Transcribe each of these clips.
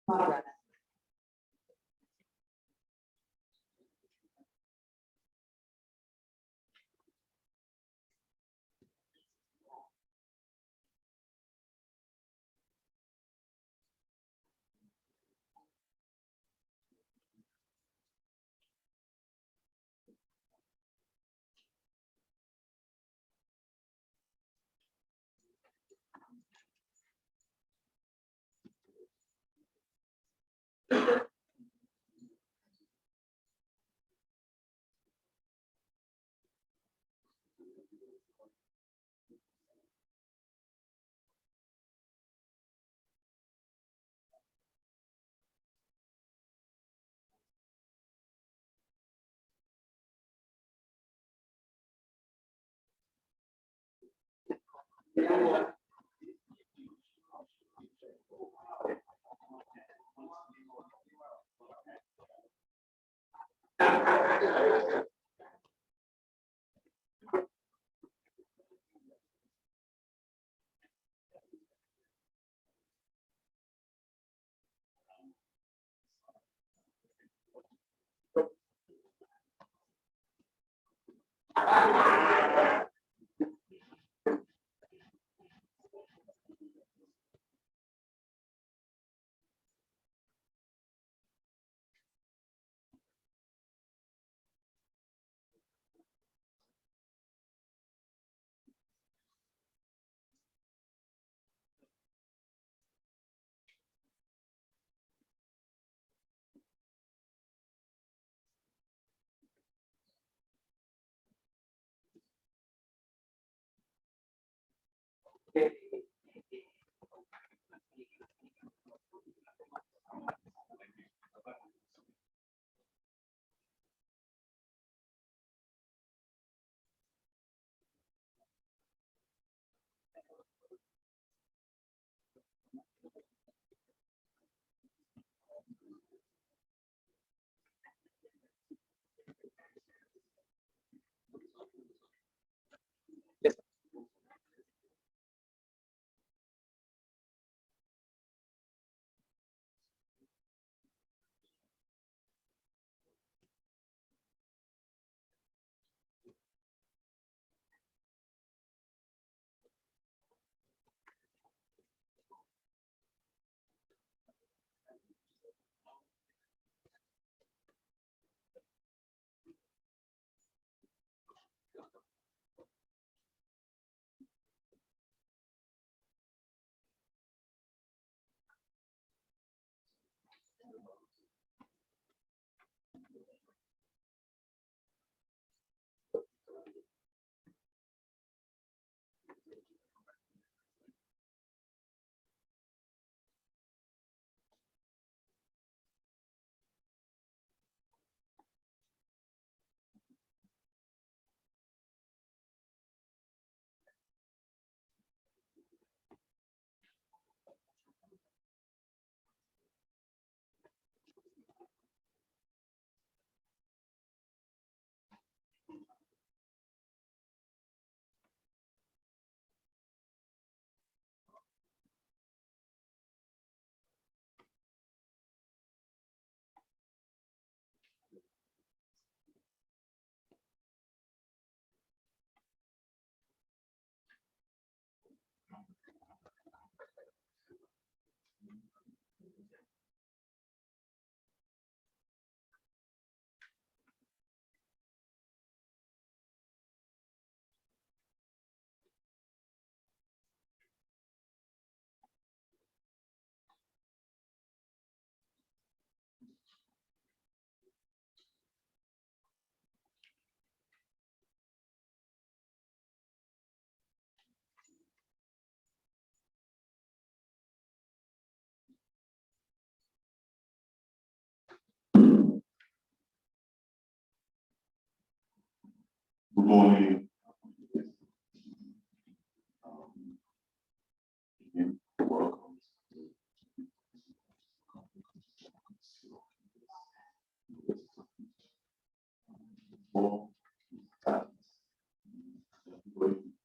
Good morning. Welcome. For that,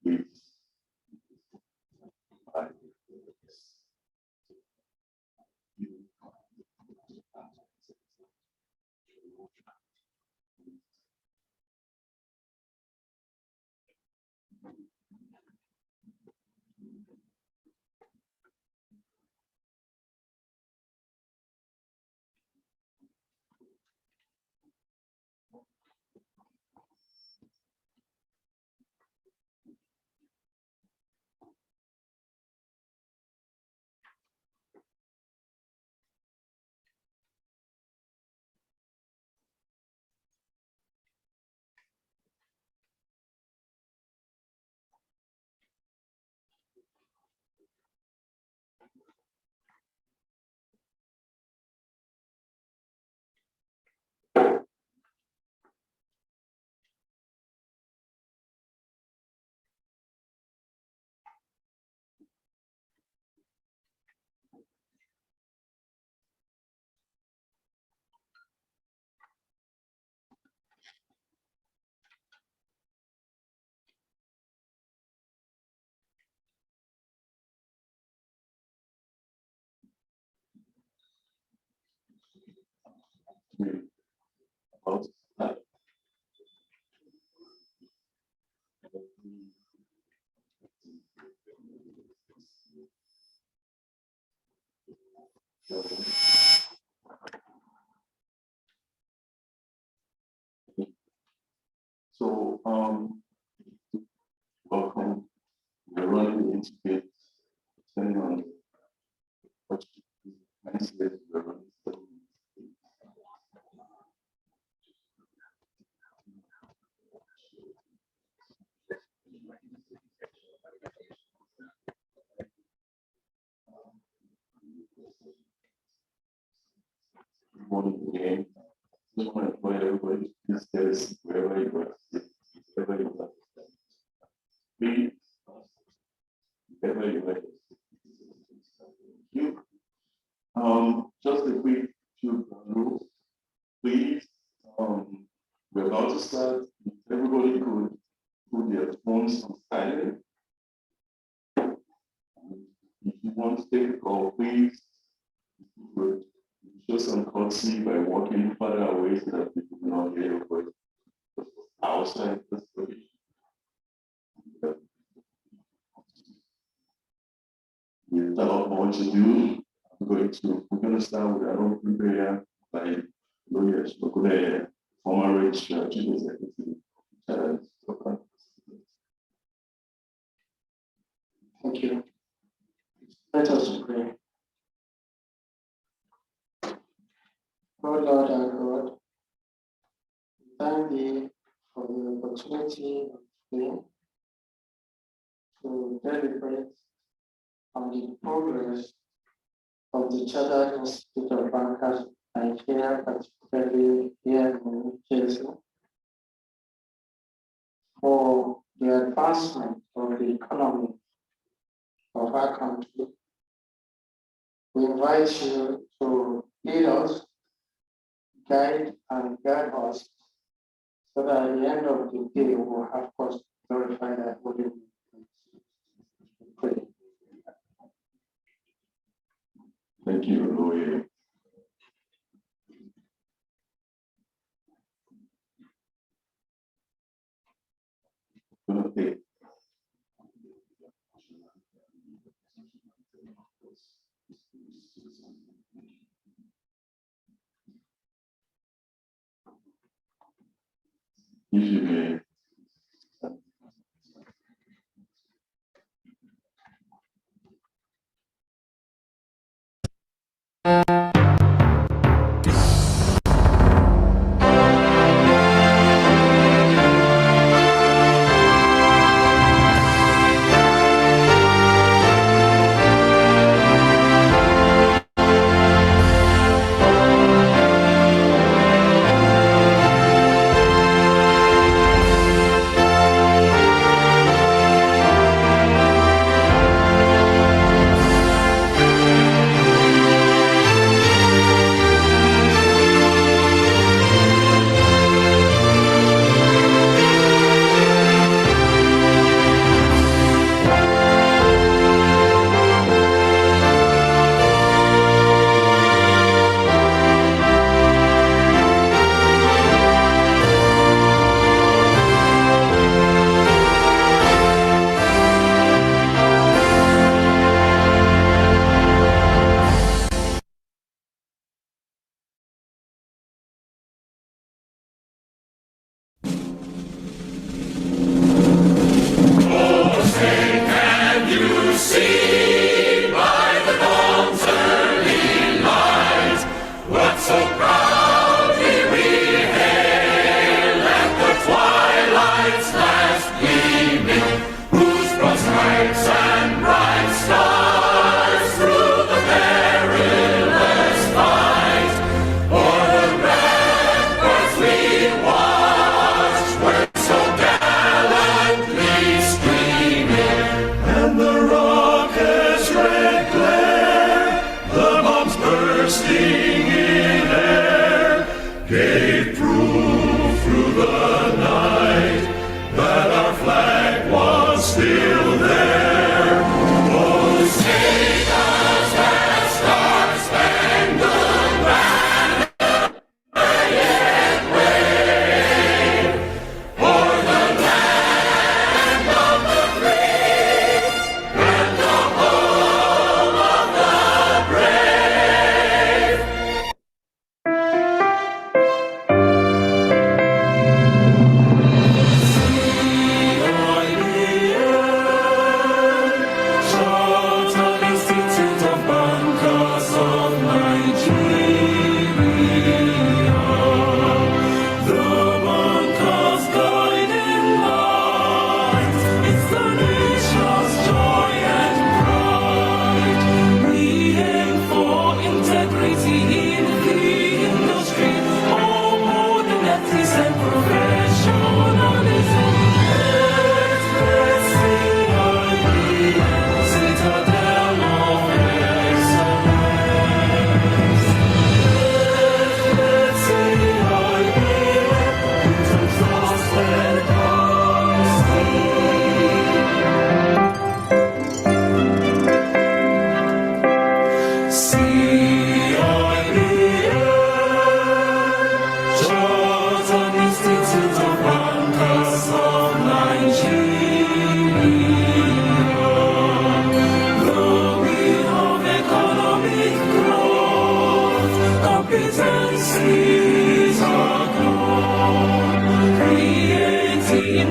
please, I About that. So, welcome. We're running into it, depending on what mindset we're running. Good morning again. Just want to invite everybody to this service wherever you are, wherever you are. Please, wherever you are. Thank you. Just a quick few rules. Please, we're about to start. If everybody could put their phones on silent. If you want to take a call, please show some courtesy by walking further away so that people do not hear your voice outside the space. Without much ado, we're going to start with our own prayer by Lawyer Shokule, former registrar, chief executive. Thank you. Let us pray. Oh Lord our God, we thank thee for the opportunity of today to deliberate on the progress of the Chartered Institute of Bankers Nigeria, particularly here in New Jersey, for the advancement of the economy of our country. We invite you to lead us, guide and guide us, so that at the end of the day we will have cause to glorify that holy name. Pray. Thank you, Lawyer. Going to take if you may.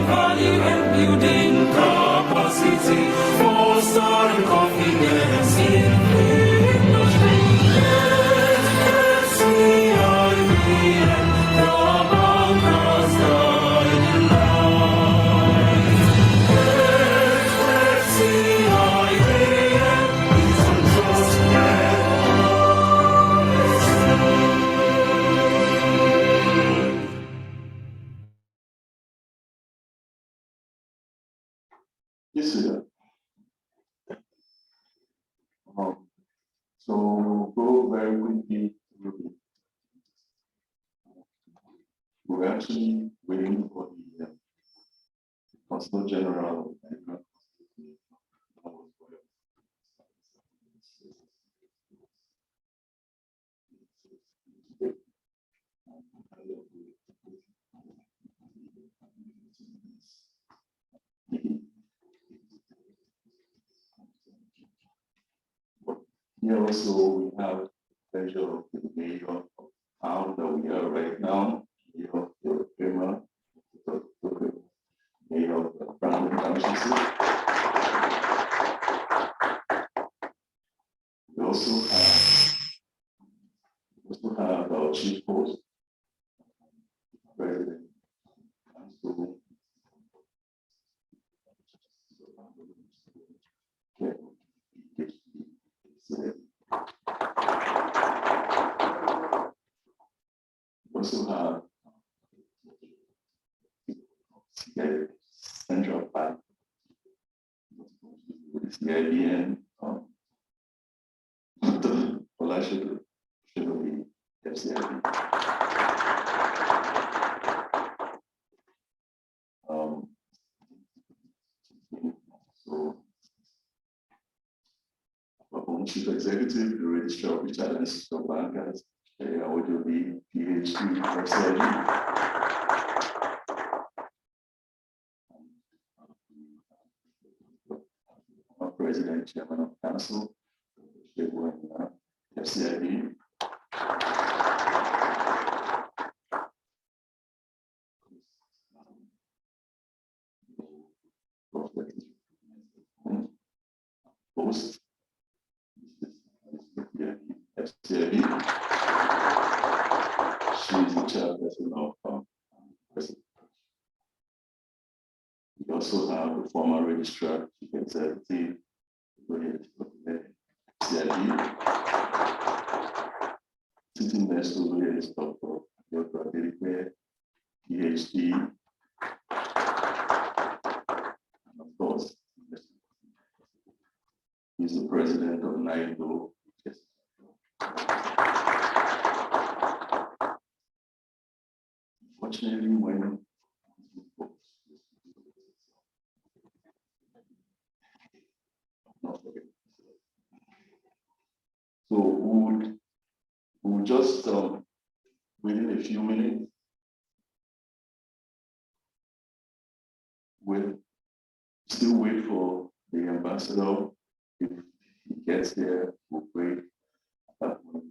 value and building capacity, fostering confidence in industry. Let's CIBN come across guiding light. Let's CIBN is on trusted. Yes, sir. So go very quickly through it. We're actually waiting for the Consul General of America. Here also we have the pleasure of the mayor of town that we are right now, mayor of the mayor of the Brandon Township. We also have our chief host, President Council. We also have Central Bank, CIBN, should be FCIB. So, our own chief executive, the registrar of retail and central bankers, would you be PhD FCIB? Our president, chairman of council, FCIB. Host, FCIB. She is the chairperson of president. We also have the former registrar, chief executive, CIB. Sitting next to me is Dr. PhD. And of course, he's the president of NIDO. Unfortunately, when so we would just within a few minutes, we'll still wait for the ambassador. If he gets here, we'll wait at that point.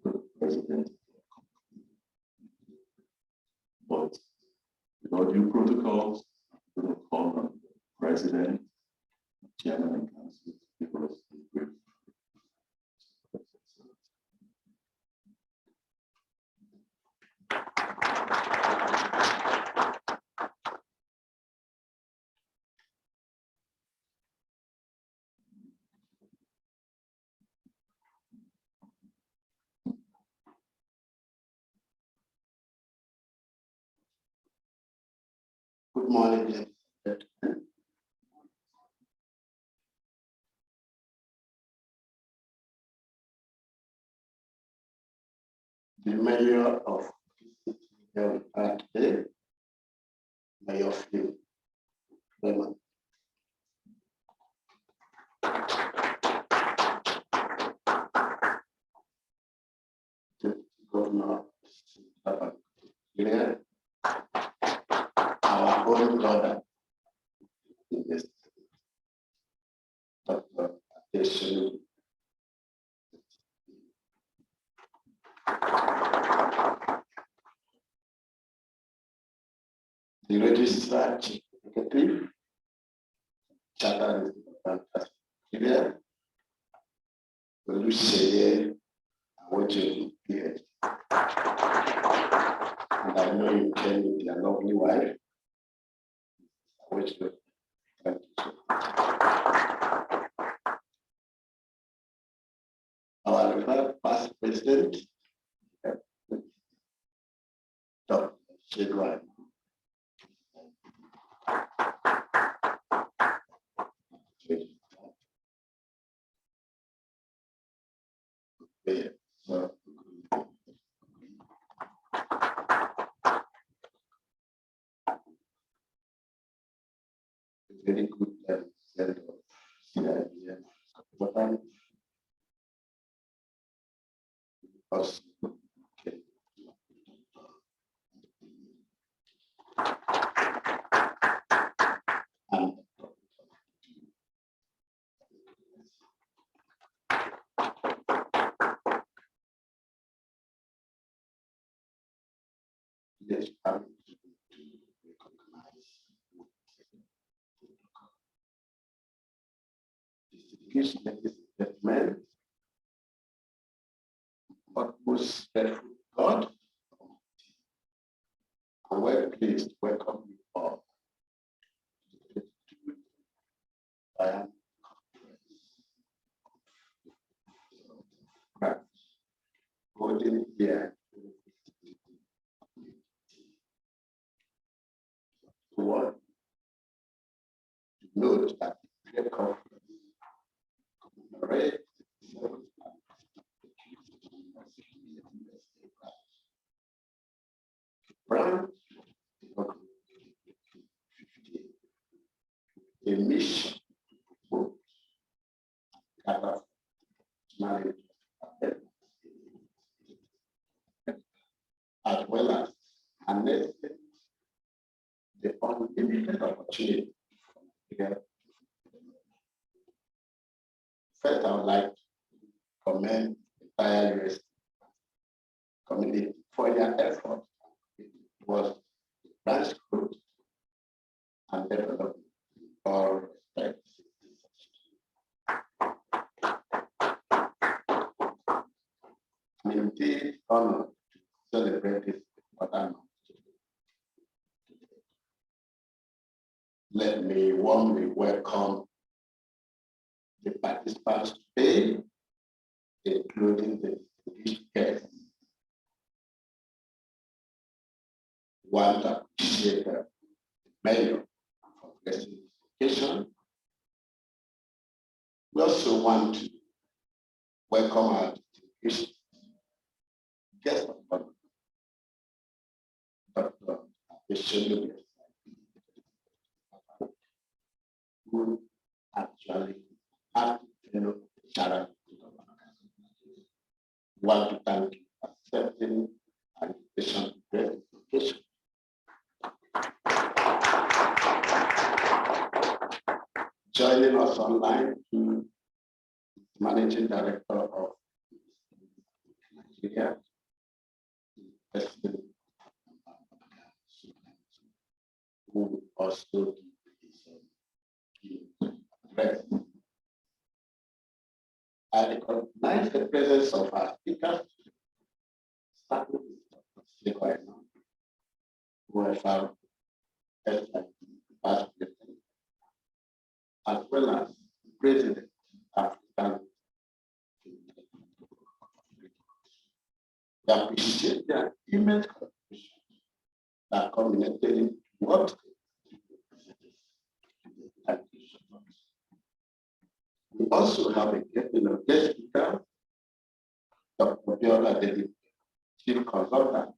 The president. But with all due protocols, we will call on the president, chairman, and council because we're Good morning. The mayor of today, Mayor Phil Lemon. Governor here, our own brother, Dr. Adesina. the registrar chief executive, charter is here. Olusheye, I want you to hear. And I know you came with your lovely wife. I want you to thank you so much. Our referred past president, Dr. Shedwan. So, very good set of CIBN, but I'm also okay. And yes, I'm to recognize distinguished ladies and gentlemen, but most grateful God, I'm well pleased to welcome you all to the BiAnnual Conference holding here. One, to note that the conference commemorates the 7th branch a mission to gather knowledge as well as harnessing the unlimited opportunity here. First, I would like to commend the entire US community for their effort. It was branch growth and development in all respects. I'm indeed honored to celebrate this important month. Let me warmly welcome the participants today, including the distinguished guests. Want to appreciate the mayor for blessing this occasion. We also want to welcome our distinguished guest of honor, Dr. Abisholu, who actually had to charity. We want to thank you for accepting an invitation to great occasion. Joining us online to Managing Director of Nigeria, President, who also give address. I recognize the presence of our speakers, starting with Dr. Shedwan, who has our past president, as well as the President of African. We appreciate their immense contribution that culminated in what we also have a guest speaker, Dr. Biola David, Chief Consultant,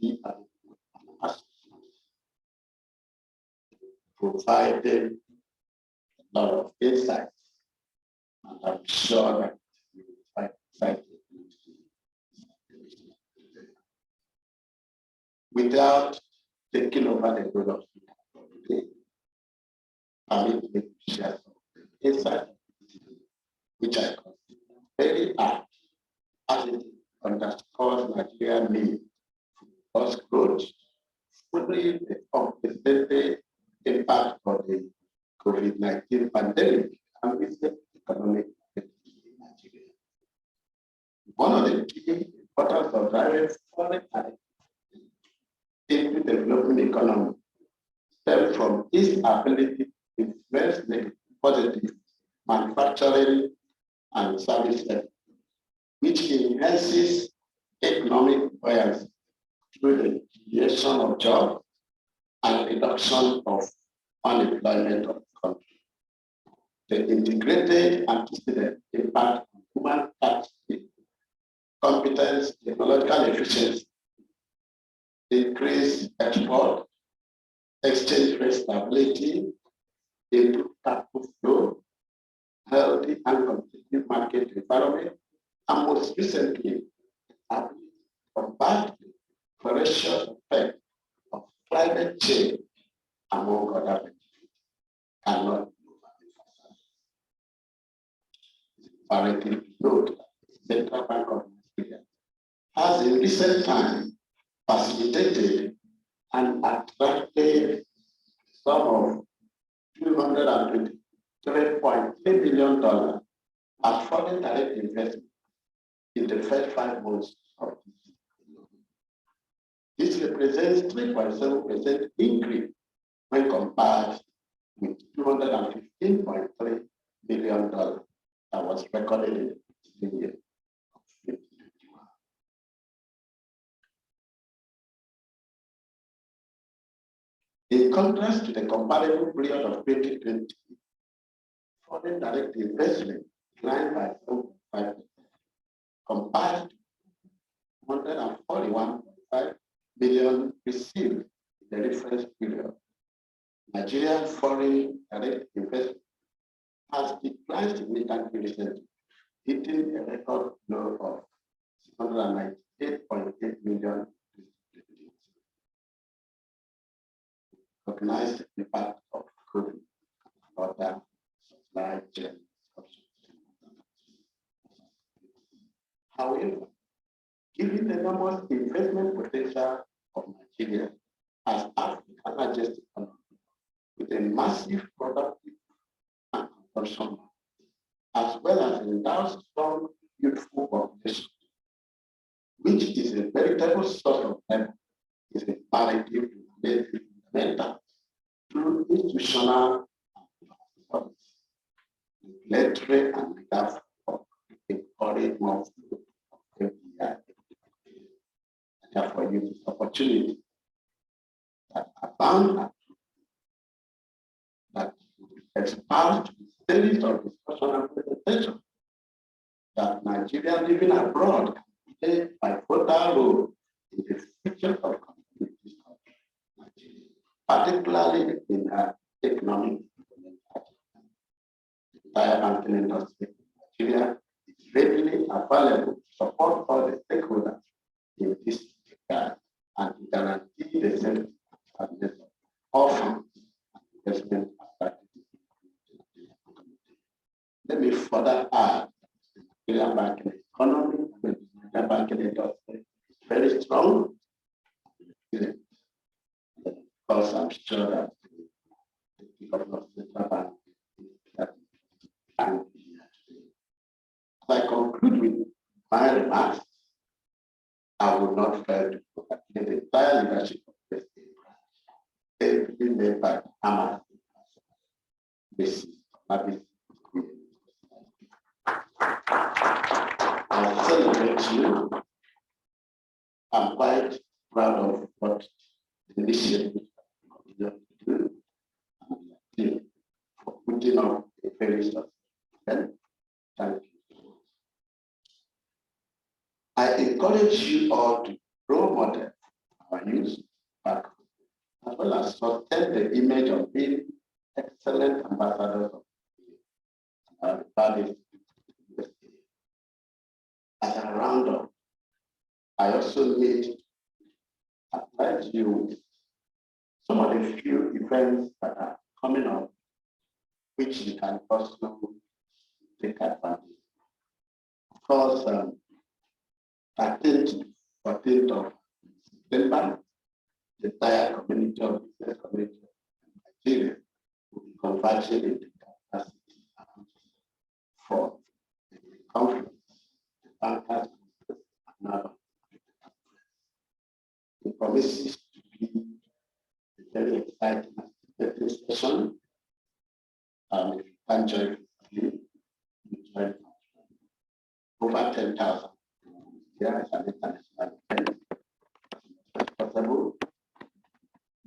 BiAnnual, provided a lot of insights, and I'm sure that you will find insight without taking over the role of speaker for today. Permit me to share some insight, which I consider very apt as it underscores Nigeria's need for growth fully unprecedented impact of the COVID-19 pandemic and its economic effects in Nigeria. One of the key importance of driving foreign direct into the developing economy stems from its ability to influence the positive manufacturing and service sector, which enhances economic buoyancy through the creation of jobs and reduction of unemployment of the country. The integrated antecedent impact on human capital, competence, technological efficiency, increased export, exchange rate stability, improved capital flow, healthy and competitive market environment, and most recently, ability to combat the voracious effect of climate change, among other benefits, cannot be overemphasized. It's imperative to note that the Central Bank of Nigeria has in recent times facilitated and attracted sum of $223.3 billion as foreign direct investment in the first 5 months of this year. This represents 3.7% increase when compared with $215.3 billion that was recorded in the year of 2021. In contrast to the comparable period of 2020, foreign direct investment declined by 7.5% compared to $141.5 billion received in the reference period. Nigerian foreign direct investment has declined significantly recently, hitting a record low of $698.8 million. Recognize the impact of COVID and other supply chain disruptions. However, given the enormous investment potential of Nigeria as Africa's largest economy, with a massive productive and consumption market, as well as endowed strong youthful population, which is a veritable source of employment, is imperative to relate with fundamentals through institutional and regulatory and legal support to encourage more flow of FDI. Therefore, use this opportunity that abound that expand to the series of discussion and presentation that Nigeria living abroad can play a vital role in the future of communities of Nigeria, particularly in her economic development. The entire banking industry in Nigeria is readily available to support all the stakeholders in this regard and to guarantee the safety and soundness of all funds and investment practices. Let me further add the Nigerian banking economy and the Nigerian banking industry is very strong. Because I'm sure that the government of the Central Bank and here today. As I conclude with my remarks, I will not fail to congratulate the entire leadership of the state branch, ably led by Ahmad. I celebrate you. I'm quite proud of what the initiative continue to do, and for putting up a very successful event. Thank you. I encourage you all to role model our youth back home, as well as sustain the image of being excellent ambassadors of our values. As a roundup, I also need to apprise you with some of the few events that are coming up, which you can also take advantage. Of course, 13th to 14th of September, the entire community of business community of Nigeria will be converging into capacity for the conference, the bankers, and other. It promises to be a very exciting session. If you can join me, you join over 10,000. Here is an international event. Possible.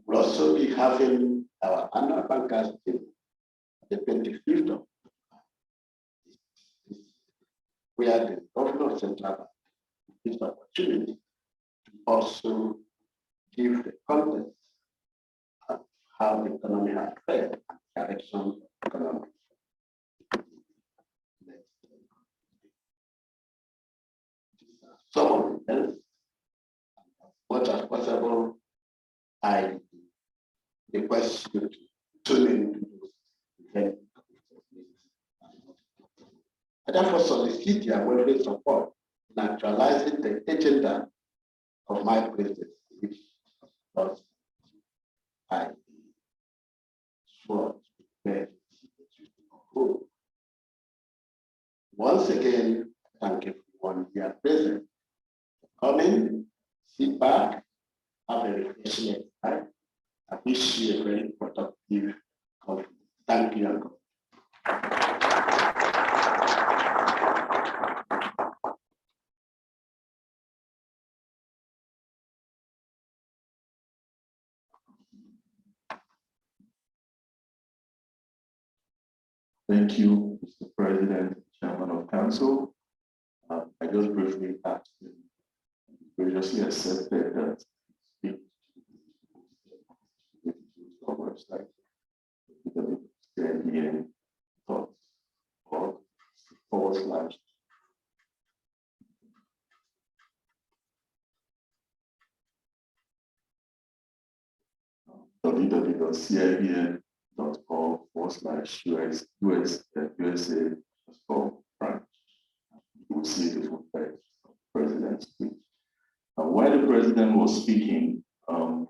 We'll also be having our annual bankers day, the 25th of where the governor of Central Bank gives the opportunity to also give the context of how the economy has fared and direction of the economy. Some of the events, as much as possible, I request you to tune into those events. I therefore solicit your unwavering support in actualizing the agenda of my presidency, which was I swore to bear. Once again, thank everyone here present for coming, sit back, have a refreshing time. I wish you a very productive conference. Thank you. Thank you, Mr. President, Chairman of Council. I just briefly asked him, graciously accepted that speak to our website, CIBN thoughts or / www.cibn.org/USA_branch. You will see the full text of the president's speech. While the president was speaking, I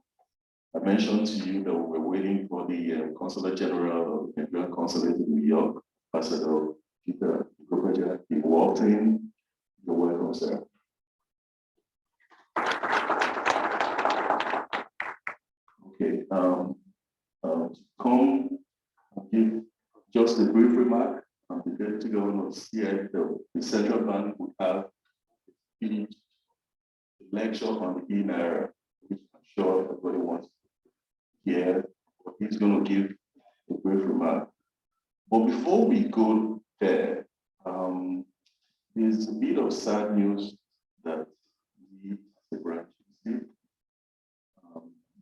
mentioned to you that we were waiting for the Consulate General of the Nigerian Consulate in New York, Ambassador Peter Gobeja. He walked in. You're welcome, sir. Okay, come and give just a brief remark. The Deputy Governor of the Central Bank would have a lecture on the e-naira, which I'm sure everybody wants to hear. But he's going to give a brief remark. But before we go there, there's a bit of sad news that we as a branch received.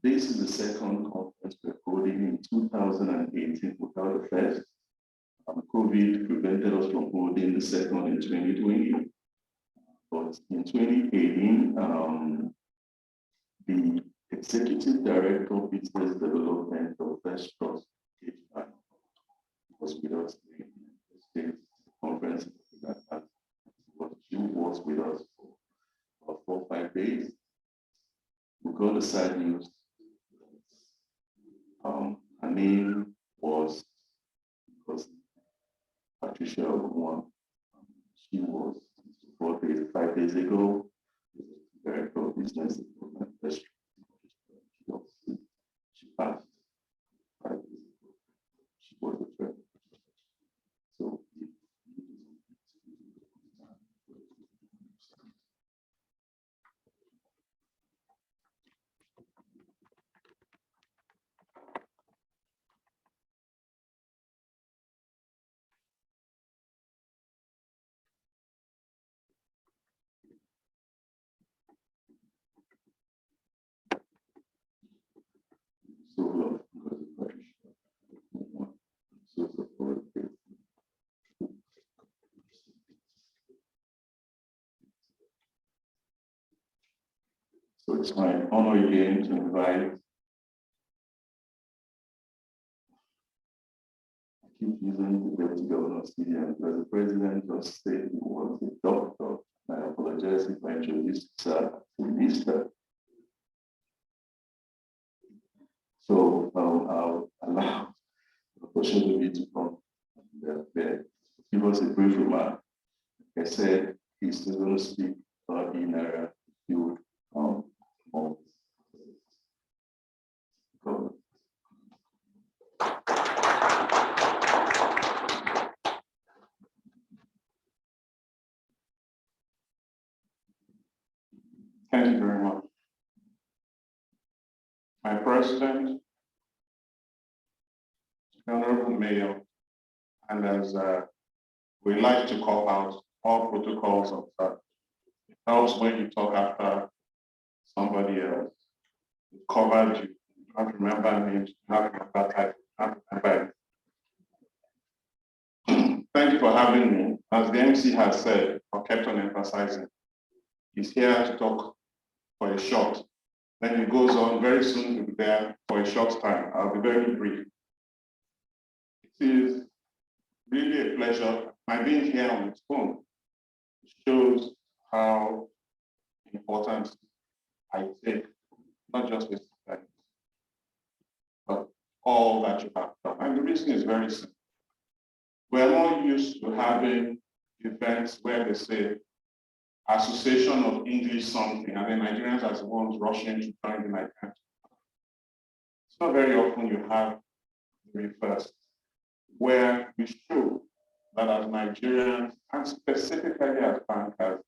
This is the second conference we're holding in 2018 without the first. COVID prevented us from holding the second in 2020. But in 2018, the Executive Director of Business Development of First Trust was with us in the state conference. She was with us for about 4 or 5 days. We got the sad news. Her name was Patricia Ogunwa. She was 5 days ago, Director of Business Development. She passed 5 days ago. She was the threat. So So it's my honor again to invite, I keep using the Deputy Governor of CIBN because the President just said he was a doctor. I apologize if I introduced sir as a minister. So I'll allow opportunity to come and give us a brief remark. Like I said, he's still going to speak in a few moments. Thank you very much. My president, Honorable Mayor, and as we like to call out all protocols of that. It helps when you talk after somebody else. It covered you. You have to remember names, you have to remember titles, you have to remember it. Thank you for having me. As the MC has said, or kept on emphasizing, he's here to talk for a short. Then he goes on, very soon he'll be there for a short time. I'll be very brief. It is really a pleasure. My being here on its own shows how important I take, not just this event, but all that you have done. And the reason is very simple. We're more used to having events where they say, Association of English something, and then Nigerians are the ones rushing to join the Nigerian. It's not very often you have the reverse, where we show that as Nigerians, and specifically as bankers,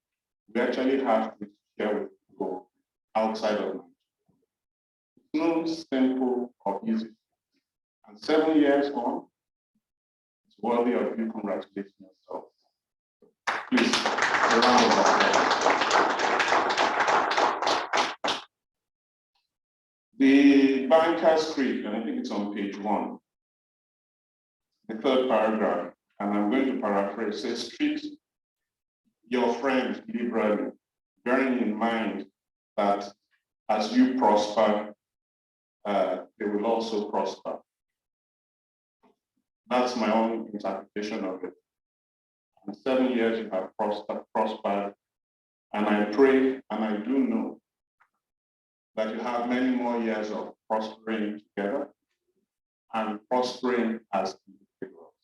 we actually have to share with people outside of Nigeria. It's no simple or easy. And 7 years on, it's worthy of you congratulating yourself. Please, a round of applause. The banker's creed, and I think it's on page 1, the third paragraph, and I'm going to paraphrase, says, treat your friends liberally, bearing in mind that as you prosper, they will also prosper. That's my own interpretation of it. In 7 years, you have prospered, and I pray, and I do know that you have many more years of prospering together and prospering as individuals.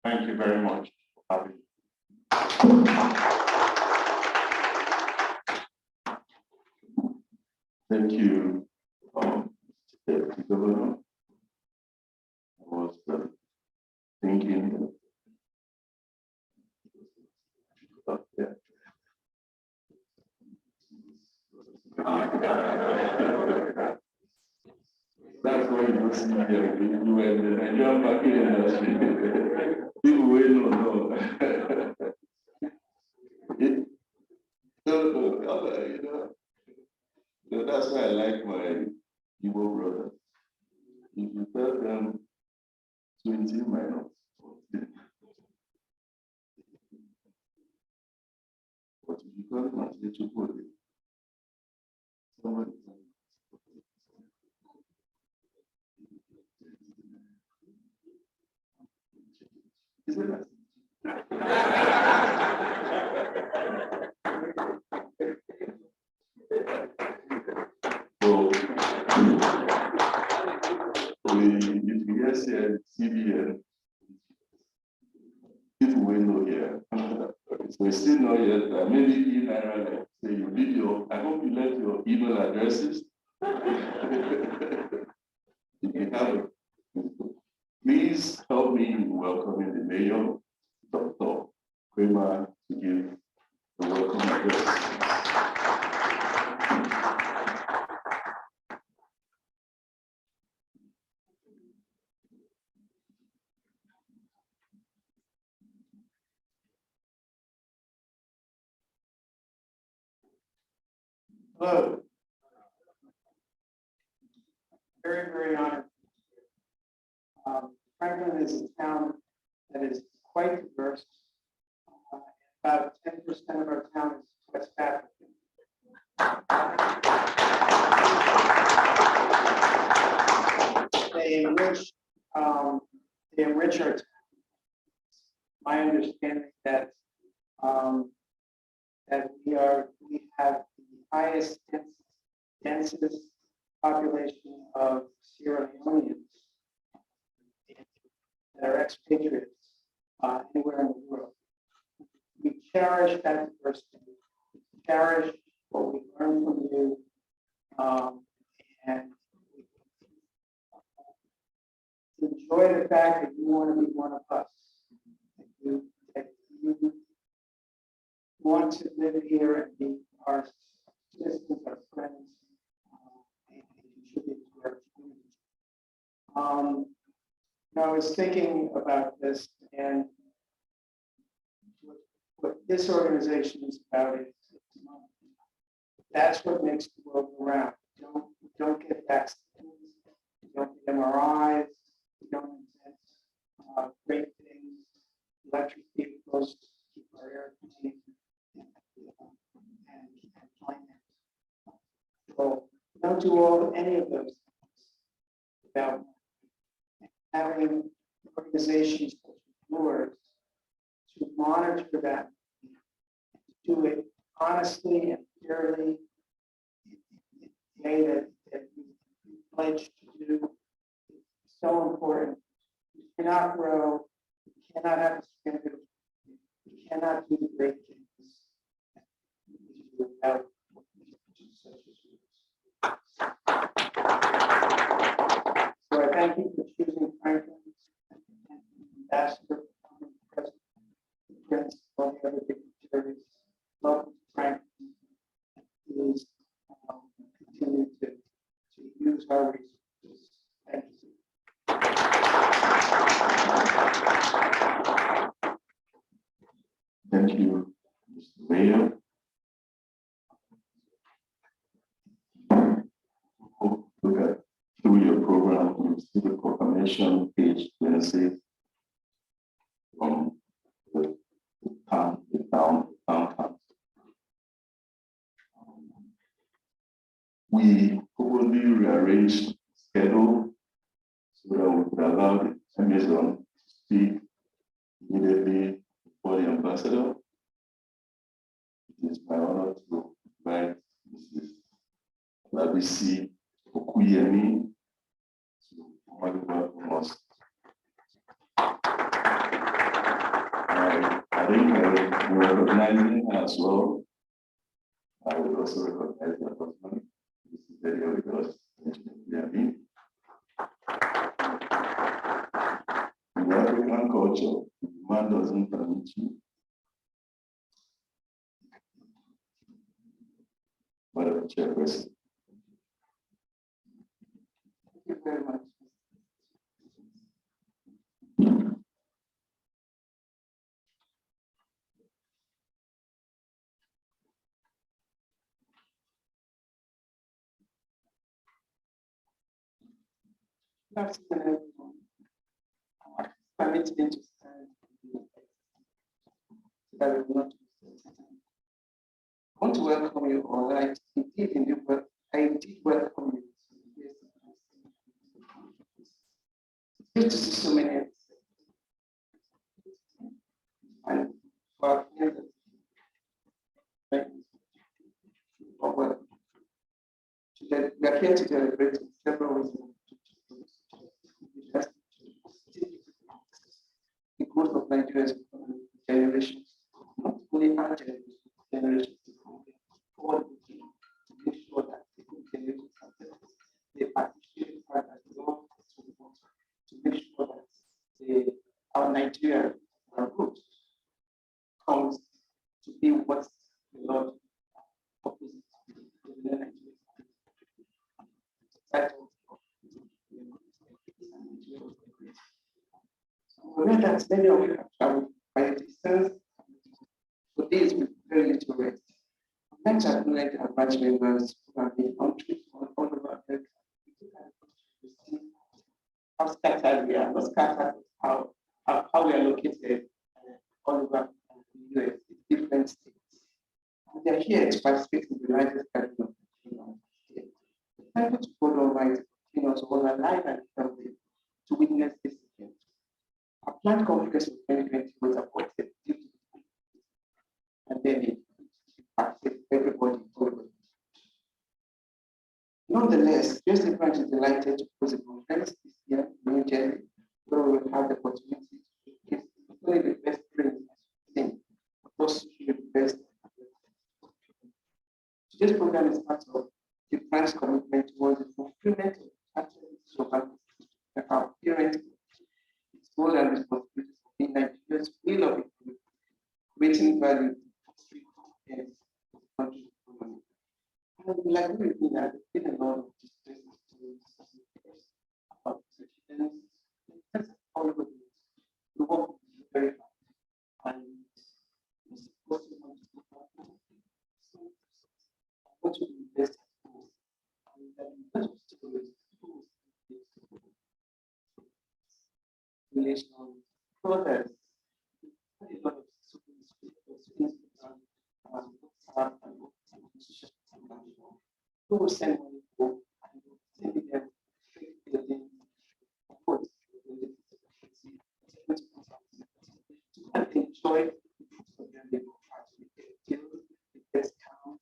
Thank you very much for having me. Thank you, Mr. Governor. I was thinking yeah. That's why you don't see here. You were in the Nigerian banking industry. People will know. So that's why I like my Igbo brother. If you tell them 20 minus 14, but if you tell them to put it, somebody is it that? So, if you guys here CBN, people will know here. So it's still not yet, maybe in Ireland, say you leave your, I hope you left your email addresses. If you have it, please help me in welcoming the mayor, Dr. Kramer, to give the welcome address. Hello. Very, very honored. Franklin is a town that is quite diverse. About 10% of our town is West African. They enrich our town. My understanding that that we have the highest densest population of Sierra Leoneans that are expatriates anywhere in the world. We cherish that diversity. We cherish what we learn from you, and we enjoy the fact that you want to be one of us. That you want to live here and be our citizens, our friends, and contribute to our community. I was thinking about this, and what this organization is about is that's what makes the world go round. Don't get vaccines, don't get MRIs, don't invent great things, electric vehicles, keep our air clean, and climate control. Don't do any of those things without having organizations such as yours to monitor that, to do it honestly and fairly in a way that we pledge to do. It's so important. We cannot grow, we cannot have a standard, we cannot do the great things without such as yours. So I thank you for choosing Franklin and Ambassador, President, Prince, all the other dignitaries. Welcome to Franklin. Please continue to use our resources. Thank you. Thank you, Mr. Mayor. Look at through your program, you see the proclamation, page 26, from the town council. We probably rearranged the schedule so that we could allow the Amazon to speak immediately before the ambassador. It is my honor to invite Mrs. Labisi Okuyemi to welcome us. I think we're recognizing her as well. I would also recognize her husband. This is very with us. In the African culture, if the man doesn't permit you, Madam Chairperson. Thank you very much. Good afternoon, everyone. Permit me to stand so that we will not waste time. I want to welcome you all. I did welcome you. It's good to see so many of you. And for our friends, thank you. We are here to celebrate in several ways. The growth of Nigeria's generations, not only our generations, generations all to make sure that the good generations they appreciate the fact that the Lord to make sure that our Nigeria, our roots, comes to be what the Lord purposes in Nigeria. We know that many of you have traveled by a distance for days with very little rest. I'd like to acknowledge our branch members who have been on trips all over Africa. How scattered we are, not scattered, how we are located all over the US, different states. And they're here to participate in the largest gathering of the kingdom. Thankful to God Almighty, all alive and healthy to witness this event. Our planned conference of 2020 was aborted due to the pandemic, impacted everybody globally. Nonetheless, just coherent its role and responsibilities in Nigeria's wheel of economy, creating value for three components of the country's economy. And like we there's been a lot of distress stories about presidents, that's all over the world. The work is very hard. And it's supposed to want to look at what to invest in. And that was stories, relational products, a lot of students who will send money for and send them building reports and enjoy the fruits of their labor, to get deals, the discount,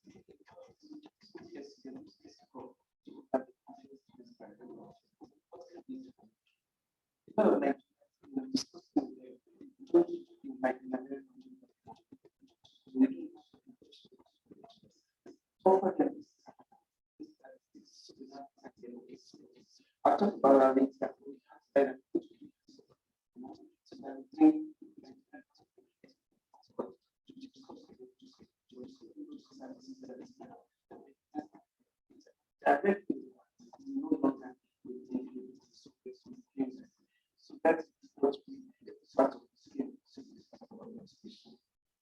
I talked about our needs that we have so that's what we start of the scheme.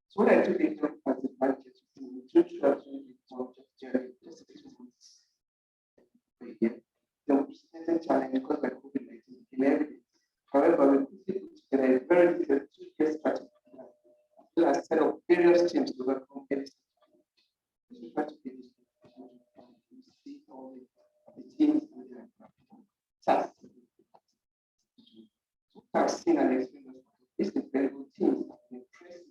So what I do is as a manager to introduction just 6 months a year. There will be certain challenge caused by COVID-19 in everything. However, we put together a very detailed 2-year strategy as well as set up various teams to overcome any see all the teams and their tasks. I've seen and experienced these incredible teams have been impressive,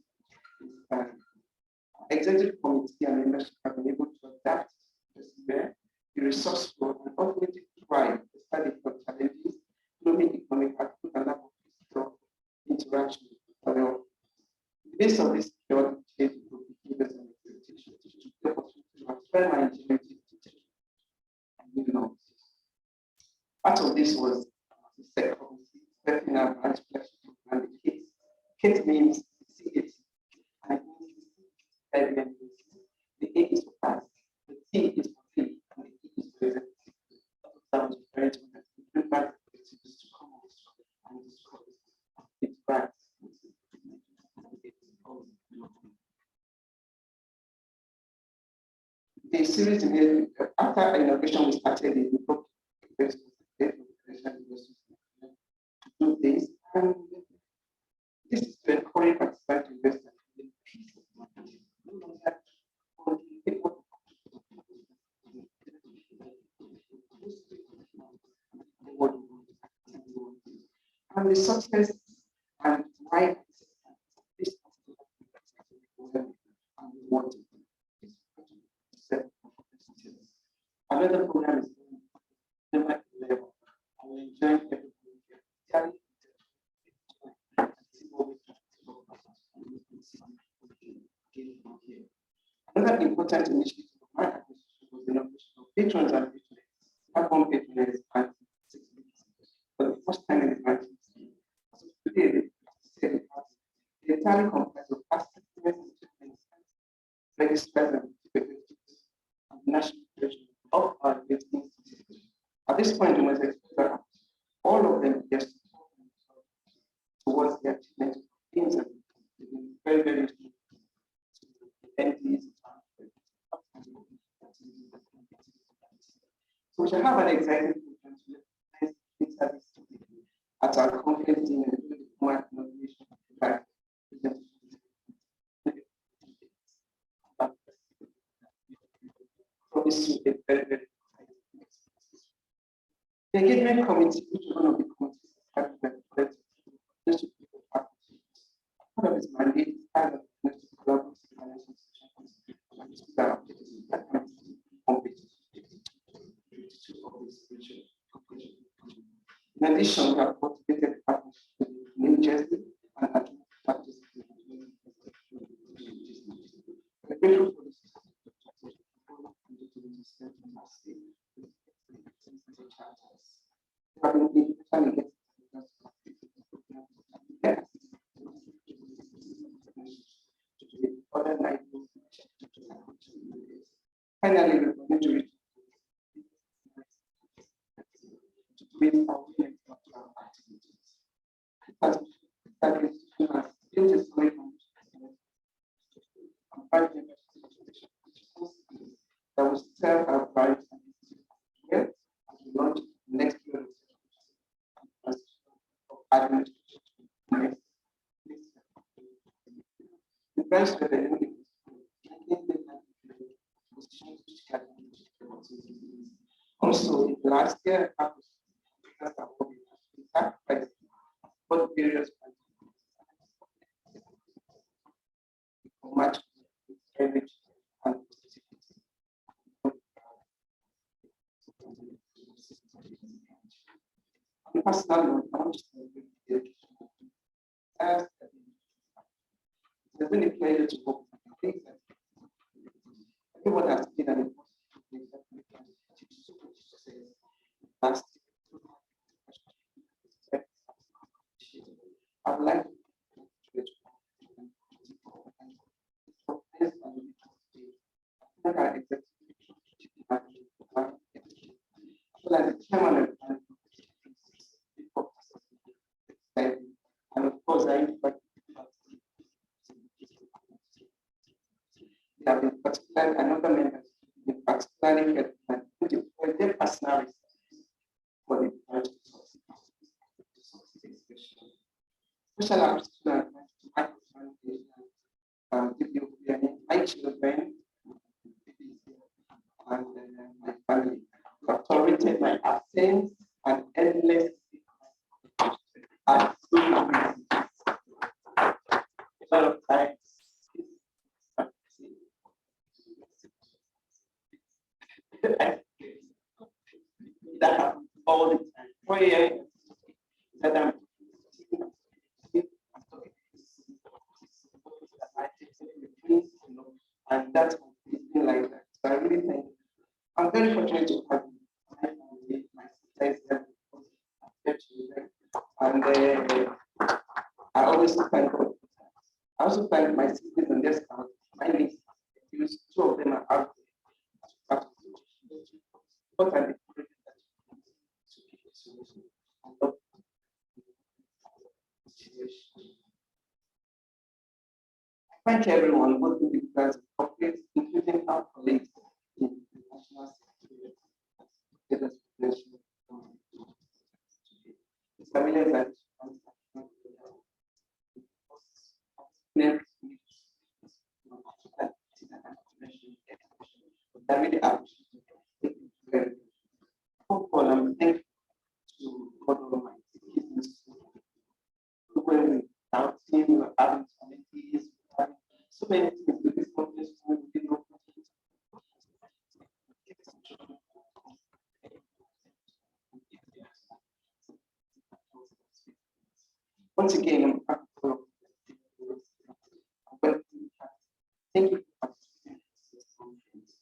inspiring. Executive committee and members have been able to adapt, persevere, be resourceful, and ultimately thrive despite the challenges, including economic output and lack of physical interaction. The base of this chaotic change will be given an expectation to the opportunity to transfer my ingenuity and moving on. Part of this was the second stepping up and and the kids. Kids means see it, and it means CIBN. The A is for pass, the T is for free, and the E is for present. That was very important. We bring back the to come on and discuss its rights. The series after innovation we started the book to do this, and this is to encourage participants to invest in the peace of mind. And the success and why this another program is level. I will enjoy everybody here. Another important initiative of my administration was the innovation of patrons and patrons. Platform patrons and for the first time in the country. So today, the entire complex of assessments, registered and national of our institutions. At this point, we must expect that all of them just towards the achievement of things and very, very entities. So we shall have an exciting program at our conference in the format innovation back. Promise you a very, very exciting experience. The engagement committee, which is one of the committees that have just to be partnerships. Part of its mandate is part of the collaborative financial in addition, we have cultivated partnerships with New Jersey and practice. Finally, we're going to reach our structural activities. That institution has built its curriculum and private that will serve our private well as we launch the next year of administration. The branch that also, in the last year, both various much energy and on personal note, I want to celebrate the education. It's been a pleasure to work with you. I think that everyone has been an important last I would like to and of course, I invite have been particularly another member been particularly for their personal for the special appreciation my children and my family who have tolerated my absence and endless a lot of times. That happens all the time. Prayer that I'm and that's been like that. So I really think I'm very fortunate to have my family, my sisters, and I always thank God. I also thank my siblings and their spouse, my niece, two of them are out there. What are the thank everyone, both individuals and corporates, including our colleagues in the national security. I really appreciate it. I'm thankful to God Almighty. When without him, we are having challenges, so many things with this complex school, we did not. Once again, I'm thankful. Thank you for participating in this conference.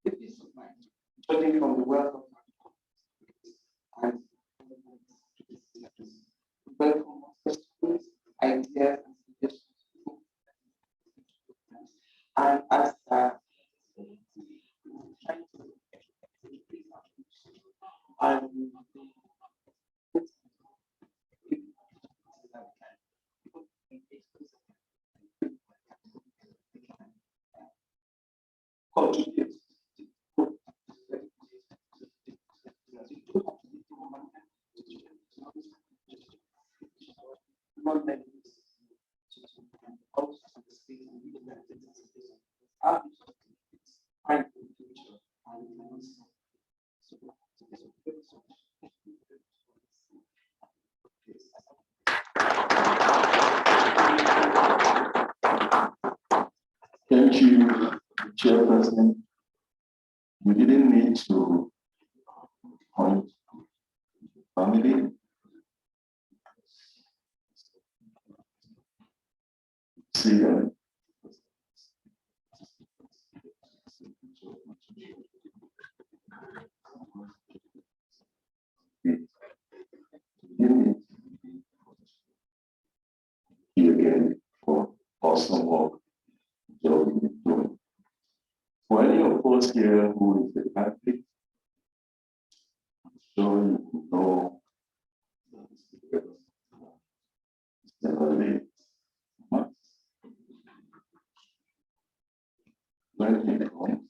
This is my judging from the wealth of and welcome questions, ideas, and suggestions. And as and contribute. Thank you, Chairperson. You didn't need to point family. CIBN. work job we've been doing. For any of us here who is a Catholic, I'm sure you know that it's never late. When it comes,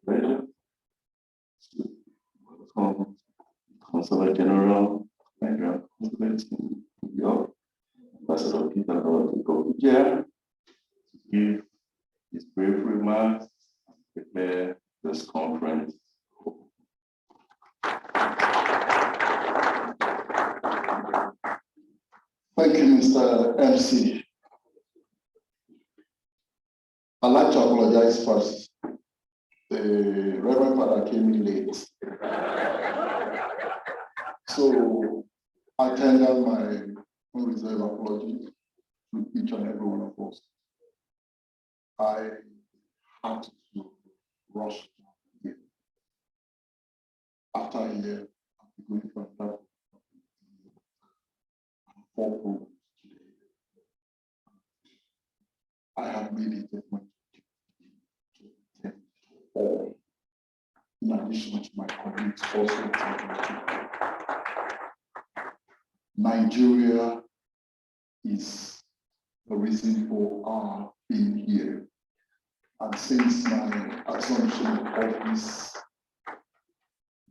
pleasure to welcome Consular General, Nigerian Consulate in New York, Ambassador Peter Govigia, to give his brief remarks and prepare this conference. Thank you, Mr. MC. I'd like to apologize first. The Reverend Father came in late. So I tender my unreserved apology to each and every one of us. I had to rush here. After a year, I'm going from that 4 programs today. I have made it a point to attend all, in addition to my colleagues also. Nigeria is the reason for our being here. And since my assumption of office,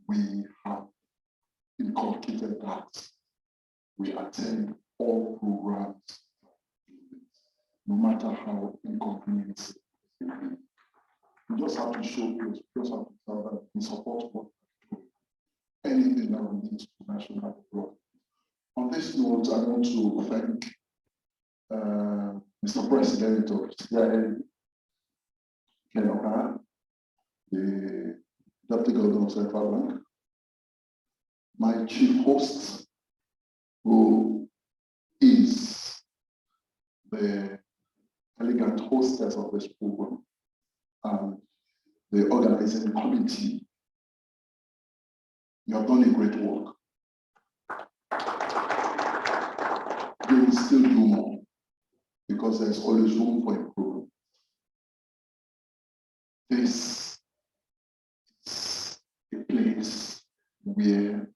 we have inculcated that we attend all programs, no matter how inconvenient it may be. We just have to show this, we just have to tell that we support what we're doing. Anything that we need to national growth. On this note, I want to thank Mr. President of CIBN, the Deputy Governor of Central Bank, my chief host, who is the elegant hostess of this program, and the organizing committee. You have done a great work. You will still do more because there's always room for improvement. This is a place where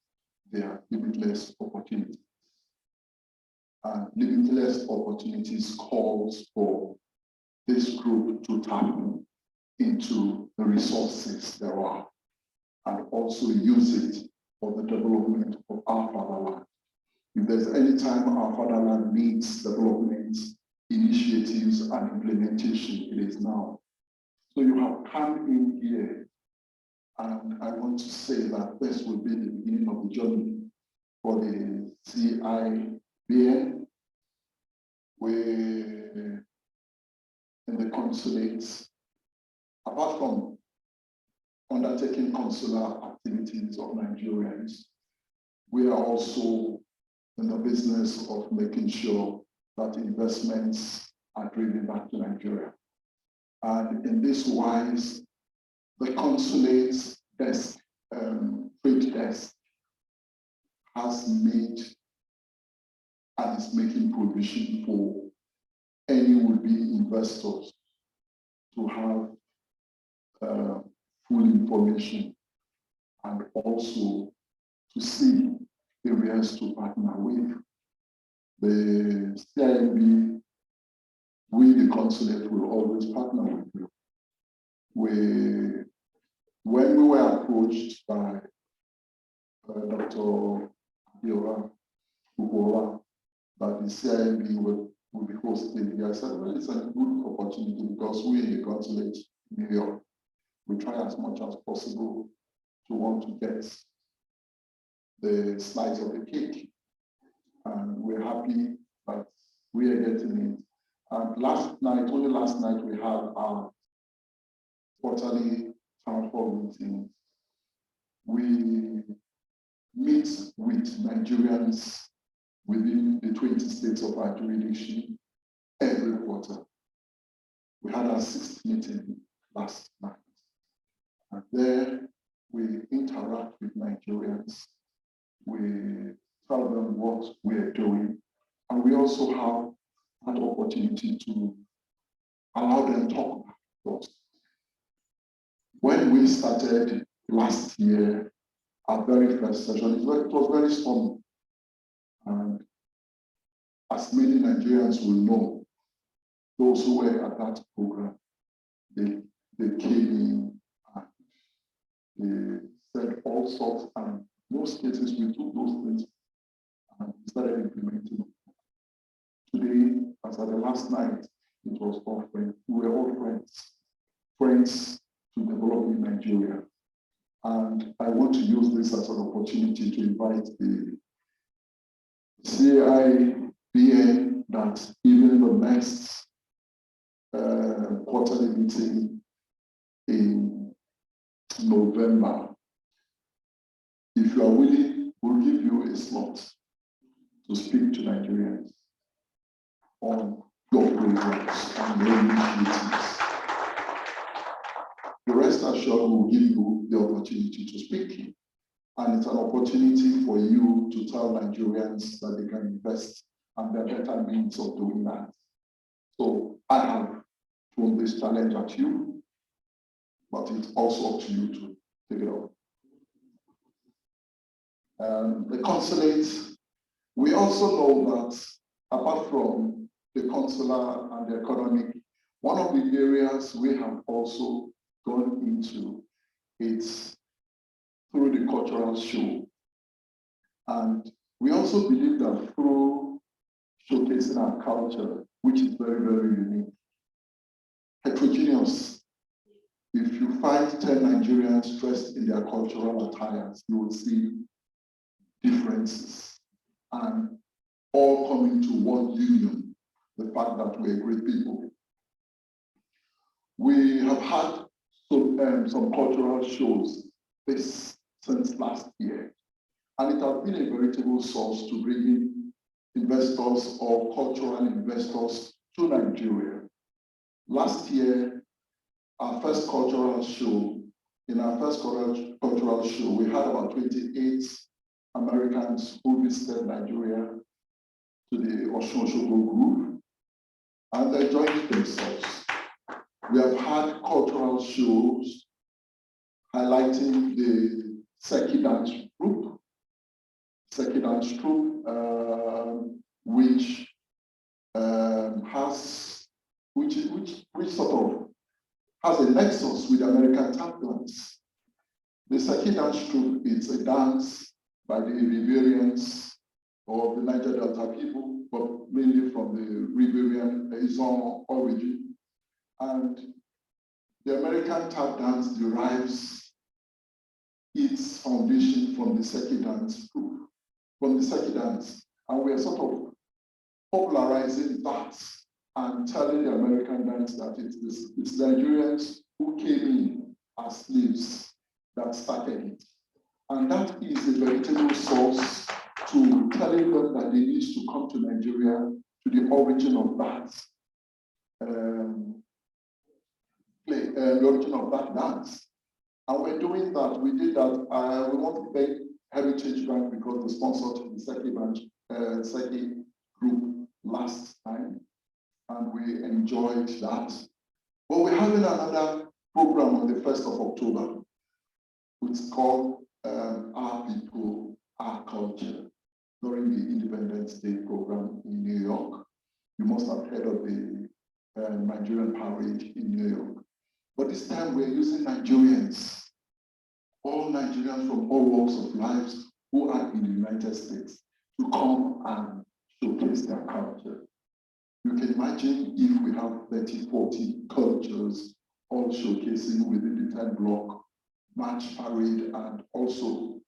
there are limitless opportunities. And limitless opportunities calls for this group to tap into the resources there are and also use it for the development of our fatherland. If there's any time our fatherland needs development, initiatives, and implementation, it is now. So you have come in here, and I want to say that this will be the beginning of the journey for the CIBN, where in the consulates, apart from undertaking consular activities of Nigerians, we are also in the business of making sure that investments are driven back to Nigeria. And in this wise, the consulate's desk, trade desk, has made and is making provision for any would-be investors to have full information and also to see areas to partner with. The CIB, we the consulate will always partner with you. When we were approached by Dr. Biola, that the CIB will be hosting here, I said, well, it's a good opportunity because we in the consulate in New York, we try as much as possible to want to get the slice of the cake. And we're happy that we are getting it. And only last night, we had our quarterly town hall meeting. We meet with Nigerians within the 20 states of our jurisdiction every quarter. We had our 6th meeting last night. And there we interact with Nigerians. We tell them what we're doing. And we also have that opportunity to allow them to talk about us. When we started last year, our very first session, it was very stormy. And as many Nigerians will know, those who were at that program, they came in and they said all sorts, and in most cases we took those things and started implementing. Today, as at the last night, it was all friends. We were all friends to develop in Nigeria. And I want to use this as an opportunity to invite the CIBN that even the next quarterly meeting in November, if you are willing, we'll give you a slot to speak to Nigerians on your programs and your initiatives. The rest assured will give you the opportunity to speak. And it's an opportunity for you to tell Nigerians that they can invest and there are better means of doing that. So I have thrown this challenge at you, but it's also up to you to take it up. The consulate, we also know that apart from the consular and the economic, one of the areas we have also gone into is through the cultural show. And we also believe that through showcasing our culture, which is very, very unique, heterogeneous. If you find 10 Nigerians dressed in their cultural attires, you will see differences and all coming to one union, the fact that we're great people. We have had some cultural shows since last year, and it has been a veritable source to bring in investors or cultural investors to Nigeria. Last year, our first cultural show, we had about 28 Americans who visited Nigeria to the Osun Osogbo group, and they enjoyed themselves. We have had cultural shows highlighting the Seki dance troupe, which sort of has a nexus with American tap dance. The Seki dance troupe is a dance by the Riverians or the Niger Delta people, but mainly from the Riverian Izon origin. And the American tap dance derives its foundation from the Seki dance group, and we are sort of popularizing that and telling the American dance that it's Nigerians who came in as slaves that started it. And that is a veritable source to telling them that they need to come to Nigeria, to the origin of that, the origin of that dance. And we're doing that. We did that. We want to thank Heritage Bank because they sponsored the Seki group last time, and we enjoyed that. But we're having another program on the 1st of October. It's called Our People, Our Culture, during the Independence Day program in New York. You must have heard of the Nigerian parade in New York. But this time we're using Nigerians, all Nigerians from all walks of life who are in the United States, to come and showcase their culture. You can imagine if we have 30, 40 cultures all showcasing within the 10 block march parade and also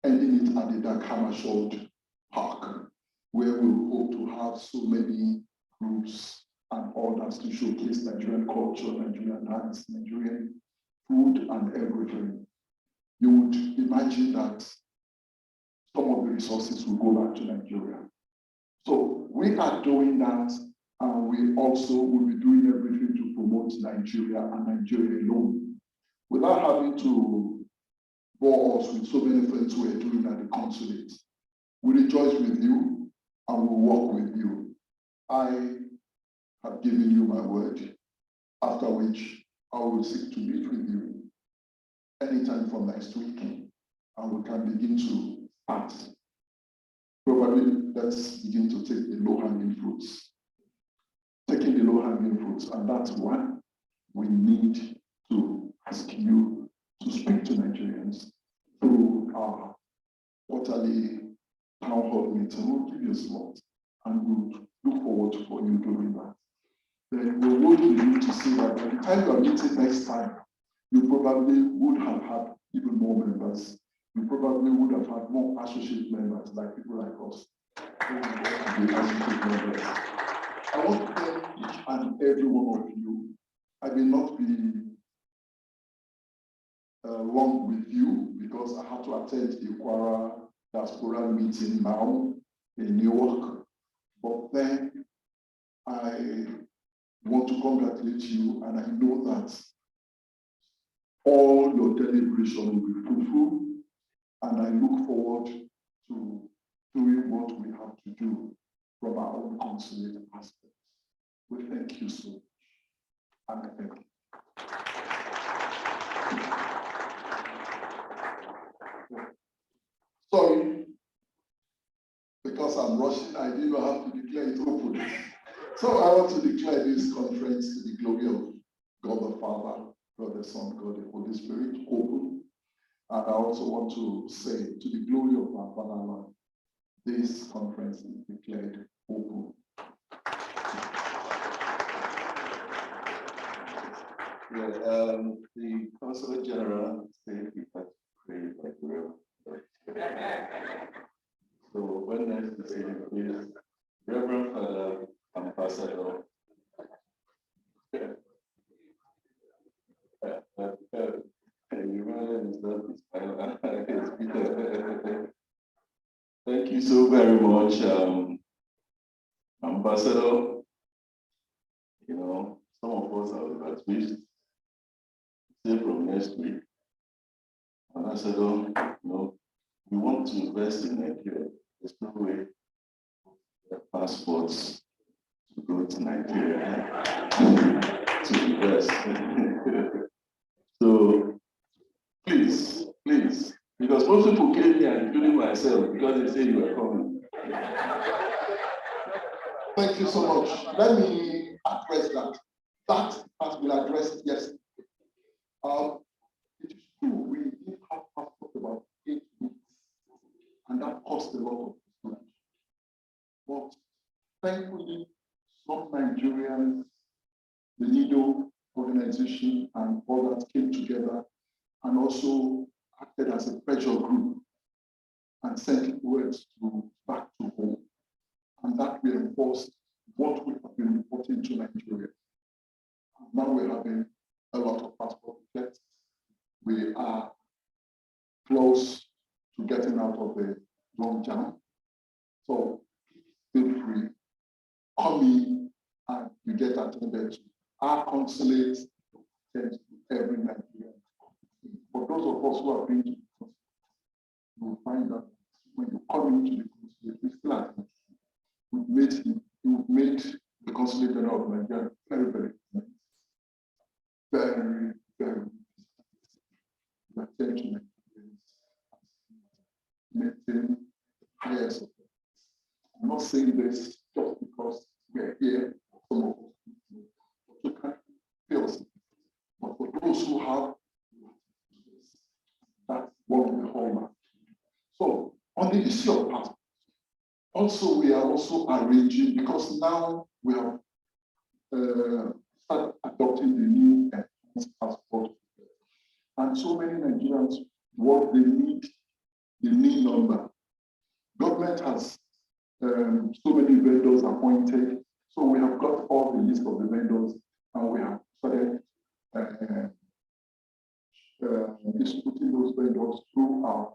ending it at the Dag Hammarskjöld Park, where we hope to have so many groups and others to showcase Nigerian culture, Nigerian dance, Nigerian food and everything. You would imagine that some of the resources will go back to Nigeria. So we are doing that, and we also will be doing everything to promote Nigeria and Nigeria alone, without having to bore us with so many things we're doing at the consulate. We rejoice with you and we walk with you. I have given you my word, after which I will seek to meet with you anytime from next week, and we can begin to start. Probably let's begin to take the low-hanging fruits. Taking the low-hanging fruits, and that's one we need to ask you to speak to Nigerians through our quarterly town hall meeting. We'll give you a slot, and we'll look forward for you doing that. Then we'll work with you to see that by the time you are meeting next time, you probably would have had even more members. You probably would have had more associate members, like people like us. I want to thank each and every one of you. I may not be long with you because I have to attend the Quara diaspora meeting now in New York. But then I want to congratulate you, and I know that all your deliberation will be fruitful, and I look forward to doing what we have to do from our own consulate aspect. We thank you so much, and I thank you. Sorry, because I'm rushing, I didn't have to declare it open. So I want to declare this conference to the glory of God the Father, God the Son, God the Holy Spirit, open. And I also want to say, to the glory of our Father, this conference is declared open. Yeah, the Consulate General said we had to pray like real. So when next to say the praise, Reverend Father Ambassador. Thank you so very much, Ambassador. You know, some of us are at least say from next week. Ambassador, you know, we want to invest in Nigeria. There's no way passports to go to Nigeria to invest. So please, because most people came here, including myself, because they say you were coming. Thank you so much. Let me address that. That has been addressed yesterday. It is true, we did have passport about 8 weeks, and that cost a lot of money. But thankfully, some Nigerians, the NIDO organization, and others came together and also acted as a pressure group and sent words back to home. And that reinforced what we have been reporting to Nigeria. And now we're having a lot of passport requests. We are close to getting out of the long jam. So feel free, come in and you get attended to. Our consulate attends to every Nigerian. For those of us who have been to the consulate, you will find that when you come into the consulate, we still attend. We've made the Consulate General of Nigeria very, very attention, maintain higher support. I'm not saying this just because we're here, some of us, but you can feel it. But for those who have, that's one of the hallmarks. So on the issue of passport, also we are also arranging, because now we have started adopting the new passport, and so many Nigerians, what they need, the NIN number. Government has so many vendors appointed, so we have got all the list of the vendors, and we have started distributing those vendors through our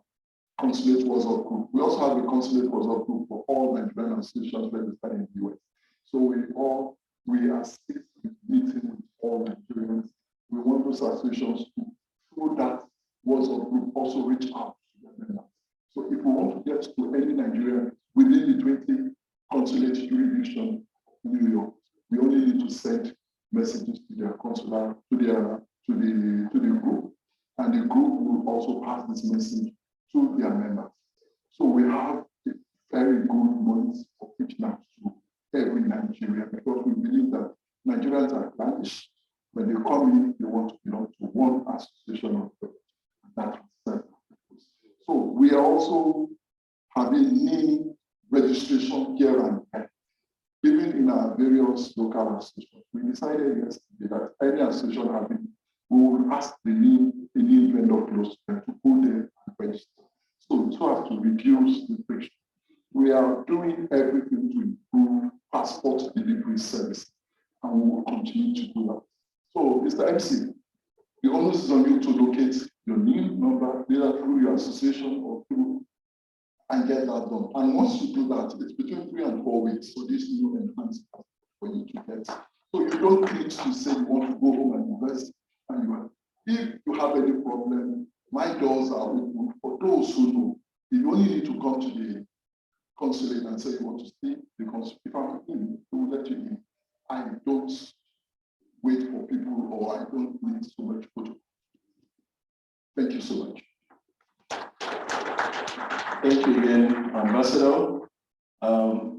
consulate WhatsApp group. We also have a consulate WhatsApp group for all Nigerian associations registered in the US. So we are still meeting with all Nigerians. We want those associations to, through that WhatsApp group, also reach out to their members. So if we want to get to any Nigerian New York. We only need to send messages to their consular, to the group, and the group will also pass this message to their members. So we have a very good month of reaching out to every Nigerian, because we believe that Nigerians are clannish. When they come in, they want to belong to one association of people. So we are also having new registration here and there. Even in our various local associations, we decided yesterday that any association having, we will ask the new vendor close to them to go there and register. So as to reduce the friction. We are doing everything to improve passport delivery service, and we will continue to do that. So, Mr. MC, the onus is on you to locate your new number, either through your association or through, and get that done. And once you do that, it's between 3 and 4 weeks for this new enhanced passport for you to get. So you don't need to say you want to go home and invest, and you have. If you have any problem, my doors are open for those who know. You only need to come to the consulate and say you want to stay, because if I'm in, they will let you in. I don't wait for people, or I don't need so much photo. Thank you so much. Thank you again, Ambassador. I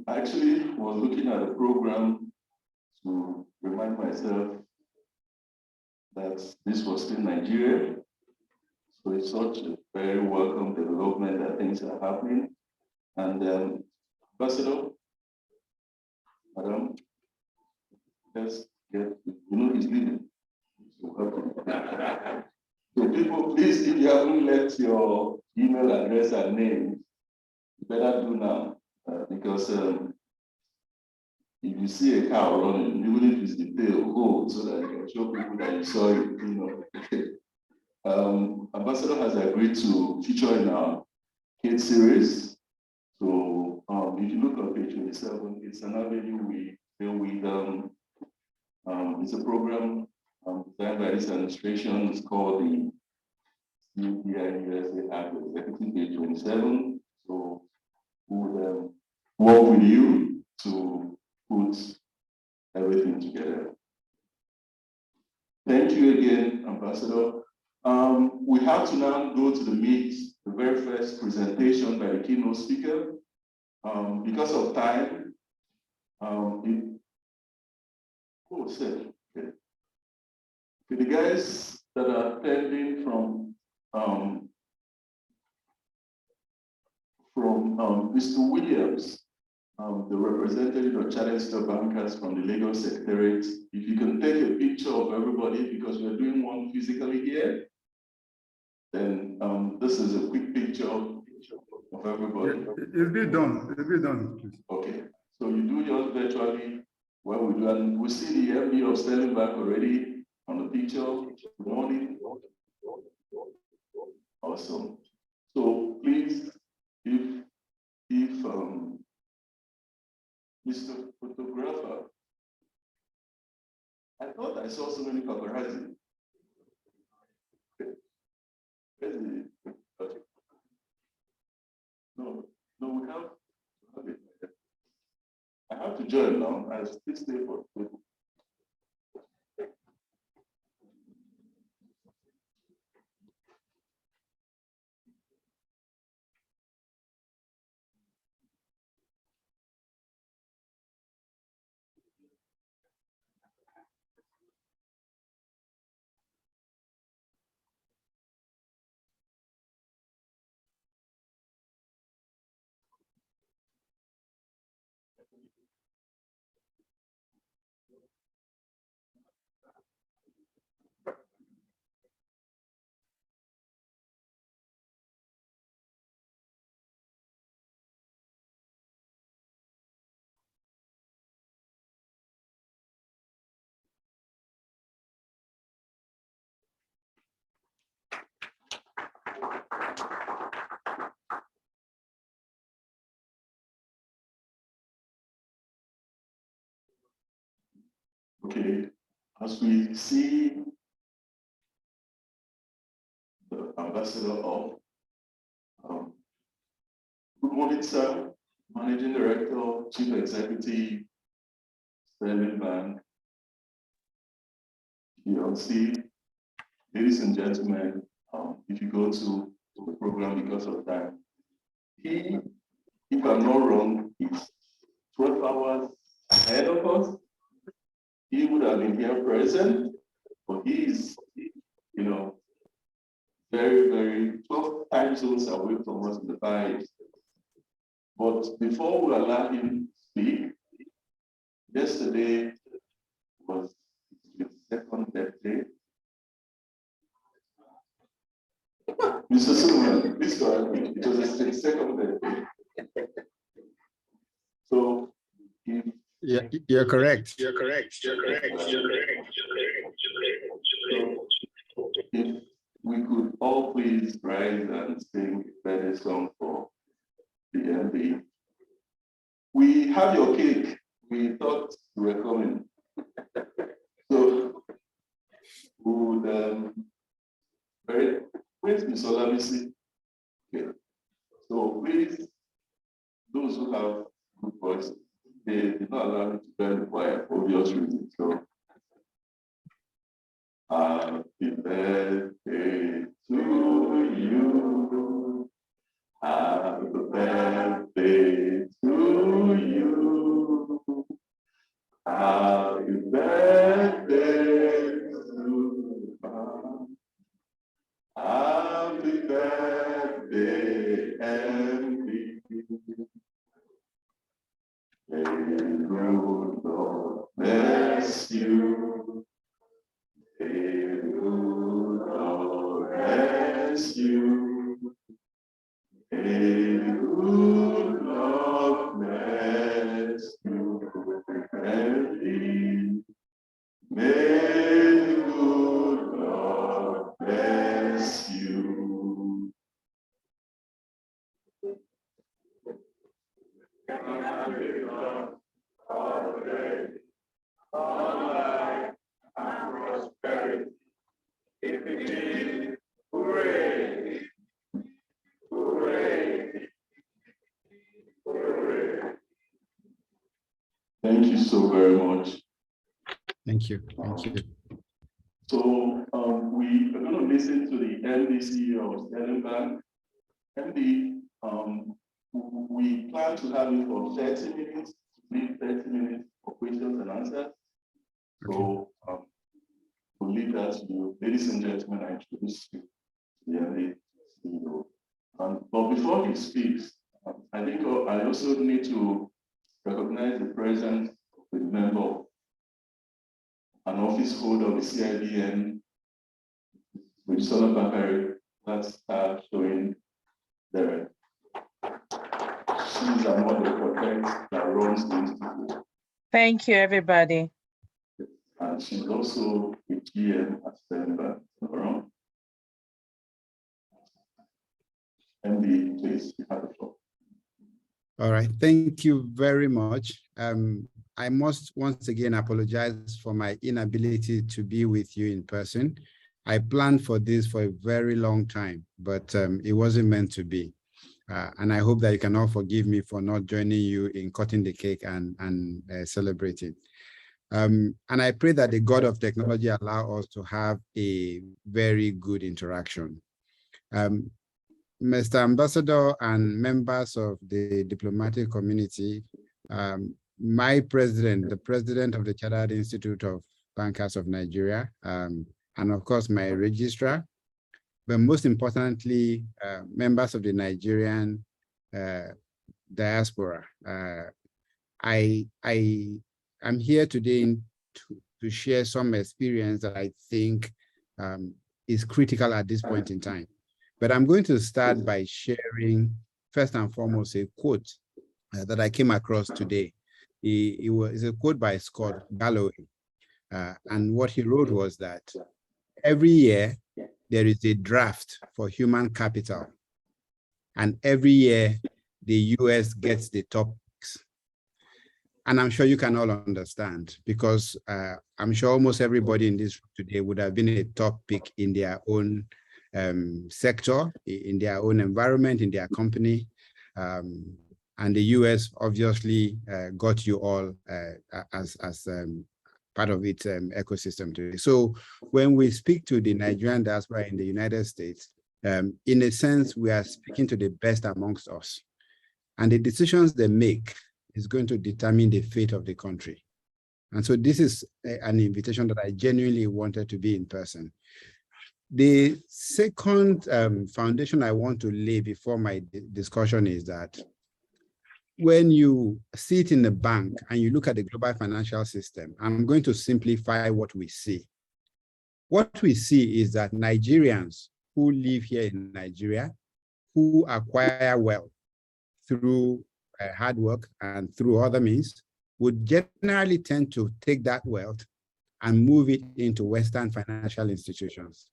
actually was looking at a program to remind myself that this was still Nigeria. So it's such a very welcome development that things are happening. And Ambassador, Madam, let's get, he's leaving. So people, please, if you haven't left your email address and name, you better do now, because if you see a cow running, even if it's the tail, go so that you can show people that you saw it. Ambassador has agreed to feature in our kids series. So if you look at page 27, it's an avenue we deal with. It's a program designed by this administration. It's called the CIBN Act Executive page 27. So we will work with you to put everything together. Thank you again, Ambassador. We have to now go to the very first presentation by the keynote speaker. Because of time, okay. The guys that are attending from Mr. Williams, the representative of Challenge Store Bankers from the Lagos Secretariat, if you can take a picture of everybody, because we're doing one physically here, then this is a quick picture of everybody. It'll be done, please. Okay, so you do yours virtually, what we do, and we see the MD of Sterling Bank already on the picture. Good morning. Awesome. So please, if Mr. Photographer, I thought I saw so many paparazzi. Okay. No, we have it. I have to join now. I still stay for people. Okay, as we see the ambassador of, good morning, sir, Managing Director, Chief Executive, Sterling Bank, PLC. Ladies and gentlemen, if you go to the program because of time, he, if I'm not wrong, is 12 hours ahead of us. He would have been here present, but he is, you know, very, very 12 time zones away from us in the Far East. But before we allow him to speak, yesterday was his second birthday. Mr. Solomon, please go ahead. It was his second birthday. So, Yeah, you're correct. You're correct. You're correct. You're correct. So, if we could all please rise and sing a birthday song for the MD. We have your cake. We thought you were coming. So, we would, where's Miss Olamisi? Okay. So, please, those who have good voices, they did not allow me to join the choir for obvious reasons. So, happy birthday to you. Happy birthday to you. Happy birthday to you. Happy birthday, MB. May the good Lord bless you. May the good Lord bless you. May the good Lord bless you. MB. May the good Lord bless you. All life and prosperity. Hooray! Hooray! Hooray! Thank you so very much. Thank you. Thank you. So we are going to listen to the MD CEO of Sterling Bank. MD, we plan to have you for 30 minutes, 30 minutes for questions and answers. So we'll leave that to you. Ladies and gentlemen, I introduce you to the MD CEO. But before he speaks, I think I also need to recognize the presence of a member of an office holder of the CIBN, with Sola Bakari, that's showing there. She's among the protect that runs the institute. Thank you, everybody. And she's also a GM at Sterling Bank. MD, please, you have the floor. All right. Thank you very much. I must once again apologize for my inability to be with you in person. I planned for this for a very long time, but it wasn't meant to be. And I hope that you can all forgive me for not joining you in cutting the cake and celebrating. And I pray that the God of technology allow us to have a very good interaction. Mr. Ambassador and members of the diplomatic community, my president, the president of the Chartered Institute of Bankers of Nigeria, and of course my registrar, but most importantly, members of the Nigerian diaspora. I am here today to share some experience that I think is critical at this point in time. But I'm going to start by sharing, first and foremost, a quote that I came across today. It was a quote by Scott Galloway. And what he wrote was that every year there is a draft for human capital. And every year the US gets the top picks. And I'm sure you can all understand, because I'm sure almost everybody in this room today would have been a top pick in their own sector, in their own environment, in their company. And the US obviously got you all as part of its ecosystem today. So when we speak to the Nigerian diaspora in the United States, in a sense, we are speaking to the best amongst us. And the decisions they make is going to determine the fate of the country. And so this is an invitation that I genuinely wanted to be in person. The second foundation I want to lay before my discussion is that when you sit in the bank and you look at the global financial system, I'm going to simplify what we see. What we see is that Nigerians who live here in Nigeria, who acquire wealth through hard work and through other means, would generally tend to take that wealth and move it into Western financial institutions.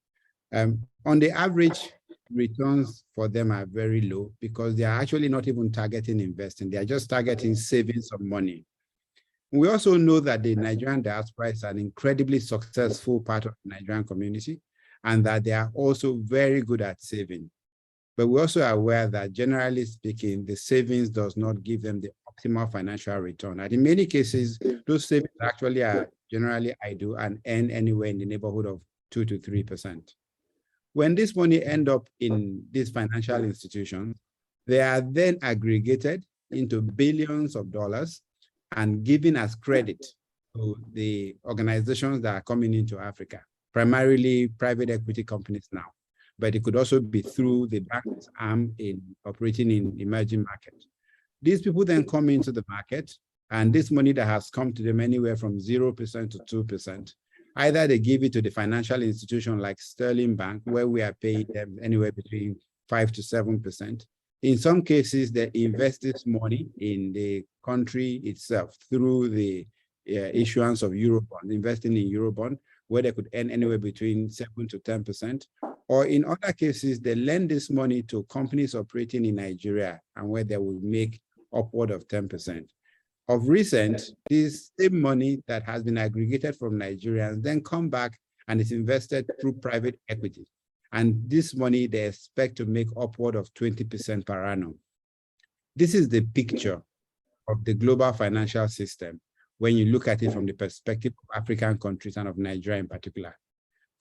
On the average, returns for them are very low because they are actually not even targeting investing. They are just targeting saving some money. We also know that the Nigerian diaspora is an incredibly successful part of the Nigerian community and that they are also very good at saving. But we're also aware that generally speaking, the savings does not give them the optimal financial return. And in many cases, those savings actually are generally idle and earn anywhere in the neighborhood of 2 to 3%. When this money ends up in these financial institutions, they are then aggregated into billions of dollars and given as credit to the organizations that are coming into Africa, primarily private equity companies now. But it could also be through the bank's arm in operating in emerging markets. These people then come into the market, and this money that has come to them anywhere from 0% to 2%, either they give it to the financial institution like Sterling Bank, where we are paying them anywhere between 5 to 7%. In some cases, they invest this money in the country itself through the issuance of Eurobond, investing in Eurobond, where they could earn anywhere between 7 to 10%. Or in other cases, they lend this money to companies operating in Nigeria and where they will make upward of 10%. Of recent, this same money that has been aggregated from Nigerians then come back and is invested through private equity. And this money they expect to make upward of 20% per annum. This is the picture of the global financial system when you look at it from the perspective of African countries and of Nigeria in particular.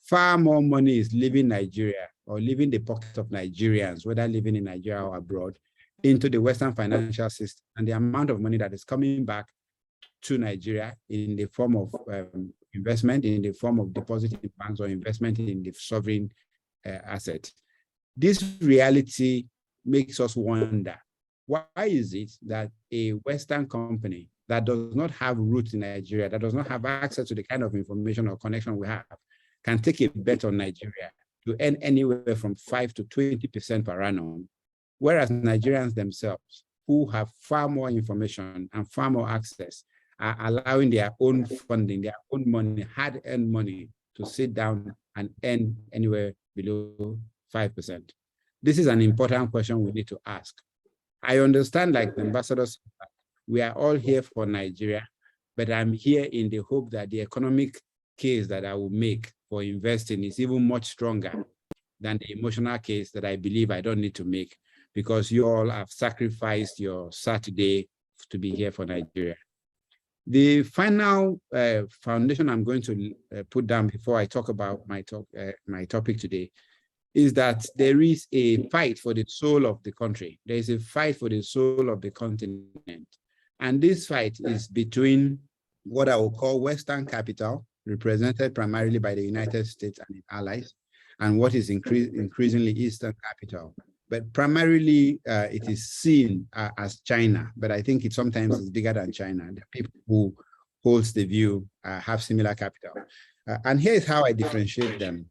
Far more money is leaving Nigeria or leaving the pockets of Nigerians, whether living in Nigeria or abroad, into the Western financial system, and the amount of money that is coming back to Nigeria in the form of investment, in the form of deposit in banks or investment in the sovereign asset. This reality makes us wonder, why is it that a Western company that does not have roots in Nigeria, that does not have access to the kind of information or connection we have, can take a bet on Nigeria to earn anywhere from 5 to 20% per annum, whereas Nigerians themselves, who have far more information and far more access, are allowing their own funding, their own money, hard-earned money, to sit down and earn anywhere below 5%. This is an important question we need to ask. I understand, like the ambassador said, we are all here for Nigeria, but I'm here in the hope that the economic case that I will make for investing is even much stronger than the emotional case that I believe I don't need to make, because you all have sacrificed your Saturday to be here for Nigeria. The final foundation I'm going to put down before I talk about my topic today is that there is a fight for the soul of the country. There is a fight for the soul of the continent. And this fight is between what I will call Western capital, represented primarily by the United States and its allies, and what is increasingly Eastern capital. But primarily, it is seen as China, but I think it sometimes is bigger than China. The people who holds the view have similar capital. And here is how I differentiate them.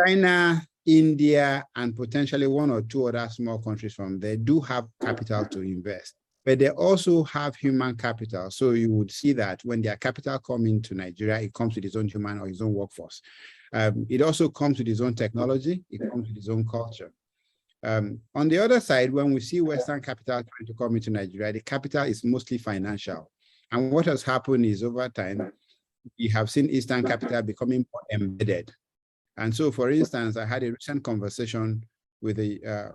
China, India, and potentially one or two other small countries from there do have capital to invest, but they also have human capital. So you would see that when their capital comes into Nigeria, it comes with its own human or its own workforce. It also comes with its own technology. It comes with its own culture. On the other side, when we see Western capital trying to come into Nigeria, the capital is mostly financial. And what has happened is over time, we have seen Eastern capital becoming more embedded. And so, for instance, I had a recent conversation with a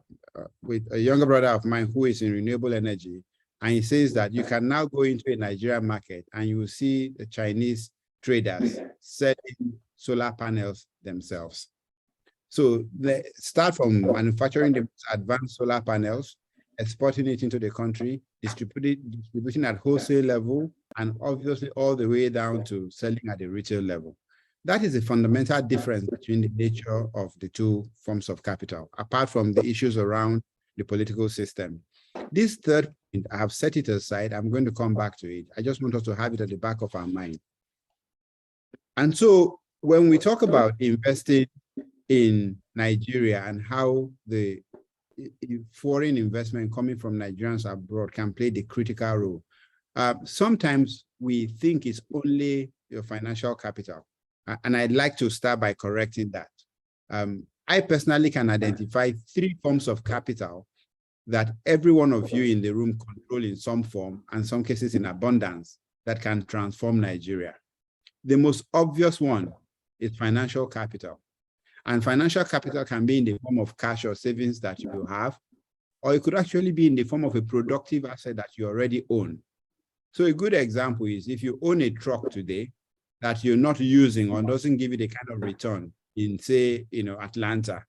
younger brother of mine who is in renewable energy. And he says that you can now go into a Nigerian market and you will see the Chinese traders selling solar panels themselves. So they start from manufacturing the advanced solar panels, exporting it into the country, distributing at wholesale level, and obviously all the way down to selling at the retail level. That is a fundamental difference between the nature of the two forms of capital, apart from the issues around the political system. This third point, I have set it aside. I'm going to come back to it. I just want us to have it at the back of our mind. And so when we talk about investing in Nigeria and how the foreign investment coming from Nigerians abroad can play the critical role, sometimes we think it's only your financial capital. And I'd like to start by correcting that. I personally can identify 3 forms of capital that every one of you in the room control in some form, and some cases in abundance, that can transform Nigeria. The most obvious one is financial capital. And financial capital can be in the form of cash or savings that you have, or it could actually be in the form of a productive asset that you already own. So a good example is if you own a truck today that you're not using or doesn't give you the kind of return in, say, Atlanta,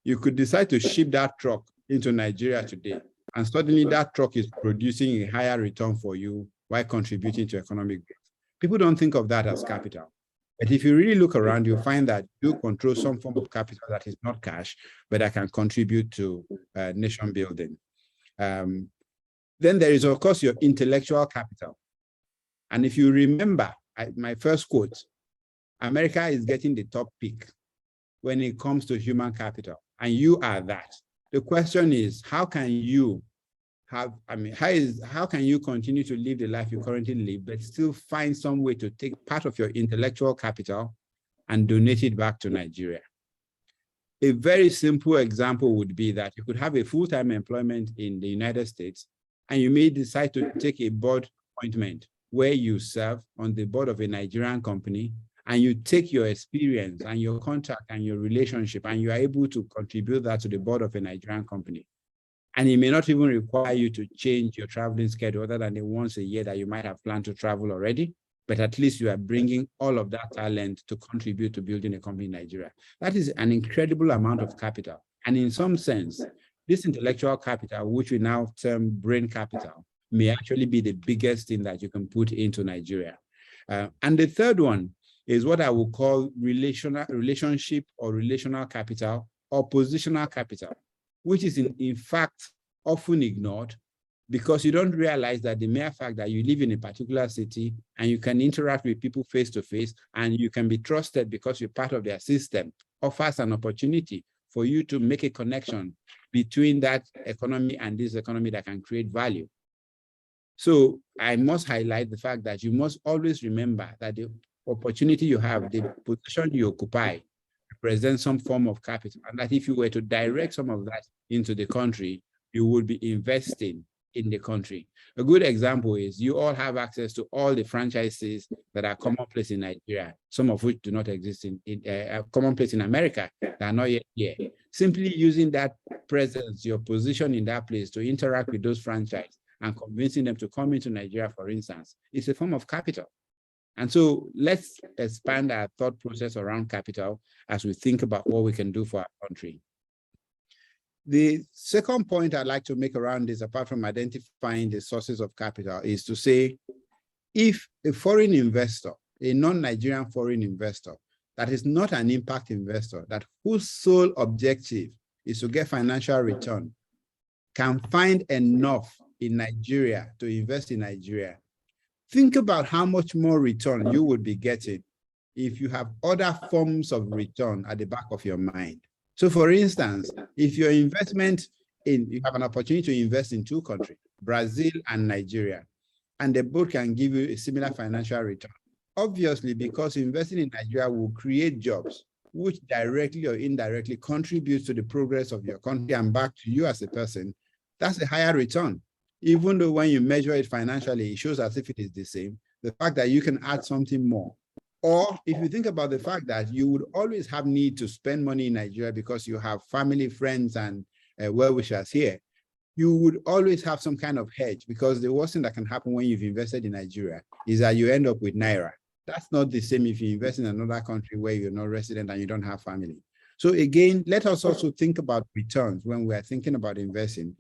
you could decide to ship that truck into Nigeria today, and suddenly that truck is producing a higher return for you while contributing to economic growth. People don't think of that as capital. But if you really look around, you'll find that you control some form of capital that is not cash, but that can contribute to nation building. Then there is, of course, your intellectual capital. And if you remember my first quote, America is getting the top pick when it comes to human capital, and you are that. The question is, how can you how can you continue to live the life you currently live, but still find some way to take part of your intellectual capital and donate it back to Nigeria? A very simple example would be that you could have a full-time employment in the United States, and you may decide to take a board appointment where you serve on the board of a Nigerian company, and you take your experience and your contact and your relationship, and you are able to contribute that to the board of a Nigerian company. And it may not even require you to change your traveling schedule other than the once a year that you might have planned to travel already, but at least you are bringing all of that talent to contribute to building a company in Nigeria. That is an incredible amount of capital. And in some sense, this intellectual capital, which we now term brain capital, may actually be the biggest thing that you can put into Nigeria. And the third one is what I would call relationship or relational capital or positional capital, which is in fact often ignored because you don't realize that the mere fact that you live in a particular city and you can interact with people face to face and you can be trusted because you're part of their system offers an opportunity for you to make a connection between that economy and this economy that can create value. So I must highlight the fact that you must always remember that the opportunity you have, the position you occupy, represents some form of capital, and that if you were to direct some of that into the country, you would be investing in the country. A good example is you all have access to all the franchises that are commonplace in Nigeria, some of which do not exist in commonplace in America that are not yet here. Simply using that presence, your position in that place to interact with those franchises and convincing them to come into Nigeria, for instance, is a form of capital. And so let's expand our thought process around capital as we think about what we can do for our country. The second point I'd like to make around this, apart from identifying the sources of capital, is to say, if a foreign investor, a non-Nigerian foreign investor, that is not an impact investor, that whose sole objective is to get financial return, can find enough in Nigeria to invest in Nigeria, think about how much more return you would be getting if you have other forms of return at the back of your mind. So for instance, if your investment you have an opportunity to invest in 2 countries, Brazil and Nigeria, and they both can give you a similar financial return. Obviously, because investing in Nigeria will create jobs, which directly or indirectly contributes to the progress of your country and back to you as a person, that's a higher return. Even though when you measure it financially, it shows as if it is the same, the fact that you can add something more. Or if you think about the fact that you would always have need to spend money in Nigeria because you have family, friends, and well-wishers here, you would always have some kind of hedge, because the worst thing that can happen when you've invested in Nigeria is that you end up with Naira. That's not the same if you invest in another country where you're not resident and you don't have family. So again, let us also think about returns when we are thinking about investing,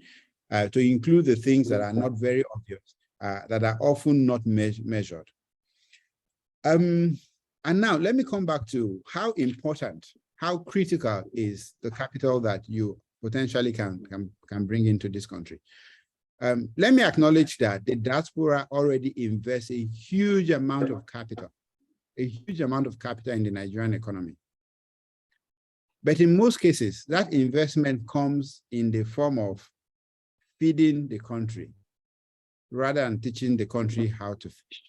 to include the things that are not very obvious, that are often not measured. And now let me come back to how important, how critical is the capital that you potentially can bring into this country. Let me acknowledge that the diaspora already invests a huge amount of capital in the Nigerian economy. But in most cases, that investment comes in the form of feeding the country rather than teaching the country how to fish.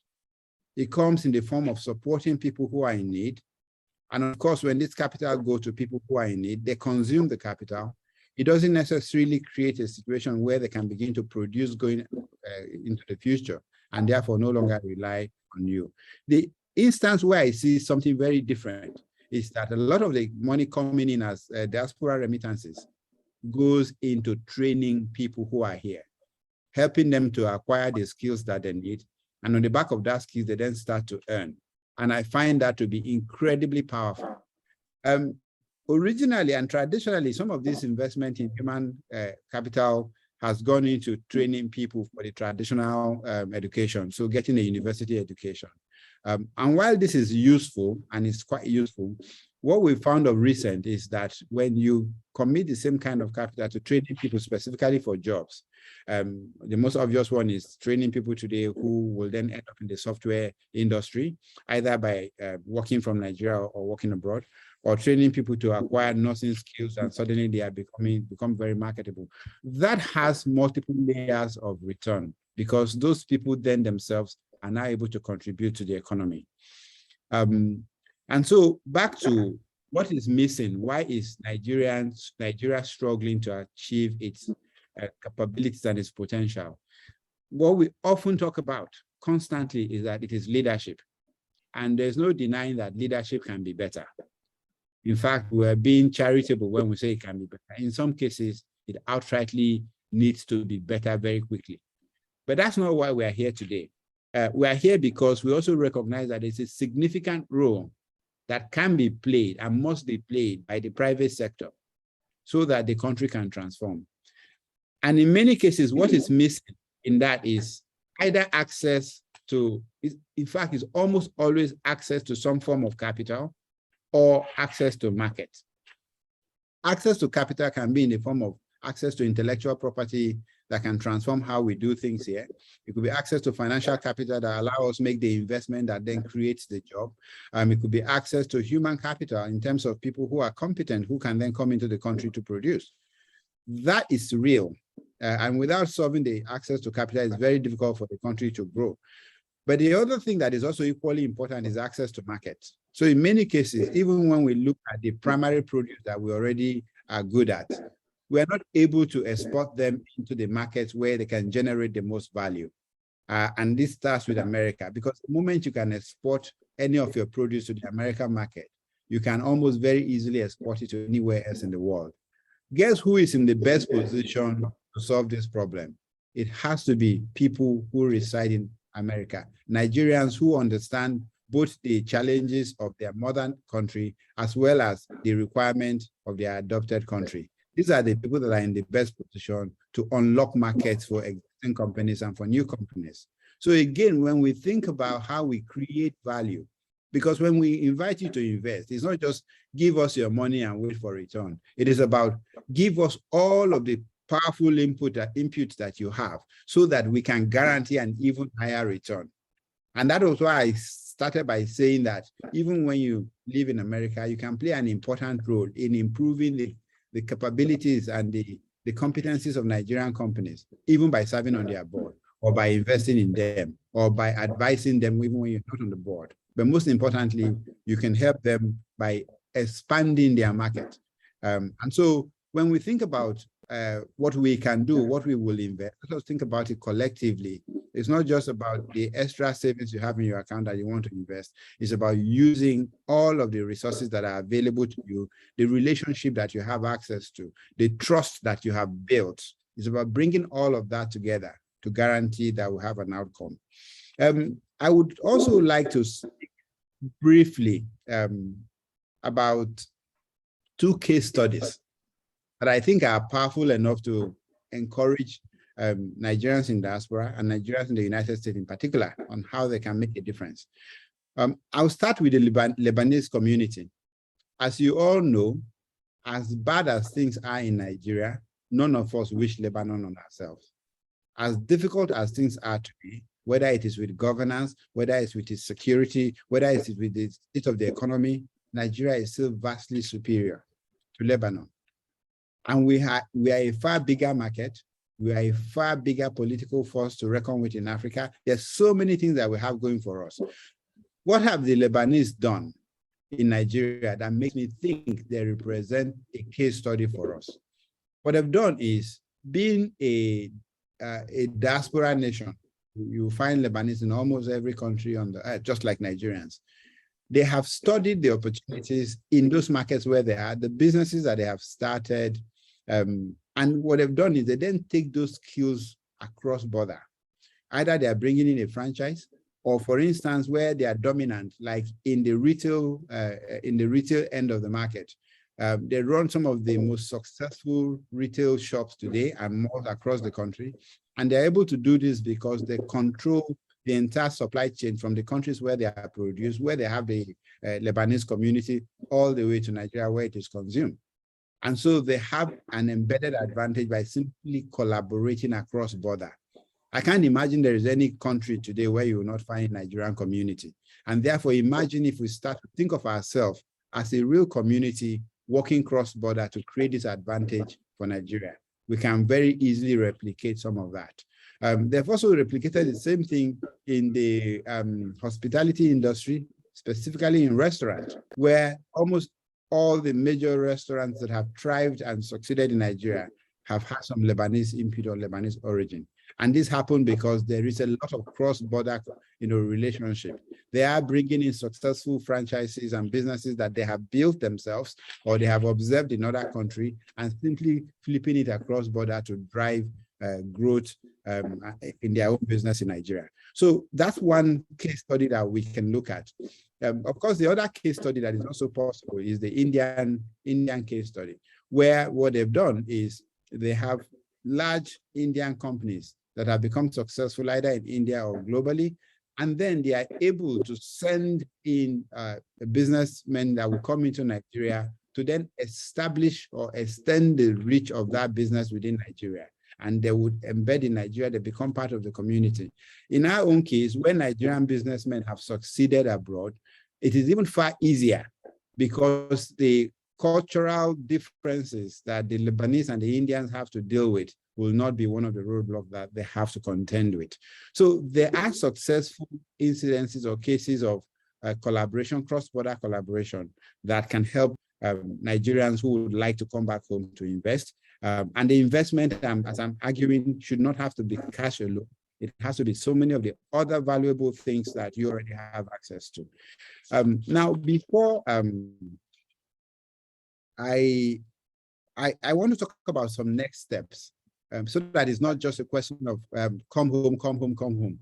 It comes in the form of supporting people who are in need. And of course, when this capital goes to people who are in need, they consume the capital. It doesn't necessarily create a situation where they can begin to produce going into the future, and therefore no longer rely on you. The instance where I see something very different is that a lot of the money coming in as diaspora remittances goes into training people who are here, helping them to acquire the skills that they need. And on the back of that skills, they then start to earn. And I find that to be incredibly powerful. Originally and traditionally, some of this investment in human capital has gone into training people for the traditional education, so getting a university education. And while this is useful, and it's quite useful, what we found of recent is that when you commit the same kind of capital to training people specifically for jobs, the most obvious one is training people today who will then end up in the software industry, either by working from Nigeria or working abroad, or training people to acquire nursing skills, and suddenly they are become very marketable. That has multiple layers of return, because those people then themselves are now able to contribute to the economy. And so back to what is missing. Why is Nigeria struggling to achieve its capabilities and its potential? What we often talk about constantly is that it is leadership. And there's no denying that leadership can be better. In fact, we're being charitable when we say it can be better. In some cases, it outrightly needs to be better very quickly. But that's not why we are here today. We are here because we also recognize that it's a significant role that can be played and must be played by the private sector so that the country can transform. And in many cases, what is missing in that is either access to, in fact, it's almost always access to some form of capital or access to market. Access to capital can be in the form of access to intellectual property that can transform how we do things here. It could be access to financial capital that allow us make the investment that then creates the job. It could be access to human capital in terms of people who are competent, who can then come into the country to produce. That is real. And without solving the access to capital, it's very difficult for the country to grow. But the other thing that is also equally important is access to markets. So in many cases, even when we look at the primary produce that we already are good at, we are not able to export them into the markets where they can generate the most value. And this starts with America, because the moment you can export any of your produce to the American market, you can almost very easily export it to anywhere else in the world. Guess who is in the best position to solve this problem? It has to be people who reside in America, Nigerians who understand both the challenges of their mother country as well as the requirement of their adopted country. These are the people that are in the best position to unlock markets for existing companies and for new companies. So again, when we think about how we create value, because when we invite you to invest, it's not just give us your money and wait for return. It is about give us all of the powerful inputs that you have so that we can guarantee an even higher return. And that was why I started by saying that even when you live in America, you can play an important role in improving the capabilities and the competencies of Nigerian companies, even by serving on their board or by investing in them or by advising them even when you're not on the board. But most importantly, you can help them by expanding their market. And so when we think about what we can do, what we will invest, let us think about it collectively. It's not just about the extra savings you have in your account that you want to invest. It's about using all of the resources that are available to you, the relationship that you have access to, the trust that you have built It's about bringing all of that together to guarantee that we have an outcome. I would also like to speak briefly about two case studies that I think are powerful enough to encourage Nigerians in diaspora and Nigerians in the United States in particular on how they can make a difference. I'll start with the Lebanese community. As you all know, as bad as things are in Nigeria, none of us wish Lebanon on ourselves. As difficult as things are today, whether it is with governance, whether it's with its security, whether it's with the state of the economy, Nigeria is still vastly superior to Lebanon. And we are a far bigger market. We are a far bigger political force to reckon with in Africa. There's so many things that we have going for us. What have the Lebanese done in Nigeria that makes me think they represent a case study for us? What they've done is, being a diaspora nation, you find Lebanese in almost every country on the earth, just like Nigerians. They have studied the opportunities in those markets where they are, the businesses that they have started, and what they've done is they then take those skills across border. Either they are bringing in a franchise, or for instance, where they are dominant, like in the retail end of the market. They run some of the most successful retail shops today and malls across the country. And they're able to do this because they control the entire supply chain from the countries where they are produced, where they have the Lebanese community, all the way to Nigeria where it is consumed. And so they have an embedded advantage by simply collaborating across border. I can't imagine there is any country today where you will not find a Nigerian community. And therefore, imagine if we start to think of ourselves as a real community working cross-border to create this advantage for Nigeria. We can very easily replicate some of that. They've also replicated the same thing in the hospitality industry, specifically in restaurants, where almost all the major restaurants that have thrived and succeeded in Nigeria have had some Lebanese input or Lebanese origin. And this happened because there is a lot of cross-border, relationship. They are bringing in successful franchises and businesses that they have built themselves or they have observed in other countries and simply flipping it across border to drive growth in their own business in Nigeria. So that's one case study that we can look at. Of course, the other case study that is also possible is the Indian case study, where what they've done is they have large Indian companies that have become successful either in India or globally, and then they are able to send in businessmen that will come into Nigeria to then establish or extend the reach of that business within Nigeria. And they would embed in Nigeria, they become part of the community. In our own case, when Nigerian businessmen have succeeded abroad, it is even far easier because the cultural differences that the Lebanese and the Indians have to deal with will not be one of the roadblocks that they have to contend with. So there are successful incidences or cases of collaboration, cross-border collaboration that can help Nigerians who would like to come back home to invest. And the investment, as I'm arguing, should not have to be cash alone. It has to be so many of the other valuable things that you already have access to. Now, before I want to talk about some next steps, so that it's not just a question of come home, come home, come home.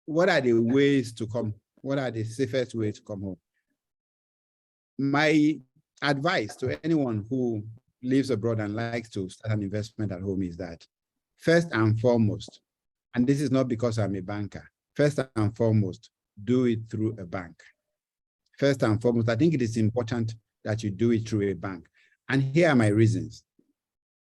What are the ways to come? What are the safest ways to come home? My advice to anyone who lives abroad and likes to start an investment at home is that first and foremost, and this is not because I'm a banker, first and foremost, do it through a bank. First and foremost, I think it is important that you do it through a bank. And here are my reasons.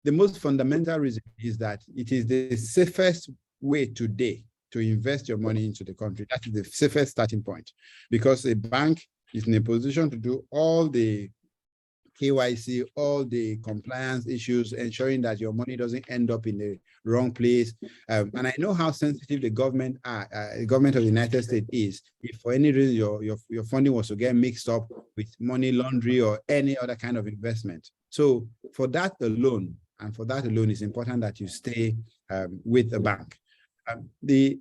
The most fundamental reason is that it is the safest way today to invest your money into the country. That is the safest starting point, because a bank is in a position to do all the KYC, all the compliance issues, ensuring that your money doesn't end up in the wrong place. And I know how sensitive the government of the United States is. If for any reason your funding was to get mixed up with money laundering or any other kind of investment. So for that alone, it's important that you stay with a bank. The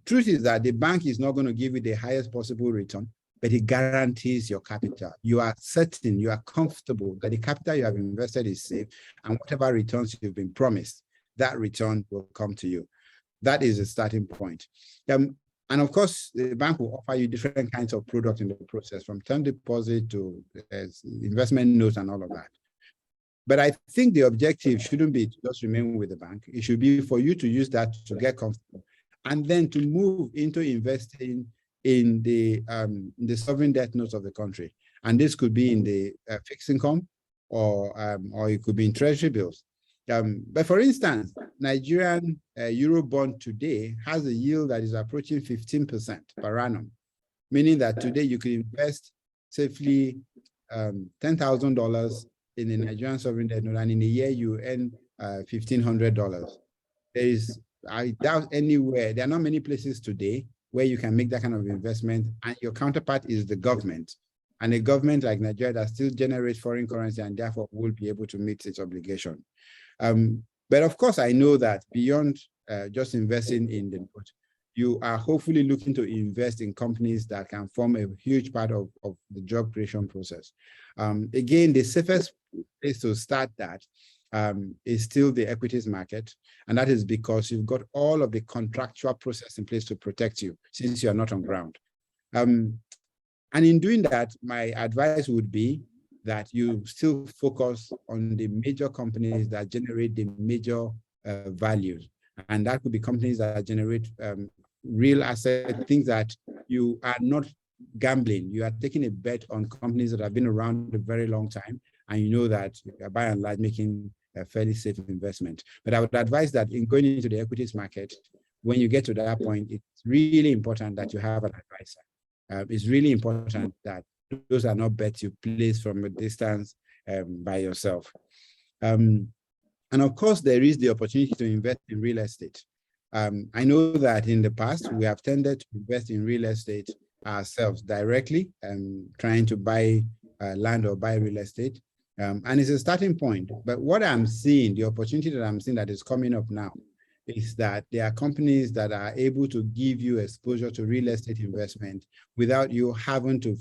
truth is that the bank is not going to give you the highest possible return. but it guarantees your capital. You are certain, you are comfortable that the capital you have invested is safe, and whatever returns you've been promised, that return will come to you. That is a starting point. And of course, the bank will offer you different kinds of products in the process, from term deposit to investment notes and all of that. But I think the objective shouldn't be to just remain with the bank. It should be for you to use that to get comfortable, and then to move into investing in the sovereign debt notes of the country. And this could be in the fixed income, or it could be in treasury bills. But for instance, Nigerian Eurobond today has a yield that is approaching 15% per annum, meaning that today you could invest safely $10,000 in a Nigerian sovereign debt note, and in a year you earn $1,500. I doubt anywhere, there are not many places today where you can make that kind of investment, and your counterpart is the government. And a government like Nigeria that still generates foreign currency and therefore will be able to meet its obligation. But of course, I know that beyond just investing in the note, you are hopefully looking to invest in companies that can form a huge part of the job creation process. Again, the safest place to start that is still the equities market. And that is because you've got all of the contractual process in place to protect you, since you are not on ground. And in doing that, my advice would be that you still focus on the major companies that generate the major values. And that could be companies that generate real asset, things that you are not gambling. You are taking a bet on companies that have been around a very long time, and you know that you are by and large making a fairly safe investment. But I would advise that in going into the equities market, when you get to that point, it's really important that you have an advisor. It's really important that those are not bets you place from a distance by yourself. And of course, there is the opportunity to invest in real estate. I know that in the past, we have tended to invest in real estate ourselves directly, trying to buy land or buy real estate. And it's a starting point. But what I'm seeing, the opportunity that I'm seeing that is coming up now, is that there are companies that are able to give you exposure to real estate investment without you having to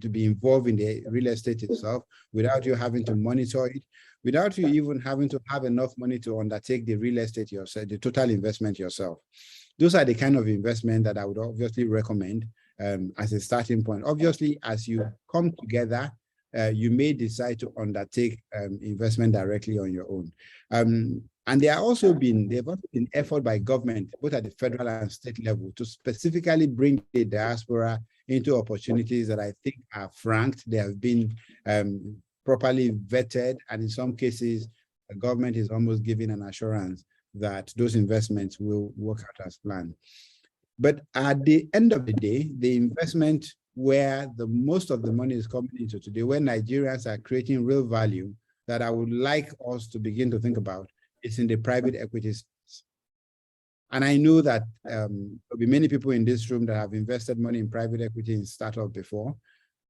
be involved in the real estate itself, without you having to monitor it, without you even having to have enough money to undertake the real estate yourself, the total investment yourself. Those are the kind of investment that I would obviously recommend as a starting point. Obviously, as you come together, you may decide to undertake investment directly on your own. And there have also been effort by government, both at the federal and state level, to specifically bring the diaspora into opportunities that I think are franked. They have been properly vetted, and in some cases, the government is almost giving an assurance that those investments will work out as planned. But at the end of the day, the investment where the most of the money is coming into today, where Nigerians are creating real value, that I would like us to begin to think about, is in the private equity space. And I know that there'll be many people in this room that have invested money in private equity in startup before.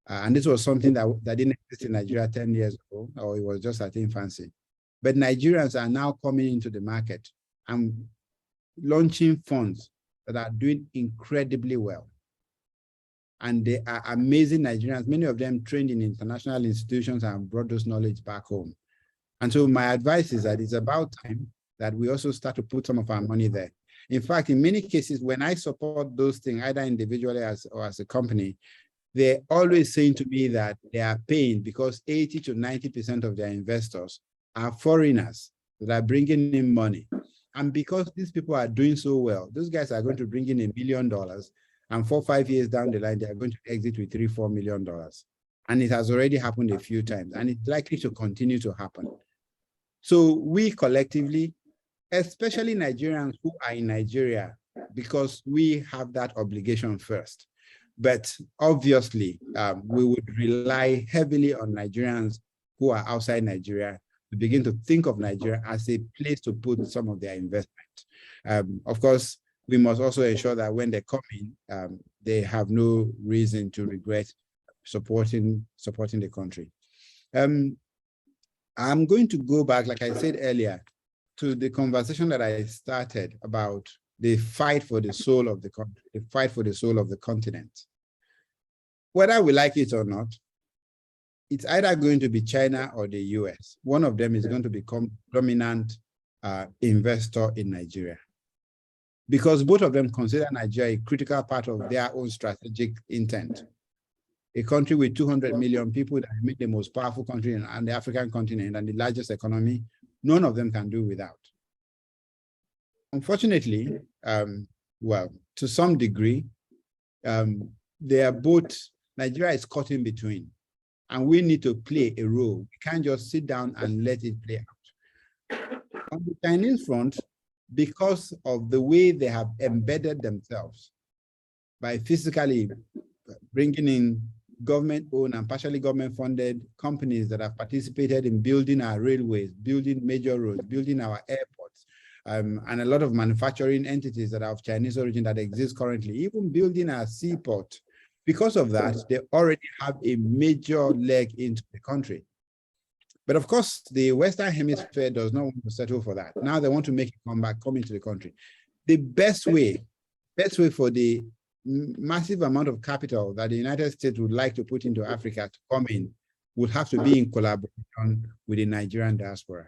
And this was something that didn't exist in Nigeria 10 years ago, or it was just at infancy. But Nigerians are now coming into the market and launching funds that are doing incredibly well. And they are amazing Nigerians, many of them trained in international institutions and brought those knowledge back home. And so my advice is that it's about time that we also start to put some of our money there. In fact, in many cases, when I support those things, either individually or as a company, they're always saying to me that they are paying because 80 to 90% of their investors are foreigners that are bringing in money. And because these people are doing so well, those guys are going to bring in $1 million, and 4 or 5 years down the line, they are going to exit with $3 or $4 million. And it has already happened a few times, and it's likely to continue to happen. So we collectively, especially Nigerians who are in Nigeria, because we have that obligation first. But obviously, we would rely heavily on Nigerians who are outside Nigeria to begin to think of Nigeria as a place to put some of their investment. Of course, we must also ensure that when they come in, they have no reason to regret supporting the country. I'm going to go back, like I said earlier, to the conversation that I started about the fight for the soul of the country, the fight for the soul of the continent. Whether we like it or not, it's either going to be China or the US. One of them is going to become dominant investor in Nigeria, because both of them consider Nigeria a critical part of their own strategic intent. A country with 200 million people that make the most powerful country on the African continent and the largest economy, none of them can do without. Unfortunately, well, to some degree, they are both, Nigeria is caught in between, and we need to play a role. We can't just sit down and let it play out. On the Chinese front, because of the way they have embedded themselves by physically bringing in government-owned and partially government-funded companies that have participated in building our railways, building major roads, building our airports, and a lot of manufacturing entities that are of Chinese origin that exist currently, even building our seaport. Because of that, they already have a major leg into the country. But of course, the Western Hemisphere does not want to settle for that. Now they want to make a comeback, come into the country. The best way for the massive amount of capital that the United States would like to put into Africa to come in would have to be in collaboration with the Nigerian diaspora.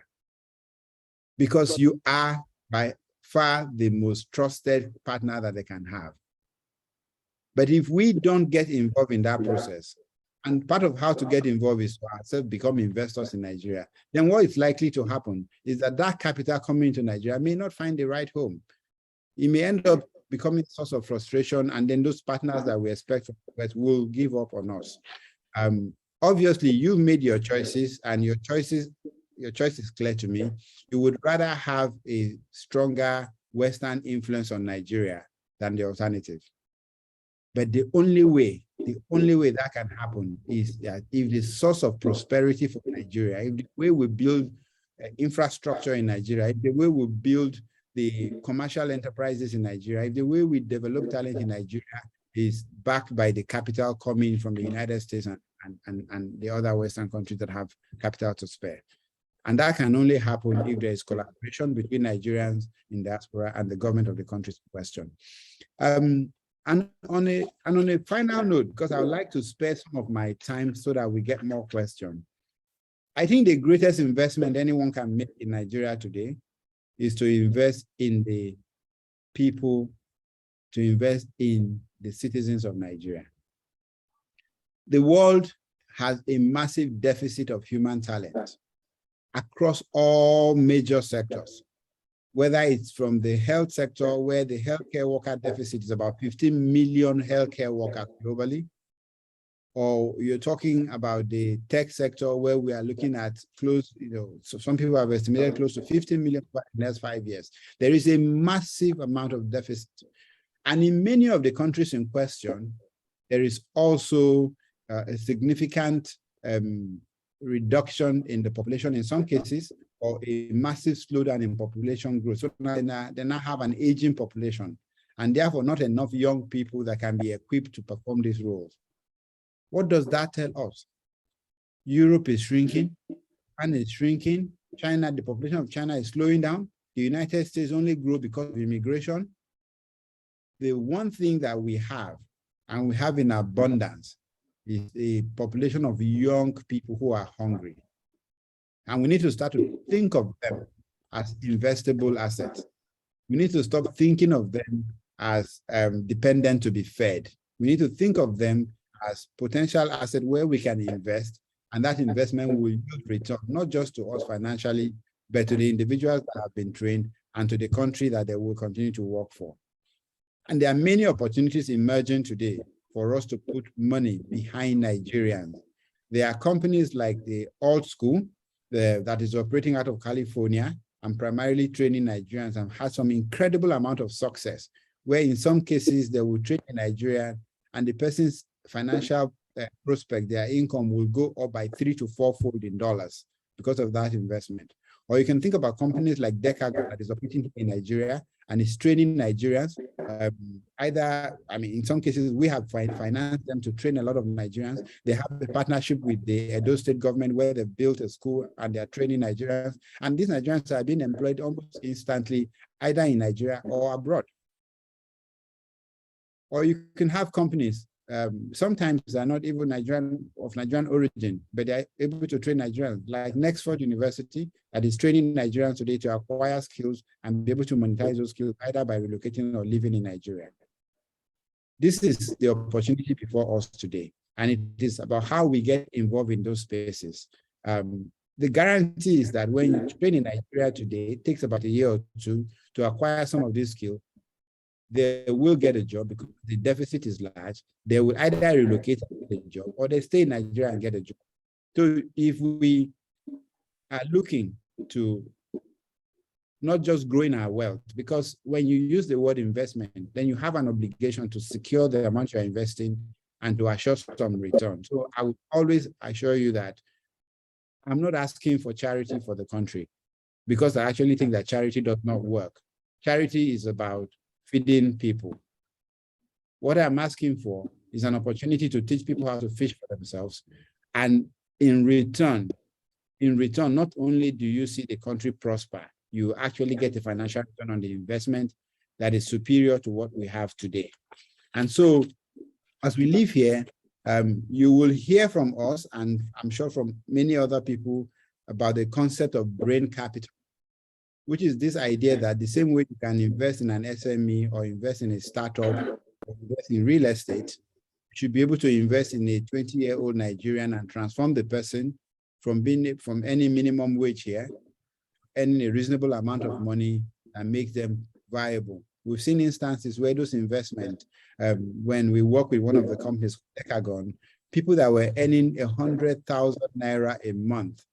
Because you are by far the most trusted partner that they can have. But if we don't get involved in that process, and part of how to get involved is to ourselves become investors in Nigeria, then what is likely to happen is that that capital coming into Nigeria may not find the right home. It may end up becoming a source of frustration, and then those partners that we expect from us will give up on us. Obviously, you've made your choices, and your choice is clear to me. You would rather have a stronger Western influence on Nigeria than the alternative. But the only way that can happen is that if the source of prosperity for Nigeria, if the way we build infrastructure in Nigeria, if the way we build the commercial enterprises in Nigeria, if the way we develop talent in Nigeria is backed by the capital coming from the United States and the other Western countries that have capital to spare. And that can only happen if there is collaboration between Nigerians in diaspora and the government of the countries in question. And on a final note, because I would like to spare some of my time so that we get more questions, I think the greatest investment anyone can make in Nigeria today is to invest in the people, to invest in the citizens of Nigeria. The world has a massive deficit of human talent across all major sectors, whether it's from the health sector, where the healthcare worker deficit is about 15 million healthcare workers globally, or you're talking about the tech sector, where we are looking at close, so some people have estimated close to 15 million in the next 5 years. There is a massive amount of deficit. And in many of the countries in question, there is also a significant reduction in the population in some cases, or a massive slowdown in population growth. So they now have an aging population, and therefore not enough young people that can be equipped to perform these roles. What does that tell us? Europe is shrinking, Japan is shrinking, China, the population of China is slowing down, the United States only grew because of immigration. The one thing that we have, and we have in abundance, is a population of young people who are hungry. And we need to start to think of them as investable assets. We need to stop thinking of them as dependent to be fed. We need to think of them as potential asset where we can invest, and that investment will yield return, not just to us financially, but to the individuals that have been trained and to the country that they will continue to work for. And there are many opportunities emerging today for us to put money behind Nigerians. There are companies like the Alt School that is operating out of California and primarily training Nigerians, and has some incredible amount of success, where in some cases they will train in Nigeria and the person's financial prospect, their income will go up by 3 to 4-fold in dollars because of that investment. Or you can think about companies like Decago that is operating in Nigeria and is training Nigerians. In some cases, we have financed them to train a lot of Nigerians. They have a partnership with the Edo State government where they've built a school and they're training Nigerians. And these Nigerians are being employed almost instantly, either in Nigeria or abroad. Or you can have companies sometimes they're not even Nigerian origin, but they're able to train Nigerians, like Nexford University that is training Nigerians today to acquire skills and be able to monetize those skills either by relocating or living in Nigeria. This is the opportunity before us today, and it is about how we get involved in those spaces. The guarantee is that when you train in Nigeria today, it takes about a year or two to acquire some of these skills. They will get a job because the deficit is large. They will either relocate and get a job or they stay in Nigeria and get a job. So if we are looking to not just growing our wealth, because when you use the word investment, then you have an obligation to secure the amount you're investing and to assure some return. So I would always assure you that I'm not asking for charity for the country, because I actually think that charity does not work. Charity is about feeding people. What I'm asking for is an opportunity to teach people how to fish for themselves. And in return, not only do you see the country prosper, you actually get a financial return on the investment that is superior to what we have today. And so as we live here, you will hear from us, and I'm sure from many other people, about the concept of brain capital, which is this idea that the same way you can invest in an SME or invest in a startup or invest in real estate, you should be able to invest in a 20-year-old Nigerian and transform the person from any minimum wage here, earning a reasonable amount of money and make them viable. We've seen instances where those investments, when we work with one of the companies, Decagon, people that were earning 100,000 naira a month,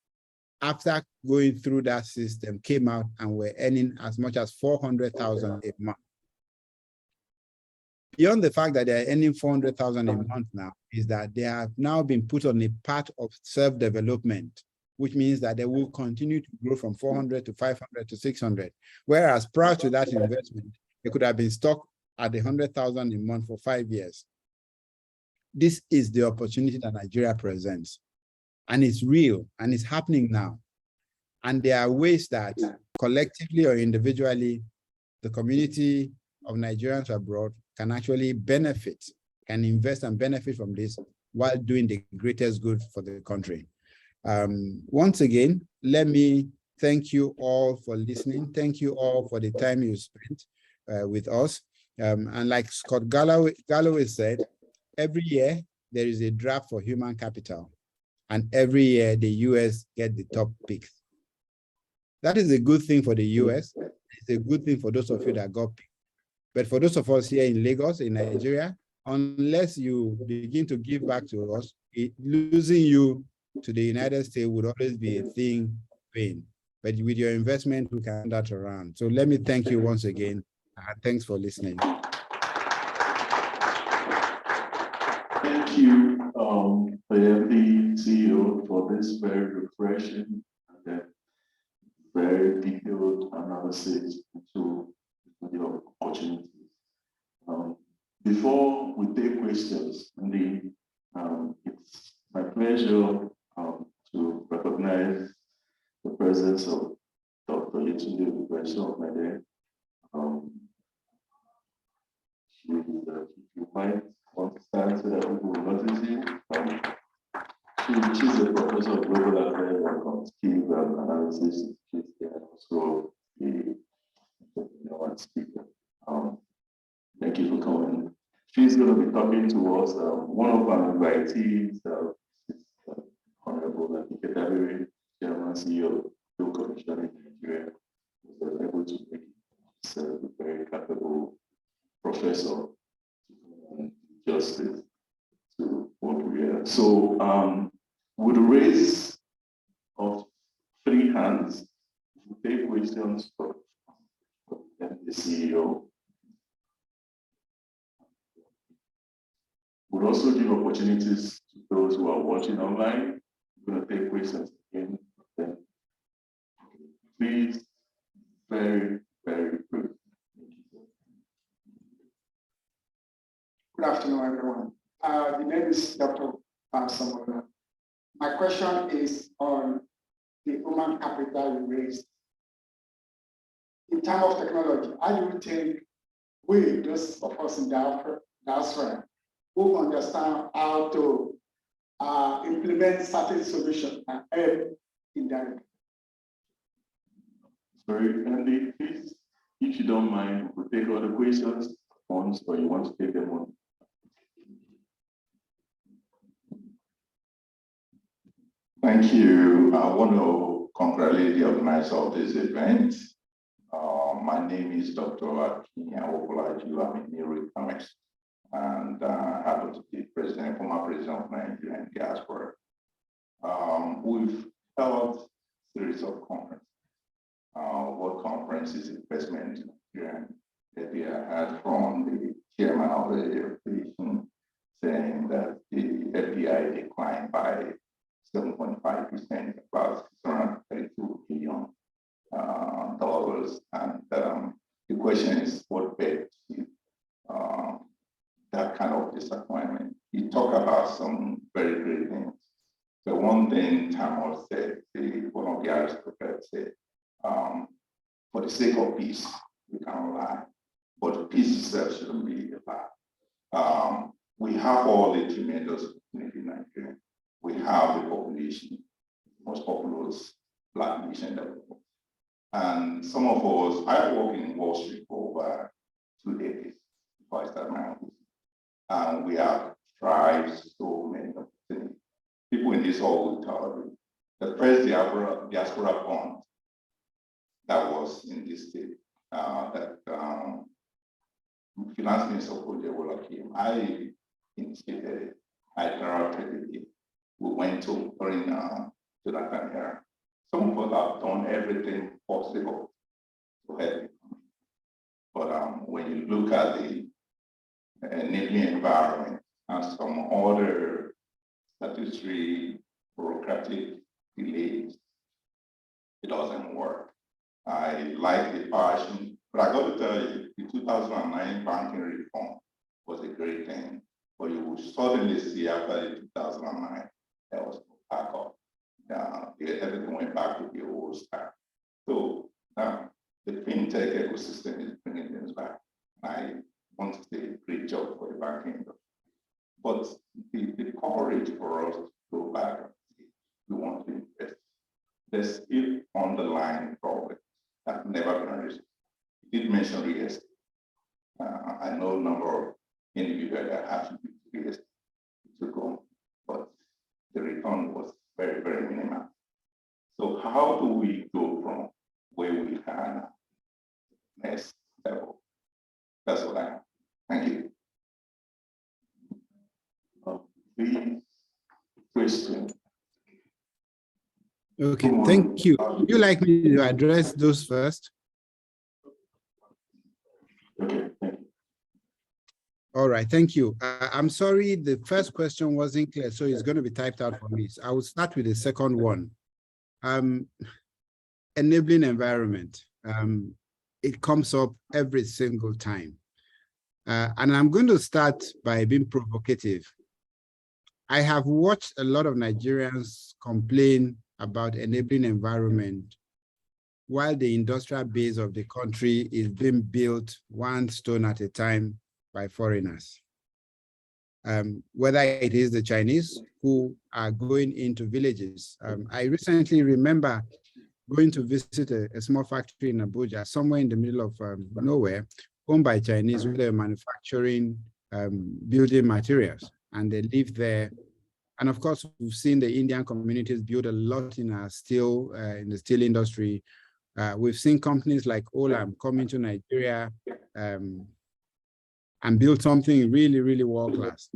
after going through that system, came out and were earning as much as 400,000 a month. Beyond the fact that they're earning 400,000 a month now, is that they have now been put on a path of self-development, which means that they will continue to grow from 400 to 500 to 600. Whereas prior to that investment, they could have been stuck at 100,000 a month for 5 years. This is the opportunity that Nigeria presents. And it's real, and it's happening now. And there are ways that collectively or individually, the community of Nigerians abroad can actually benefit, can invest and benefit from this while doing the greatest good for the country. Once again, let me thank you all for listening. Thank you all for the time you spent with us. And like Scott Galloway said, every year there is a draft for human capital. And every year the US get the top picks. That is a good thing for the US. It's a good thing for those of you that got picked. But for those of us here in Lagos, in Nigeria, unless you begin to give back to us, losing you to the United States would always be a thing pain. But with your investment, we can turn that around. So let me thank you once again. And thanks for listening. Thank you, the MD CEO, for this very refreshing and very detailed analysis into the opportunities. Before we take questions, MD, it's my pleasure to recognize the presence of Dr. Yetunde Ubesho. If you might want to stand so that people will notice you. She's a professor of global affairs and quantitative analysis. She's also a speaker. Thank you for coming. She's going to be talking to us. One of our invitees is Honorable Ikedabere, Chairman CEO of the Commission in Nigeria, who was able to make himself a very capable professor in justice to what we are. So, with a raise of 3 hands, we'll take questions from the CEO. We'll also give opportunities to those who are watching online. We're going to take questions again. Then, please, very, very brief. Good afternoon, everyone. The name is Dr. Samuel. My question is on the human capital you raised. In terms of technology, how do you think we, those of us in diaspora, who understand how to implement certain solutions and help indirectly. Sorry, Andy, please, if you don't mind, we'll take all the questions once, or you want to take them on. Thank you. I want to congratulate the organizer of this event. My name is Dr. Akinya Okolaju. I'm a neuroeconomist and happen to be former president of Nigerian diaspora. We've held a series of conferences. What conference is investment in Nigeria? Maybe I heard from the chairman of the European saying that the FDI declined by 7.5%, about $632 billion. And the question is, what led to that kind of disappointment? You talk about some very great things. The one thing Tamil said, one of the aristocrats said, for the sake of peace, we cannot lie, but peace itself shouldn't be a lie. We have all the tremendous opportunity in Nigeria. We have the population, most populous Black nation in the world. And some of us, I worked in Wall Street for over 2 decades before I started my own. And we have tried so many opportunities. People in this hall will tell you the first diaspora fund that was in this state, that Finance Minister Ojewola came, I initiated it, I directed it. We went to during that time here. Some of us have done everything possible to help it. But when you look at the enabling environment and some other statutory bureaucratic delays, it doesn't work. I like the passion, but I got to tell you, the 2009 banking reform was a great thing. But you will suddenly see after the 2009, there was no backup. Everything went back to the old style. So now the fintech ecosystem is bringing things back. I want to say a great job for the banking industry. But the courage for us to go back and say we want to invest, there's still underlying problem that's never been resolved. You did mention real estate. I know a number of individuals that have to be real estate to go, but the return was very, very minimal. So how do we go from where we can next level? That's what I have. Thank you. The question. Okay, thank you. Would you like me to address those first? Okay, thank you. All right, thank you. I'm sorry, the first question wasn't clear, so it's going to be typed out for me. So I will start with the second one. Enabling environment. It comes up every single time. And I'm going to start by being provocative. I have watched a lot of Nigerians complain about enabling environment while the industrial base of the country is being built one stone at a time by foreigners. Whether it is the Chinese who are going into villages. I recently remember going to visit a small factory in Abuja, somewhere in the middle of nowhere, owned by Chinese, where they're manufacturing building materials, and they live there. And of course, we've seen the Indian communities build a lot in our steel, in the steel industry. We've seen companies like Olam come into Nigeria and build something really, really world-class.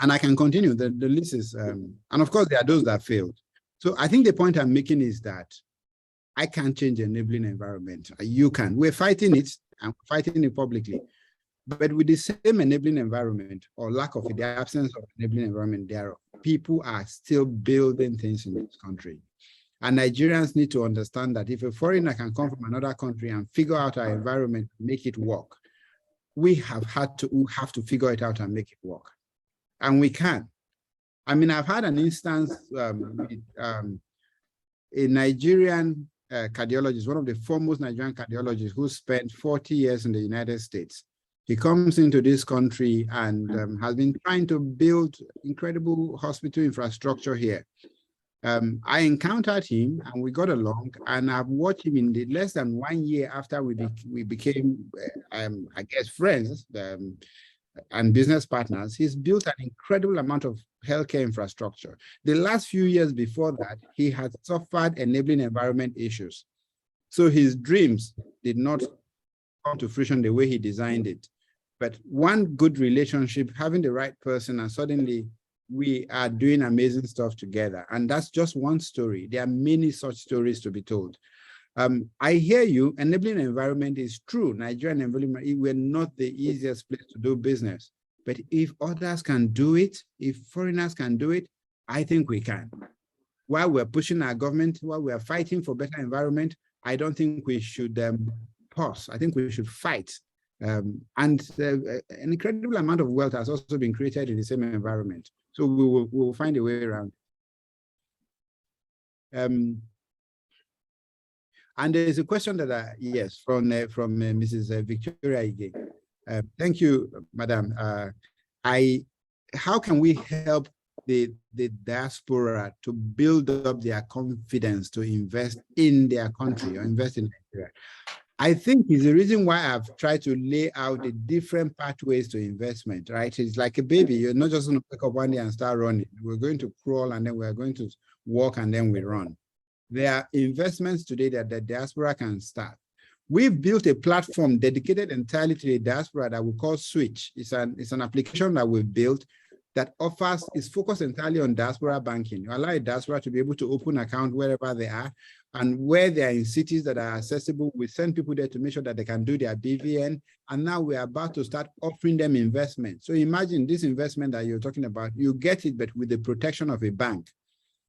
And I can continue, the list is, and of course, there are those that failed. So I think the point I'm making is that I can't change the enabling environment. You can. We're fighting it, and fighting it publicly. But with the same enabling environment, or lack of it, the absence of enabling environment, people are still building things in this country. And Nigerians need to understand that if a foreigner can come from another country and figure out our environment, make it work, we have to figure it out and make it work. And we can. I mean, I've had an instance with a Nigerian cardiologist, one of the foremost Nigerian cardiologists who spent 40 years in the United States. He comes into this country and has been trying to build incredible hospital infrastructure here. I encountered him and we got along, and I've watched him in the less than 1 year after we became, I guess, friends and business partners. He's built an incredible amount of healthcare infrastructure. The last few years before that, he had suffered enabling environment issues. So his dreams did not come to fruition the way he designed it. But one good relationship, having the right person, and suddenly we are doing amazing stuff together. And that's just one story. There are many such stories to be told. I hear you, enabling environment is true. Nigerian environment, we're not the easiest place to do business. But if others can do it, if foreigners can do it, I think we can. While we're pushing our government, while we're fighting for better environment, I don't think we should pause. I think we should fight. And an incredible amount of wealth has also been created in the same environment. So we will find a way around. And there's a question that yes, from Mrs. Victoria again. Thank you, Madam. How can we help the diaspora to build up their confidence to invest in their country or invest in Nigeria? I think is the reason why I've tried to lay out the different pathways to investment, right? It's like a baby. You're not just going to pick up one day and start running. We're going to crawl and then we're going to walk and then we run. There are investments today that the diaspora can start. We've built a platform dedicated entirely to the diaspora that we call Switch. It's an application that we've built that is focused entirely on diaspora banking. You allow a diaspora to be able to open account wherever they are, and where they are in cities that are accessible, we send people there to make sure that they can do their BVN. And now we're about to start offering them investment. So imagine this investment that you're talking about, you get it, but with the protection of a bank.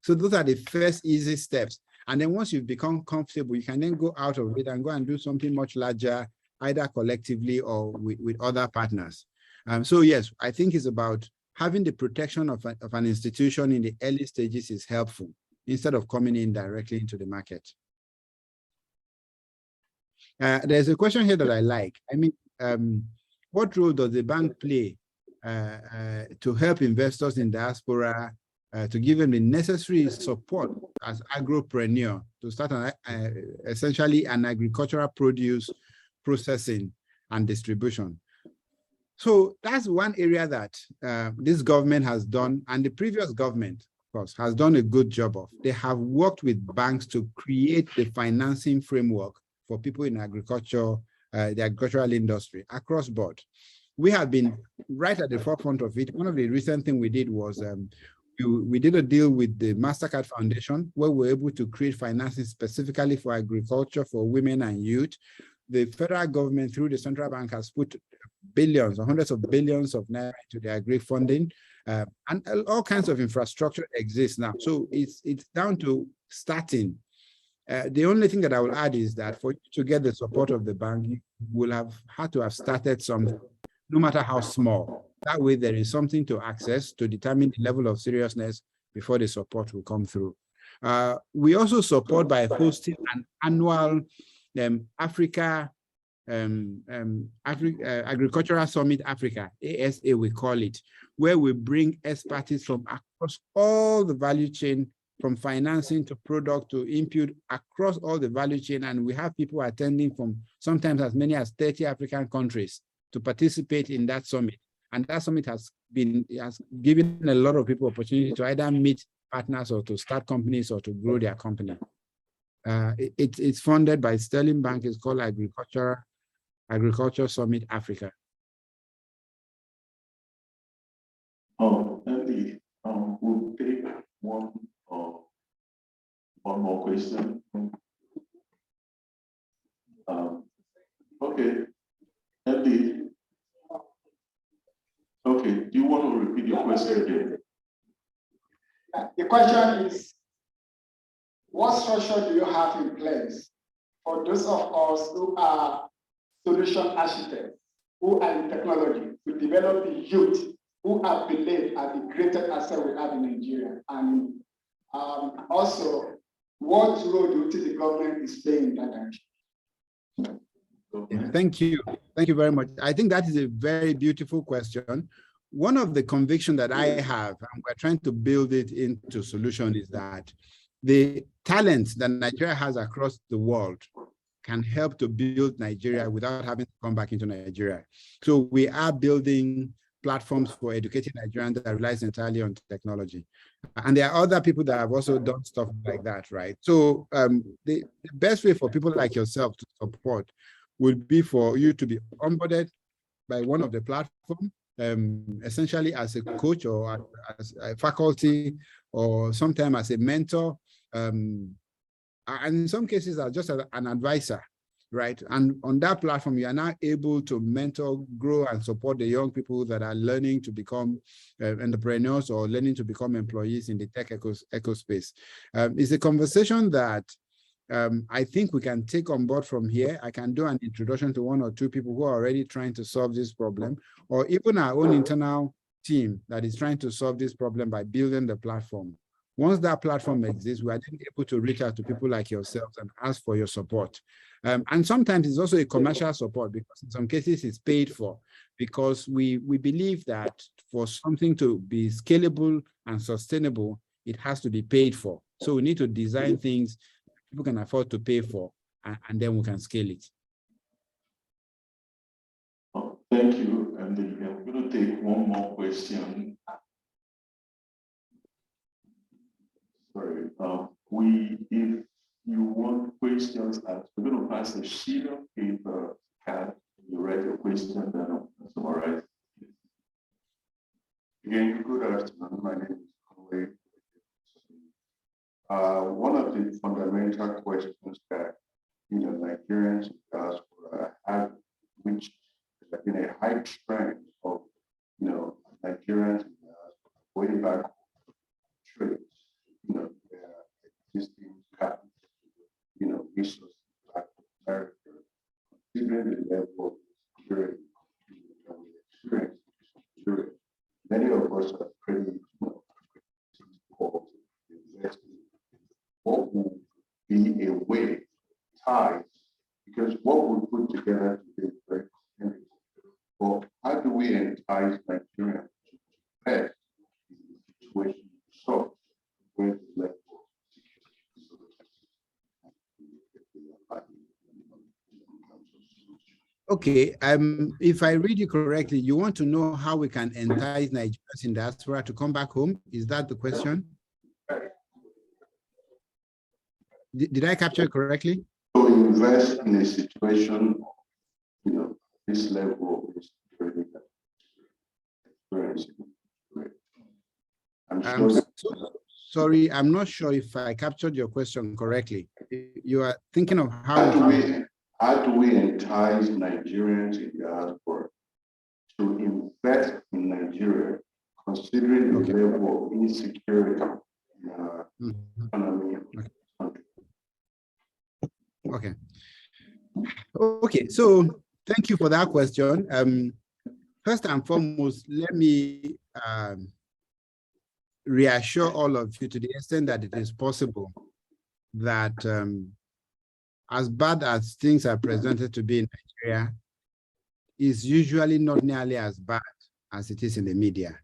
So those are the first easy steps. And then once you've become comfortable, you can then go out of it and go and do something much larger, either collectively or with other partners. So yes, I think it's about having the protection of an institution in the early stages is helpful instead of coming in directly into the market. There's a question here that I like. I mean, what role does the bank play to help investors in diaspora, to give them the necessary support as agropreneur to start essentially an agricultural produce processing and distribution? So that's one area that this government has done, and the previous government, of course, has done a good job of. They have worked with banks to create the financing framework for people in agriculture, the agricultural industry across board. We have been right at the forefront of it. One of the recent things we did was we did a deal with the MasterCard Foundation where we were able to create financing specifically for agriculture, for women and youth. The federal government through the central bank has put billions or hundreds of billions of naira into the agri funding, and all kinds of infrastructure exists now. So it's down to starting. The only thing that I will add is that for you to get the support of the bank, you will have had to have started something, no matter how small. That way there is something to access to determine the level of seriousness before the support will come through. We also support by hosting an annual Agricultural Summit Africa, ASA we call it, where we bring expertise from across all the value chain, from financing to product to input, across all the value chain. And we have people attending from sometimes as many as 30 African countries to participate in that summit. And that summit has given a lot of people opportunity to either meet partners or to start companies or to grow their company. It's funded by Sterling Bank. It's called Agriculture Summit Africa. Andy, we'll take one more question. Okay, Andy. Okay, do you want to repeat your question again? The question is, what structure do you have in place for those of us who are solution architects, who are in technology, to develop the youth who I believe are the greatest asset we have in Nigeria? And also, what role do you think the government is playing in that direction? Thank you. Thank you very much. I think that is a very beautiful question. One of the convictions that I have, and we're trying to build it into solution, is that the talents that Nigeria has across the world can help to build Nigeria without having to come back into Nigeria. So we are building platforms for educating Nigerians that relies entirely on technology. And there are other people that have also done stuff like that, right? So the best way for people like yourself to support would be for you to be onboarded by one of the platforms, essentially as a coach or as a faculty, or sometimes as a mentor, and in some cases as just an advisor, right? And on that platform, you are now able to mentor, grow, and support the young people that are learning to become entrepreneurs or learning to become employees in the tech ecospace. It's a conversation that I think we can take on board from here. I can do an introduction to one or two people who are already trying to solve this problem, or even our own internal team that is trying to solve this problem by building the platform. Once that platform exists, we are then able to reach out to people like yourselves and ask for your support. And sometimes it's also a commercial support, because in some cases it's paid for, because we believe that for something to be scalable and sustainable, it has to be paid for. So we need to design things people can afford to pay for, and then we can scale it. Oh, thank you. And I'm going to take one more question. Sorry. If you want questions, we're going to pass a sheet of paper, card. You write your question, then I'll summarize. Again, good afternoon. My name is Conway. One of the fundamental questions that Nigerians in diaspora have, which has been a high trend of Nigerians in diaspora way back trades, their existing capital, resources like America, considering the level of security that we experience in Nigeria. Many of us are pretty investing. What would be a way ties? Because what we put together today is very complicated. But how do we entice Nigerians to invest in the situation so where the level of Okay, if I read you correctly, you want to know how we can entice Nigerians in diaspora to come back home? Is that the question? Did I capture it correctly? to invest in a situation, this level of security that experiencing? I'm sure Sorry, I'm not sure if I captured your question correctly. You are thinking of how do we entice Nigerians in diaspora to invest in Nigeria, considering the level of insecurity in our economy and country? Okay, so thank you for that question. First and foremost, let me reassure all of you to the extent that it is possible that as bad as things are presented to be in Nigeria, is usually not nearly as bad as it is in the media.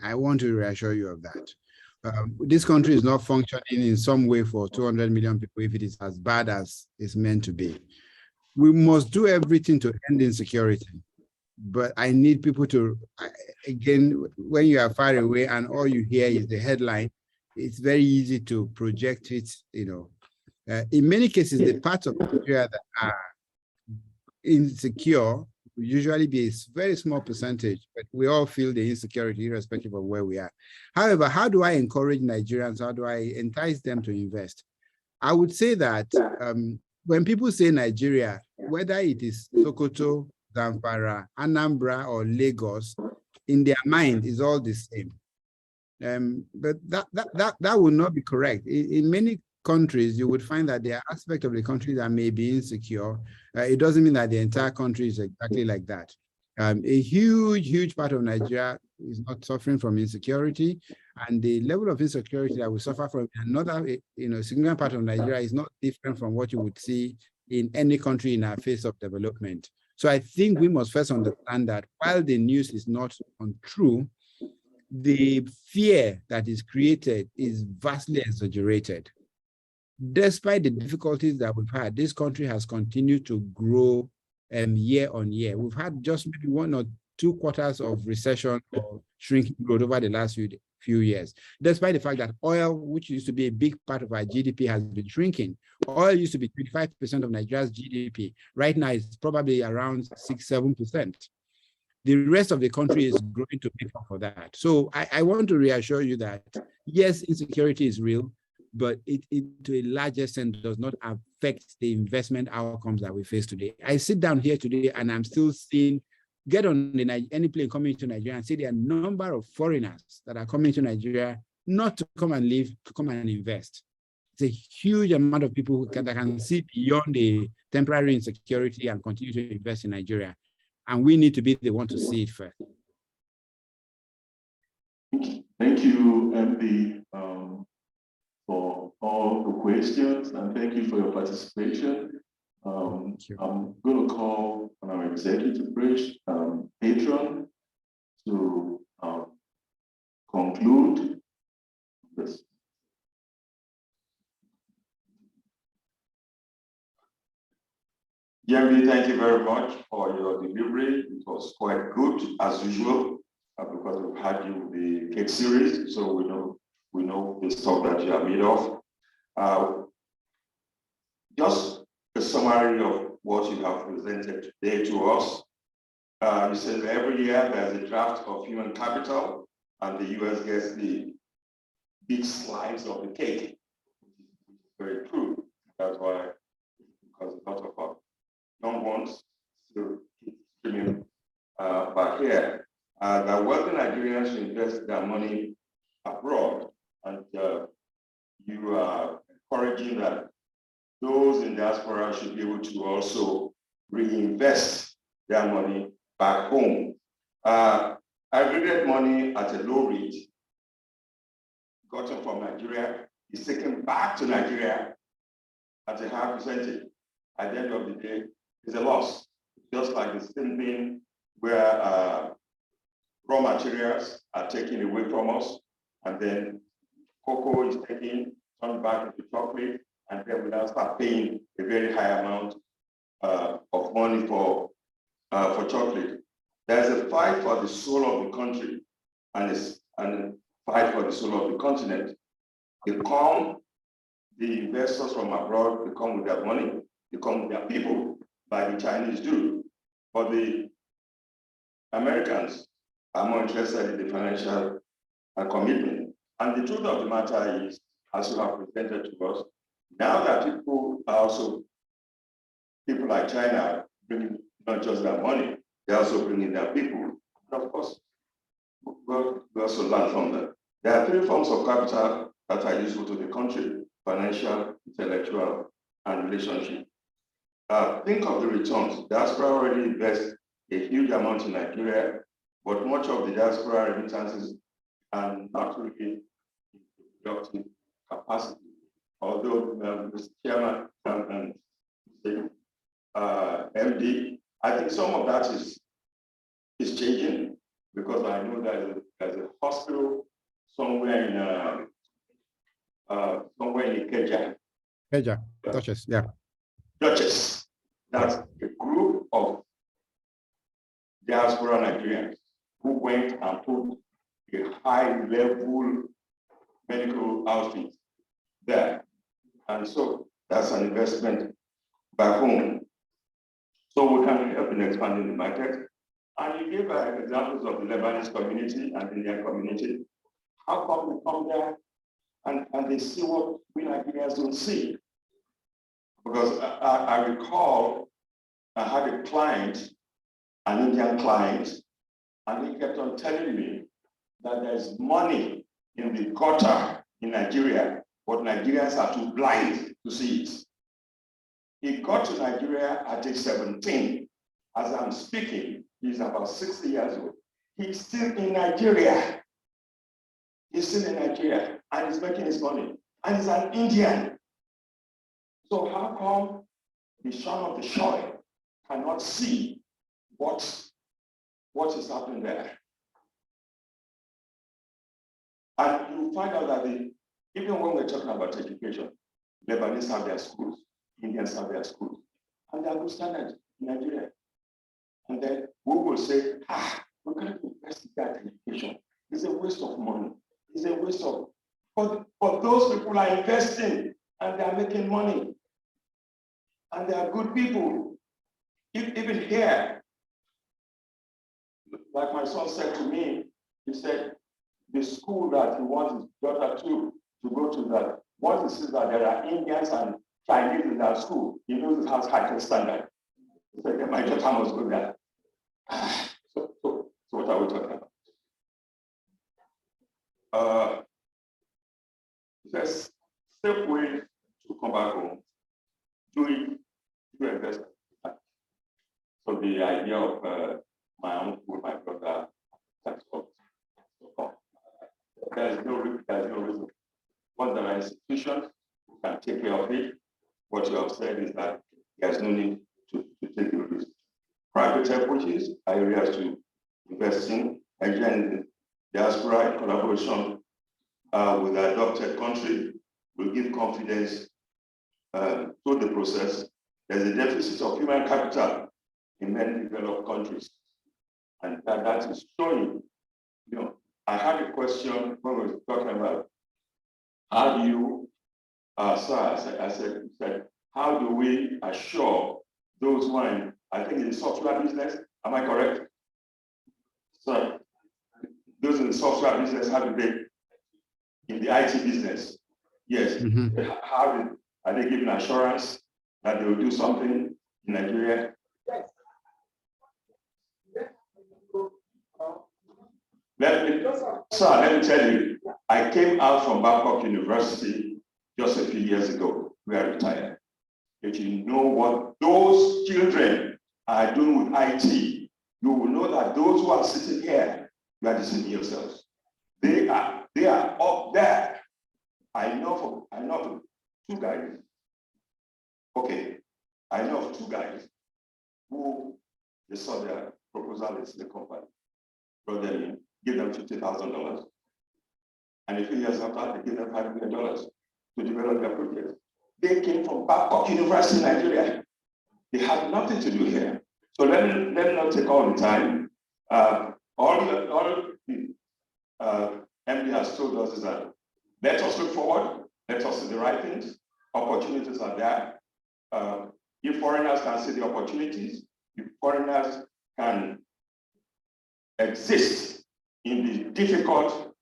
I want to reassure you of that. This country is not functioning in some way for 200 million people if it is as bad as it's meant to be. We must do everything to end insecurity. But I need people to, again, when you are far away and all you hear is the headline, it's very easy to project it, in many cases, the parts of Nigeria that are insecure will usually be a very small percentage, but we all feel the insecurity irrespective of where we are. However, how do I encourage Nigerians? How do I entice them to invest? I would say that when people say Nigeria, whether it is Sokoto, Zamfara, Anambra, or Lagos, in their mind is all the same. But that would not be correct. In many countries, you would find that there are aspects of the country that may be insecure. It doesn't mean that the entire country is exactly like that. A huge part of Nigeria is not suffering from insecurity, and the level of insecurity that we suffer from another, significant part of Nigeria is not different from what you would see in any country in our phase of development. So I think we must first understand that while the news is not untrue, the fear that is created is vastly exaggerated. Despite the difficulties that we've had, this country has continued to grow year on year. We've had just maybe 1 or 2 quarters of recession or shrinking growth over the last few years, despite the fact that oil, which used to be a big part of our GDP, has been shrinking. Oil used to be 25% of Nigeria's GDP. Right now, it's probably around 6-7%. The rest of the country is growing to make up for that. So I want to reassure you that, yes, insecurity is real, but it to a large extent does not affect the investment outcomes that we face today. I sit down here today and I'm still seeing, get on any plane coming to Nigeria and see the number of foreigners that are coming to Nigeria, not to come and live, to come and invest. It's a huge amount of people that can see beyond the temporary insecurity and continue to invest in Nigeria. And we need to be the one to see it first. Thank you, MD, for all the questions, and thank you for your participation. I'm going to call on our executive patron to conclude this. Jeremy, thank you very much for your delivery. It was quite good as usual, because we've had you with the cake series, so we know the stuff that you are made of. Just a summary of what you have presented today to us. You said that every year there's a draft of human capital, and the US gets the big slice of the cake. Very true. That's why, because a lot of our young ones still keep streaming back here. The wealthy Nigerians invest their money abroad, and you are encouraging that those in diaspora should be able to also reinvest their money back home. Aggregate money at a low rate gotten from Nigeria is taken back to Nigeria at a high percentage. At the end of the day, it's a loss. Just like the same thing where raw materials are taken away from us, and then cocoa is taken, turned back into chocolate, and then we now start paying a very high amount of money for chocolate. There's a fight for the soul of the country, and a fight for the soul of the continent. The investors from abroad, they come with their money, they come with their people, like the Chinese do. But the Americans are more interested in the financial commitment. And the truth of the matter is, as you have presented to us, now that people like China, bringing not just their money, they're also bringing their people. And of course, we also learn from them. There are 3 forms of capital that are useful to the country: financial, intellectual, and relationship. Think of the returns. Diaspora already invests a huge amount in Nigeria, but much of the diaspora remittances are not really in productive capacity. Although Mr. Chairman and MD, I think some of that is changing, because I know there's a hospital somewhere in Ikeja. Duchess, yeah. Duchess. That's a group of diaspora Nigerians who went and put a high-level medical outfit there. And so that's an investment back home. So we can help in expanding the market. And you gave examples of the Lebanese community and the Indian community. How come we come there and they see what we Nigerians don't see? Because I recall I had a client, an Indian client, and he kept on telling me that there's money in the gutter in Nigeria, but Nigerians are too blind to see it. He got to Nigeria at age 17. As I'm speaking, he's about 60 years old. He's still in Nigeria. He's still in Nigeria, and he's making his money. And he's an Indian. So how come the son of the soil cannot see what is happening there. And you find out that even when we're talking about education, Lebanese have their schools, Indians have their schools, and they are good standards in Nigeria. And then we will say, we can't invest in that education. It's a waste of money. It's a waste of, but those people are investing and they are making money. And they are good people. Even here, like my son said to me, he said, the school that he wants his daughter to go to, that once he sees that there are Indians and Chinese in that school, he knows it has higher standard. He said, my daughter must go there. So what are we talking about? There's safe way to come back home, do investment. So the idea of my uncle, my brother, that's all. There's no reason. Once there are institutions who can take care of it, what you have said is that there's no need to take the risk. Private equities are areas to invest in. Again, diaspora in collaboration with the adopted country will give confidence to the process. There's a deficit of human capital in many developed countries, and that is showing. I had a question when we were talking about how do you, sir, I said, how do we assure those who are in, I think, in the software business, am I correct? So those in the software business, how do they, in the IT business, yes, how are they given assurance that they will do something in Nigeria? Let me tell you, I came out from Babcock University just a few years ago. We are retired. If you know what those children are doing with IT, you will know that those who are sitting here, you are deceiving yourselves. They are up there. I know of two guys. Okay, I know of two guys who they saw their proposal in the company, brought them in, give them $50,000. And a few years after, they give them $5 million to develop their project. They came from Babcock University in Nigeria. They had nothing to do here. So let me not take all the time. All the MD has told us is that let us look forward, let us see the right things. Opportunities are there. If foreigners can see the opportunities, if foreigners can exist in the difficult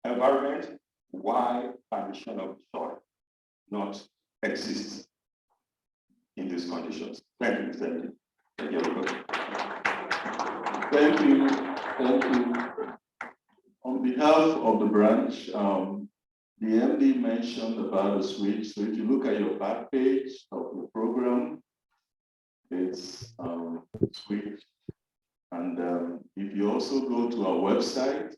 environment, why can the son of the soil not exist in these conditions? Thank you, thank you. Thank you, everybody. Thank you. Thank you. On behalf of the branch, the MD mentioned about the switch. So if you look at your back page of the program, it's switch. And if you also go to our website,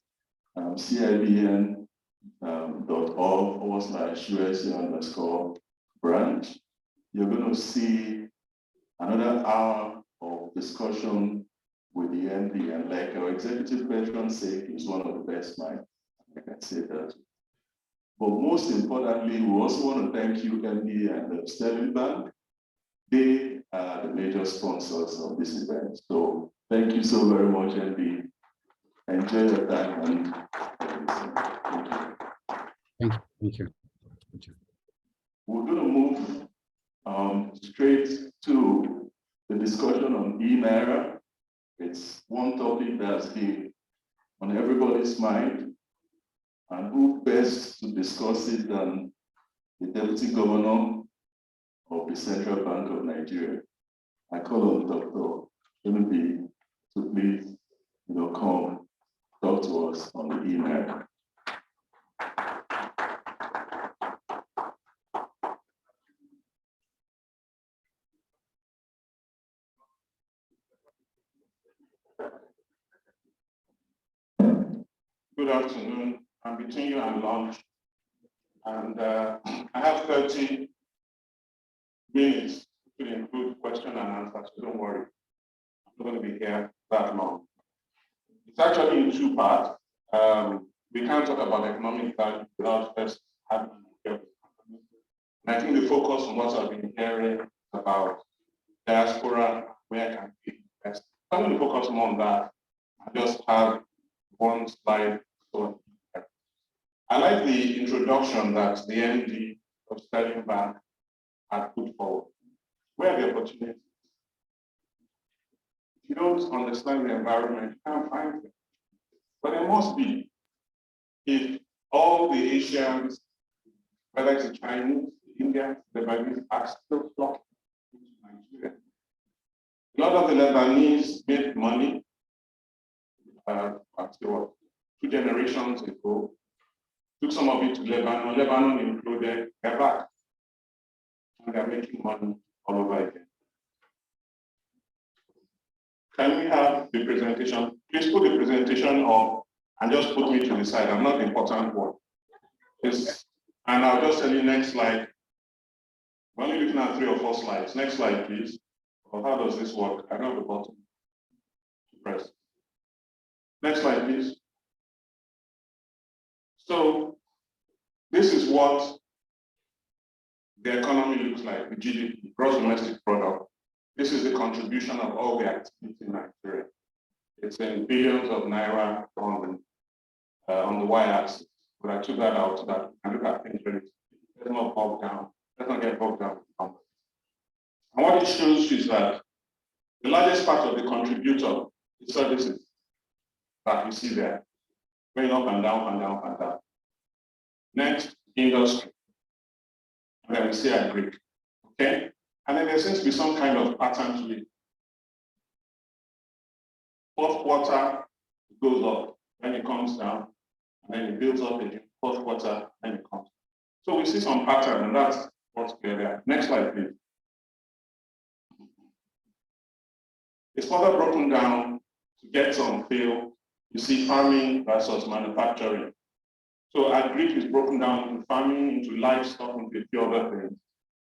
CIBN.org/USC_branch, you're going to see another hour of discussion with the MD. And like our executive patron said, he's one of the best minds. I can say that. But most importantly, we also want to thank you, MD, and the Sterling Bank. They are the major sponsors of this event. So thank you so very much, MD. Enjoy your time. And Thank you. We're going to move straight to the discussion on e-Naira. It's one topic that's been on everybody's mind, and who best to discuss it than the Deputy Governor of the Central Bank of Nigeria. I call on Dr. Kennedy to please, come talk to us on the e-Naira. Good afternoon. I'm between you and lunch, and I have 30 minutes will include question and answer, so don't worry. I'm not going to be here that long. It's actually in two parts. We can't talk about economic value without first having an. And I think the focus on what I've been hearing about diaspora, where can we invest? I'm going to focus more on that. I just have one slide. So I like the introduction that the MD of Sterling Bank had put forward. Where are the opportunities? If you don't understand the environment, you can't find them. But there must be. If all the Asians, whether it's the Chinese, the Indians, the Lebanese, are still flocking into Nigeria. A lot of the Lebanese made money, 2 generations ago, took some of it to Lebanon, Lebanon included, they're back. And they're making money all over again. Can we have the presentation? Please put the presentation on and just put me to the side. I'm not the important one. And I'll just tell you next slide. We're only looking at 3 or 4 slides. Next slide, please. Or how does this work? I don't have the button to press. Next slide, please. So this is what the economy looks like, the GDP, gross domestic product. This is the contribution of all the activity in Nigeria. It's in billions of naira on the y-axis. But I took that out so that I look at things very. Let's not bog down. Let's not get bogged down with numbers. And what it shows you is that the largest part of the contributor is services that we see there, going up and down and down and down. Next, industry. And then we see agri. Okay? And then there seems to be some kind of pattern to it. Fourth quarter goes up, then it comes down, and then it builds up again. Fourth quarter, and it comes. So we see some pattern, and that's what's clear there. Next slide, please. It's further broken down to get some feel. You see farming versus manufacturing. So agri is broken down into farming, into livestock, into a few other things.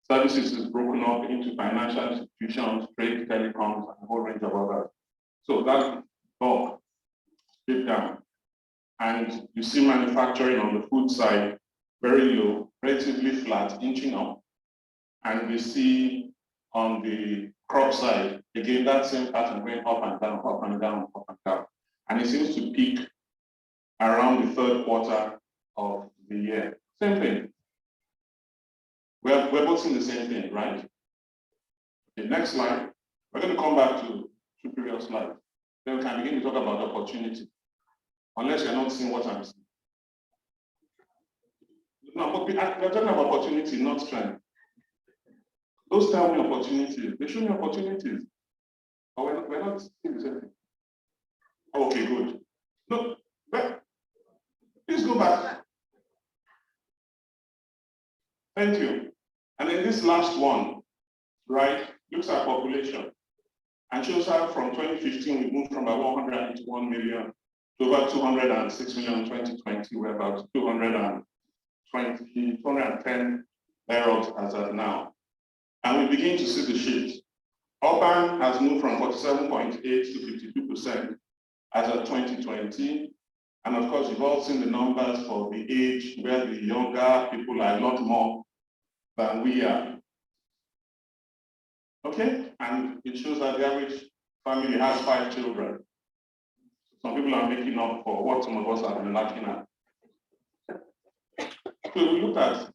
Services is broken up into financial institutions, trade, telecoms, and a whole range of others. So that bulk split down. And you see manufacturing on the food side, very low, relatively flat, inching up. And we see on the crop side, again, that same pattern going up and down, up and down, up and down. And it seems to peak around the 3rd quarter of the year. Same thing. We're both seeing the same thing, right? Okay, next slide. We're going to come back to 2 previous slides. Then we can begin to talk about opportunity. Unless you're not seeing what I'm seeing. No, but we're talking about opportunity, not strength. Those tell me opportunities. They show me opportunities. But we're not seeing the same thing. Okay, good. No, but please go back. Thank you. And then this last one, right, looks at population and shows how from 2015 we moved from about 181 million to over 206 million in 2020. We're about 210 thereabouts as of now. And we begin to see the shift. Urban has moved from 47.8 to 52% as of 2020. And of course, you've all seen the numbers for the age where the younger people are a lot more than we are. Okay, and it shows that the average family has 5 children. Some people are making up for what some of us have been lacking at. So we looked at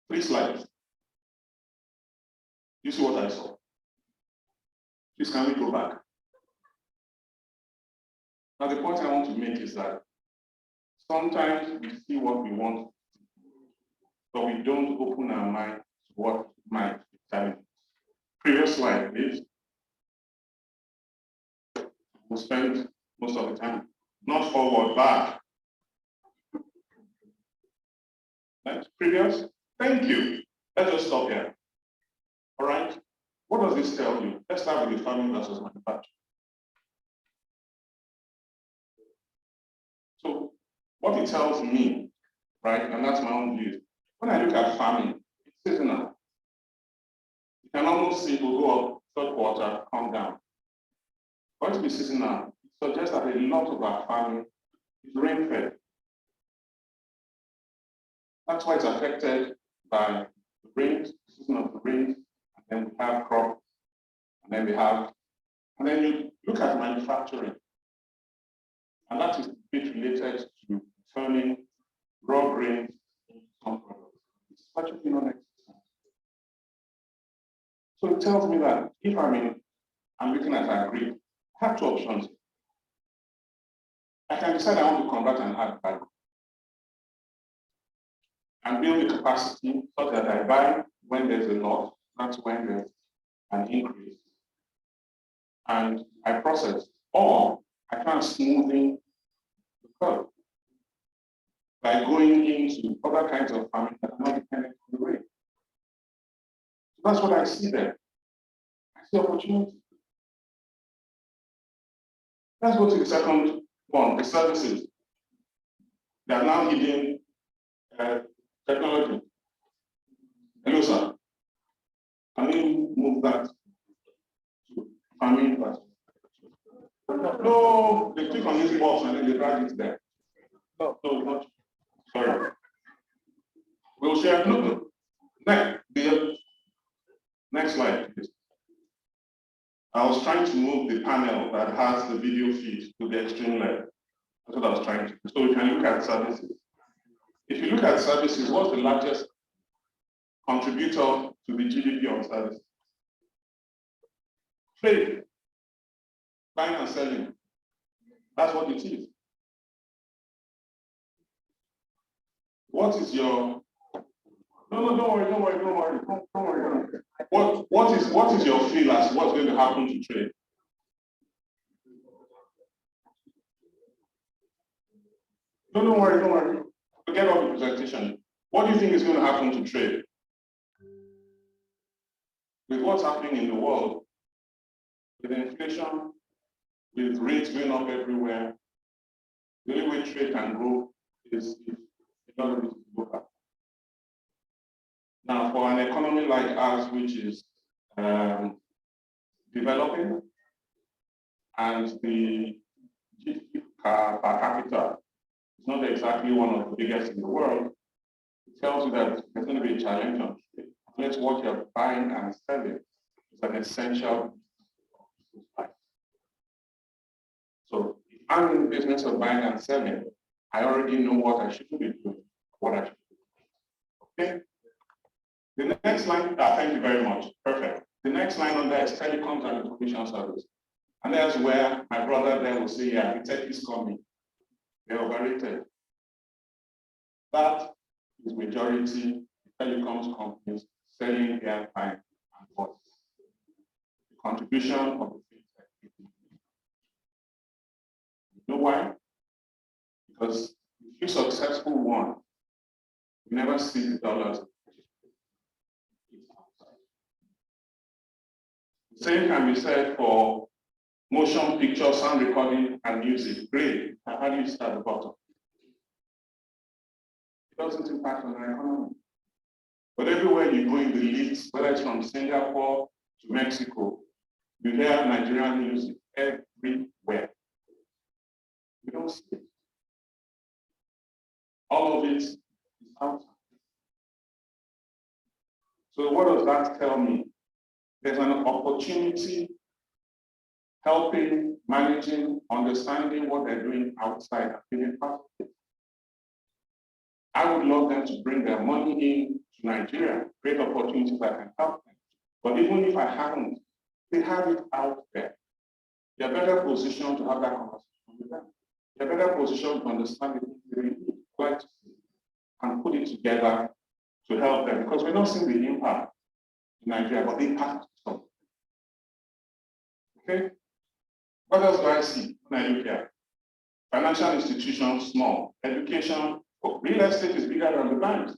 3 slides. You see what I saw? Please, can we go back? Now, the point I want to make is that sometimes we see what we want, but we don't open our mind to what might be telling. Previous slide, please. We'll spend most of the time. Not forward, back. Next, previous. Thank you. Let's just stop here. All right. What does this tell you? Let's start with the farming versus manufacturing. So what it tells me, right, and that's my own view. When I look at farming, it's seasonal. can almost see it will go up, third quarter, come down. Going to be seasonal, it suggests that a lot of our farming is rain-fed. That's why it's affected by the rains, the season of the rains, and then we have crop, and then you look at manufacturing, and that is a bit related to turning raw grains into some products. It's virtually non-existent. So it tells me that if I'm looking at agri, I have two options. I can decide I want to convert and add value and build the capacity so that I buy when there's a loss, that's when there's an increase, and I process, or I can smoothing the curve by going into other kinds of farming that are not dependent on the rain. So that's what I see there. I see opportunity. Let's go to the second one, the services. They are now hidden technology. Hello, sir. Can you move that to farming first? No, they click on this box and then they drag it there. No, not. Sorry. We'll share. No. Next slide, please. I was trying to move the panel that has the video feed to the extreme left. That's what I was trying to do. So we can look at services. If you look at services, what's the largest contributor to the GDP on services? Trade, buying and selling. That's what it is. What is your? No, don't worry. What is your feel as what's going to happen to trade? No, don't worry. Forget about the presentation. What do you think is going to happen to trade? With what's happening in the world, with inflation, with rates going up everywhere, the only way trade can grow is if economy is local. Now, for an economy like ours, which is developing, and the GDP per capita is not exactly one of the biggest in the world, it tells you that there's going to be a challenge on trade. Unless what you're buying and selling is an essential life. So if I'm in the business of buying and selling, I already know what I should be doing, what I should be doing. Okay? The next line, thank you very much. Perfect. The next line on there is telecoms and information service. And that's where my brother there will say, yeah, the tech is coming. They're overrated. That is majority telecoms companies selling airtime and voice. The contribution of the fintech. You know why? Because if you're successful one, you never see the dollars. The same can be said for motion, picture, sound recording, and music. Great. How do you start at the bottom? It doesn't impact on our economy. But everywhere you go in the list, whether it's from Singapore to Mexico, you hear Nigerian music everywhere. We don't see it. All of it is outside. So what does that tell me? There's an opportunity helping, managing, understanding what they're doing outside and feeling part of it. I would love them to bring their money in to Nigeria, create opportunities that can help them. But even if I haven't, they have it out there. They're better positioned to have that conversation with them. They're better positioned to understand the things they need, and put it together to help them. Because we're not seeing the impact in Nigeria, but the impact is something. Okay? What else do I see when I look here? Financial institutions, small. Education, real estate is bigger than the banks.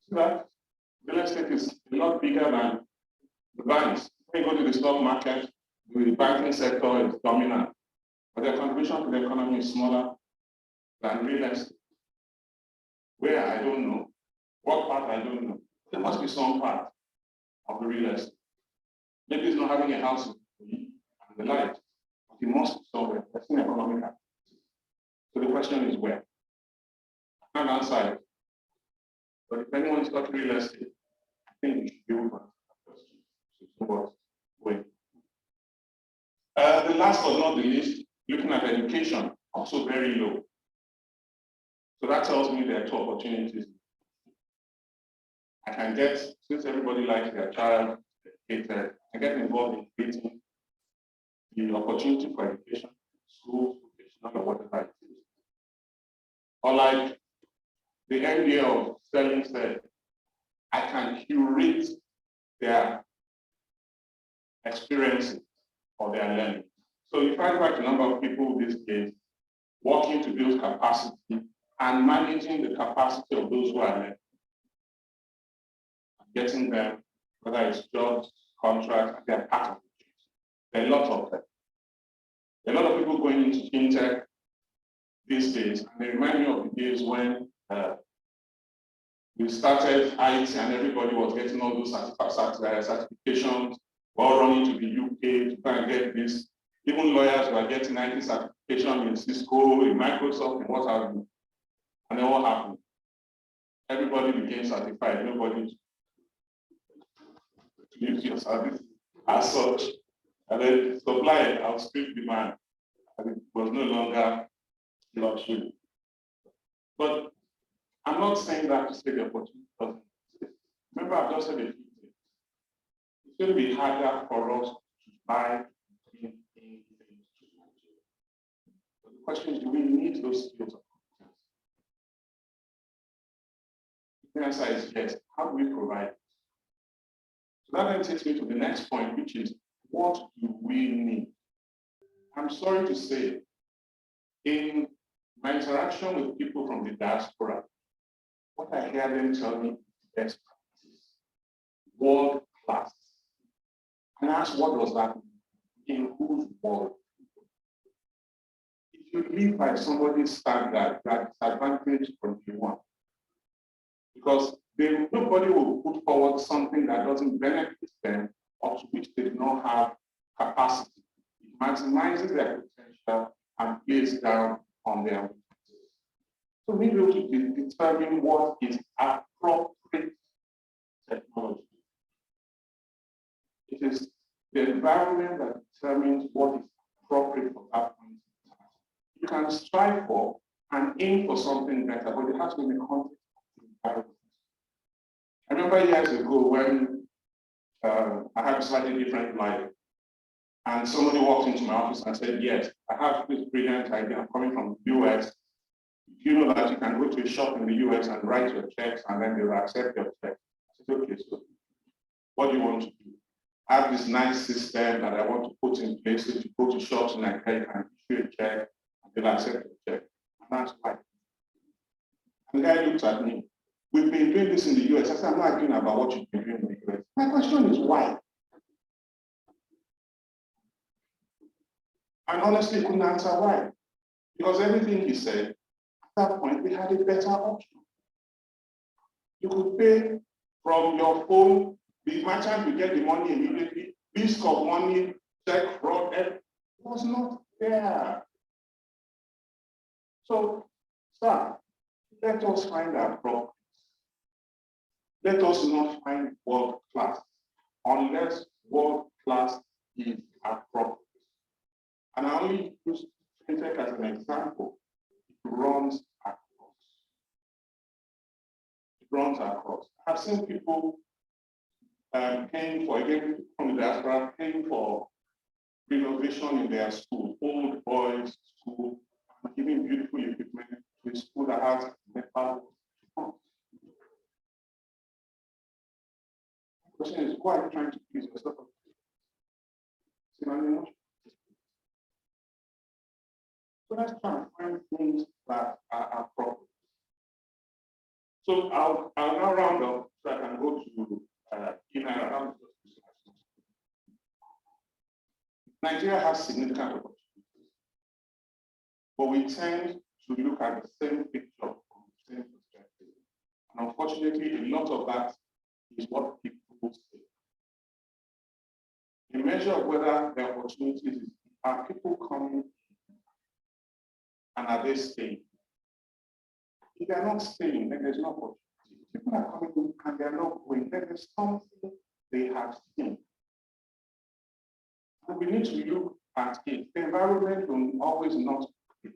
See that? Real estate is a lot bigger than the banks. When you go to the stock market, the banking sector is dominant, but their contribution to the economy is smaller than real estate. Where I don't know, what part I don't know. There must be some part. of the real estate. Maybe he's not having a house and the like, but he must be somewhere. That's an economic activity. So the question is where? I can't answer it. But if anyone's got real estate, I think we should be able to answer that question. So what's going? The last but not the least, looking at education, also very low. So that tells me there are two opportunities. I can get, since everybody likes their child educated, I get involved in creating the opportunity for education, schools, vocational, or whatever it is. Or like the MBA of Sterling said, I can curate their experiences or their learning. So you find quite a number of people these days working to build capacity and managing the capacity of those who are learning. Getting them, whether it's jobs, contracts, they're part of it. There are a lot of them. There are a lot of people going into fintech these days, and they remind me of the days when we started IT and everybody was getting all those certifications, all running to the UK to try and get this. Even lawyers were getting IT certification in Cisco, in Microsoft, and what have you. And then what happened? Everybody became certified, nobody to use your service as such. And then supply outstripped demand, and it was no longer luxury. But I'm not saying that to say the opportunity doesn't exist. Remember, I've just said a few things. It's going to be harder for us to buy things to Nigeria. But the question is, do we need those skills of competence? The answer is yes. How do we provide it? So that then takes me to the next point, which is, what do we need? I'm sorry to say, in my interaction with people from the diaspora, what I hear them tell me is best practice, world class. And I ask, what does that mean? In whose world? If you live by somebody's standard, you are disadvantaged from day one. Because nobody will put forward something that doesn't benefit them or to which they do not have capacity. It maximizes their potential and plays down on their weaknesses. So we need to determine what is appropriate technology. It is the environment that determines what is appropriate for that point in time. You can strive for and aim for something better, but it has to be in the context of the environment. I remember years ago when I had a slightly different life, and somebody walked into my office and said, yes, I have this brilliant idea. I'm coming from the US. You know that you can go to a shop in the US and write your checks, and then they will accept your check. I said, okay, so what do you want to do? I have this nice system that I want to put in place. So if you go to shops in Nigeria, you can issue a check, and they'll accept your check. And that's why. And the guy looked at me. We've been doing this in the US. I said, I'm not arguing about what you've been doing in the US. My question is why? And honestly, couldn't answer why. Because everything he said, at that point, we had a better option. You could pay from your phone, the merchant will get the money immediately, risk of money, check fraud, it was not there. So, sir, let us find our progress. Let us not find world class unless world class is appropriate. And I only use fintech as an example. It runs across. It runs across. I've seen people paying for, again, from the diaspora, paying for renovation in their school, old boys' school, and giving beautiful equipment to a school that has Nepal. The question is, why are you trying to please yourself? So let's try and find things that are appropriate. So I'll now round up so I can go to Nigeria has significant opportunities, but we tend to look at the same picture from the same perspective. And unfortunately, a lot of that is what people say. measure of whether the opportunities is, are people coming and are they staying? If they are not staying, then there's no opportunity. People are coming in and they are not going, then there's something they have seen. And we need to look at it. The environment will always not be.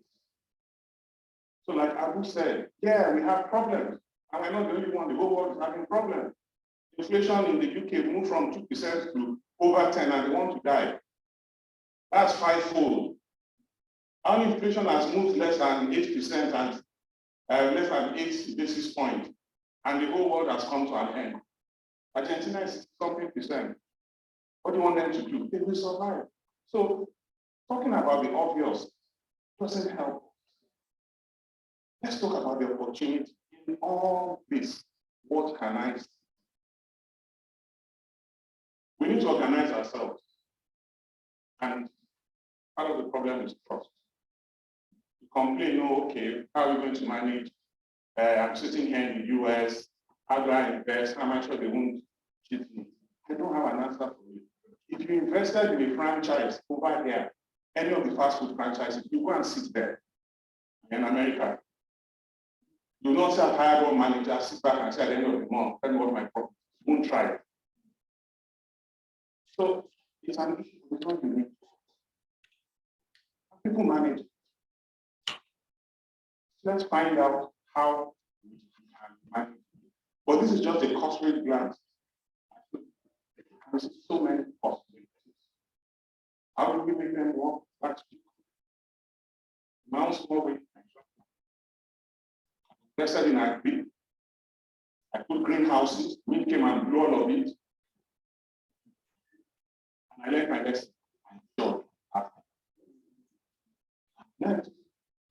So like Abu said, yeah, we have problems. And we're not the only one, the whole world is having problems. Inflation in the UK moved from 2% to over 10 and they want to die. That's fivefold. Our inflation has moved less than 8% and less than 8 basis points. And the whole world has come to an end. Argentina is something percent. What do you want them to do? They will survive. So talking about the obvious doesn't help. Let's talk about the opportunity in all this. What can I see? We need to organize ourselves. And part of the problem is trust. You complain, oh, okay, how are we going to manage? I'm sitting here in the US. How do I invest? How much they won't cheat me? I don't have an answer for you. If you invested in a franchise over here, any of the fast food franchises, you go and sit there in America. You will not say, I've hired one manager, sit back and say at the end of the month, tell me what my profit is. You won't try it. So it's an issue we don't need. People manage. Let's find out how we can manage. But this is just a cursory glance. There's so many possibilities. How do we make them work? That's my own small way. Invested in agri. I put greenhouses. Wind came and blew all of it. And I learned my lesson. I'm sure. Next.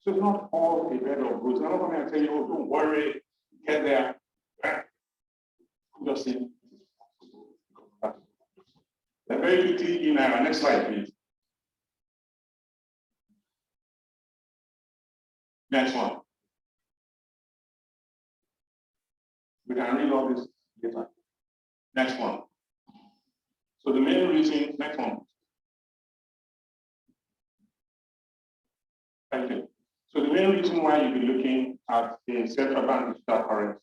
So it's not all a bed of roses. I'm not going to tell you, oh, don't worry, get there. Just see. Then very quickly in our next slide, please. Next one. We can read all this later. Next one. So the main reason, next one. Thank you. So the main reason why you'll be looking at a central bank digital currency.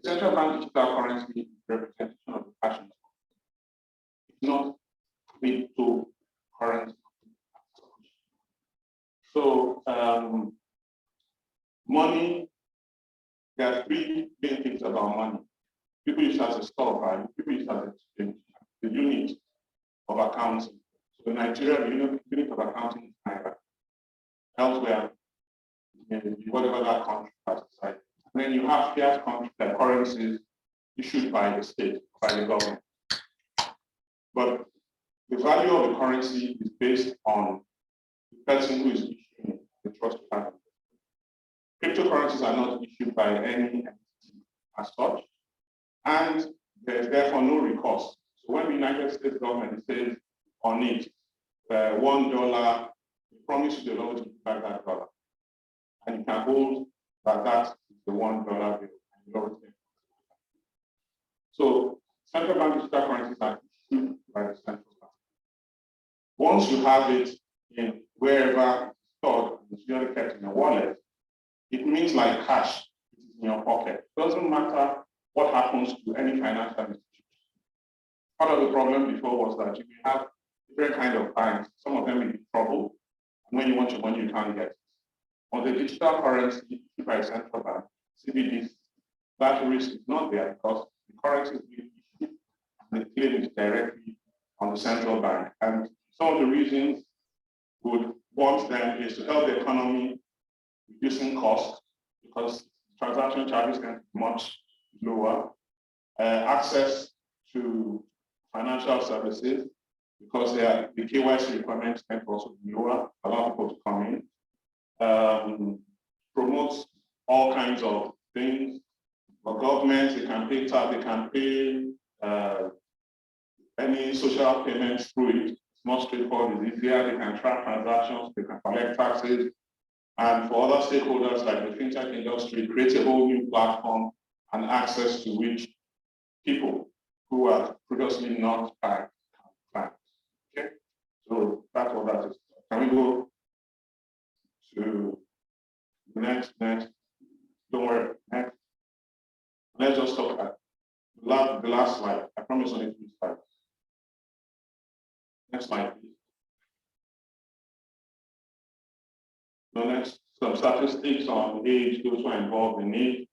The central bank digital currency is representation of the cash. It's not cryptocurrency. So money, there are three main things about money. People use it as a store of value, people use it as the unit of accounting. So in Nigeria, the unit of accounting is naira. Elsewhere, whatever that country has decided. And then you have fiat currencies issued by the state, by the government. But the value of the currency is based on the person who is issuing the trust capital. Cryptocurrencies are not issued by any entity as such, and there's therefore no recourse. So when the United States government says on it, $1, they promise you they'll always give back that dollar. And you can hold that is the $1 bill. So central bank digital currencies are issued by the central bank. Once you have it in wherever it's stored, it's usually kept in a wallet, it means like cash, it is in your pocket. It doesn't matter what happens to any financial institution. Part of the problem before was that you may have different kind of banks. Some of them will be trouble. And when you want your money, you can't get it. On the digital currency issued by central bank, CBDC, that risk is not there because the currency is being issued and the claim is directly on the central bank. And some of the reasons we would want them is to help the economy reducing costs because transaction charges can be much lower. Access to financial services because the KYC requirements can also be lower, allow people to come in. Promotes all kinds of things. For governments, they can pay tax, they can pay any social payments through it. It's more straightforward, it's easier, they can track transactions, they can collect taxes. And for other stakeholders like the fintech industry, create a whole new platform and access to which people who are previously not banked. Okay. So that's what that is. Can we go to next? Don't worry, next. Let's just talk at the last slide. I promise only 3 slides. Next slide, please. So next, some statistics on age, those who are involved in it,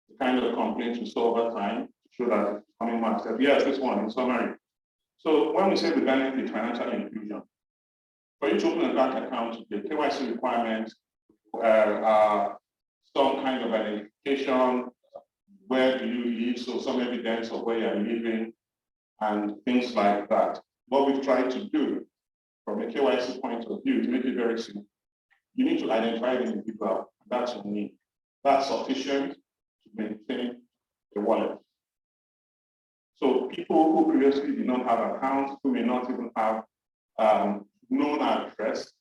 the kind of complaints we saw over time to show that it's coming back. Yes, this one in summary. So when we say the benefit, financial inclusion, for you to open a bank account, the KYC requirements are some kind of identification, where do you live, so some evidence of where you're living, and things like that. What we've tried to do from a KYC point of view is make it very simple. You need to identify the individual, that's your need. That's sufficient to maintain the wallet. So people who previously did not have accounts, who may not even have known address,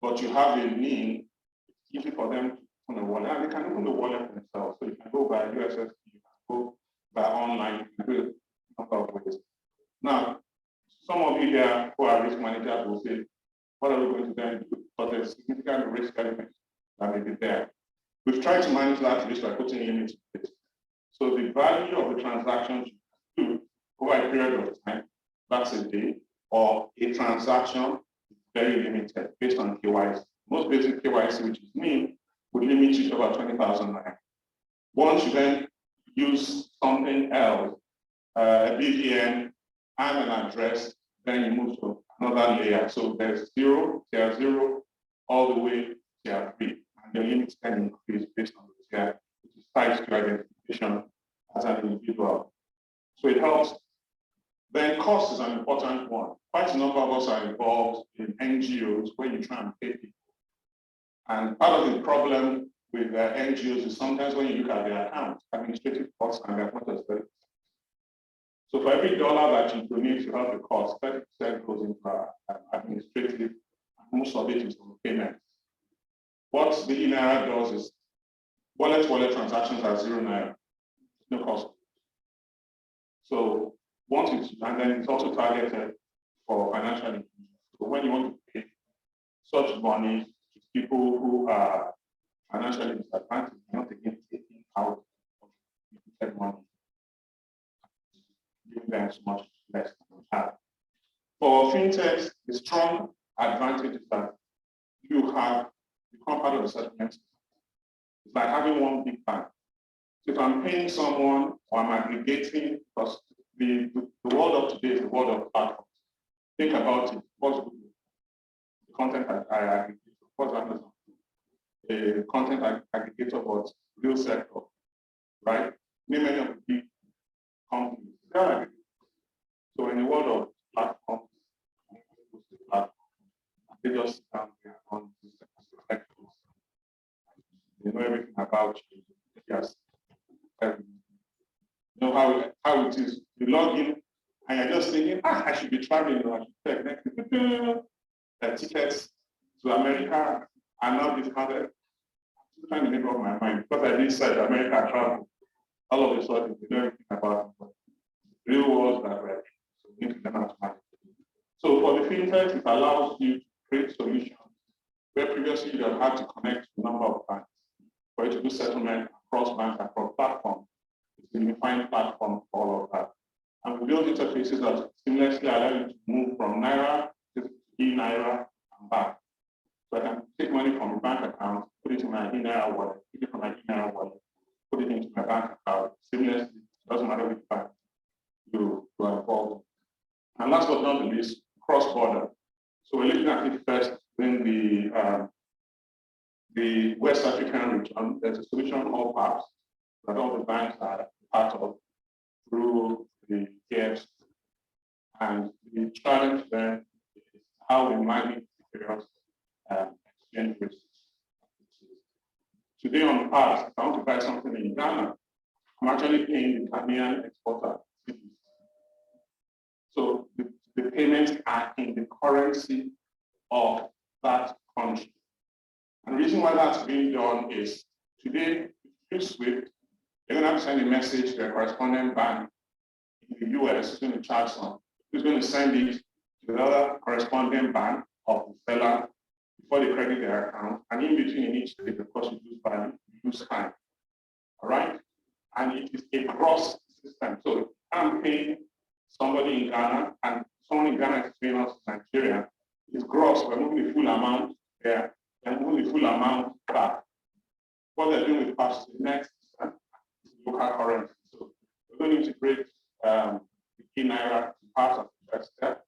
but you have a need, it's easy for them to open a wallet, and they can open the wallet themselves. So you can go by USSD, you can go by online, you can do it a number of ways. Now, some of you here who are risk managers will say, what are we going to then do? But there's significant risk element that may be there. We've tried to manage that risk by putting limits in place. So the value of the transactions you do over a period of time, that's a day, or a transaction is very limited based on KYC. Most basic KYC, which is me, would limit you to about 20,000 naira. Once you then use something else, a BiAnnual and an address, then you move to another layer. So there's tier 0, all the way to tier 3. And the limits can increase based on the tier, which is tied to identification as an individual. So it helps. Then cost is an important one. Quite a number of us are involved in NGOs where you try and pay people. And part of the problem with NGOs is sometimes when you look at their accounts, administrative costs and their costs. So for every dollar that you donate to help the cost, 30% goes into administrative, and most of it is on payments. What the BiAnnual does is wallet transactions are 0 naira, no cost. So once it's, and then it's also targeted for financial inclusion. So when you want to pay such money to people who are financially disadvantaged, you're not again taking out money, giving them so much less than we have. For fintechs, the strong advantage is that you have become part of the settlement system. It's like having one big bank. So if I'm paying someone or I'm aggregating, because the world of today is the world of platforms. Think about it. What's Google? The content I aggregate. What's Amazon? A content aggregator, but real sector, right? Many of the big companies, they are aggregators. So in the world of platforms, they just stand there on the sectors. They know everything about you. Yes. You know how it is. You log in and you're just thinking, I should be traveling, or I should check next. The tickets to America are not discounted. I'm trying to make up my mind because I did say America travel. All of a sudden, we know everything about it. Real world that way. So we need to learn how to manage it. So for the fintech, it allows you to create solutions where previously you have had to connect to a number of banks for you to do settlement across banks, across platforms. It's a unified platform for all of that. And we build interfaces that seamlessly allow you to move from Naira to e-Naira and back. So I can take money from a bank account, put it in my e-Naira wallet, take it from my e-Naira wallet, put it into my bank account seamlessly. It doesn't matter which bank you are involved in. And last but not the least, cross-border. So we're looking at it first in the West African region. There's a solution called PAPS that all the banks are part of through the KFC. And the challenge then is how we manage various exchange risks. Today on PAPS, if I want to buy something in Ghana, I'm actually paying the Ghanaian exporter. So the payments are in the currency of that country. And the reason why that's being done is today, through SWIFT, you're going to have to send a message to a correspondent bank in the US who's going to charge some, who's going to send it to to the other corresponding bank of the seller before they credit their account, and in between in each stage, of course, you lose value, you lose time. All right? And it is a gross system. So I'm paying somebody in Ghana, and someone in Ghana is paying us in Nigeria. It's gross, we're moving the full amount there, and moving the full amount back. What they're doing with us next is local currency. So we're going to integrate the Naira to part of the first step.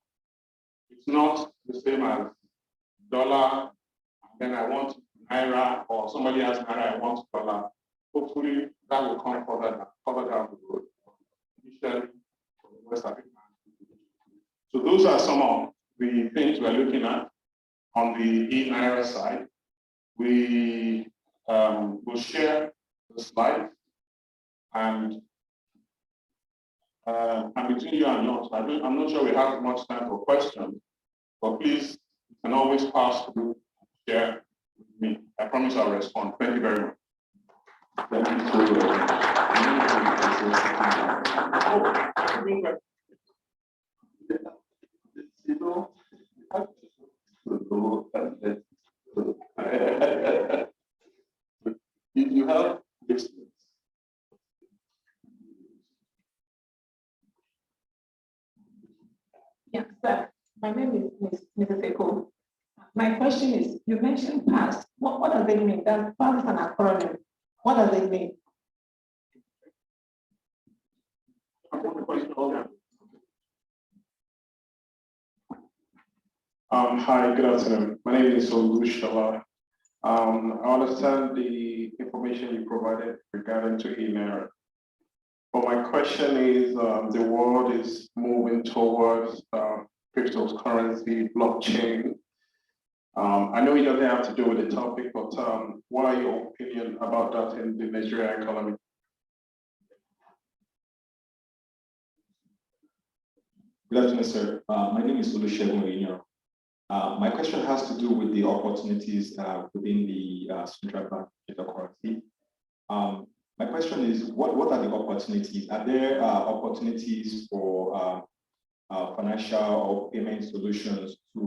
It's not the same as dollar, and then I want Naira, or somebody else Naira, I want dollar. Hopefully that will come further down the road. Initially, for the West African. So those are some of the things we're looking at on the Naira side. We will share the slides, and between you and us, I'm not sure we have much time for questions, but please, you can always pass through, share with me. I promise I'll respond. Thank you very much. Thank you so much. You know, you have this. Yeah, sir. My name is Mrs. Eko. My question is, you mentioned past. What does it mean? That past is an acronym. What does it mean? Hi, good afternoon. My name is Olu. I understand the information you provided regarding to email. But my question is, the world is moving towards cryptocurrency, blockchain. I know it doesn't have to do with the topic, but what are your opinion about that in the Nigerian economy? Good afternoon, sir. My name is Olu. My question has to do with the opportunities within the central bank cryptocurrency. My question is, what are the opportunities? Are there opportunities for financial or payment solutions to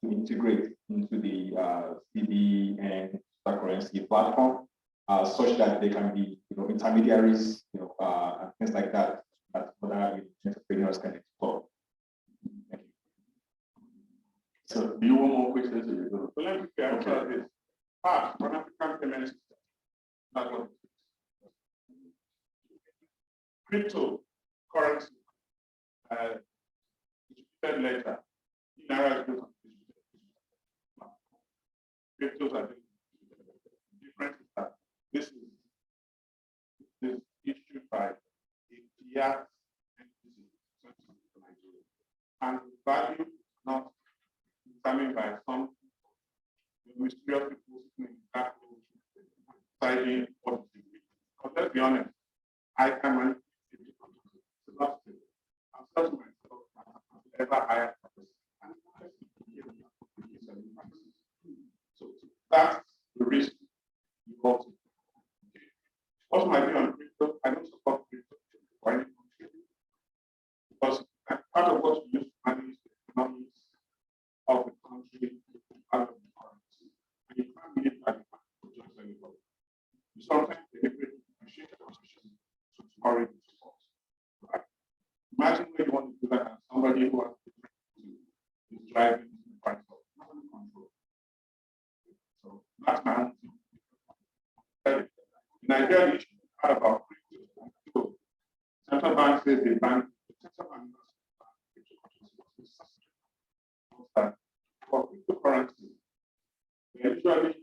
integrate into the CIBN cryptocurrency platform, such that they can be, intermediaries, and things like that other entrepreneurs can explore? Thank you. So, do you want more questions? So let me answer this. First, for African payment system, that's what cryptocurrency, said later, Naira is cryptos are different. This is issued by a fiat entity, and the value is not determined by some mysterious people sitting in that deciding what to do. Because let's be honest, I can manipulate it. I'm self myself ever higher. So that's the risk involved. What's my view on crypto? I don't support crypto for any country, because part of what we use to manage the economics of the country is part of the currency. And you can't really buy to just anybody. You sometimes deliberately appreciate the position to encourage the support. Right? Imagine when you want to do that and somebody who has is driving the price of control. So that's my own thing. In Nigeria, the issue is not about crypto. So central bank says they bank, the central bank that for cryptocurrency, there are usually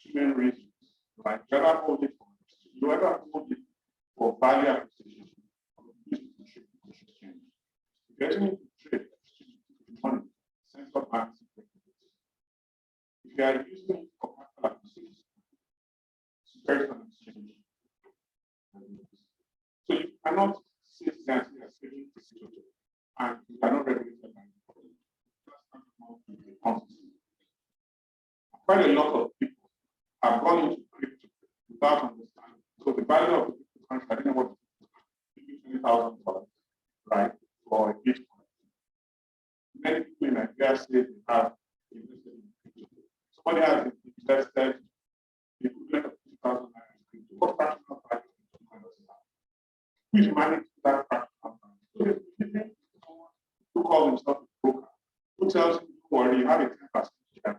two main reasons. Like you ever hold it for value acquisition, or use it to trade exchange. Getting into trade money, central banks. If you are using it for capital acquisition, securities and exchange. So you cannot say that you are saving the security and you are not regulated by the government. Quite a lot of people have gone into crypto without understanding. So the value of the cryptocurrency, I didn't know what it is, $20,000, right, for a Bitcoin. Many people Nigeria says they have invested in crypto. Somebody has invested the equivalent of 2,000 naira in crypto. What fractional value does it have? Who is managing that fractional value? So if you think someone who calls himself a broker, who tells you, don't worry, you have a 10% share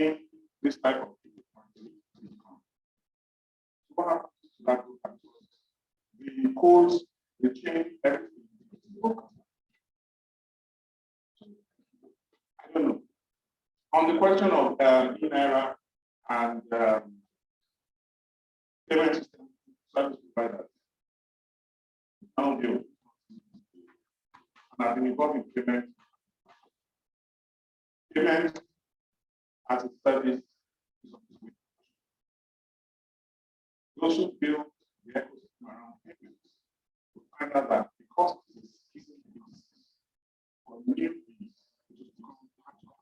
in this type of income. So what happens to that broker? The codes, they change everything. I don't know. On the question of e-naira and payment system service providers, now view, and I've been involved in payment. Payment as a service is those who build the ecosystem around payments will find out that because it is easy to use for new fees, it will become part of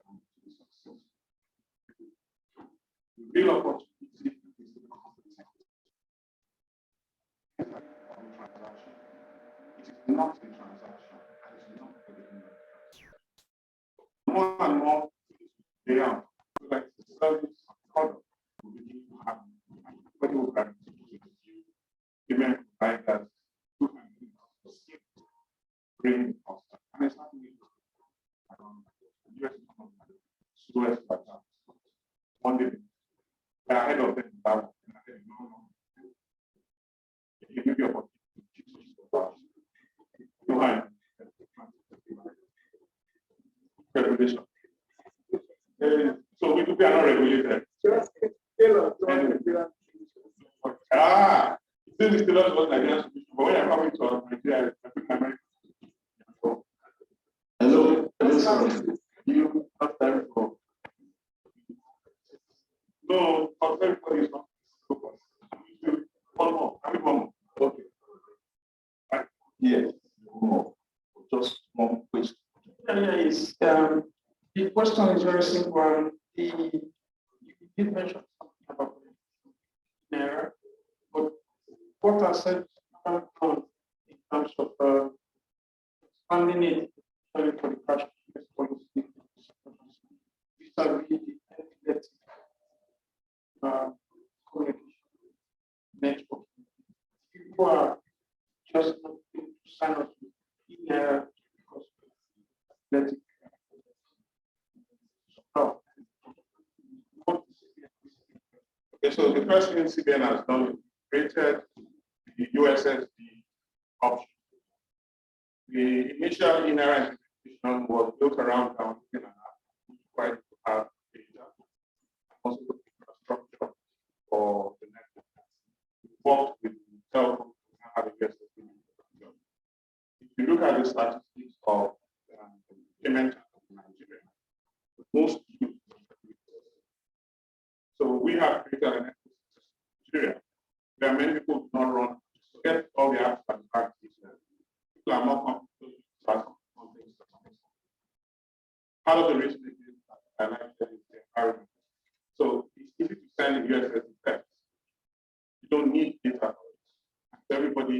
and to be successful. The real opportunity is to become the transaction. It is not a transaction, and it is not a transaction. More and more they are like the service product will begin to have everybody will have payment providers who can bring cost. And it's not me around the US economy, Suez, for example. One day, they're ahead of them. You give your opportunity. Regulation. So we could be not regulated. This is still not what Nigerian solution, but when I'm coming to Nigeria, I think America. Hello, sir. You have time for? No, everybody is not. One more. One more. Okay. Yes. More. Just one question. Yes, the question is very simple. You did mention something about naira, but what are said in terms of expanding it for the cash policy? These are really communication network. People are just not going to sign up to naira because let it. Okay, so the first thing CIBN has done is created the USSD option. The initial e-naira implementation was built around downloading an app, required to have data, also infrastructure for the network. We worked with telco to have a USSD. If you look at the statistics of payment in Nigeria, most use. So we have created an ecosystem in Nigeria. There are many people who do not run, forget all the apps and practices. People are more comfortable with something. Part of the reason is that I like that is the environment. So it's easy to send a USSD text. You don't need data for it. Everybody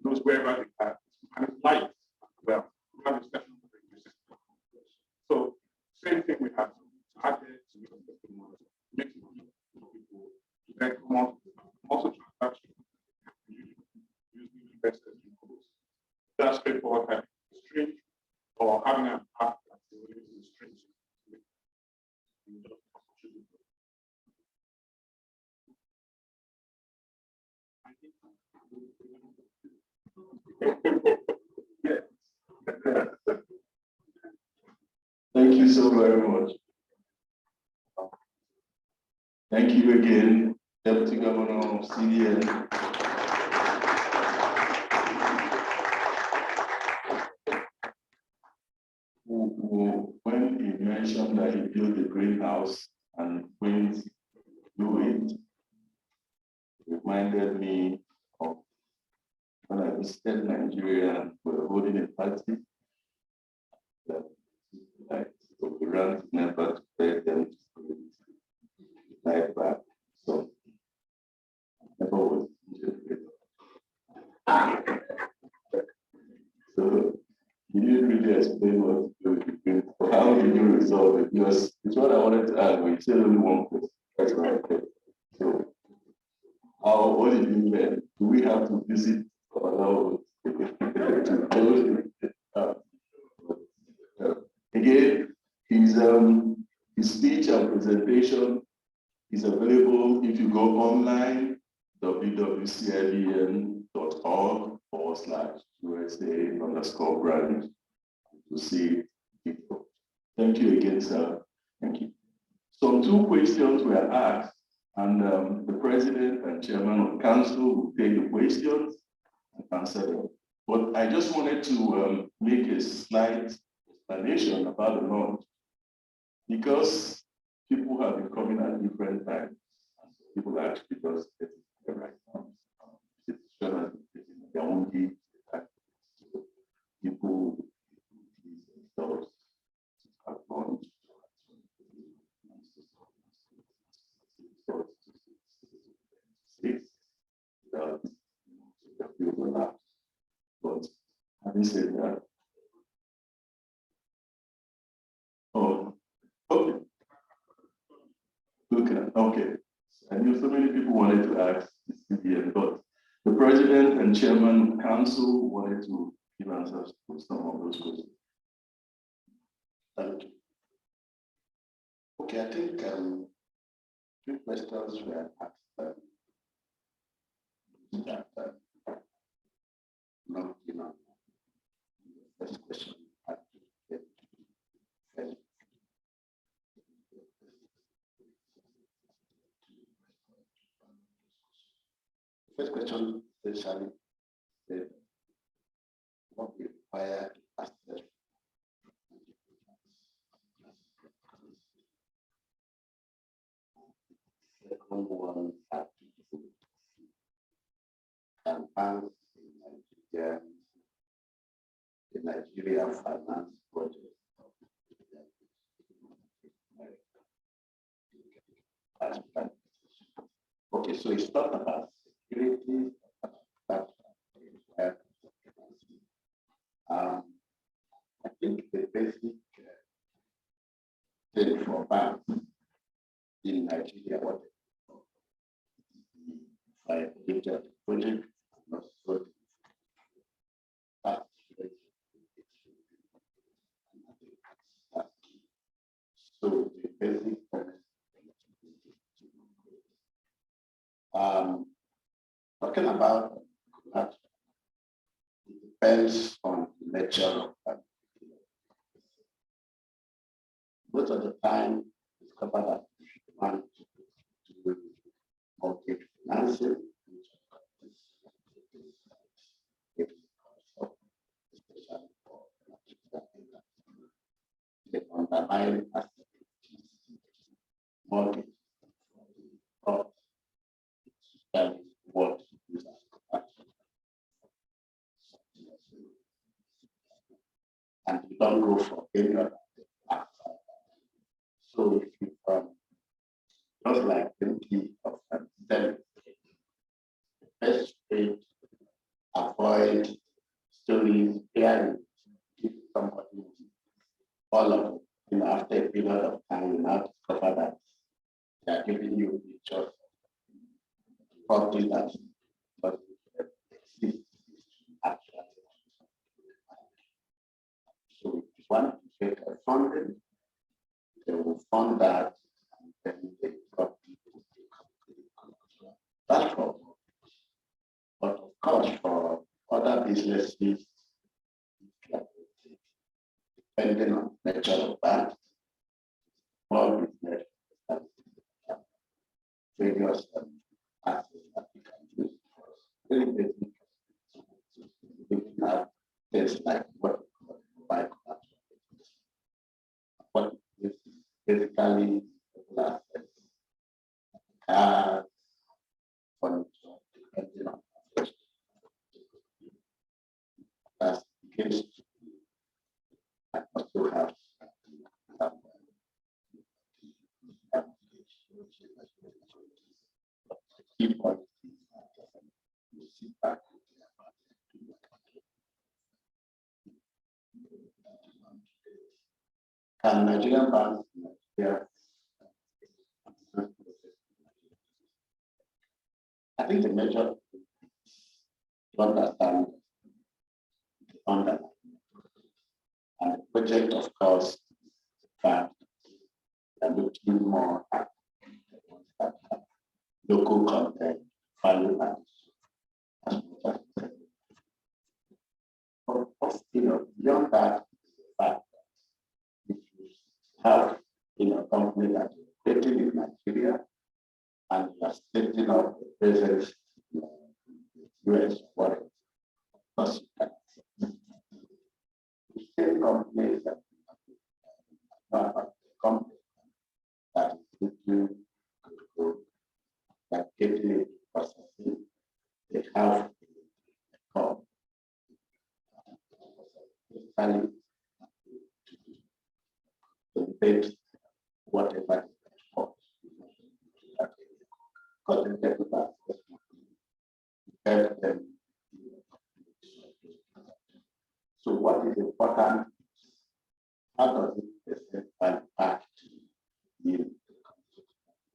knows wherever they are, and it's light as well. We have a session for the system. So same thing we have added to make it easy for people to get more, also transactions using investors in codes. That's straightforward type of string or having an app that uses strings. Thank you so very much. Thank you again, Deputy Governor of CIBN. When he mentioned that he built a greenhouse and went do it, reminded me of when I visited Nigeria and we were holding a party. So we ran together to pay them like that. So never was integrated. So he didn't really explain what to do with the green. resolve it because it's what I wanted to add, but you said only one question. That's what I said. So, what did you mean? Do we have to visit or allow to close it? Again, his speech and presentation is available if you go online, www.cibn.org/USA_brand to see it. Thank you again, sir. Thank you. So 2 questions were asked, and the president and chairman of council will take the questions and answer them. But I just wanted to make a slight explanation about the launch because people have been coming at different times. People are actually just getting there right now. Their own needs. People themselves have gone. But having said that, okay. I knew so many people wanted to ask the CBN, but the president and chairman of council wanted to give answers to some of those questions. Thank you. Okay, I think 2 questions were asked. Not, first question. First question, essentially, what we require access. Second one, campaigns in Nigeria finance project. Okay, so it's not about security, but I think the basic thing for banks in Nigeria, what the project, not so the basic talking about that, it depends on the nature of that. Most of the time, discover that you want to do mortgage financing, especially for the underlying asset mortgage. That is what users and you don't go for any other. So if you just like thinking of selling, the best way to avoid stories hearing if somebody all of it, after a period of time, you now discover that they are giving you pictures property that but exists actually. So if you want to get a funding, they will fund that and then the property will become that's for. But of course, for other businesses, depending on the nature of that, small business, various assets that we can use for very basic. We have things like what mobile assets. What is basically assets, cars, furniture, depending on that's the case. I also have the key point is that you sit back Can Nigerian banks in Nigeria? I think the measure to understand the underlying and the project, of course, that are looking more at local content, value add, as much as but beyond that, the fact that if you have a company that is operating in Nigeria and you are setting up a presence in the US, what of course you can. The same companies that company that is looking to that getting into processing, they have a call. To pay whatever it costs. Because they get that help them. So what is important? How does it present value back to you?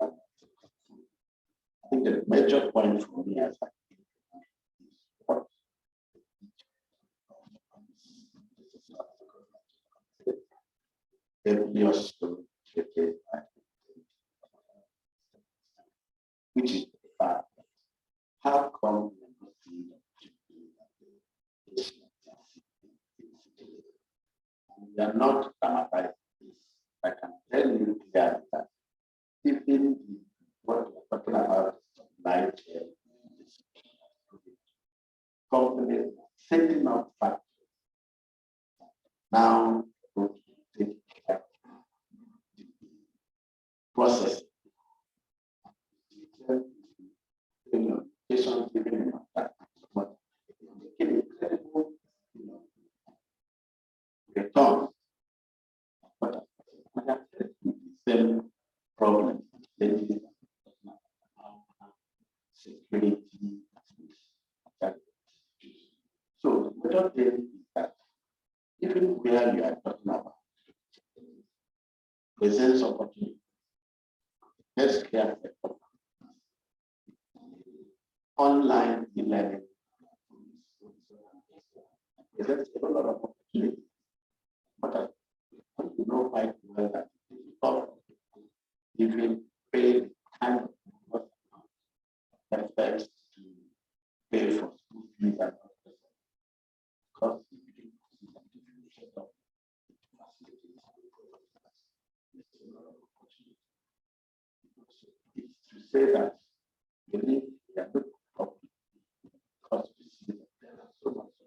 I think the major point for me as I think is what which is the fact that how come we are not dramatizing this? I can tell you clearly that even what we're talking about supply chain companies setting up factories now to take care of the process. Return. But the same problem, security. So the other thing is that even where you are talking about presence opportunity, healthcare sector, online e-learning, presents a lot of opportunity. But I want to know quite well that if you pay kind of effects to pay for school fees and cost to say that you need to look up cost to see that there are so much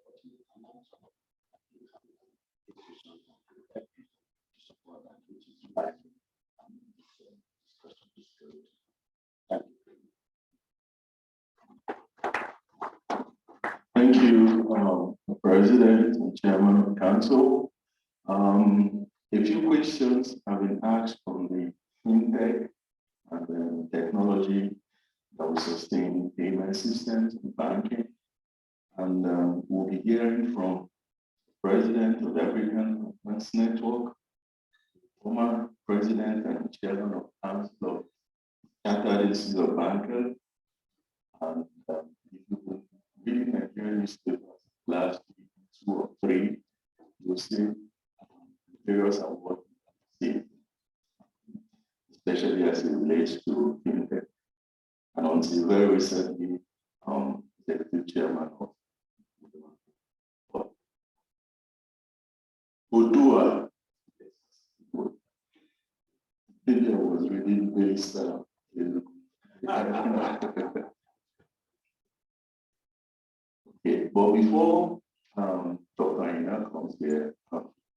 opportunity to support that, which is why discussion is good. Thank you, President and Chairman of the Council. A few questions have been asked on the fintech and the technology that will sustain payment systems and banking. And we'll be hearing from the President of the African Finance Network, former President and Chairman of Council of Chartered Institute of Bankers. And if you read Nigerian newspapers last week, 2 or 3, you'll see various awards, especially as it relates to fintech. And until very recently, the chairman of Odua. Maybe I was reading very style. Okay, but before Dr. Aina comes here,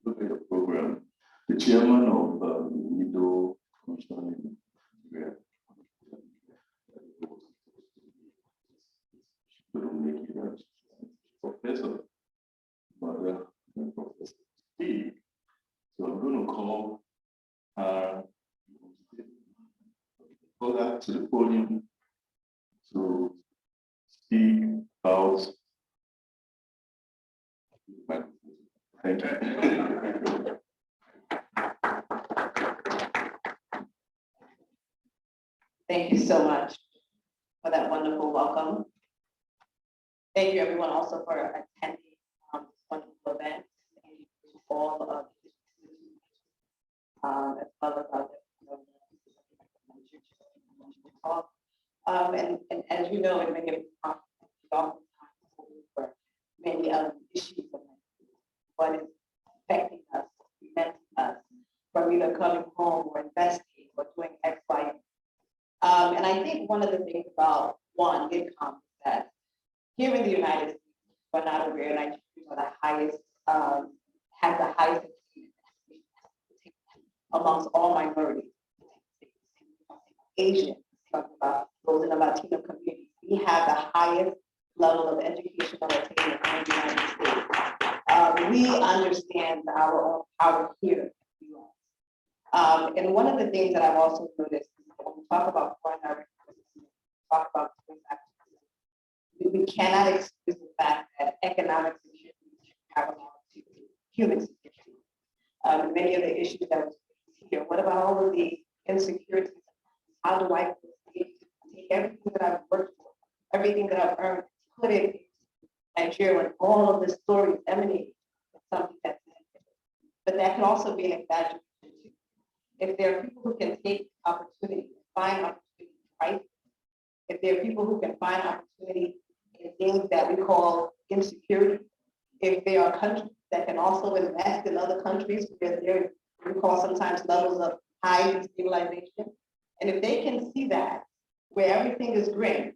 look at the program. The chairman of the Middle Commission in Nigeria couldn't make it as professor, but Professor Steve. So I'm going to call her to the podium to speak about. Thank you. Thank you so much for that wonderful welcome. Thank you everyone also for attending this wonderful event. Thank you to all of as well as other and as you know, in many of the oftentimes for many of the issues of what is affecting us, preventing us from either coming home or investing or doing X, Y. And I think one of the things about income is that here in the United States, we're not aware, Nigeria are the highest, have the highest amongst all minorities. Asians, talking about those in the Latino community, we have the highest level of educational attainment in the United States. We understand our own power here in the US. And one of the things that I've also noticed is when we talk about foreign direct investment, talk about we cannot excuse the fact that economic security is paramount to human security. Many of the issues that was here, what about all of the insecurities? How do I take everything that I've worked for, everything that I've earned, put it in Nigeria when all of the stories emanate from something that's negative? But that can also be an exaggeration too. If there are people who can take opportunity, find opportunity, right? If there are people who can find opportunity in things that we call insecurity, if there are countries that can also invest in other countries where there we call sometimes levels of high destabilization, and if they can see that where everything is grim,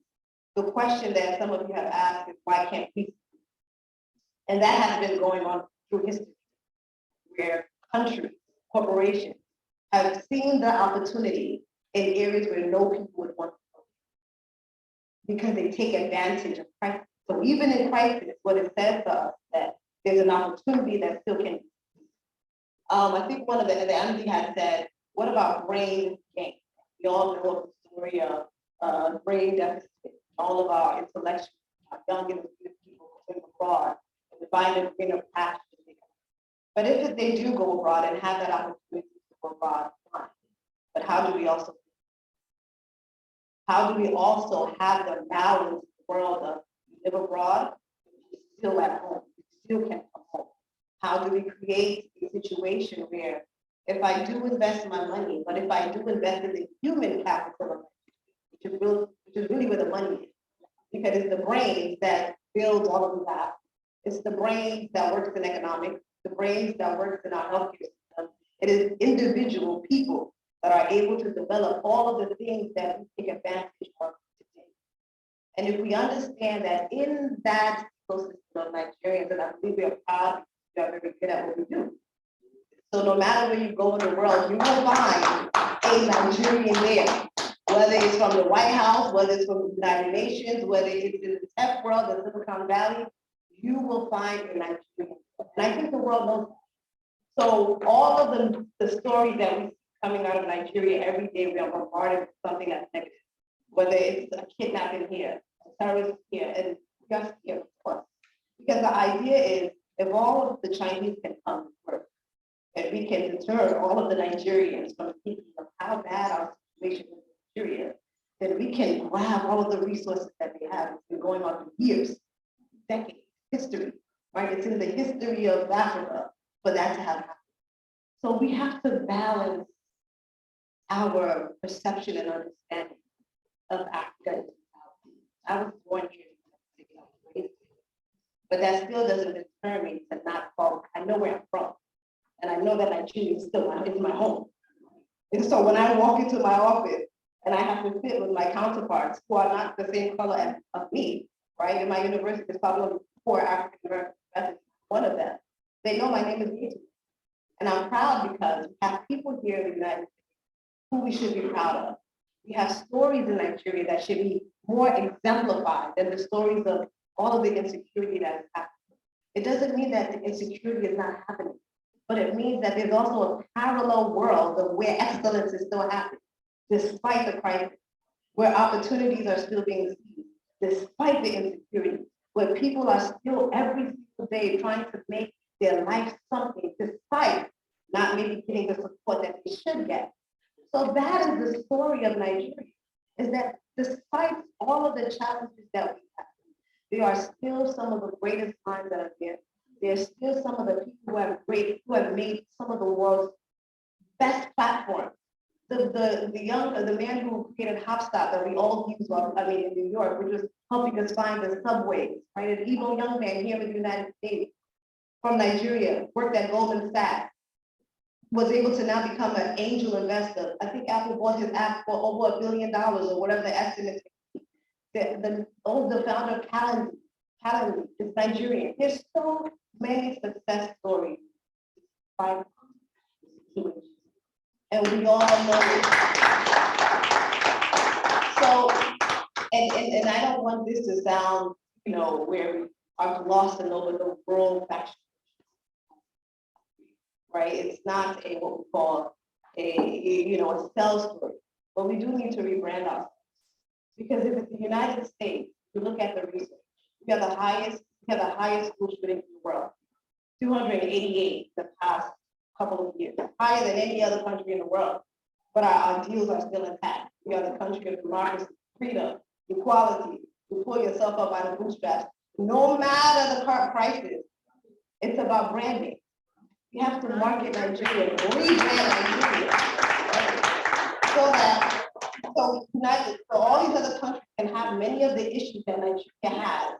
the question that some of you have asked is why can't we? And that has been going on through history, where countries, corporations have seen the opportunity in areas where no people would want to go because they take advantage of crisis. So even in crisis, what it says to us that there's an opportunity that still can. I think one of the MD had said, what about brain gain? We all know of the story of brain deficit. All of our intellectual, young and people going abroad and find a greener pasture. But if they do go abroad and have that opportunity to go abroad, fine. But how do we also have the balance world of live abroad, still at home, still can come home? How do we create a situation where if I do invest my money, but if I do invest in the human capital, which is really where the money is, because it's the brains that build all of that. It's the brains that works in economics, the brains that works in our healthcare system. It is individual people that are able to develop all of the things that we take advantage of today. And if we understand that in that ecosystem of Nigerians, and I believe we are proud, we are very good at what we do. So no matter where you go in the world, you will find a Nigerian there. Whether it's from the White House, whether it's from the United Nations, whether it's in the tech world, the Silicon Valley, you will find a Nigerian. And I think the world knows that. So all of the stories that we see coming out of Nigeria every day, we are bombarded with something that's negative. Whether it's a kidnapping here, a terrorist here, and just here, of course. Because the idea is, if all of the Chinese can come to work, and we can deter all of the Nigerians from thinking of how bad our situation is in Nigeria, then we can grab all of the resources that they have. It's been going on for years, decades, history, right? It's in the history of Africa for that to have happened. So we have to balance our perception and understanding of Africa. I was born here, but that still doesn't deter me to not fall. I know where I'm from. And I know that Nigeria is still my home. And so when I walk into my office and I have to sit with my counterparts who are not the same color as me, right? In my university, there's probably 4 African American professors, one of them. They know my name is BiAnnual. And I'm proud because we have people here in the United States who we should be proud of. We have stories in Nigeria that should be more exemplified than the stories of all of the insecurity that is happening. It doesn't mean that the insecurity is not happening, but it means that there's also a parallel world of where excellence is still happening, despite the crisis, where opportunities are still being seized, despite the insecurity, where people are still every single day trying to make their life something, despite not maybe getting the support that they should get. So that is the story of Nigeria. is that despite all of the challenges that we have, there are still some of the greatest minds that are there. There's still some of the people who have made some of the world's best platforms. The man who created Hopstop that we all use, in New York, which was helping us find the subways, right? An evil young man here in the United States from Nigeria, worked at Goldman Sachs, was able to now become an angel investor. I think Apple bought his app for over $1 billion or whatever the estimate is. The founder of Calendly is Nigerian. There's so many success stories. And we all know it. So, and I don't want this to sound, where we are lost in over the world fashion. Right? It's not what we call a sales story, but we do need to rebrand ourselves. Because if it's the United States, you look at the research, we have the highest school shooting in the world, 288 the past couple of years, higher than any other country in the world. But our ideals are still intact. We are the country of democracy, freedom, equality. You pull yourself up by the bootstraps. No matter the current crisis, it's about branding. You have to market Nigeria, rebrand Nigeria, right? So all these other countries can have many of the issues that Nigeria has,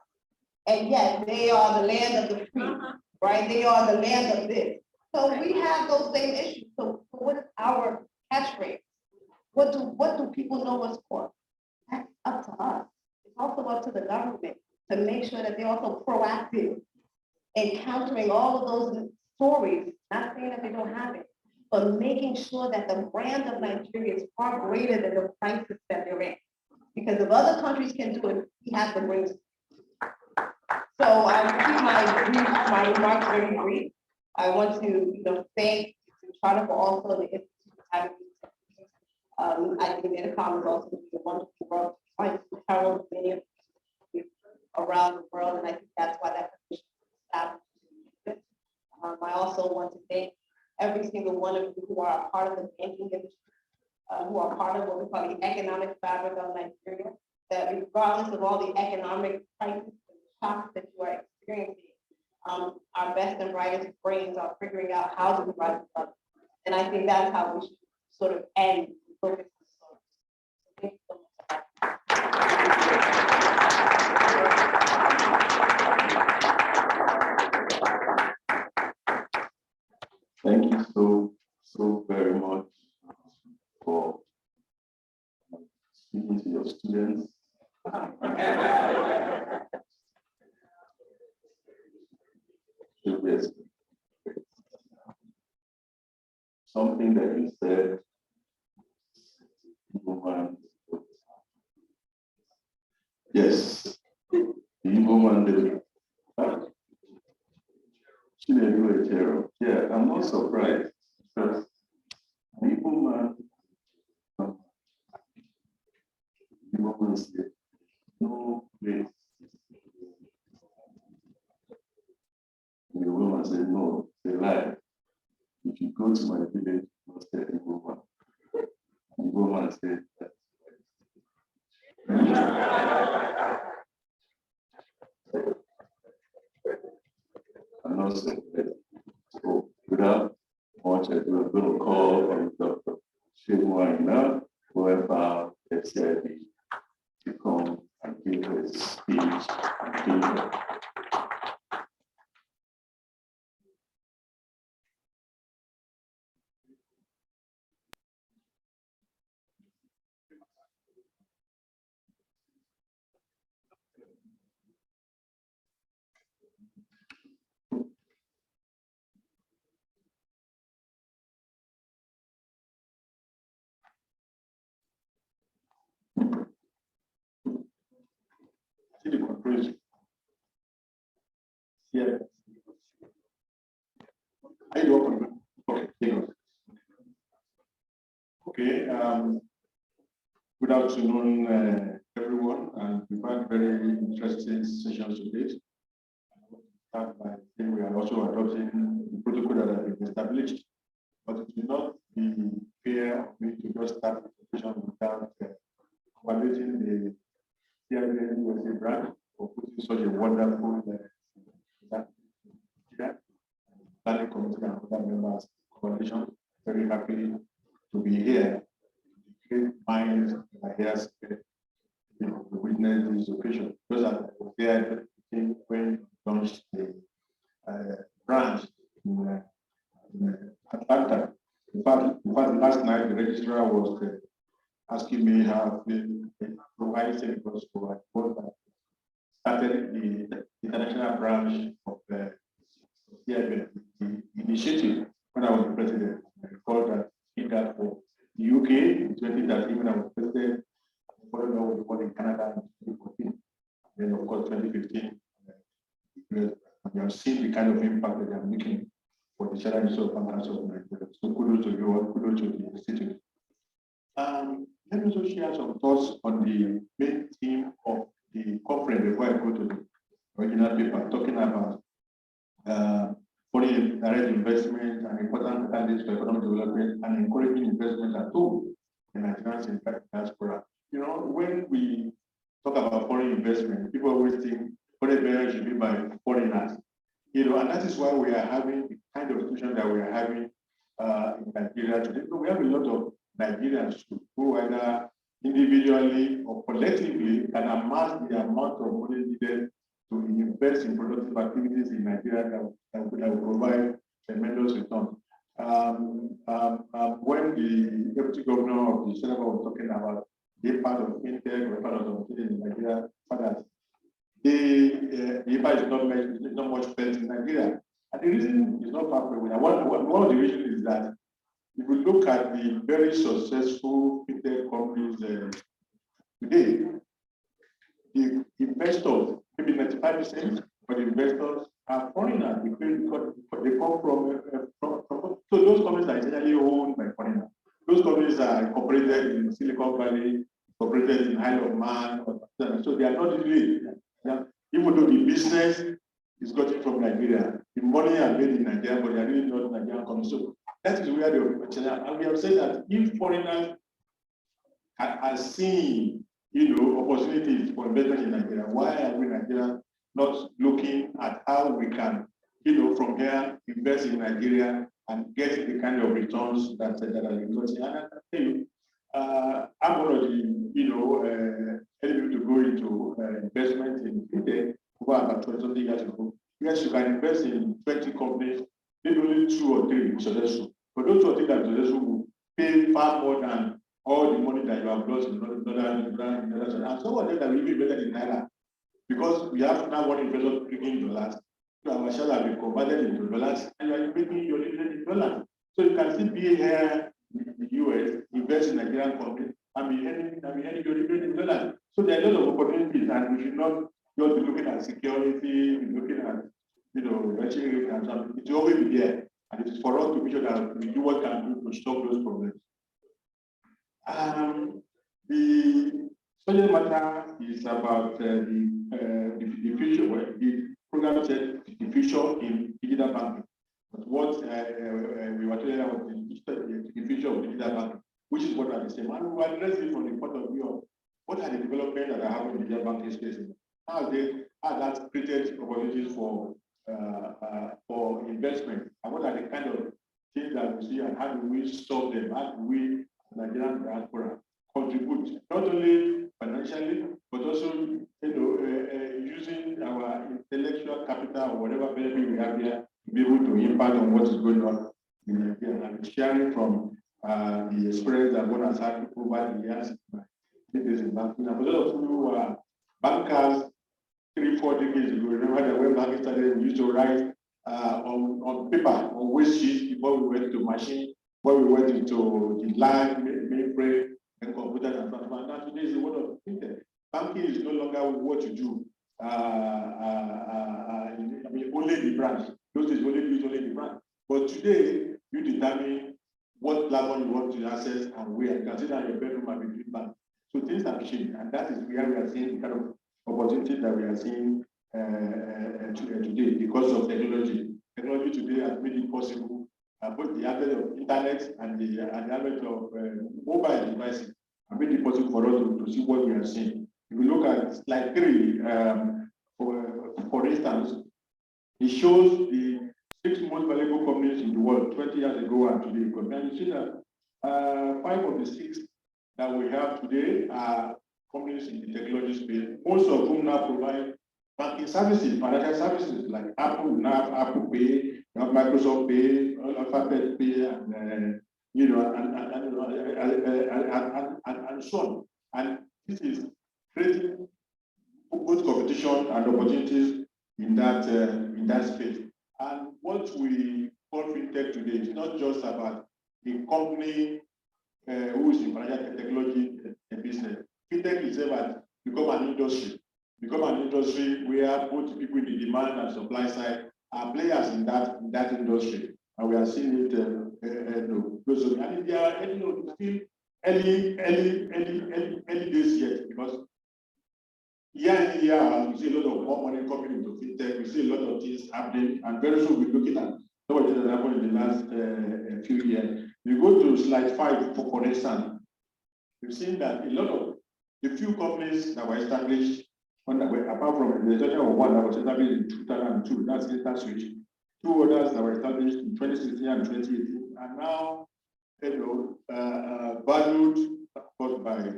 and yet they are the land of the free, right? They are the land of this. So we have those same issues. So what is our catchphrase? What do people know us for? That's up to us. It's also up to the government to make sure that they're also proactive in countering all of those stories, not saying that they don't have it, but making sure that the brand of Nigeria is far greater than the crisis that they're in. Because if other countries can do it, we have to bring it. So I will keep my remarks very brief. I want to thank Charter for also the Institute for having me. I think Intercom is also a wonderful work. I travel many of you around the world, and I think that's why that position is established. I also want to thank every single one of you who are a part of the banking industry, who are part of what we call the economic fabric of Nigeria, that regardless of all the economic crises and shocks that you are experiencing, our best and brightest brains are figuring out how to rise up. And I think that's how we should sort of end the focus of the story. Thank you so much. Thank you so very much for speaking to your students. Something that you said, woman, yes, the woman, she may do a terror. Yeah, I'm not surprised because the woman said, no place. And the woman said, no, it's a lie. If you go to my village, you must tell the woman. And the woman said, that's I'm not surprised. So without much ado, I'm going to call on Dr. Shemwaina, whoever the CIBN to come and give a speech. See the conclusion. Yeah. I do open. Okay, okay. Good afternoon, everyone, and we've had very interesting sessions today. Start by saying we are also adopting the protocol that has been established, but it will not be fair of me to just start the session without congratulating the CIBN USA branch for putting such a wonderful planning committee and other members. Congratulations. Very happy to be here. Great minds are here to witness this occasion. Because I was there when we launched the branch in Atlanta. In fact, last night the registrar was asking me how why it was for started the international branch of the CIBN, the initiative when I was the president. I recall that in that for the UK in 2013 when I was president, followed up with the one in Canada in 2014. Then of course 2015. We have seen the kind of impact that they are making for the challenges of bankers of Nigeria. So kudos to you, kudos to the institute. Let me also share some thoughts on the main theme of the conference before I go to the original paper, talking about foreign direct investment and important catalysts for economic development and encouraging investment at home in Nigerians in diaspora. You know, when we talk about foreign investment, people always think foreign investment should be by foreigners. You know, and that is why we are having the kind of situation that we are having in Nigeria today. So we have a lot of Nigerians who either individually or collectively can amass the amount of money needed to invest in productive activities in Nigeria that will provide tremendous return. When the deputy governor of the Senegal was talking about the part of fintech or part of in Nigeria, that the impact is not much felt in Nigeria. And the reason is not far from away. One of the reasons is that if we look at the very successful fintech companies today, the investors, maybe 95% of the investors are foreigners because they come from so those companies are essentially owned by foreigners. Those companies are incorporated in Silicon Valley, incorporated in Isle of Man, so they are not really, even though the business is gotten from Nigeria, the money are made in Nigeria, but they are really not Nigerian companies. So that is where the and we have said that if foreigners are seeing, opportunities for investment in Nigeria, why are we Nigeria not looking at how we can, from here invest in Nigeria and get the kind of returns that are resulting? And I tell you, I'm one of the, helping to go into investment in fintech over about 20 years ago. Yes, you can invest in 20 companies, maybe only 2 or 3 successful. But those 2 or 3 that successful will pay far more than all the money that you have lost in dollars. And some of them are even better in Naira. Because we have now one investor bringing dollars, so our share have been converted into dollars, and you are making your dividend in dollars. So you can still be here in the US, invest in Nigerian companies, and be earning your dividend in dollars. So there are a lot of opportunities, and we should not just be looking at security, be looking at, venturing and something. It will always be there. And it is for us to make sure that we do what we can do to stop those problems. The subject matter is about the future, where the program said the future in digital banking. But what we were talking about the future of digital banking, which is what are the same. And we address it from the point of view of what are the developments that are happening in the digital banking space. How that created opportunities for investment, and what are the kind of things that we see, and how do we solve them? How do we, Nigerian diaspora, contribute not only financially, but also using our intellectual capital or whatever benefit we have here to be able to impact on what is going on in Nigeria, and sharing from the experience that one has had over the years in banking. And for those of you who are bankers 3-4 decades ago, remember that when banking started, we used to write on paper, on waste sheets before we went to machine, before we went into the line, mainframe, and computers and transfer. And now today is the world of fintech. Banking is no longer what you do. Only the branch. Those days only use only the branch. But today, you determine what platform you want to access and where. You can see that your bedroom might be doing bank. So things have changed, and that is where we are seeing the kind of opportunities that we are seeing today because of technology. Technology today has made it possible, both the advent of internet and the advent of mobile devices, made it possible for us to see what we are seeing. If we look at slide 3, for instance, it shows the 6 most valuable companies in the world 20 years ago and today. And you see that 5 of the 6 that we have today are companies in the technology space, most of whom now provide banking services, financial services, like Apple, now have Apple Pay, you have Microsoft Pay, Alphabet Pay, and and so on. And this is creating both competition and opportunities in that space. And what we call fintech today is not just about a company who is in financial technology business. Fintech is about become an industry where both people in the demand and supply side are players in that industry, and we are seeing it. And they are still early days yet, because year in year out, we see a lot of more money coming into fintech. We see a lot of things happening, and very soon we're looking at some of the things that happened in the last few years. We go to slide 5 for instance. We've seen that a lot of the few companies that were established, apart from the total of one that was established in 2002, that's InterSwitch. 2 others that were established in 2016 and 2018 are now, valued, of course, by the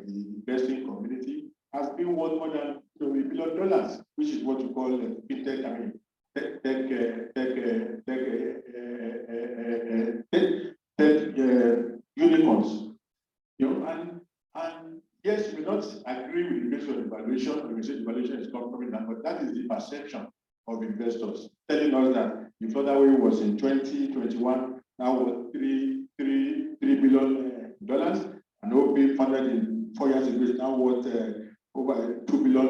investing community, has been worth more than $1 billion, which is what you call fintech. Unicorns. And yes, we may not agree with the basis of evaluation, or we say the valuation is coming down, but that is the perception of investors, telling us that the further way was in 2021, now was $3 billion, and OP funded in 4 years ago is now worth over $2 billion.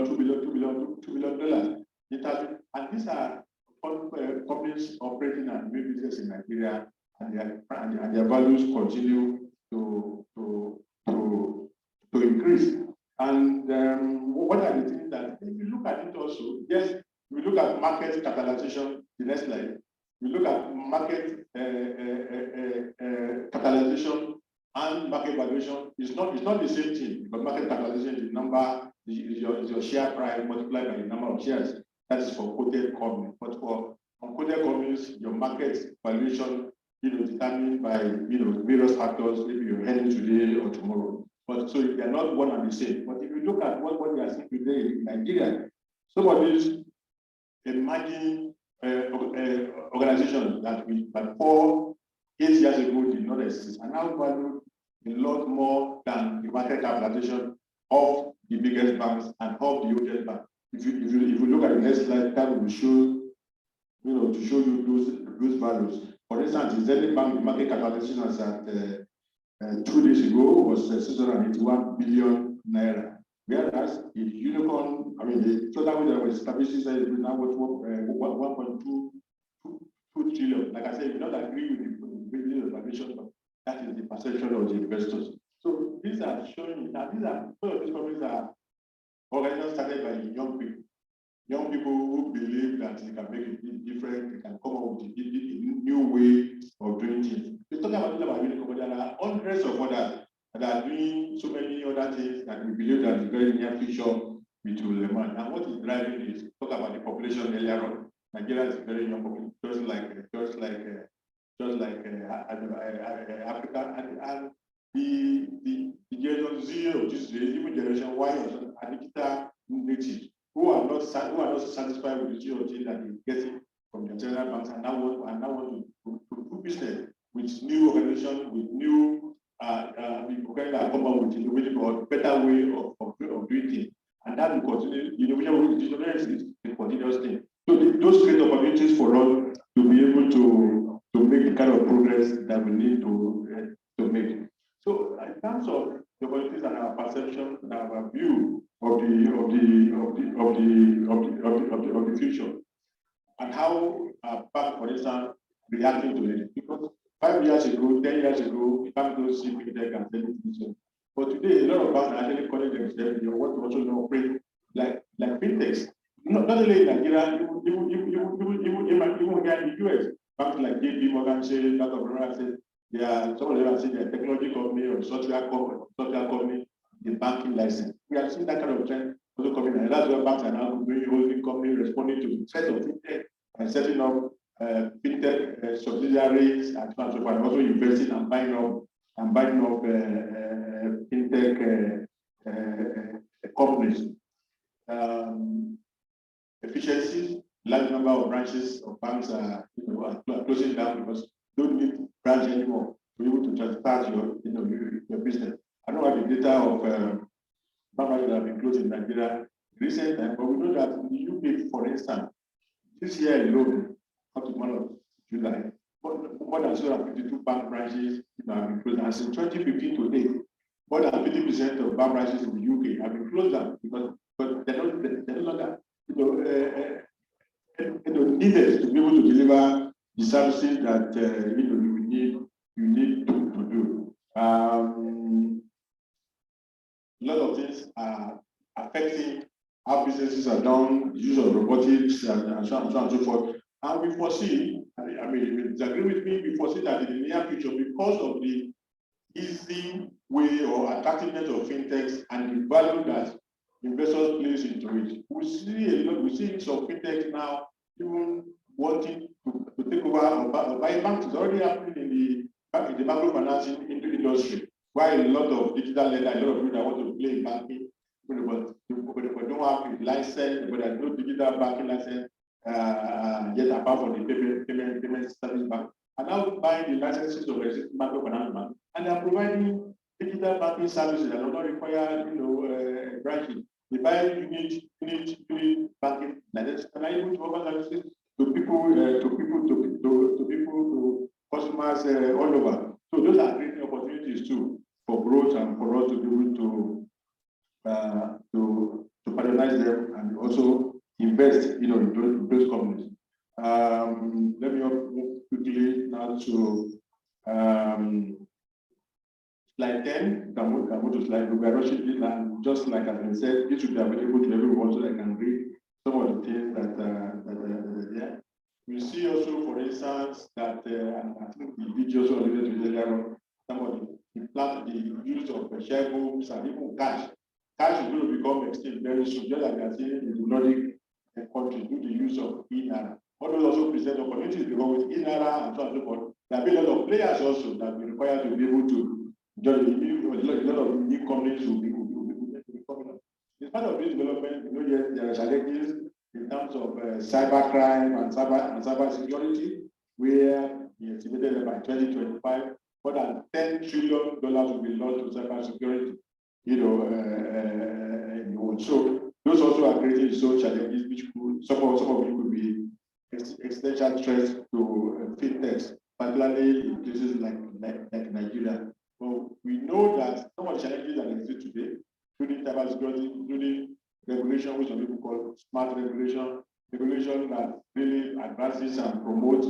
And these are companies operating and doing business in Nigeria, and their values continue to increase. And what are the things that, if you look at it also, yes, we look at market capitalization, the next slide. We look at market capitalization and market valuation. It's not the same thing, but market capitalization is the number, is your share price multiplied by the number of shares. That is for quoted companies. But for unquoted companies, your market valuation, determined by various factors. Maybe you're heading today or tomorrow. But so they are not one and the same. But if you look at what we are seeing today in Nigeria, some of these emerging organizations that 4-8 years ago did not exist are now valued a lot more than the market capitalization of the biggest banks and of the oldest banks. If you look at the next slide, that will show, to show you those values. For instance, the Zenith Bank, the market capitalization as at 2 days ago was 681 billion naira. Whereas the unicorn, the total way that was established is now worth 1.2 trillion. Like I said, we don't agree with the valuation, but that is the perception of the investors. So these are showing that some of these companies are organizations started by young people who believe that they can make it different, they can come up with a new way of doing things. We're talking about unicorn, there are hundreds of others that are doing so many other things that we believe that in the very near future it will emerge. And what is driving is, talk about the population earlier on. Nigeria is very young population, just like Africa, and the generation Z of this day, even generation Y, are digital natives who are not satisfied with the GOT that they get from the general banks, and now want to do business with new organization, with new come up with innovation or better way of doing things. And that will continue. Innovation is a continuous thing. So those create opportunities for us to be able to make the kind of progress that we need to make. So in terms of the opportunities and our perception and our view of the future, and how our bank, for instance, reacting to it. Because 5 years ago, 10 years ago, banks don't see fintech and selling. But today, a lot of banks are actually calling themselves, they want to also operate like fintechs. Not only in Nigeria, even here in the US, banks like JP Morgan, say, Bank of America, say, some of them are saying they're a technology company or software company. the banking license. We have seen that kind of trend also coming, and that's why banks are now doing holding company responding to the threat of fintech and setting up fintech subsidiaries and so on and so forth, and also investing and buying up fintech companies. Efficiencies, large number of branches of banks are, are closing down because you don't need branch anymore to be able to transfer your business. I don't have the data of banks that have been closed in Nigeria recent time, but we know that in the UK, for instance, this year alone, up to the month of July, more than 252 bank branches have been closed. And since 2015 to date, more than 50% of bank branches in the UK have been closed down because they're no longer needed to be able to deliver the services that you need to do. A lot of things are affecting how businesses are done, the use of robotics and so on and so forth. And we foresee, I mean, if you disagree with me, we foresee that in the near future, because of the easy way or attractiveness of fintechs and the value that investors place into it, we see some fintechs now even wanting to take over or buy banks. It's already happening in the microfinancing industry, while a lot of digital lenders, a lot of people that want to play in banking, but don't have a license, but there's no digital banking license yet apart from the payment service bank, and now buying the licenses of existing microfinance bank, and they are providing digital banking services that do not require branches. They buy unit banking licenses and are able to offer services to customers all over. So those are creating opportunities too for growth and for us to be able to patronize them and also invest in those companies. Let me move quickly now to slide 10. Can move to slide. We are rushing it, and just like as I said, this should be available to everyone so they can read some of the things that are there. We see also, for instance, that and I think the video also alluded to earlier on, some of the use of share books and even cash. Cash is going to become extinct very soon, just like we are seeing in the Nordic countries do the use of e-naira. All those also present opportunities because with e-naira and so on and so forth, there have been a lot of players also that will require to be able to join a lot of new companies will be coming up. In spite of this development, yes, there are challenges in terms of cybercrime and cyber security, where we estimated that by 2025, more than $10 trillion will be lost to cyber security. So those also are creating some challenges, which could, some of it could be existential threats to fintechs, particularly in places like Nigeria. So we know that some of the challenges that exist today, including cyber security, including regulation, which some people call smart regulation that really advances and promotes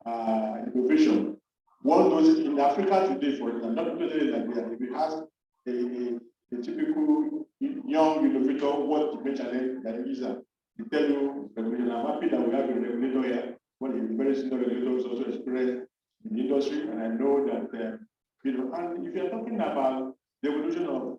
innovation. One of those in Africa today, for example, not necessarily Nigeria, if it has a typical young innovator, what the main challenge that is they tell you regulation. I'm happy that we have a regulator here, one of the very senior regulators also experienced in the industry, and I know that and if you're talking about the evolution of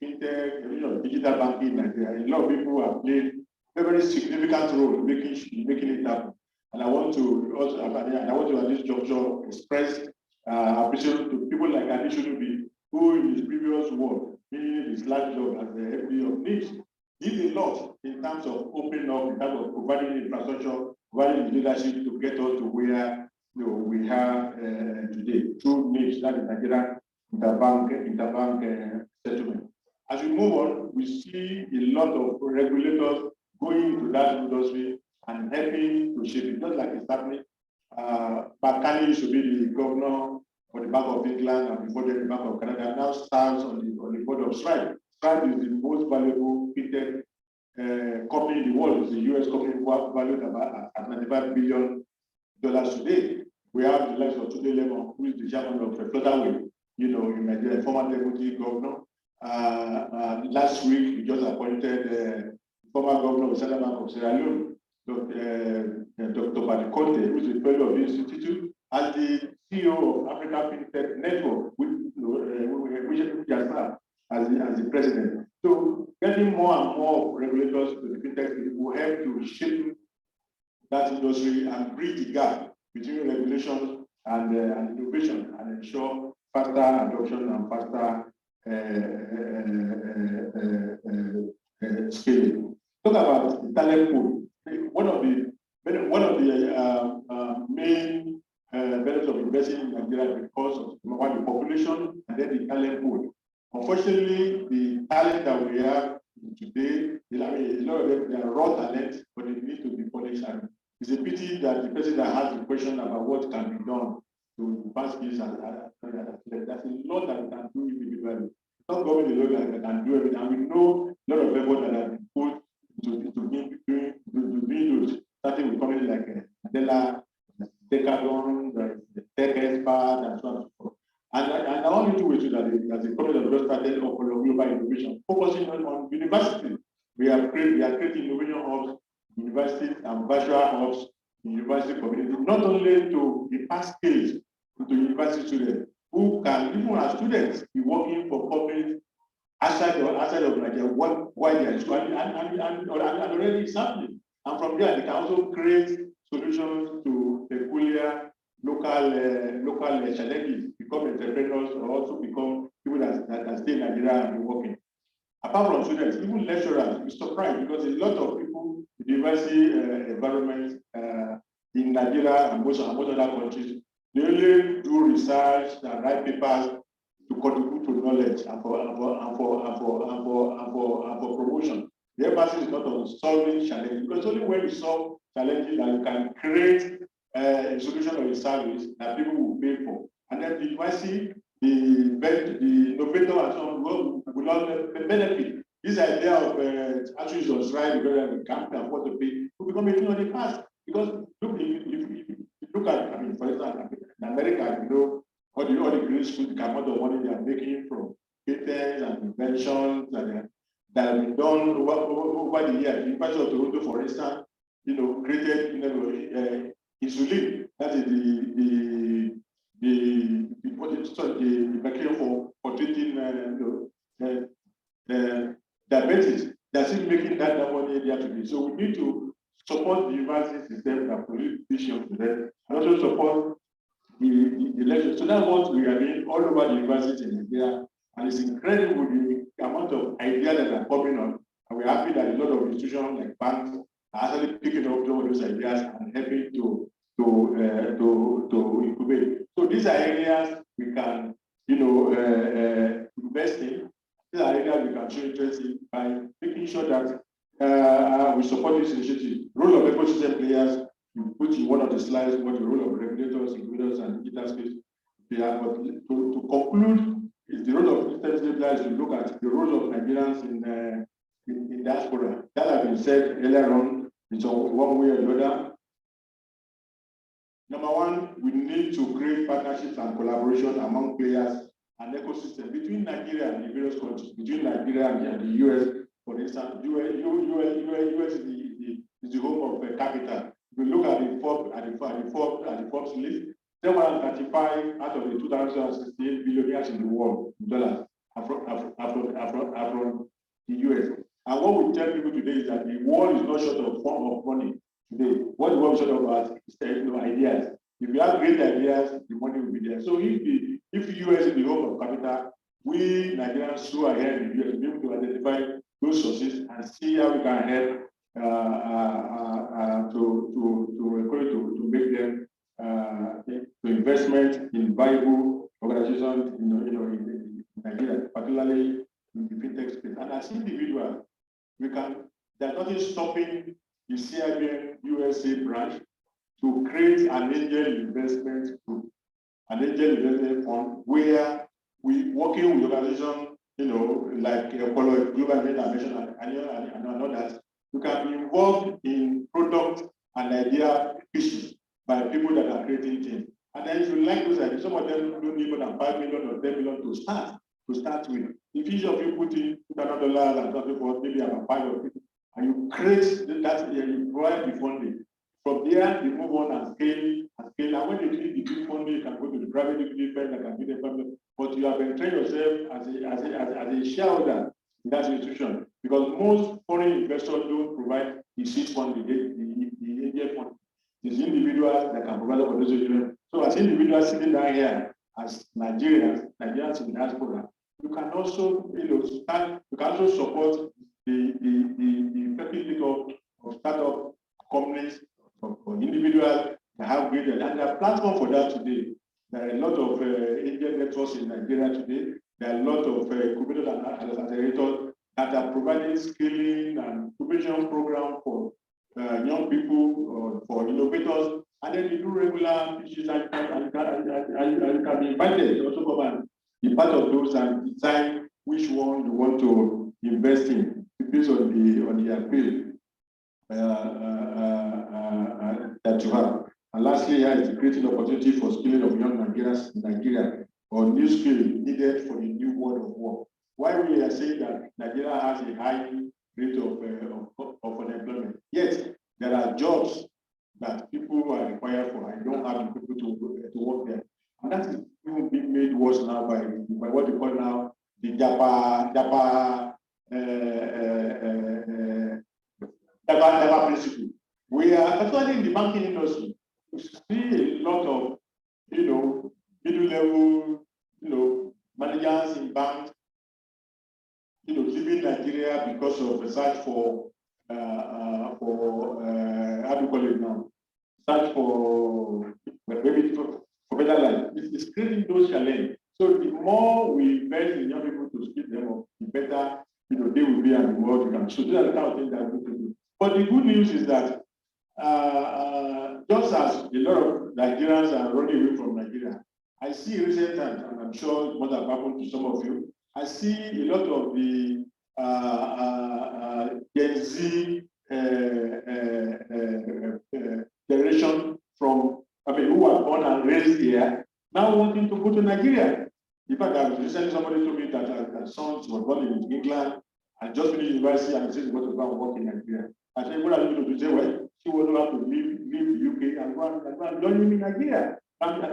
fintech, evolution of digital banking in Nigeria, a lot of people have played a very significant role in making it happen. And I want to also, at this juncture express appreciation to people like Adishunubi, who in his previous work, meaning his last job as the FD of NIPS, did a lot in terms of opening up, in terms of providing infrastructure, providing leadership to get us to where we have today through NIPS, that is Nigerian interbank settlement. As we move on, we see a lot of regulators going into that industry and helping to shape it, just like it's happening. Bakani used to be the governor for the Bank of England and before the Bank of Canada, now stands on the board of Stripe. Stripe is the most valuable fintech company in the world. It's a US company valued at $95 billion today. We have the likes of Tunde Lemon, who is the chairman of Flutterwave, in Nigeria, former deputy governor. Last week, we just appointed former governor of the Central Bank of Sierra Leone, Dr. Badikonte, who is the fellow of the institute, as the CEO of Africa FinTech Network, which as as the president. So getting more and more regulators to the fintech will help to shape that industry and bridge the gap between regulation and innovation and ensure faster adoption and faster scaling. Talk about the talent pool. One of the main benefits of investing in Nigeria because of the population and then the talent pool. Unfortunately, the talent that we have today, a lot of them, they are raw talent, but they need to be polished. And it's a pity that the president has the question about what can be done to advance this. There's a lot that we can do individually. It's not government alone that can do everything. And we know a lot of effort that have been put to doing those, starting with companies like Adela, Decathlon, the Tech Expert, and so on and so forth. And I want you to wait that the company that just started for global innovation, focusing on universities. We are creating innovation hubs, universities and virtual hubs in university community, not only to impart skills to university students who can, even as students, be working for companies outside of Nigeria while they are in school, and already it's happening. And from there, they can also create solutions to peculiar local challenges, become entrepreneurs, or also become people that stay in Nigeria and be working. Apart from students, even lecturers, you're surprised because a lot of people in the university environment in Nigeria and most other countries, they only do research and write papers to contribute to knowledge and for promotion. The emphasis is not on solving challenges, because only when you solve challenges that you can create a solution or a service that people will pay for. And then the university, the innovator and so on will not benefit. This idea of actually was right because we can't afford to pay will become a thing of the past. Because look, if you look at, I mean, for example, in America, you know, all the green schools, the amount of money they are making from patents and inventions that have been done over the years. The University of Toronto, for instance, you know, created insulin. That is the bacteria for treating diabetes. They're still making that money there today. So we need to support the university system that produces vision to them, and also support the lecture. So that's what we are doing all over the university in Nigeria, and it's incredible the amount of ideas that are coming on. And we're happy that a lot of institutions like banks are actually picking up some of those ideas and helping to incubate. So these are areas we can, invest in. These are areas we can show interest in by making sure that we support this initiative. Role of ecosystem players, you put in one of the slides what the role of regulators, incubators, and digital space they are. But to conclude, is the role of ecosystem players to look at the role of Nigerians in diaspora. That has been said earlier on in one way or the other. Number one, we need to create partnerships and collaboration among players and ecosystem between Nigeria and the various countries, between Nigeria and the US. For instance, US is the home of capital. If you look at the Forbes list, 735 out of the 2068 billionaires in the world in dollars are from the US. And what we tell people today is that the world is not short of form of money today. What the world is short of is ideas. If you have great ideas, the money will be there. So if the US is the home of capital, we Nigerians who are here in the US will be able to identify those sources and see how we can help to make them to investment in viable organizations in Nigeria, particularly in the fintech space. And as individuals, there's nothing stopping the CIBN USA branch to create an angel investment group, an angel investment fund where we working with organizations, like Global Investment and others, you can be involved in product and idea pitches by people that are creating things. And then if you like those ideas, some of them don't need more than 5 million or 10 million to start with. If each of you put in $200 and something for maybe about 5 or 50, and you create that, you provide the funding. From there, you move on and scale. And when you need the big funding, you can go to the private equity firm that can give them funding. but you have trained yourself as a shareholder in that institution, because most foreign investors don't provide the seed fund, the India fund. It's individuals that can provide for those children. So as individuals sitting down here, as Nigerians in diaspora, you can also, start, you can also support the effectiveness of startup companies or individuals that have great, and there are platforms for that today. There are a lot of Indian networks in Nigeria today. There are a lot of incubators and accelerators that are providing skilling and incubation program for young people or for innovators. And then you do regular pitches and you can be invited to also come and be part of those and decide which one you want to invest in based on the appeal that you have. And lastly, here is creating opportunity for skilling of young Nigerians in Nigeria or new skill needed for the new world of work. Why we are saying that Nigeria has a high rate of unemployment, yet there are jobs that people are required for and don't have the people to work there. And that is even being made worse now by what we call now the Japa principle. We are actually in the banking industry. We see a lot of, middle level, managers in banks, leaving Nigeria because of the search for how do you call it now? Search for maybe for better life. It's creating those challenges. So the more we invest in young people to skill them up, the better they will be and the more we can. So these are the kind of things that we can do. But the good news is that just as a lot of Nigerians are running away from Nigeria, I see recent times, and I'm sure what has happened to some of you, I see a lot of the Gen Z generation from, who were born and raised here, now wanting to go to Nigeria. In fact, recently somebody told me that her sons were born in England and just finished university and said he wants to go and work in Nigeria. I said, what are you going to say? Well, she will have to leave the UK and go and join him in Nigeria. And I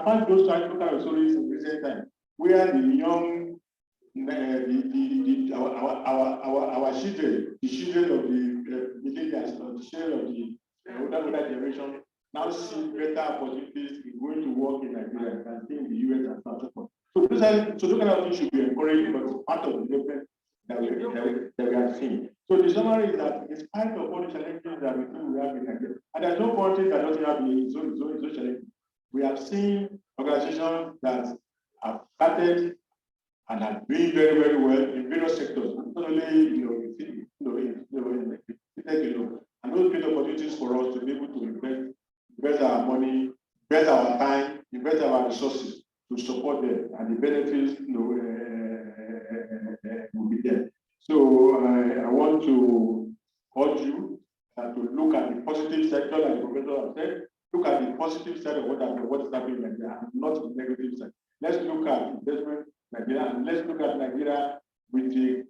found those kind of stories in recent time, where the young, our children, the children of the millennials, or the children of the older generation, now see better opportunities in going to work in Nigeria than stay in the US and so forth. So those kind of things should be encouraged, but it's part of the development that we are seeing. So the summary is that in spite of all the challenges that we think we have in Nigeria, and there's no country that doesn't have its own challenges. We have seen organizations that have started and are doing very, very well in various sectors, not only and those great opportunities for us to be able to invest our money, invest our time, invest our resources to support them, and the benefits will be there. So I want to urge you to look at the positive sector, like the professor has said. Look at the positive side of what is happening in Nigeria, and not the negative side. Let's look at investment in Nigeria, and let's look at Nigeria with the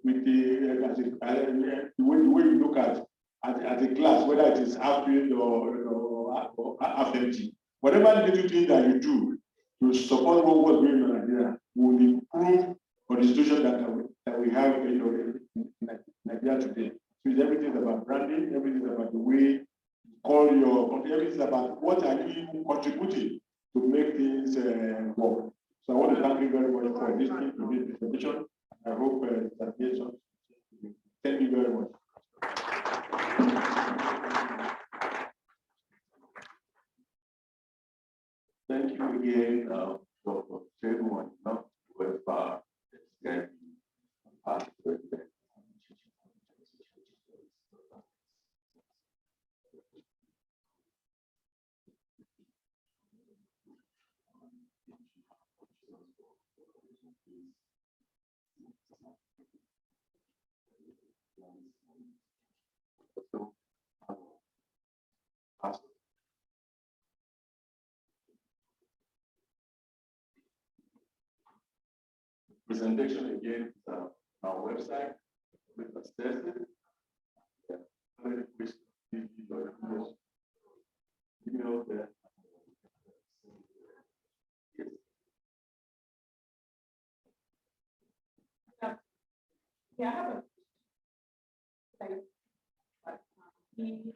way you look at a class, whether it is half filled or half empty. Whatever little thing that you do to support what's going on in Nigeria will improve the situation that we have in Nigeria today. So everything is about branding, everything is about the way call your company, everything about what are you contributing to make things work. So I want to thank you very much for listening to this presentation. I hope that yes, thank you very much. Thank you again for everyone with presentation again on our website with us tested. Email there. Yeah, I have a like, the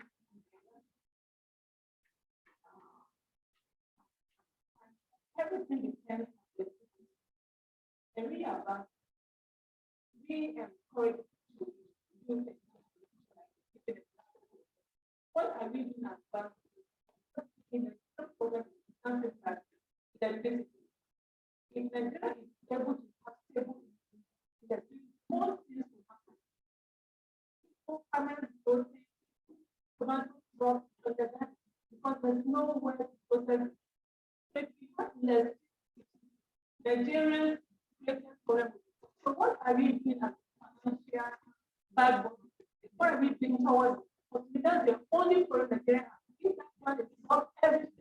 everything depends on the area about we encourage to do things. What are we doing as well? In the program, something that electricity. If Nigeria is able to have stable electricity, more things will happen. People permanent growth, tomato crop, because there's no way to process. If we have less, Nigerians forever. So what are we doing as financial backbone? What are we doing towards? Because that's the only problem Nigeria has. That's why they solve everything.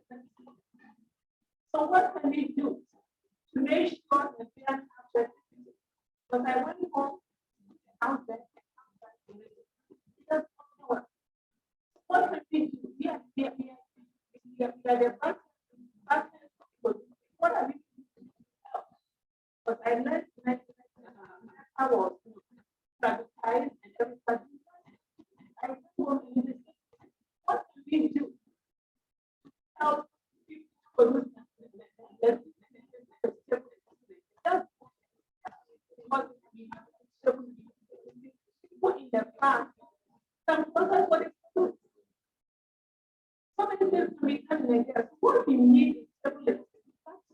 So what can we do to make sure that we have access? Because I went home out there. What can we do? We are the back. What are we doing? But I learned I was privatized and everybody. I don't want to use it. What can we do? Help people produce people in the past, some others what is good. So many things can be done in Nigeria. What we need is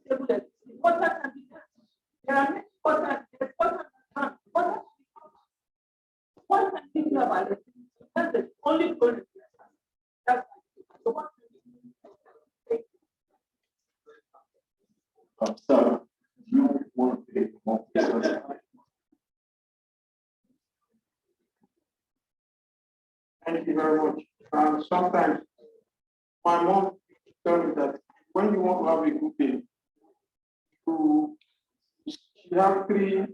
stability. Water can be done. There are many water, there's water and water. What can we do about it? That's the only problem. That's so what can we do? Sir, you want to take more questions? Thank you very much. Sometimes my mom tells me that when you want to have a good day, she has 3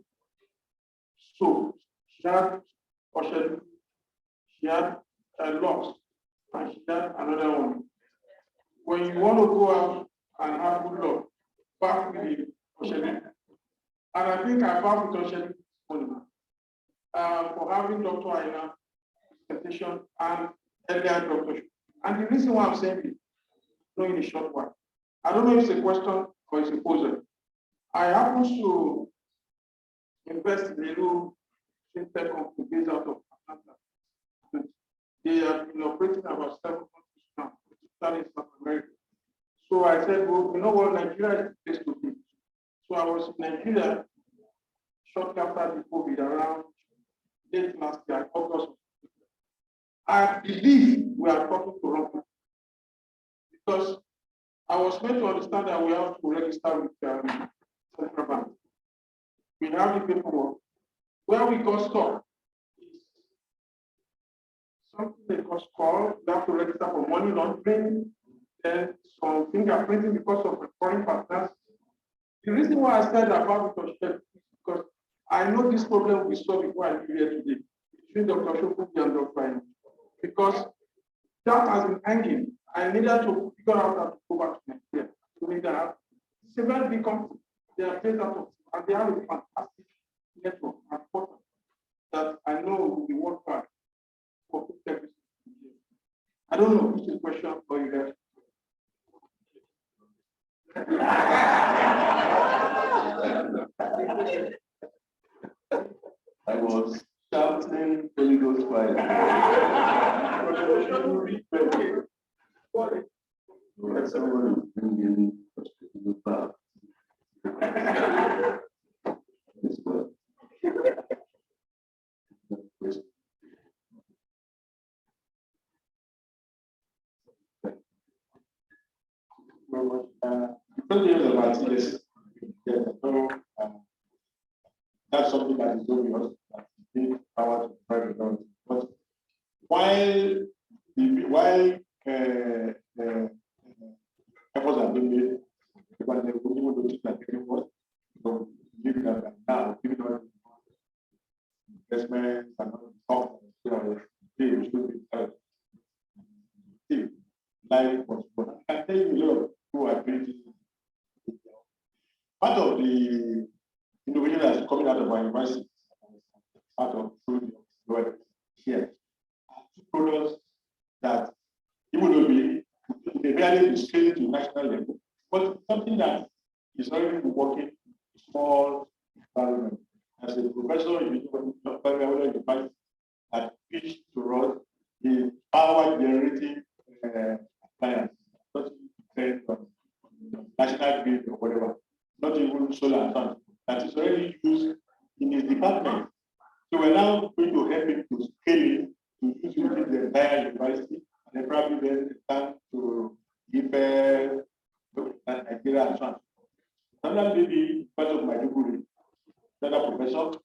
soaps. She had Ocean, she had locks, and she had another one. When you want to go out and have good luck, bath with the Ocean. And I think I bath with Ocean this morning for having Dr. Aina presentation and earlier Dr. And the reason why I'm saying this, in a short while, I don't know if it's a question or it's a poser. I happen to invest in a little fintech company based out of Atlanta. They have been operating about 7 countries now, starting in South America. So I said, well, you know what, Nigeria is the place to be. So I was in Nigeria shortly after the COVID, around late last year, August. I believe we are talking to wrong people because I was meant to understand that we have to register with Central Bank. We have the paperwork. Where we got stuck is something they cost call. You have to register for money laundering, then some fingerprinting because of foreign partners. The reason why I said about it is because I know this problem we saw before I came here today between Dr. Shokubi and Dr. Aina. Because that has been hanging. I needed to figure out how to go back to Nigeria to make that happen. It's a very big company. They are based out of, and they have a fantastic network and portal that I know will be work hard for everything. I don't know which is the question for you guys. I was shouting Holy Ghost fire. Someone is bringing the back. This word. That's something that is obvious, that is power to private government. But while efforts are being made, because they will even notice that everyone, so give that now, give it investments and all the stuff, they should be life was good. I can tell you a lot of who are creating. Part of the innovation that's coming out of our university part of food here. Two products that even though they barely be scaled to national level, but something that is already working in small environment. As a professor in the that pitched to us the power generating appliance, not depend on national grid or whatever, not even solar and sun, that is already used in his department. So we're now going to help him to scale it to use it in the entire university, and then probably then start to give Nigeria and so on. Sometimes maybe because of my degree, another professor,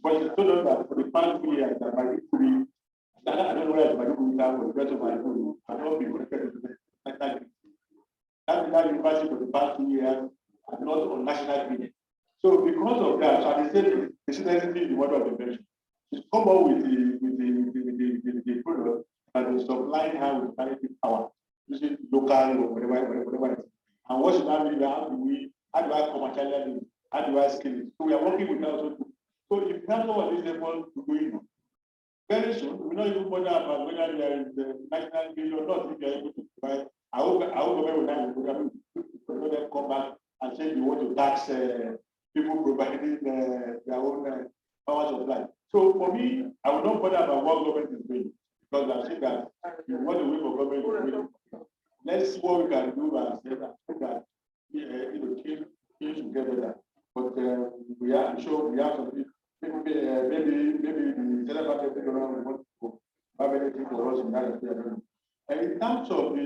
but he told us that for the past 2 years that my degree, I don't know where my degree is for the rest of my degree, I've not been connected to the national grid. That university for the past 2 years are not on national grid. So because of that, so they said the citizenship is one of the mention. She's come up with the product that is supplying her with kinetic power, using local or whatever. And what should that mean? How do I commercialize it? How do I scale it? So we are working with that. So if you have some of these efforts to go in, very soon, we're not even bother about whether there is the national grid or not, if you are able to provide. I hope government will have a program to them come back and say you want to tax people providing their own power supply. So for me, I will not bother about what government is doing, because I think that you want to wait for government to do. Let's see what we can do and say that things will get better. But we are, I'm sure we have some people, maybe the general market will want to have anything for us in that area. And in terms of the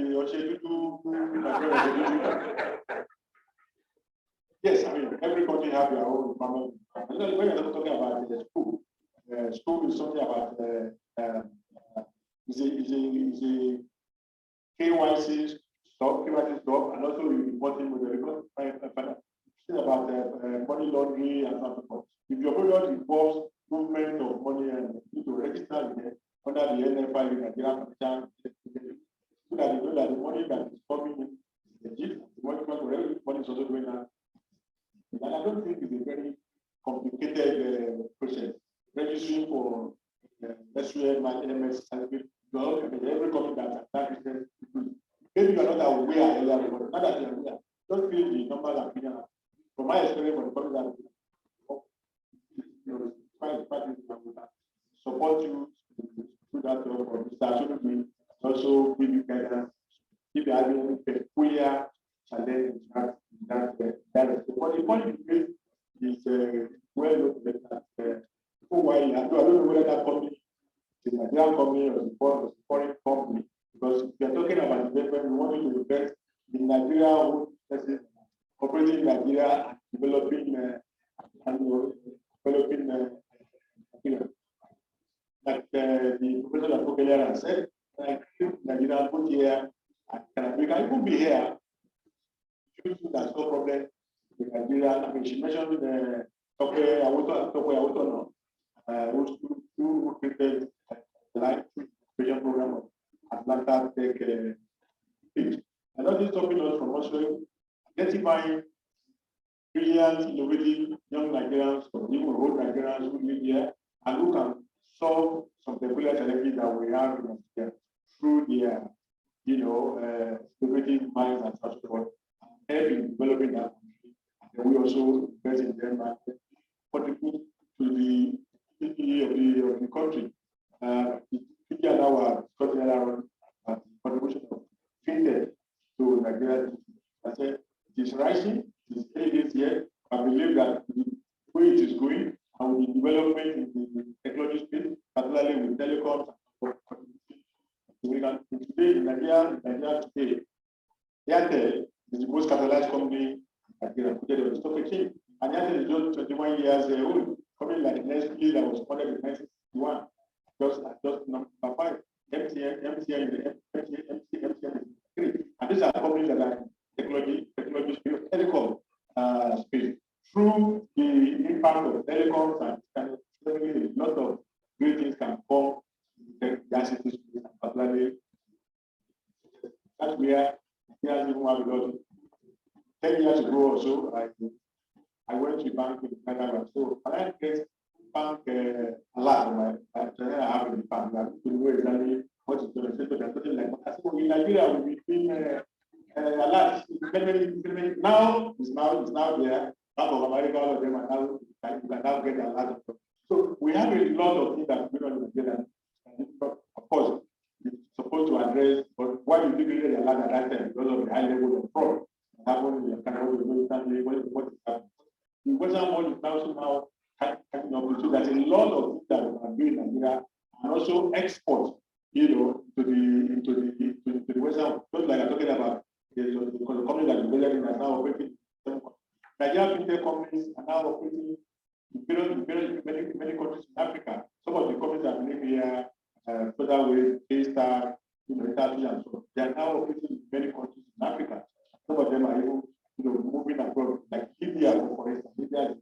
yes, I mean, every country have their own requirement. When you're talking about the school, school is something about is a KYC stop, and also reporting with the report about money laundering and so forth. If your product involves movement of money and you need to register with under the NFI Nigeria, so that you know that the money that is coming in is legit, the money is also going out. And I don't think it's a very complicated process. Registering for SUM and MS certificate, every company that is maybe you're not aware earlier, but now that you're aware, don't feel the normal opinion. From my experience, for the company that support you through that or absolutely also give you guidance if you have any peculiar challenge that but the point is well known that why I don't know whether that company is a Nigerian company or a foreign company, because if you are talking about investment, we want you to invest in Nigeria, operating in Nigeria and developing like the professor that Coference has said, like Nigeria put here and we can even be here. That's no problem with Nigeria. I mean, she mentioned the who created the life education program of Atlanta Tech. And that is stopping us from also identifying brilliant, innovative young Nigerians or even old Nigerians who live here and who can solve some peculiar challenges that we have in Nigeria through their, innovative minds and such forth, and help in developing that country. And then we also invest in them and contribute to the GDP of the country. The our contribution of fintech to Nigeria. I said it is rising, it is 8 days yet. I believe that the way it is going and with the development in the technology space, particularly with telecoms, today in Nigeria today, Airtel is the most capitalized company in Nigeria, quoted on the stock exchange. And Airtel is just 21 years old, coming like Nestle that was founded in 1961. Just number 5, MTN is 3. And these are companies that are technology space, telecom space. Through the impact of telecoms and a lot of great things can come in the ICT space, and particularly that's where Nigeria even have a lot. 10 years ago or so, I went to bank in Canada. So I get bank a lot of my I have in the bank. I don't know exactly what is going to say, but something like that. I said, well, in Nigeria, we've been a lot. Now it's now there. Bank of America, all of them are now, you can now get a lot of them. So we have a lot of things that we don't in Nigeria. Of course, it's supposed to address, but why you didn't get a lot at that time because of the high level of fraud. Happened in the kind of what is happening. The Western world is now catching up with, so there's a lot of things that we can do in Nigeria and also export, to the Western world. Just like I'm talking about the company that is developing are now operating. Nigerian fintech companies are now operating in many countries in Africa. Some of the companies that live here, further away, K-Star, Italy and so on, they are now operating in many countries in Africa. Some of them are even moving abroad, like Libya, for instance. Libya,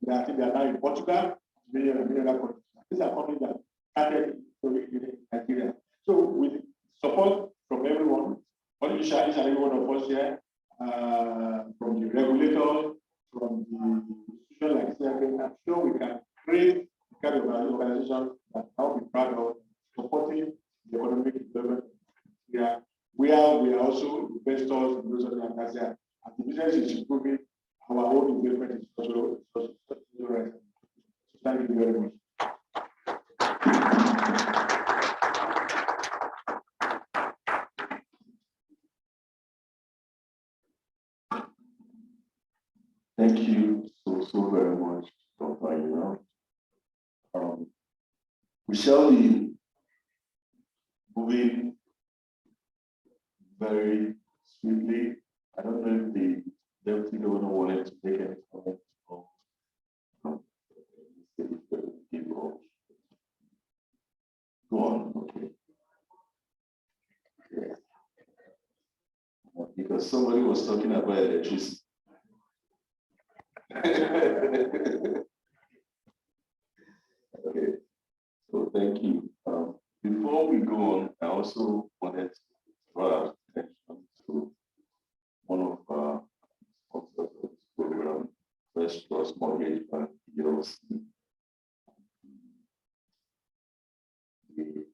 they are now in Portugal, many other countries. These are companies that started in Nigeria. So with support from everyone, each and every one of us here, from the regulators, from the institution like CIBN, I'm sure we can create the kind of organization that I'll be proud of, supporting the economic development of Nigeria, where we are also investors in those other areas. And the business is improving, our own investment is also right. So thank you very much. Thank you so very much, Dr. We shall be moving very swiftly. I don't know if the deputy governor wanted to take any comment or go on. Okay. Yeah. Because somebody was talking about electricity. Okay, so thank you. Before we go on, I also wanted to draw our attention to one of our sponsors of this program, First Trust Mortgage Bank PLC. The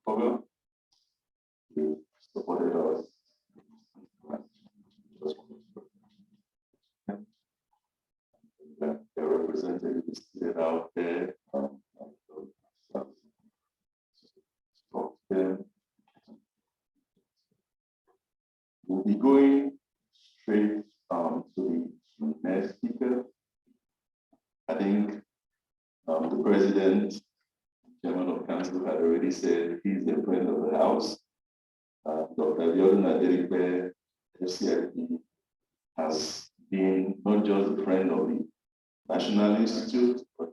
program, they supported us. Their representatives sit out there. We'll be going straight to the next speaker. I think the president, chairman of council, had already said he's a friend of the house. Dr. Biodun Aderipe, FCIB, has been not just a friend of the National Institute, but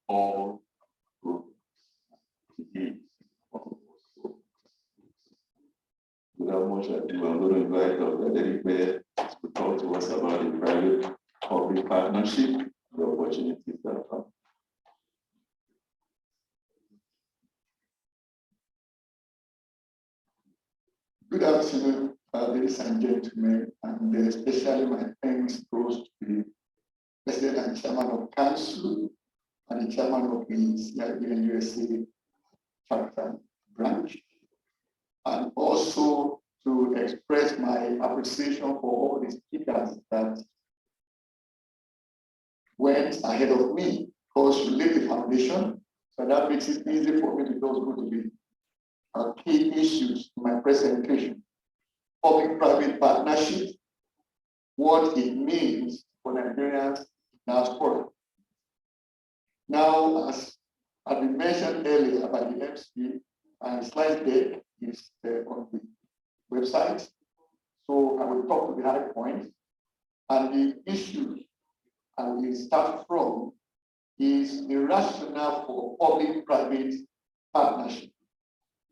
all programs. Without much ado, I'm going to invite Dr. Aderipe to talk to us about the private-public partnership, the opportunities that come. Good afternoon, ladies and gentlemen, and especially my thanks goes to the President and Chairman of Council and the Chairman of the CIBN USA chapter branch, and also to express my appreciation for all the speakers that went ahead of me, because you laid the foundation, so that makes it easy for me to just go to the key issues in my presentation. Public-private partnership, what it means for Nigerians diaspora. Now, as had been mentioned earlier by the MC, and slide deck is on the website. So I will talk to the high points. And the issue I will start from is the rationale for public-private partnership.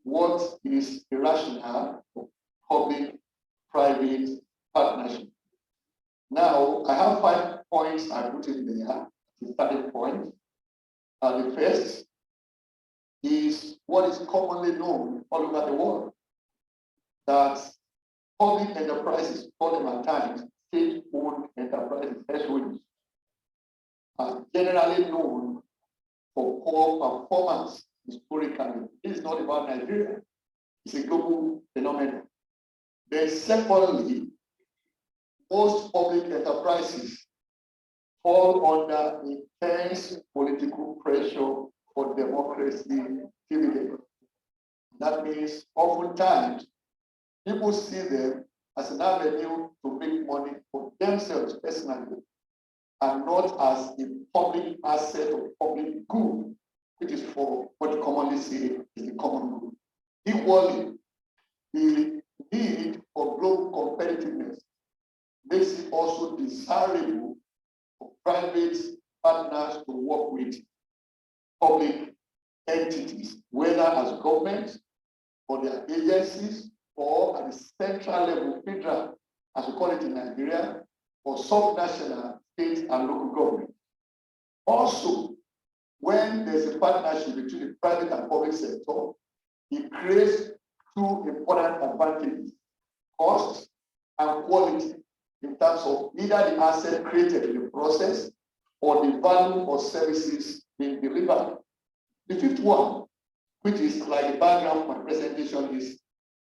What is the rationale for public-private partnership? Now, I have 5 points I put in there, the starting point. The first is what is commonly known all over the world, that public enterprises, call them at times state-owned enterprises, SOEs, are generally known for poor performance historically. This is not about Nigeria. It's a global phenomenon. Then secondly, most public enterprises fall under intense political pressure for democracy dividends. That means oftentimes people see them as an avenue to make money for themselves personally and not as a public asset or public good, which is for what you commonly say is the common good. Equally, the need for global competitiveness makes it also desirable for private partners to work with public entities, whether as governments or their agencies or at the central level, federal, as we call it in Nigeria, or subnational, state and local government. Also, when there's a partnership between the private and public sector, it creates two important advantages: cost and quality, in terms of either the asset created in the process or the value or services being delivered. The fifth one, which is like the background of my presentation, is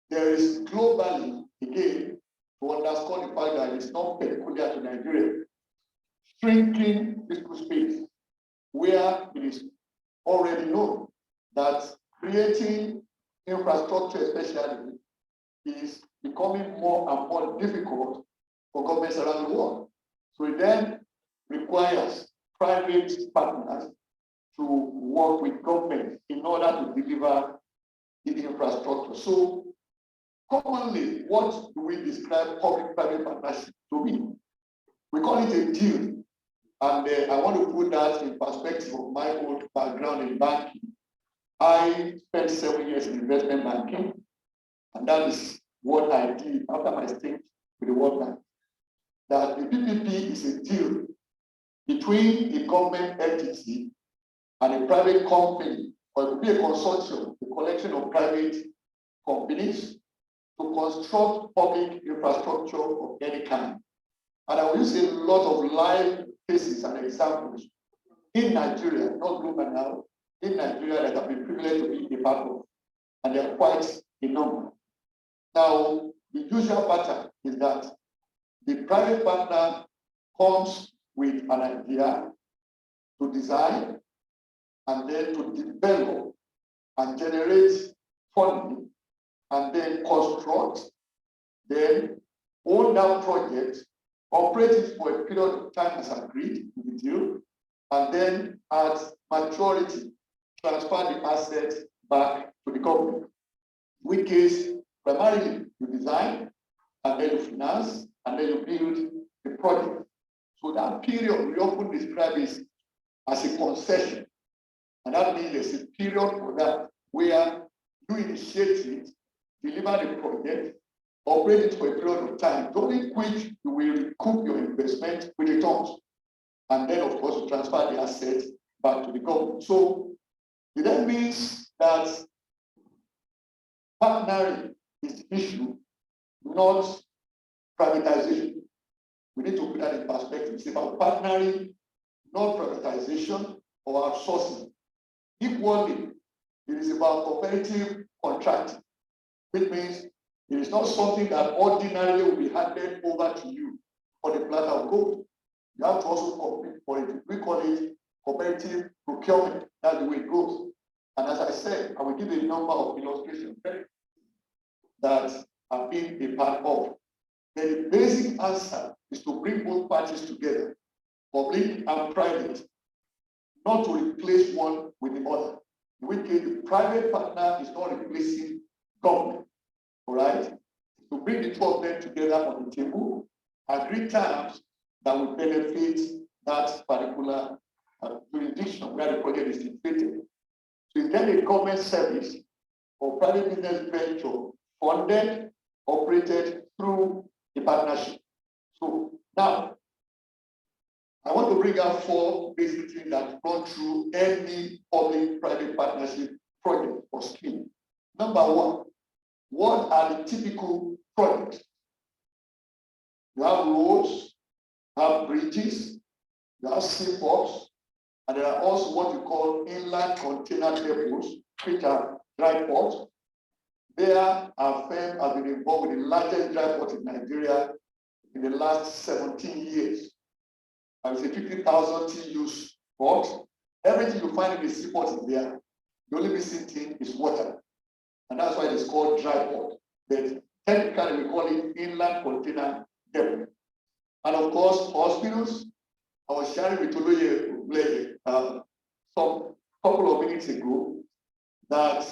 there is globally, again, to underscore the fact that it's not peculiar to Nigeria, shrinking physical space, where it is already known that creating infrastructure, especially, is becoming more and more difficult for governments around the world. So it then requires private partners to work with government in order to deliver the infrastructure. So commonly, what do we describe public-private partnership to be? We call it a deal. And I want to put that in perspective of my own background in banking. I spent 7 years in investment banking, and that is what I did after my stint with the World Bank. That the PPP is a deal between a government entity and a private company, or it could be a consortium, a collection of private companies to construct public infrastructure of any kind. And I will use a lot of live cases and examples in Nigeria, not global now, in Nigeria that have been privileged to be a part of, and they are quite a number. Now, the usual pattern is that the private partner comes with an idea to design and then to develop and generate funding and then construct, then own that project, operate it for a period of time as agreed in the deal, and then at maturity, transfer the assets back to the government. In which case, primarily you design, and then you finance, and then you build the project. So that period we often describe it as a concession. And that means there's a period for that where you initiate it, deliver the project, operate it for a period of time, during which you will recoup your investment with returns. And then, of course, you transfer the assets back to the government. So it then means that partnering is the issue, not privatization. We need to put that in perspective. It's about partnering, not privatization or outsourcing. Equally, it is about cooperative contracting, which means it is not something that ordinarily will be handed over to you on a platter of gold. You have to also compete for it. We call it cooperative procurement. That's the way it goes. And as I said, I will give a number of illustrations that have been a part of. The basic answer is to bring both parties together, public and private, not to replace one with the other. In which case, the private partner is not replacing government, all right? To bring the two of them together on the table, agree terms that will benefit that particular jurisdiction where the project is situated. So it's then a government service or private business venture funded, operated through a partnership. So now, I want to bring out 4 basic things that run through any public-private partnership project or scheme. Number 1, what are the typical projects you have roads, you have bridges, you have seaports, and there are also what you call inland container depots, which are dry ports. There, our firm has been involved with the largest dry port in Nigeria in the last 17 years. And it's a 50,000 TEUs port. Everything you find in the seaport is there. The only missing thing is water. And that's why it's called dry port. But technically, we call it inland container depot. And of course, hospitals. I was sharing with Oloye some couple of minutes ago that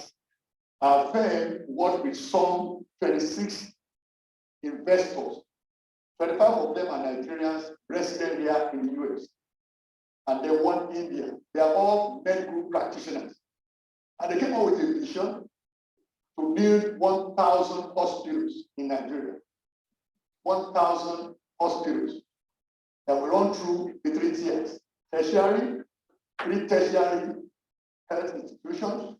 our firm worked with some 26 investors. 25 of them are Nigerians resident here in the US. And then one India. They are all medical practitioners. And they came up with a vision to build 1,000 hospitals in Nigeria. 1,000 hospitals that will run through the 3 tiers. Tertiary, 3 tertiary health institutions,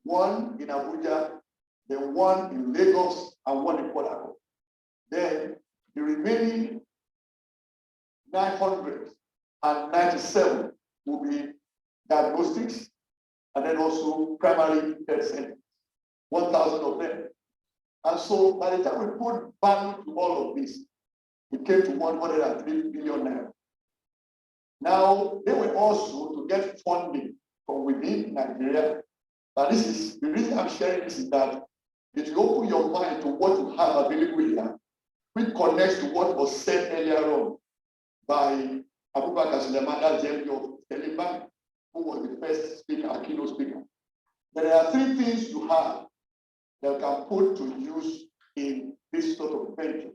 1 in Abuja, then 1 in Lagos, and 1 in Port Harcourt. Then the remaining 997 will be diagnostics, and then also primary health centers, 1,000 of them. And so by the time we put value to all of this, it came to 103 billion naira. Now, they were also to get funding from within Nigeria. Now, this is the reason I'm sharing this is that it will open your mind to what you have available here, which connects to what was said earlier on by Abubakar Suleiman, that's the MD of Telebank, who was the first speaker, a keynote speaker. There are 3 things you have that you can put to use in this sort of venture.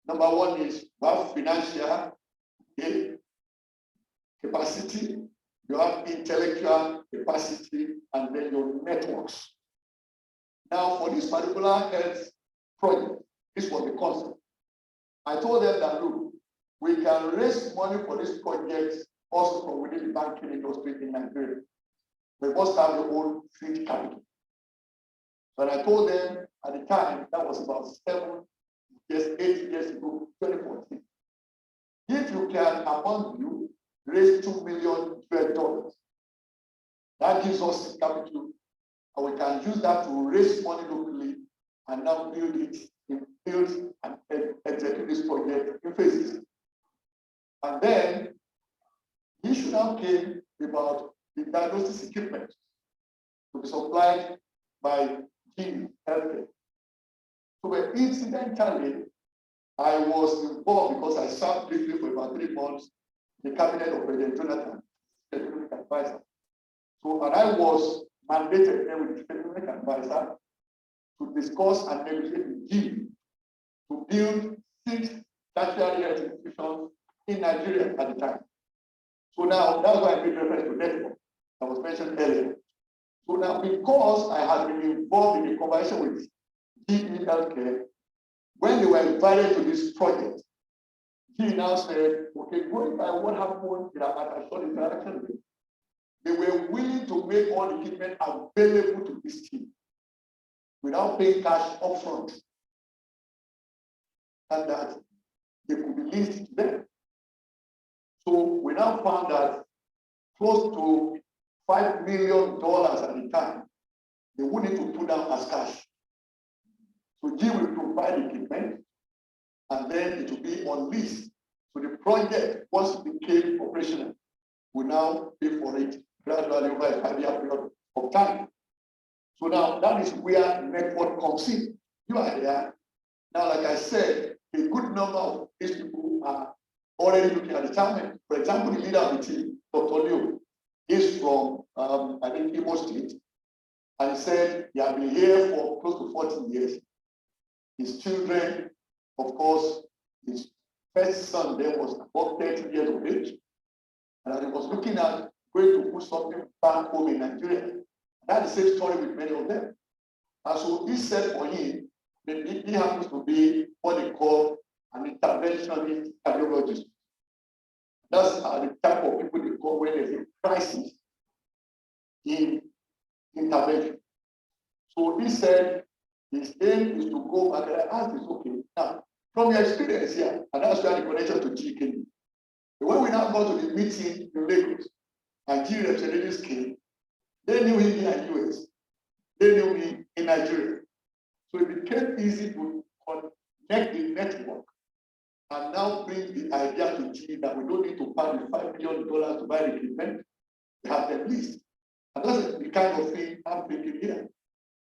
Number 1 is you have financial capacity, you have intellectual capacity, and then your networks. Now, for this particular health project, this was the concept. I told them that, look, we can raise money for this project also from within the banking industry in Nigeria. We must have your own seed capital. But I told them at the time, that was about 8 years ago, 2014. If you can, among you, raise $2 million, that gives us capital, and we can use that to raise money locally and now build and execute this project in phases. And then the issue now came about the diagnosis equipment to be supplied by GE Healthcare. So incidentally, I was involved because I served briefly for about 3 months in the cabinet of President Jonathan, economic advisor. So, and I was mandated then with the economic advisor to discuss and negotiate with GE to build 6 tertiary health institutions in Nigeria at the time. So now, that's why I made reference to network that was mentioned earlier. So now, because I had been involved in the conversation with GE Healthcare, when they were invited to this project, GE now said, okay, going by what happened in our short interaction, they were willing to make all the equipment available to this team without paying cash upfront, and that they could be leased to them. So we now found that close to $5 million at the time, they would need to put down as cash. So GE will provide equipment, and then it will be on lease. So the project, once it became operational, will now pay for it gradually over a 5-year period of time. So now that is where network comes in. You are there. Now, like I said, a good number of these people are already looking at retirement. For example, the leader of the team, Dr. Liu, is from, I think, Imo State. And he said he had been here for close to 40 years. His children, of course, his first son then was about 30 years of age. And he was looking at going to put something back home in Nigeria. That's the same story with many of them. And so he said for him, that he happens to be what they call an interventionist cardiologist. That's the type of people they call when there's a crisis in intervention. So he said his aim is to go back, and I asked this, okay, now, From your experience here, and that's why the connection to GK. When we now go to the meeting in Lagos, and G representatives came, they knew him here in US. They knew me in Nigeria. So it became easy to connect the network and now bring the idea to G that we don't need to pay the $5 million to buy the equipment. They have them leased. And that's the kind of thing I'm thinking here.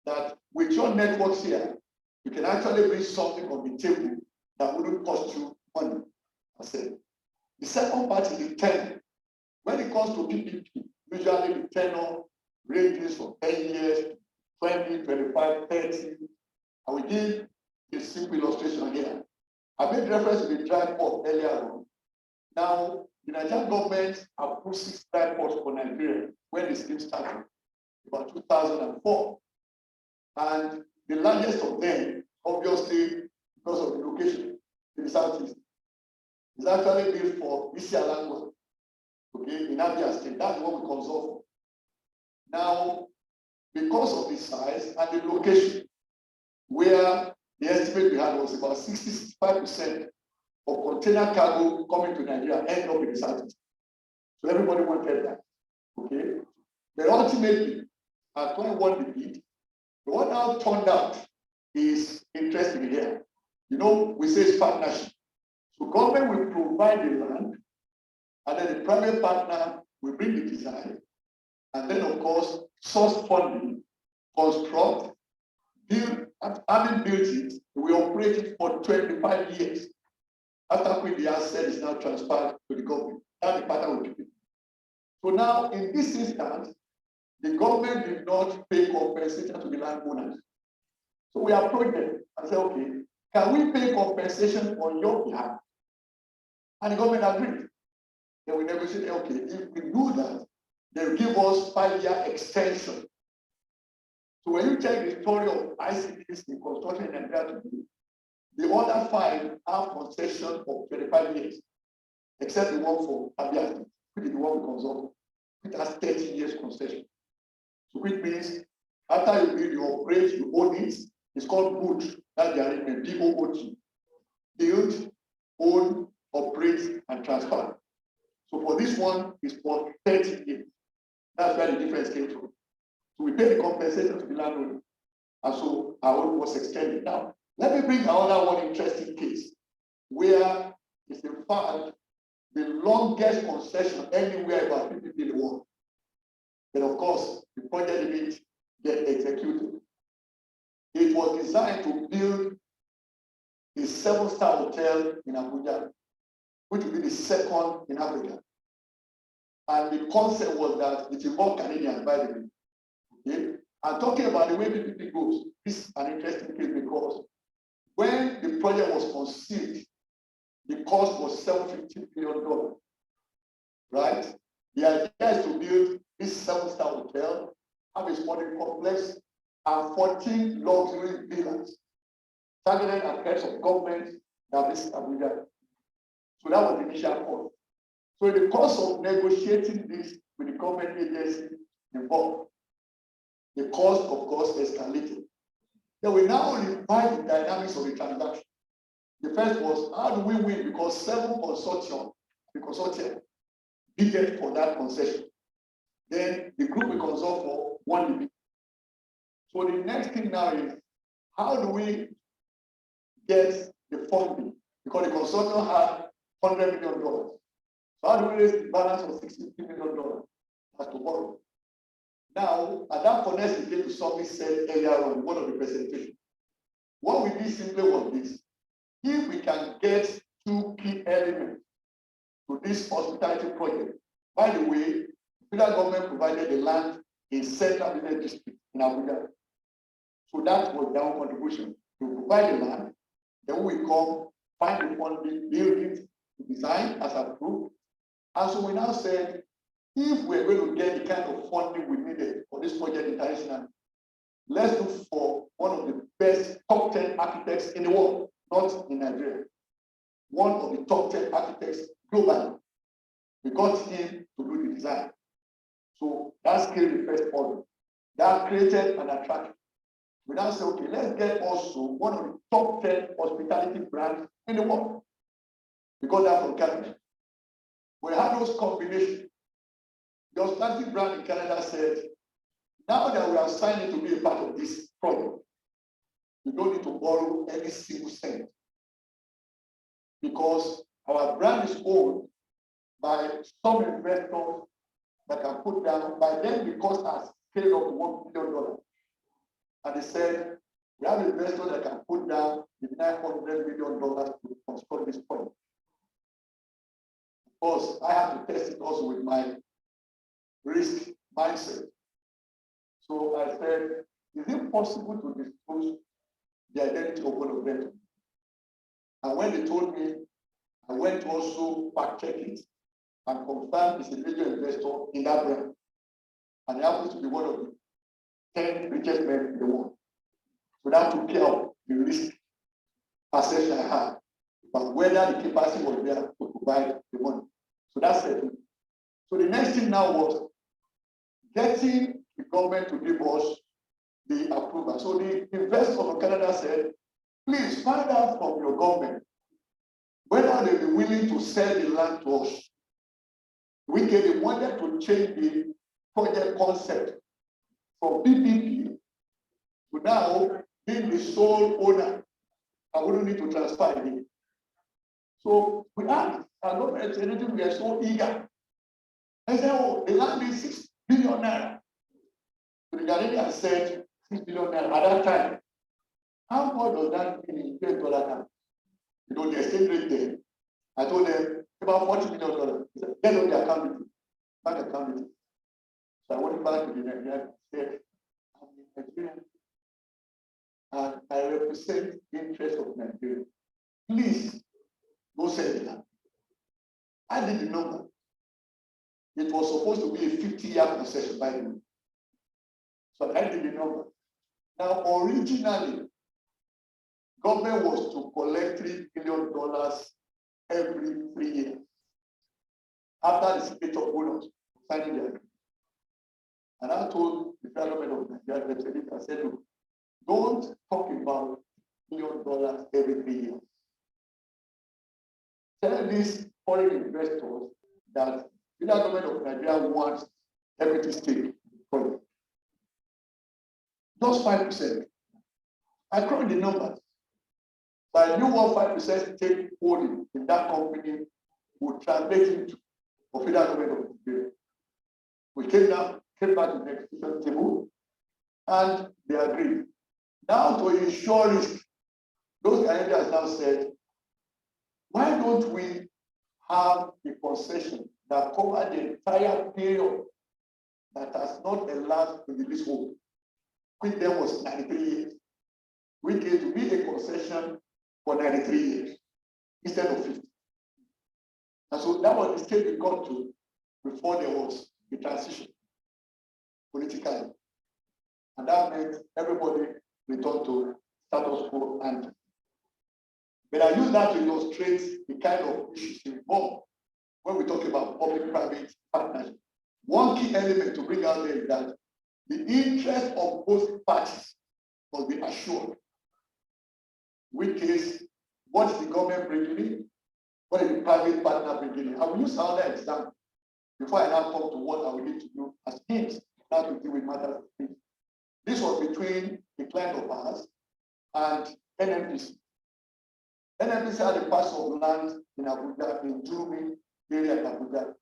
That with your networks here, you can actually bring something on the table that wouldn't cost you money. I said. The second part is the tenor. When it comes to PPP, usually the tenor ranges from 10 years, 20, 25, 30. I will give a simple illustration here. I made reference to the dry port earlier on. Now, the Nigerian government approved 6 dry ports for Nigeria when the scheme started, about 2004. And the largest of them, obviously, because of the location in the southeast, is actually built for BiAnnual, okay, in Abia State. That's what we consult for. Now, because of the size and the location, where the estimate we had was about 65% of container cargo coming to Nigeria end up in the southeast. So everybody wanted that, okay? But ultimately, at 21 the bid, what now turned out is interesting here. You know, we say it's partnership. So government will provide the land, and then the private partner will bring the design, and then of course, source funding, construct, build, and having built it, we operate it for 25 years. After which the asset is now transferred to the government. That's the pattern we keep it. So now, in this instance, the government did not pay compensation to the landowners. So we approached them and said, okay, can we pay compensation on your behalf? And the government agreed. Then we negotiated, okay, if we do that, they'll give us 5-year extension. So when you check the story of ICTs in construction in Nigeria today, the other 5 have concession of 25 years, except the one for Abia, which is the one we consult, which has 30 years concession. So which means after you build, you operate, you own it, it's called BOOT. That's the arrangement, B-O-O-T. Build, own, operate, and transfer. So for this one, it's for 30 years. That's where the difference came from. So we pay the compensation to the landlord. And so our own was extended. Now, let me bring another one interesting case where it's in fact the longest concession anywhere about PPP in the world. But of course, the project didn't get executed. It was designed to build a 7-star hotel in Abuja, which will be the second in Africa. And the concept was that it involved Canadians, by the way. Okay? And talking about the way PPP goes, this is an interesting case because when the project was conceived, the cost was $750 million, right? The idea is to build this 7-star hotel, have a sporting complex, and 14 luxury villas, targeted at heads of government that visit Abuja. So that was the initial cost. So in the course of negotiating this with the government agency involved, the cost, of course, escalated. Then we now revise the dynamics of the transaction. The first was, how do we win? Because 7 consortium, the consortium, bidded for that concession. Then the group we consult for won the bid. So the next thing now is, how do we get the funding? Because the consortium had $100 million. So how do we raise the balance of $60 million? Has to borrow. Now, at that connects again to something said earlier on one of the presentations. What we did simply was this. If we can get 2 key elements to this hospitality project, by the way, the federal government provided the land in Central Business District in Abuja. So that was their own contribution. To provide the land, then we come, find the funding, build it, design as approved. And so we now said, if we're going to get the kind of funding we needed for this project internationally, let's look for one of the best top 10 architects in the world, not in Nigeria. One of the top 10 architects globally. We got him to do the design. So that's created the first order. That created an attraction We now say, okay, let's get also one of the top 10 hospitality brands in the world. We got that from Canada. We had those combinations. The hospitality brand in Canada said, now that we are signing to be a part of this project, we don't need to borrow any single cent because our brand is owned by some investors that can put down, by them because our scale up to $1 billion. And they said, we have investors that can put down the $900 million to construct this project. Of course, I have to test it also with my risk mindset. So I said, is it possible to disclose the identity of one of them? And when they told me, I went to also fact check it and confirm it's a major investor in that brand. And he happens to be one of the 10 richest men in the world. So that took care of the risk perception I had, but whether the capacity was there to provide the money. So that's it. So the next thing now was getting the government to give us the approval. So the investors of Canada said, please find out from your government whether they be willing to sell the land to us. They wanted to change the project concept from PPP to now being the sole owner. I wouldn't need to transfer again. So we asked our government, we are so eager. I said, oh, the land is 6 billion naira. So the Ghanaian said 6 billion naira at that time. How much does that mean in $10 terms? You know, the exchange rate there. I told them about $40 million. He said, get on the account with you. Bank account with you. So I went back to the Nigerian and said, I'm a Nigerian and I represent the interest of Nigeria. Please go sell the land. I did the number. It was supposed to be a 50-year concession by me. So I did the number. Now, originally, government was to collect $3 billion every 3 years after the signature bonus signing the agreement. And I told the federal government of Nigeria, I said, look, don't talk about $1 billion every 3 years. Tell these foreign investors that the federal government of Nigeria wants equity stake for it. Just 5%. I crunched the numbers. So I knew what 5% stake holding in that company would translate into for federal government of Nigeria. We came back to the negotiation table, and they agreed. Now to ensure risk, those Canadians now said, why don't we have a concession that covers the entire period that has not elapsed in the leasehold, which then was 93 years. We gave to be a concession for 93 years instead of 50. And so that was the state we got to before there was the transition politically. And that meant everybody returned to status quo ante. But I use that to illustrate the kind of issues involved when we talk about public-private partnership. One key element to bring out there is that the interest of both parties must be assured. In which case, what is the government bringing in? What is the private partner bringing in? I will use another example before I now come to what I will need to do as teams now to deal with matters of things. This was between the client of ours and NNPC. NNPC had a parcel of land in Abuja, in Jumi area in Abuja.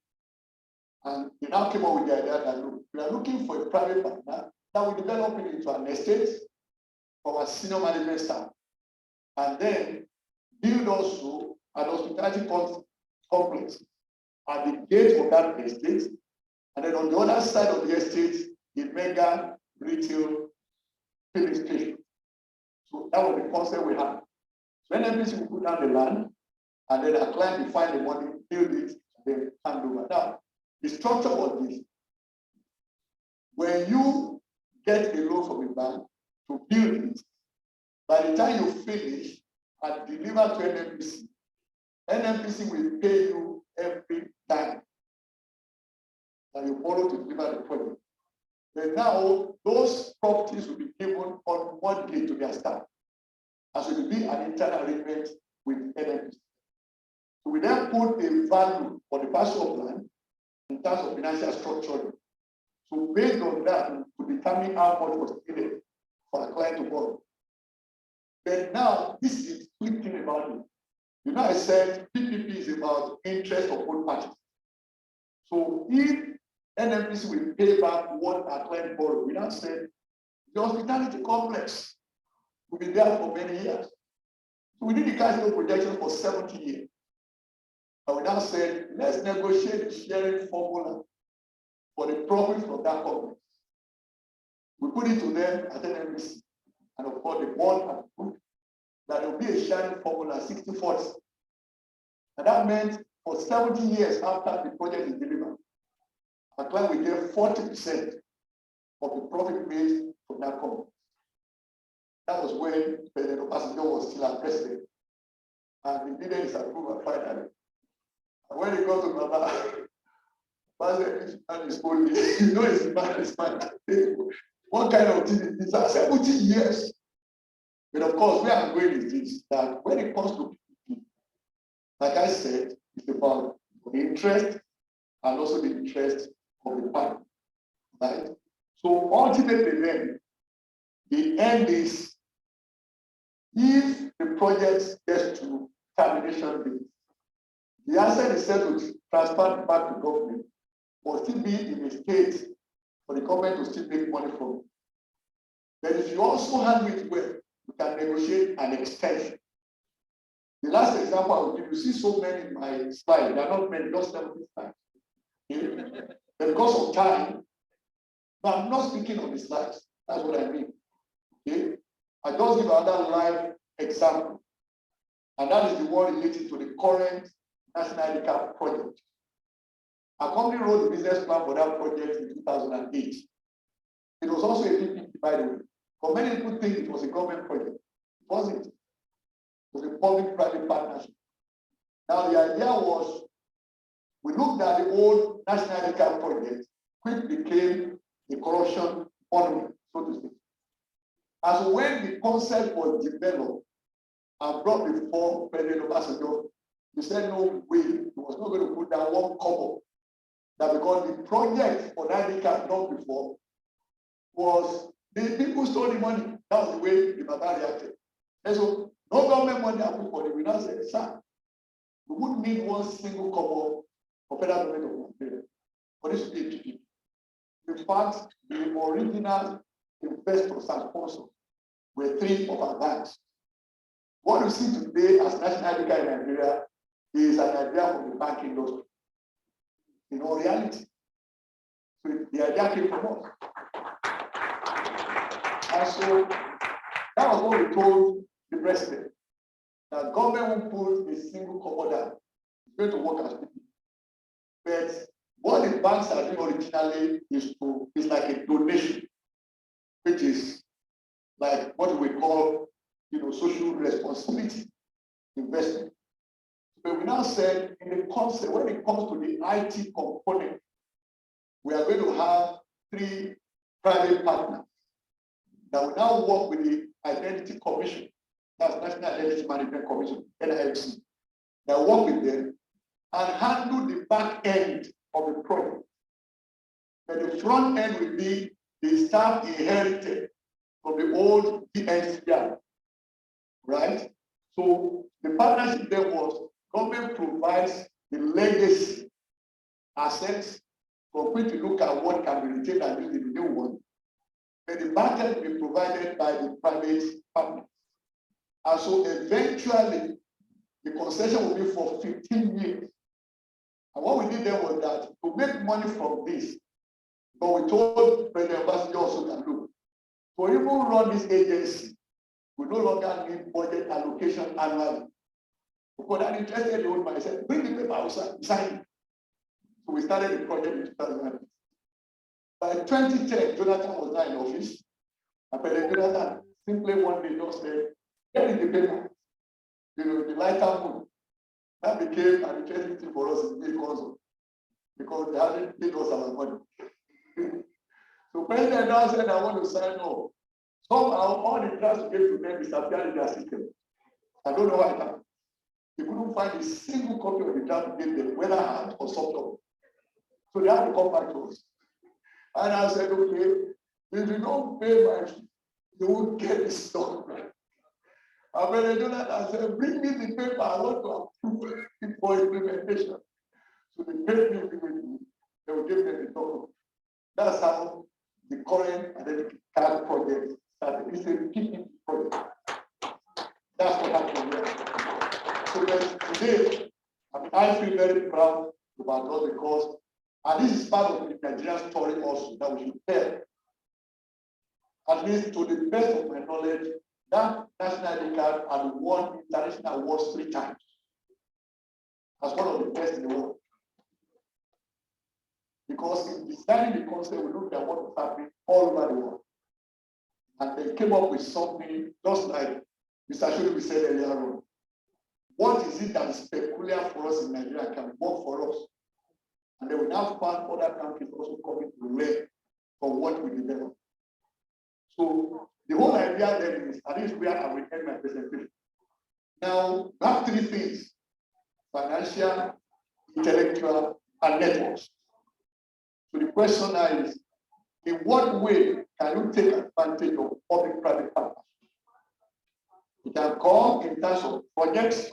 And they now came up with the idea that look, we are looking for a private partner that will develop it into an estate for our senior management staff. And then build also an hospitality complex at the gate of that estate. And then on the other side of the estate, the mega retail filling station. So that was the concept we had. So NNPC will put down the land, and then our client will find the money, build it, and then hand over. Now, the structure was this. When you get a loan from a bank to build it, by the time you finish and deliver to NNPC, NNPC will pay you every time that you borrow to deliver the project. Then now those properties will be given on mortgage to their staff. As it will be an internal arrangement with NMPC. So we then put a value for the parcel of land in terms of financial structure. So based on that, to determine how much was needed for a client to borrow. Then now, this is the quick thing about it. You know, I said PPP is about interest of both parties. So if NMPC will pay back what our client borrowed, we now said the hospitality complex will be there for many years. So we did the cash flow projection for 70 years. And we now said, let's negotiate the sharing formula for the profit from that complex. We put it to them at NMPC, and of course the board approved that there will be a sharing formula 60-40. And that meant for 70 years after the project is delivered, our client will get 40% of the profit made from that company. That was when President Obasanjo was still our president. And the dividend is approved finally. And when he got to Baba, President is only, you know, it's man. What kind of thing is this? 70 years. But of course, where I'm going is this, that when it comes to PPP, like I said, it's about the interest and also the interest of the partner, right? So ultimately then, the end is, if the project gets to termination date, the asset is set to transfer back to government, or still be in a state for the government to still make money from it. But if you also handle it well, you can negotiate an extension. The last example I will give you, see so many in my slide, there are not many, just 70 slides. Okay? But because of time, but I'm not speaking on the slides. That's what I mean. Okay? I just give another live example, and that is the one related to the current National ID Card project. Our company wrote the business plan for that project in 2008. It was also a PPP, by the way. For many people think it was a government project. It wasn't. It was a public-private partnership. Now the idea was, we looked at the old National ID Card project, which became a corruption monument, so to speak. As when the concept was developed and brought before President Obasanjo, he said no way, he was not going to put down one kobo. That because the project for ID card done before was the people stole the money. That was the way the Baba reacted. And so no government money are put for it. We now said, sir, we wouldn't need one single kobo for federal government of Nigeria for this to be a PPP. In fact, the original investors and sponsors were three of our banks. What we see today as national ID card in Nigeria is an idea from the banking industry. In all reality. So the idea came from us. And so that was what we told the president, that government won't put a single kobo down. It's going to work as people. But what the banks are doing originally is like a donation, which is like what we call, social responsibility investment. But we now said in the concept, when it comes to the IT component, we are going to have 3 private partners that will now work with the Identity Commission, that's National Identity Management Commission, NIMC, that will work with them and handle the back end of the project. But the front end will be the staff inherited from the old BiAnnual, right? So the partnership there was government provides the legacy assets from which we look at what can be retained and used in the new one. But the back end will be provided by the private partners. And so eventually, the concession will be for 15 years. And what we did there was that to make money from this, but we told President Obasanjo also that look, for even run this agency, we no longer need budget allocation annually. Because I'm interested in the old man, I said, bring the paper outside, sign it. So we started the project in 2008. By 2010, Jonathan was not in office. And President Jonathan simply one day just said, get in the paper. The lighter moon. That became an interesting thing for us in the console. Because they hadn't paid us our money. So President now said, I want to sign off. Somehow, all the drafts we gave to them disappeared in their system. I don't know why it happened. They couldn't find a single copy of the draft we gave them, whether hard or soft copy. So they had to come back to us. And I said, okay, if you don't pay my fee, you won't get this document. And when they do that, I said, bring me the paper, I want to approve it for implementation. So they paid me immediately. They will give them the document. That's how the current identity card project started. It's a PPP project. That's what happened here. So today, I feel very proud about all because, and this is part of the Nigerian story also that we should tell. At least to the best of my knowledge, that national ID card had won international awards 3 times as one of the best in the world. Because in designing the concept, we looked at what was happening all over the world. And they came up with something just like Mr. Shuri said earlier on. What is it that is peculiar for us in Nigeria can work for us? And they will now find other countries also coming to learn from what we develop. So the whole idea then is, and this is where I will end my presentation. Now, we have 3 things: financial, intellectual, and networks. So the question now is, in what way can you take advantage of public-private partnerships? It can come in terms of projects,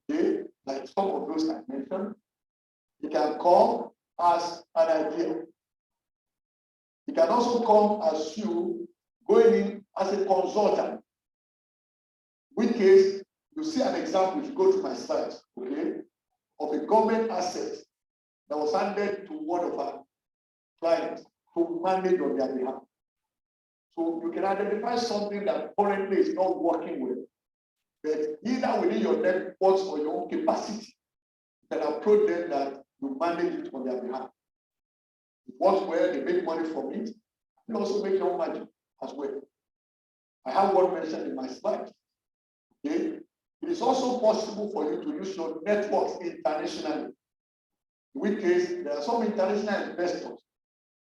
okay, like some of those I mentioned. It can come as an idea. It can also come as you going in as a consultant. In which case, you see an example if you go to my slides, okay, of a government asset that was handed to one of our clients to manage on their behalf. So you can identify something that currently is not working well, but either within your networks or your own capacity, you can approach them that you manage it on their behalf. It works well, they make money from it, you also make your own money as well. I have one mentioned in my slide. Okay? It is also possible for you to use your networks internationally. In which case, there are some international investors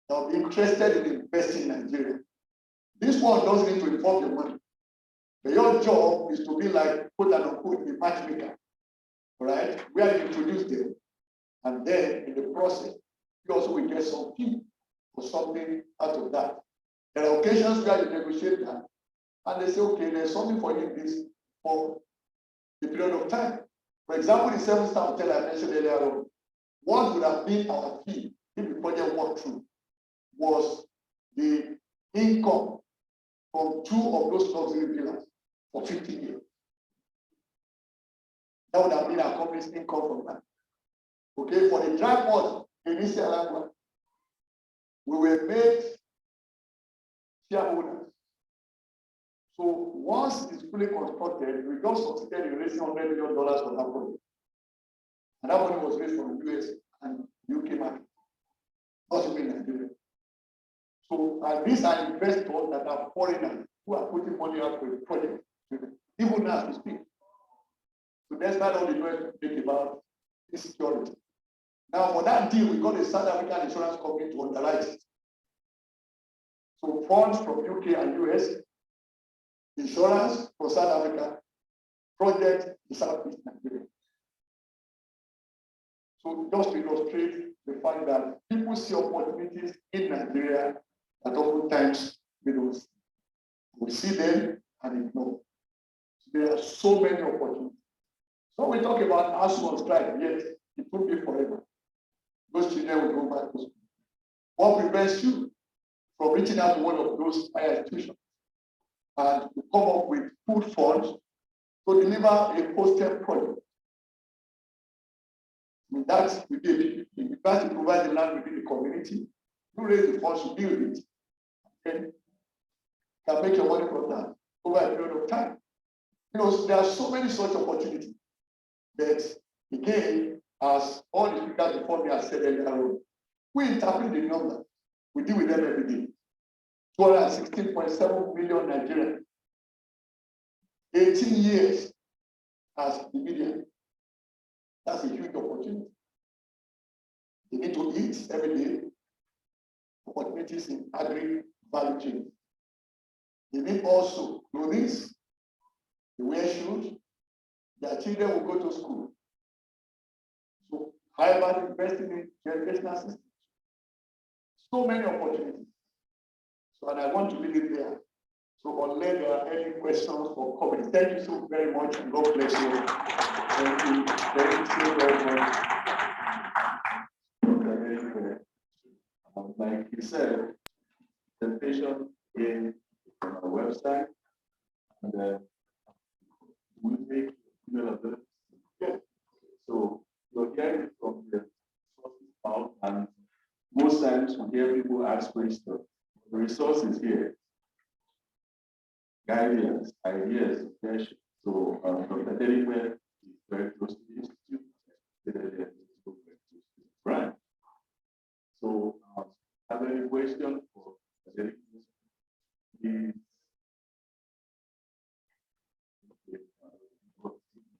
that will be interested in investing in Nigeria. This one doesn't need to involve your money. But your job is to be like, quote unquote, a matchmaker, right? Where you introduce them. And then in the process, you also will get some fee or something out of that. There are occasions where you negotiate that, and they say, okay, there's something for you in this for a period of time. For example, the 7-star hotel I mentioned earlier on, what would have been our fee if the project worked through was the income from 2 of those luxury villas for 15 years. That would have been our company's income from that. Okay, for the dry port in East we were made shareholders. So once it's fully constructed, we just succeeded in raising $100 million for that project. And that money was raised from the US and UK market, not even Nigeria. So these are investors that are foreigners who are putting money out for the project, even now as we speak. So that's not all the noise we think about insecurity. Now, for that deal, we got a South African insurance company to underwrite it. So funds from UK and US, insurance for South Africa, project in Southeast Nigeria. So just to illustrate the fact that people see opportunities in Nigeria that oftentimes we don't see. We see them and ignore. So there are so many opportunities. So we talk about ASU on strike, yes, it will be forever. Those children will go back to school. What prevents you from reaching out to one of those higher institutions and to come up with food funds to deliver a hosted project? And that will be a PPP. You have to provide the land within the community. You raise the funds to build it. Okay? You can make your money from that over a period of time. You know, so there are so many such opportunities. But again, as all the speakers before me have said earlier, we interpret the numbers. We deal with them every day. 216.7 million Nigerians. 18 years as the median. That's a huge opportunity. They need to eat every day. opportunities in agri value chain. They need also clothing, they wear shoes, their children will go to school. So how about investing in educational system? So many opportunities. So and I want to leave it there. So unless there are any questions for comment, thank you so very much and God bless you. Thank you. Thank you very much. Like you said, the patient is on our website and we make email address. Yeah. So you're hearing from the sources out, and most times we hear people ask questions. The resource is here. Guidance, ideas, suggestions. So Dr. Deliver is very close to the institute. Right. So have any questions for the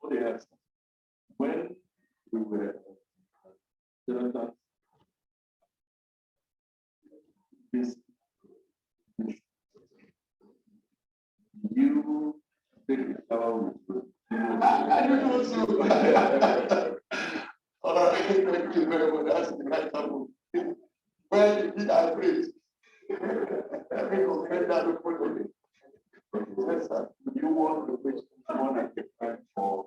please? When we were Jonathan, this you think about I don't know so. All right, thank you very much. That's the right time. Well, you did agree. Let me compare that to put on it. Yes, sir. You want the question to get time for.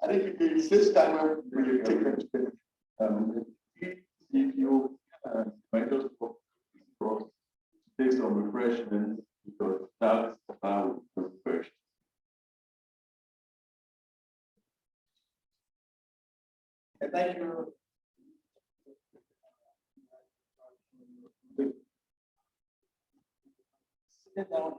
I think it says time when you take them to them. If you might just take some refreshments because that's how we refresh. And thank you. Sit down.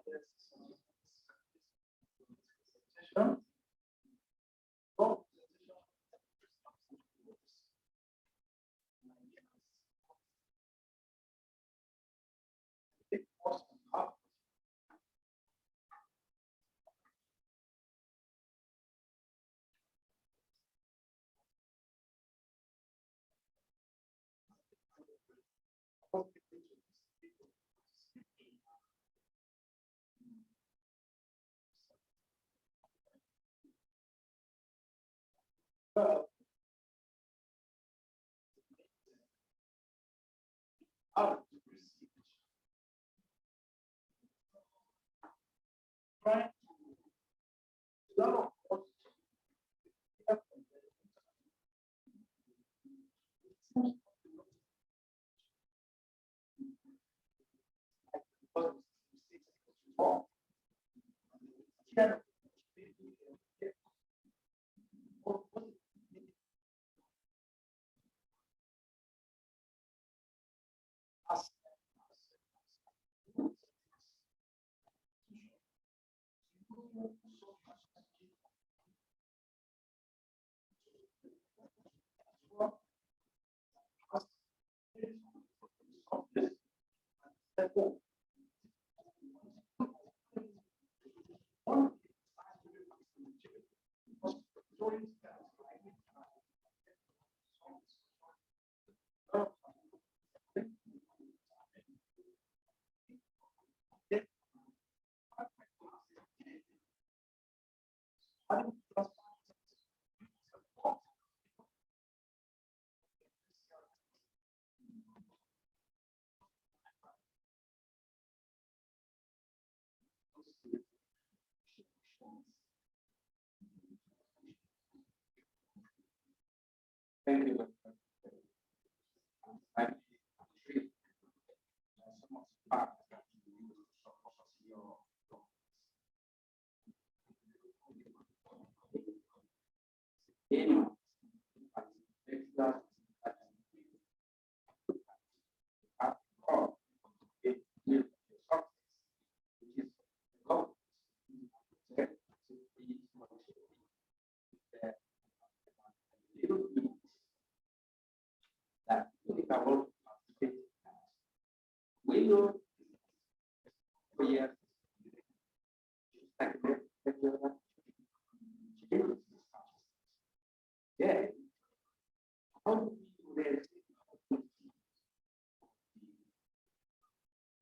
Thank you.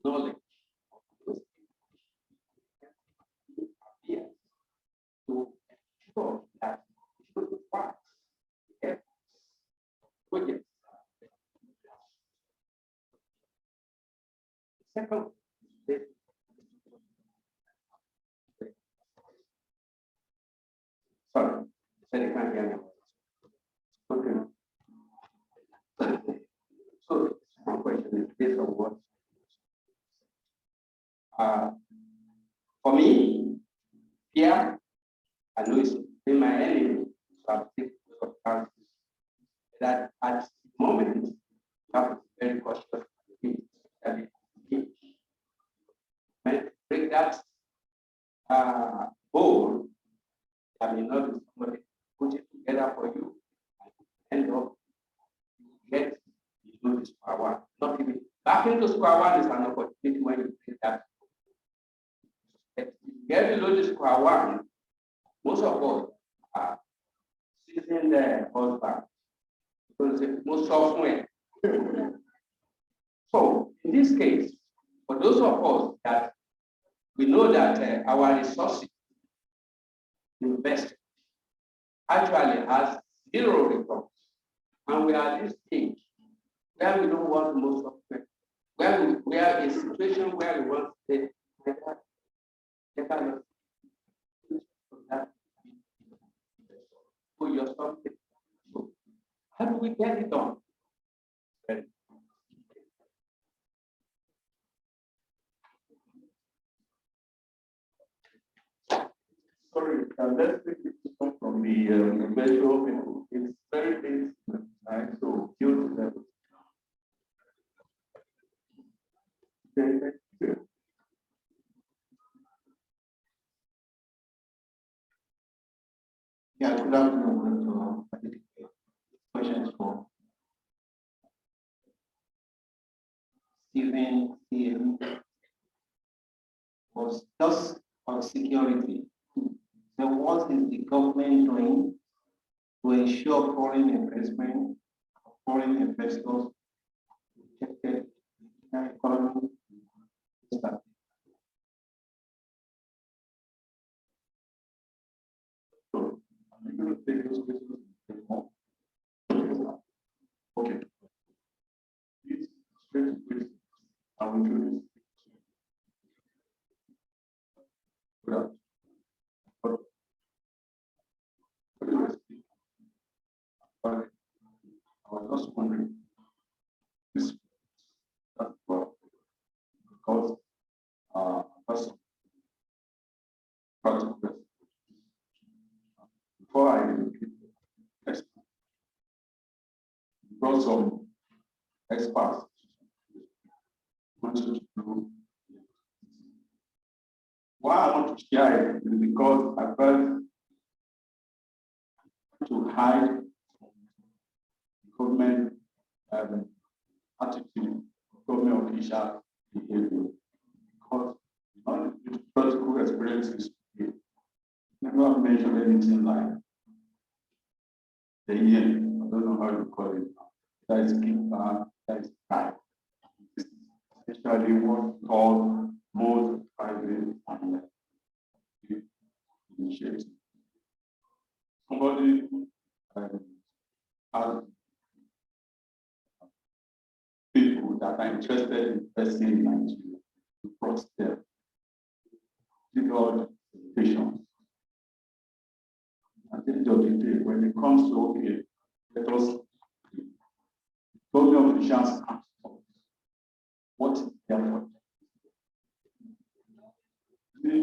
knowledge of those appears to ensure that those parts, projects. Second, sorry, said you can't hear me. Okay. So my question is based on what? For me, fear, I know it's been my enemy, so I've taken some chances that at the moment, you have to be very cautious. Break that goal, I mean, not somebody put it together for you and end up get into the square one. Not even back into square one is an opportunity when you take that. If you get below the square one, most of us are seizing the husband because it's most software. So in this case, for those of us that we know that our resources invested actually has zero returns, and we are at this stage where we don't want most software, where we are in a situation where we want to say, for your something. How do we get it done? Sorry, let's take it from the virtual people. It's very basic, right? So, use them. Okay, thank you. Yeah, good afternoon. Questions for Stephen was just on security. So what is the government doing to ensure foreign investment, foreign investors protected the economy? So, I'm going to take those questions a bit more. Okay. Please, straight to questions. I will do this. Good afternoon. I was just wondering, this that's because first practical question. Before I brought some experts wanted to do. Why I want to share it is because I felt to hide government attitude, government official behavior. Because not the practical experiences, never mentioned anything like the yen. I don't know how you call it now. That is keeper, that is time. Especially what called both private and initiative. Somebody has people that are interested in investing in Nigeria to cross them, figure patients. At the end of the day, when it comes to okay, let us government officials ask what is their point.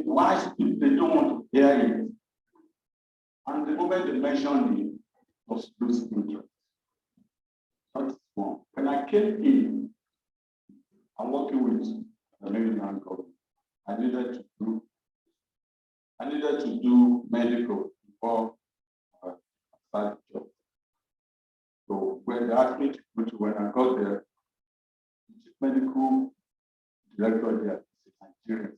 Why they don't want to hear it? And the moment they mentioned it, was losing interest. That's one. When I came in, I'm working with the American government. I needed to do medical before I started the job. So when they asked me to go to when I got there, the medical director there is Nigerian.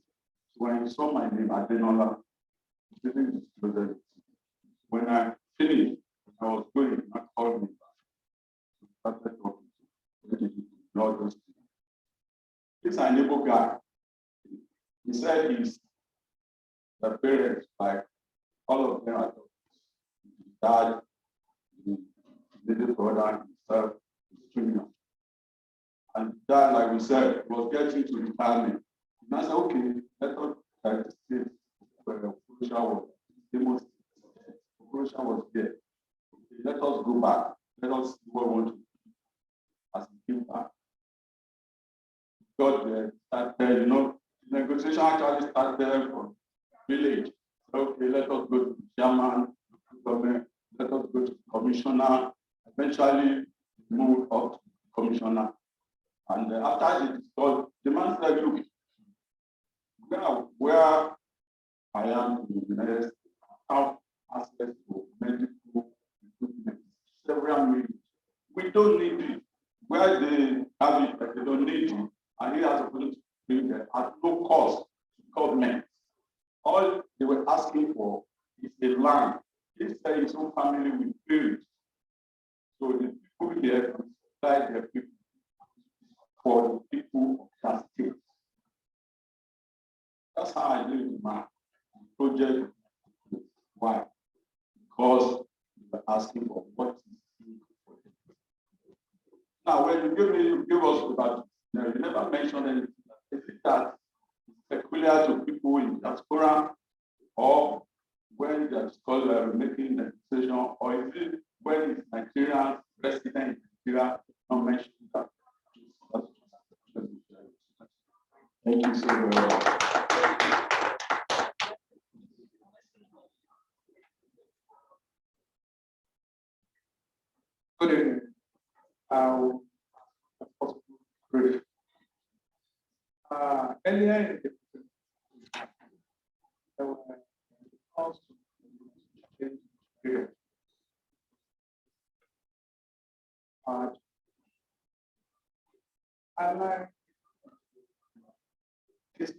So when he saw my name, I did not didn't disclose it. When I finished, I was going, I called me back. Started talking to not just This an able guy. He said his the parents, like all of them are his dad, his little brother, himself, his junior. And dad, like we said, was getting to retirement. And I said, okay, let us try to see where the was. The most was there. Okay, let us go back. Let us see what we want to do as we give back. Got there, started, you know, the negotiation actually started from village. Okay, let us go to the chairman, government, let us go to the commissioner, eventually move up to the commissioner. And after the discussion, the man said, look, where I am in the United States, I have access to medical equipment, several million. We don't need it. Where they have it, but they don't need it. And he has to bring it at no cost to government. All they were asking for is a land. He said his own family will build. So the people here can supply their people for the people of that state. That's how I do my project. Why? Because you were asking for what is needed for them. Now, when you give us about, you never mentioned anything. Is it that it's peculiar to people in diaspora, or when they are making the decision, or is it when it's Nigerian resident in Nigeria, not mentioned that? Thank you so very much. Good evening. Brief. Earlier in the there were also change. I like this.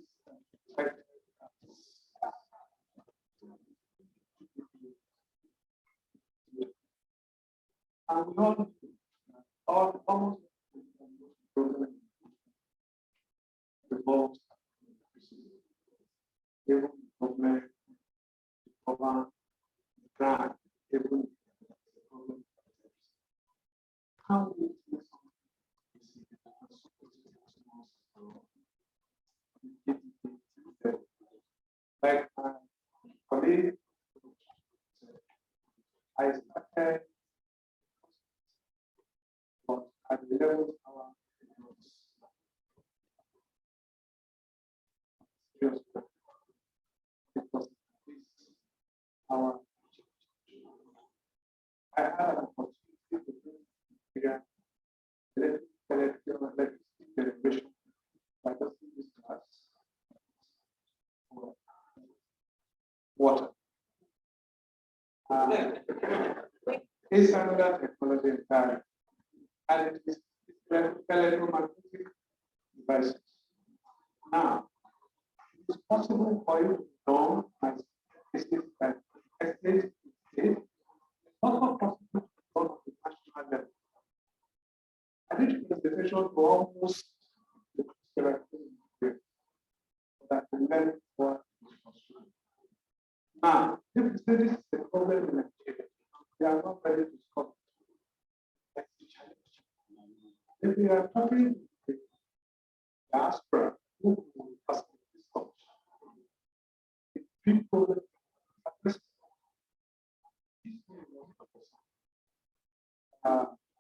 And we all almost revolves even government, government, grant, even how we do like my colleague, I started but at the level of our because our I had an opportunity to bring electricity generation by just this class water. It's another technology entirely, and it is electromagnetic devices. Now, it's possible for you to know my statistics that estate is also possible to go to the national level. I think the definition to almost the that the level for now, if you say this is a problem in Nigeria, we are not ready to stop. That's the challenge. If we are talking to the diaspora, who will ask this question? People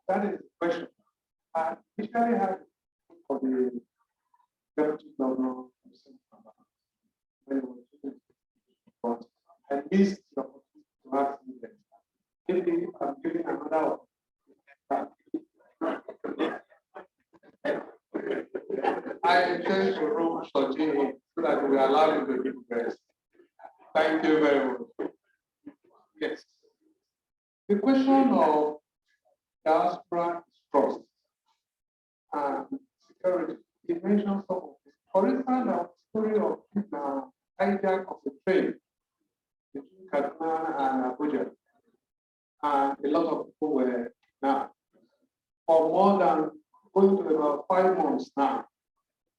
that is the question. I initially had for the deputy governor but I missed the opportunity to ask him that. Maybe I'm giving another one. I intend to room Shorty so that we allow you to give best. Thank you very much. Yes. The question of diaspora is trust and security. You mentioned some of this. For instance, the story of hijack of the train between Kaduna and Abuja. And a lot of people were now, for more than going to about 5 months now,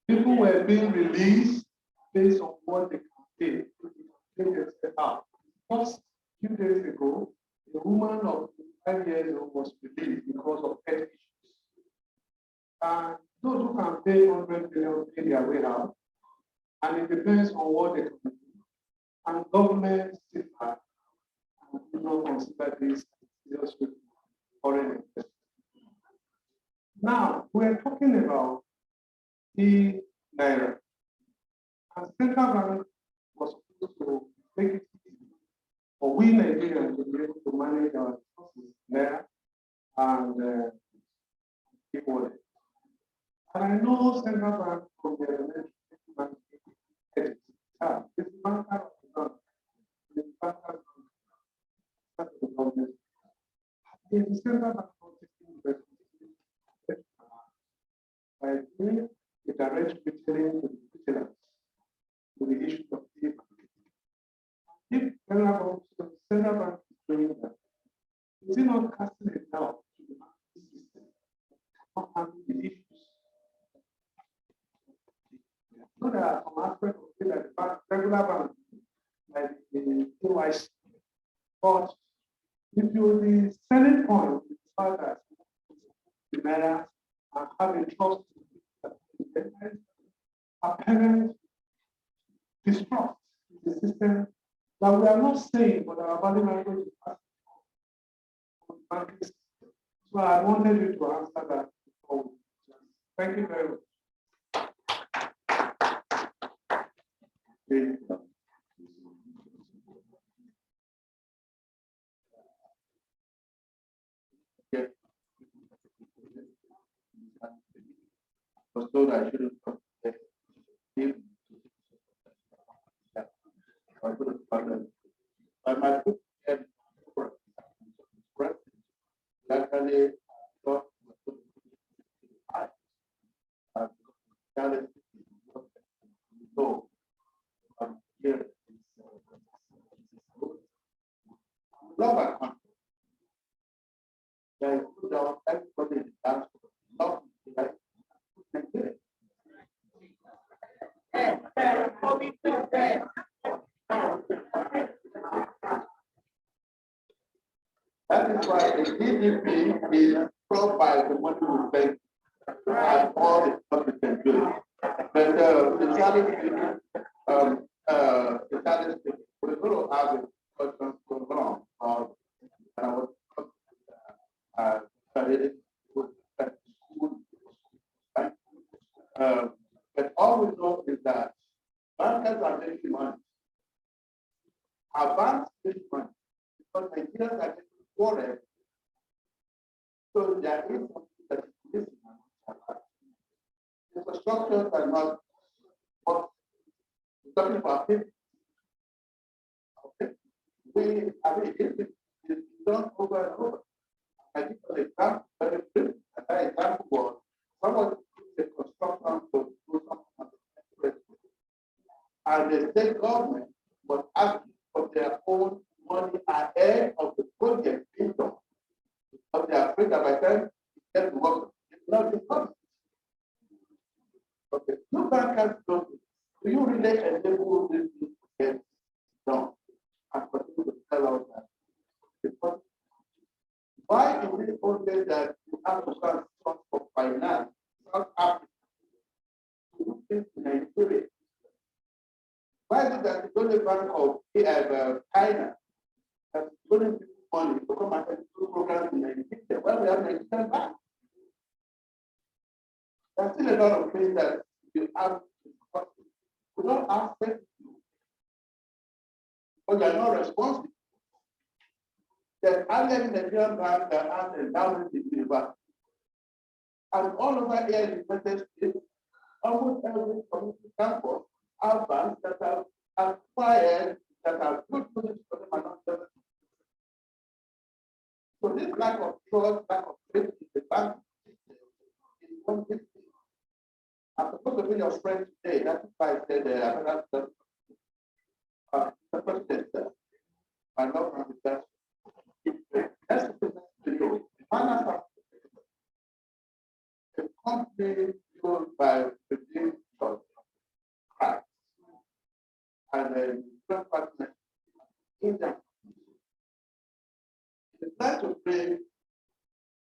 people being released based on what they can pay out. Just a few days ago, a woman of 5 years old was released because of health issues. And those who can pay 100 million pay their way out, and it depends on what they can do. And government still have and do not consider this serious foreign investment. Now, we're talking about the Naira. And central bank was supposed to make it easy for we Nigerians to be able to manage our resources there and people. And I know central bank from the elementary bank, this banker of the government, the banker of the government, the central bank not taking responsibility by doing a direct retailing to the retailers with the issue of the if central bank is doing that, is it not casting a doubt to the banking system? Not handling the issues. So there are some aspects of it that the bank, regular bank, like the KYC, but if you the selling point is that the Naira and have a trust apparent distrust in the system that we are not saying, but our body language is asking for. So I wanted you to answer that. Thank you very much. I was told I shouldn't but my book had luckily so I'm here. Love our country. There is no doubt everybody in dance love like Nigeria. That is why the GDP is brought by the money we spend and all the stuff we can do. But the challenge we're going to have a discussion so long about but all we know is that bankers are making money. Our banks make money because Nigerians are getting poorer. So there is something that is missing. Infrastructures are not what we're talking about people. Okay. It's done over and over. I give an example, very brief. That example was someone did a construction to do something and the state government was asking for their own money ahead of the project being done. But they are afraid that by the time it gets to work, it's not the problem. Okay, two bankers don't. Do you really enable this to get done and continue to tell us that? Because why is it only that you have to start for finance, South Africa, to do things in Nigeria? Why is it that the only bank of China that's going people money to come and do programs in Nigeria? Why we have Nigerian bank? There's still a lot of things that you have to discuss. We don't ask them to do, but they are not responsible. There's other Nigerian banks that have endowment in university. And all over here in the United States, almost every community campus have banks that have acquired, that have good projects for them and not just. So this lack of trust, lack of faith in the bank is one big thing. I'm supposed to be your friend today. That's why I said the president said, I love that. Let's present to you. A company owned by the and partner in them. It's not to bring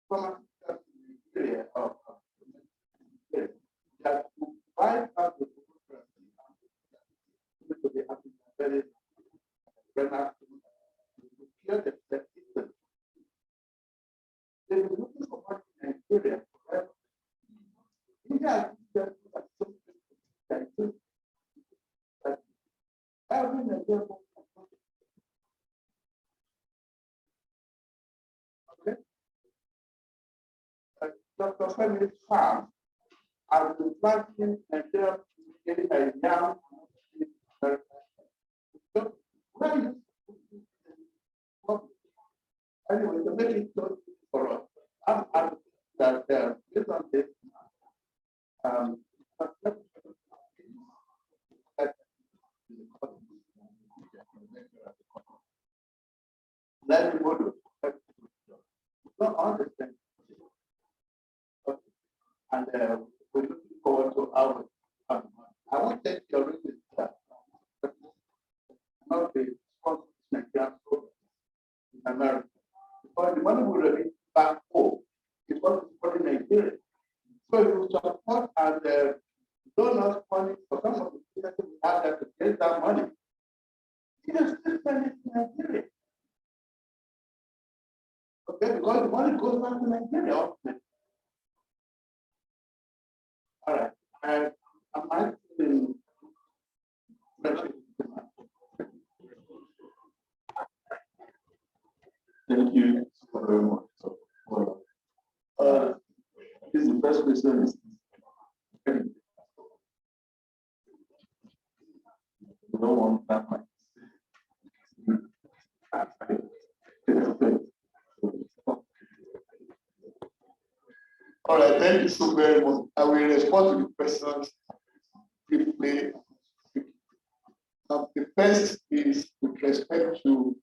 from a area of that to bypass the very clear the system. They were looking for what in Nigeria, right? India every Nigerian okay. Dr. Femi's farm has been planting Nigeria getting a young so when anyway, to make it so for us, I'm that based on this let me go to not understand. And we're looking forward to our I want to take your reason not the Nigerian program in America. Because the money will remain back home. It's what is supporting Nigeria. So if you support and donors money for some of the people we have that to get that money, you can still send it to Nigeria. Okay, because the money goes back to Nigeria. All right. I'm actually Thank you very much. This is the first question. You don't want that much. All right, thank you so very much. I will respond to the questions briefly. The first is with respect to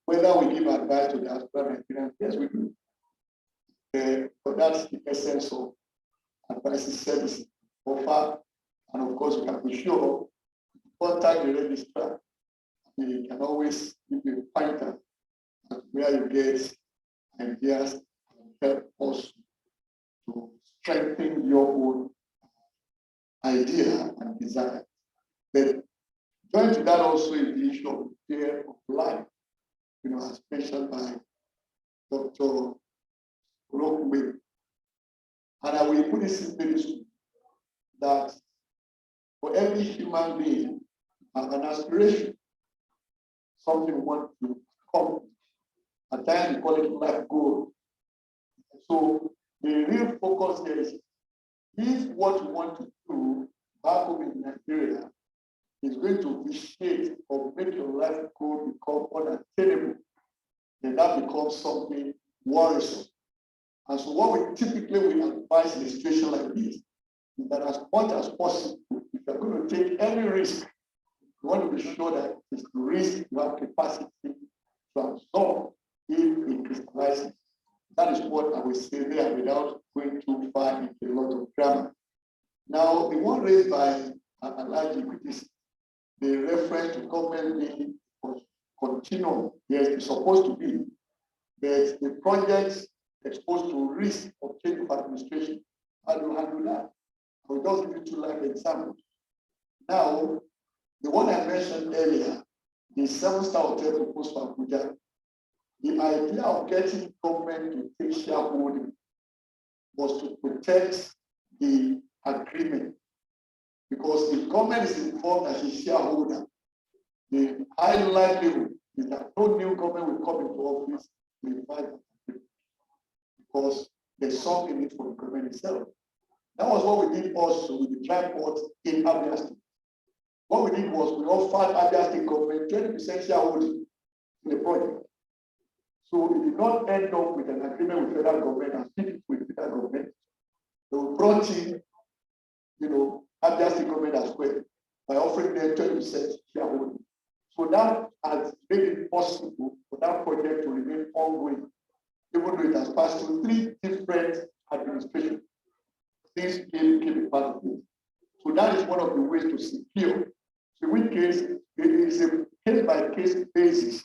whether we give advice to the aspirant Nigerians. Yes, we do. But that's the essence of advice services offer. And of course, we can be sure contact the registrar. You can always give you a pointer where you get ideas and help us to strengthen your own idea and desire. But joined to that also is the issue of fear of life, as mentioned by Dr. Rokwe. And I will put this in very that for every human being has an aspiration, something we want to accomplish. At times we call it life goal. So the real focus here is if what we want to do back home in Nigeria is going to reshape or make your life goal become unattainable, then that becomes something worrisome. And so what we typically will advise in a situation like this is that as much as possible, if you're going to take any risk, you want to be sure that it's the risk you have capacity to absorb if it crystallizes. That is what I will say there without going too far into a lot of grammar. Now, the one raised by Alaji, which is the reference to government being continuum, yes, it's supposed to be, but the projects exposed to risk of change of administration. How do you handle that? I will just give you two life examples. Now, the one I mentioned earlier, the 7-star hotel proposed for Abuja, the idea of getting government to take shareholding was to protect the agreement. Because if government is involved as a shareholder, the high likelihood is that no new government will come into office without agreement. Because there's something in it for the government itself. That was what we did also with the dry port in Abia State. What we did was we offered Abia State government 20% shareholding in the project. So we did not end up with an agreement with federal government and speak with federal government. So we brought in, Abia State government as well by offering them 20% shareholding. So that has made it possible for that project to remain ongoing, even though it has passed through 3 different administrations. Things became a part of it. So that is one of the ways to secure. So in which case, is a case-by-case basis.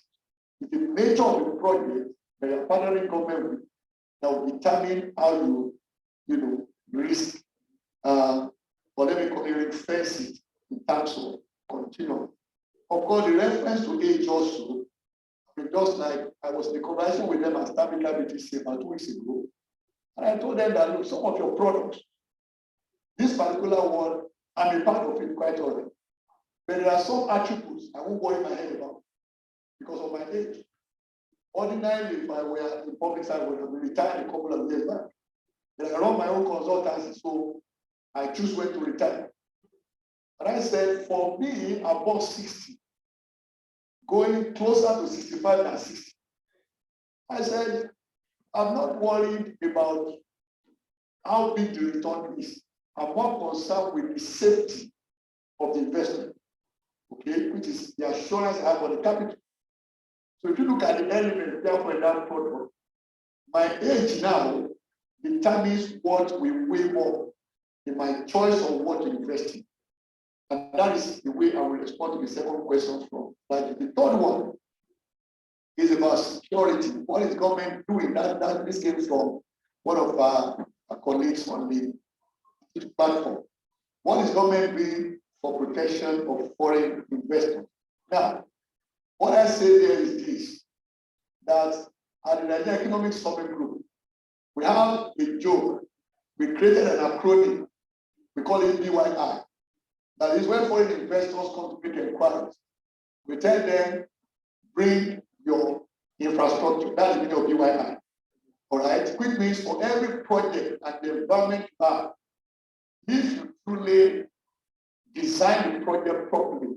It's the nature of the project that you're partnering government with that will determine how risk, or let me call it face it in terms of continuum. Of course, the reference to age also, just like I was in the conversation with them at Stanbic IBTC about 2 weeks ago, and I told them that, look, some of your products, this particular one, I'm a part of it quite already. But there are some attributes I won't worry my head about because of my age. Ordinarily, if I were in public side, I would have retired a couple of years back. But I run my own consultancy, so I choose when to retire. And I said, for me, above 60, going closer to 65 than 60, I said, I'm not worried about how big the return is. I'm more concerned with the safety of the investment, okay, which is the assurance I have on the capital. So if you look at the element therefore in that product, my age now determines what we weigh more in my choice of what to invest in. And that is the way I will respond to the second question from that. The third one is about security. What is government doing? This came from one of our colleagues on the platform. What is government doing for protection of foreign investors? Now, what I say there is this, that at the Nigerian Economic Summit Group, we have a joke. We created an acronym. We call it BiAnnual. That is when foreign investors come to make inquiries. We tell them, bring your infrastructure. That's the meaning of BiAnnual. All right, which means for every project and the environment you have, if you truly design the project properly,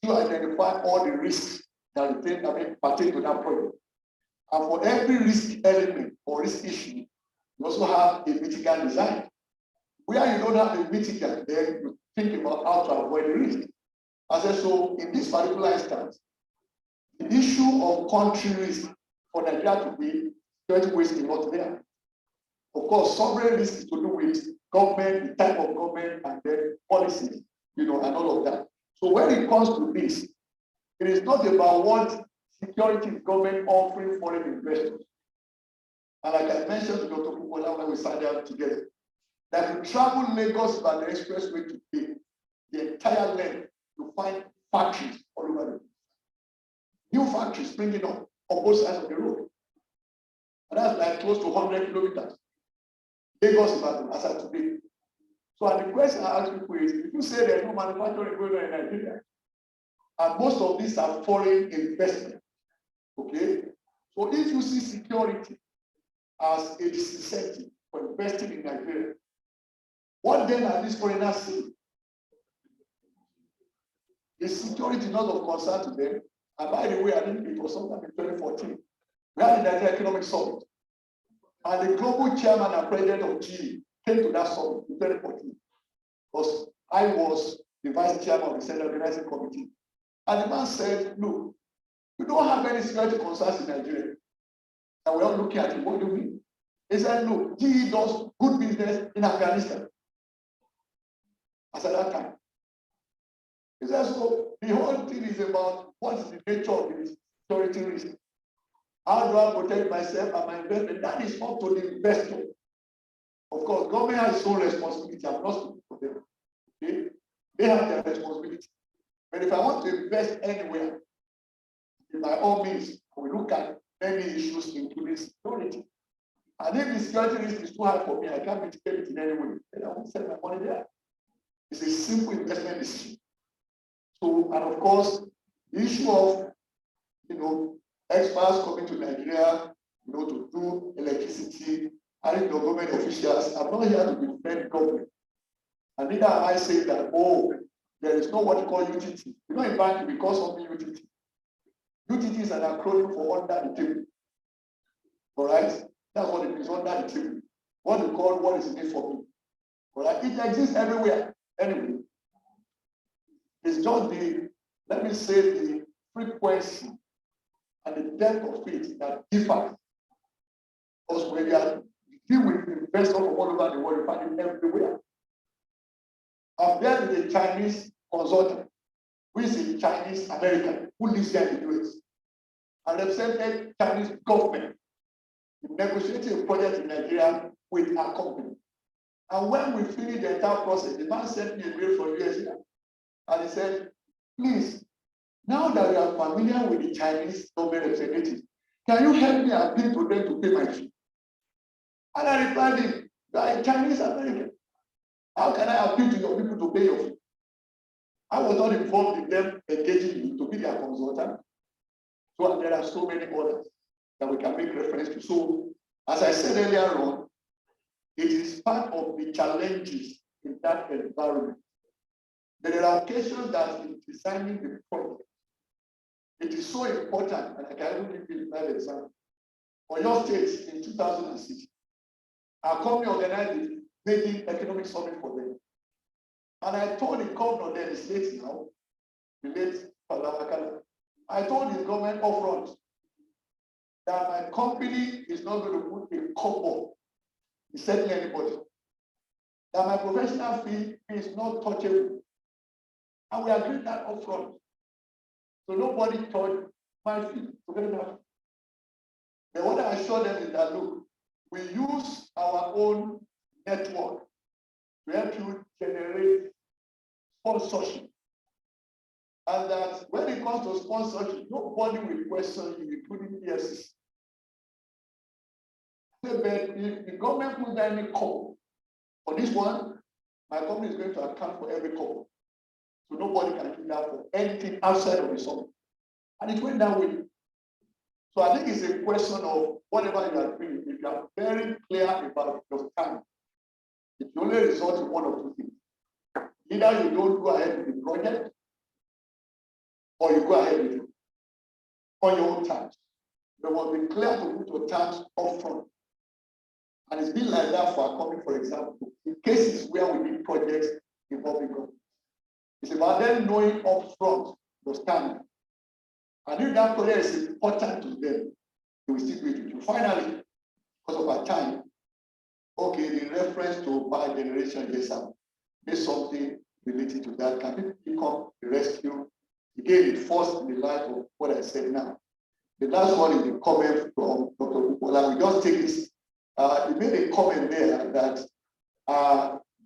you identify all the risks that pertain to that project. And for every risk element or risk issue, you also have a mitigant design. Where you don't have a mitigant, then you think about how to avoid the risk. I said, so in this particular instance, the issue of country risk for Nigeria to be security waste is not there. Of course, sovereign risk is to do with government, the type of government, and then policies, and all of that. So when it comes to this, it is not about what security is government offering foreign investors. And like I mentioned to Dr. Kubola when we sat down together, that you travel Lagos by the expressway today, the entire length, you find factories all over the place. New factories springing up on both sides of the road. And that's like close to 100 kilometers. Lagos is as of today. So the question I ask people is, if you say there's no manufacturing going on in Nigeria, and most of these are foreign investment, okay? So if you see security as a disincentive for investing in Nigeria, what then are these foreigners seeing? Is security not of concern to them? And by the way, I think it was sometime in 2014. We had the Nigerian Economic Summit. And the global chairman and president of GE came to that summit in 2014. Because I was the vice chairman of the Central Organizing Committee. And the man said, look, you don't have any security concerns in Nigeria. And we're all looking at it. What do you mean? He said, look, GE does good business in Afghanistan. As at that time. He said, so the whole thing is about what is the nature of the security risk. How do I protect myself and my investment? That is up to the investor. Of course, government has its own responsibility. I'm not speaking for them. Okay? They have their responsibility. But if I want to invest anywhere, by all means, we look at many issues, including security. And if the security risk is too high for me, I can't mitigate it in any way, then I won't send my money there. It's a simple investment decision. So, and of course, the issue of, experts coming to Nigeria, to do electricity, and government officials, I'm not here to defend government. And neither am I saying that, there is no what you call UTT. In bank, we call something UTT. UTT is an acronym for under the table. All right? That's what it is, under the table. What we call what is in it for me. All right? It exists everywhere. Anyway, it's just let me say, the frequency and the depth of it that differs. Because when you are dealing with investors from all over the world, you find it everywhere. I've dealt with a Chinese consultant who is a Chinese American who lives here in the US. I represented Chinese government in negotiating a project in Nigeria with our company. And when we finished the entire process, the man sent me a mail from US and he said, please, now that we are familiar with the Chinese government representatives, can you help me appeal to them to pay my fee? And I replied him, you are a Chinese American. How can I appeal to your people to pay your fee? I was not involved in them engaging you to be their consultant. So there are so many others that we can make reference to. So as I said earlier on, it is part of the challenges in that environment. There are occasions that in designing the project, it is so important, and I can even give you that example. For your states in 2006, our company organized the Beijing Economic Summit for them. And I told the governor there, the state now, the late Palawakala, I told the government upfront that my company is not going to put a couple in settling anybody. That my professional fee is not touchable. And we agreed that upfront. So nobody touched my fee. But what I assured them is that, look, we use our own network to help you generate sponsorship. And that when it comes to sponsorship, nobody will question you, including PSC. But if the government puts down any call for this one, my company is going to account for every call. So nobody can do that for anything outside of the summit. And it went that way. So I think it's a question of whatever you are doing. If you are very clear about your time, it only results in one of two things. Either you don't go ahead with the project, or you go ahead with it on your own terms. You must be clear to put your terms up front. And it's been like that for our company, for example, in cases where we need projects involving government. It's about them knowing up front your standing. And if that project is important to them, they will still do it with you. Finally, because of our time, okay, the reference to power generation, yes, there's something related to that. Can people pick up the rescue? Again, it falls in the light of what I said now. The last one is the comment from Dr. Bukola. We just take this. He made a comment there that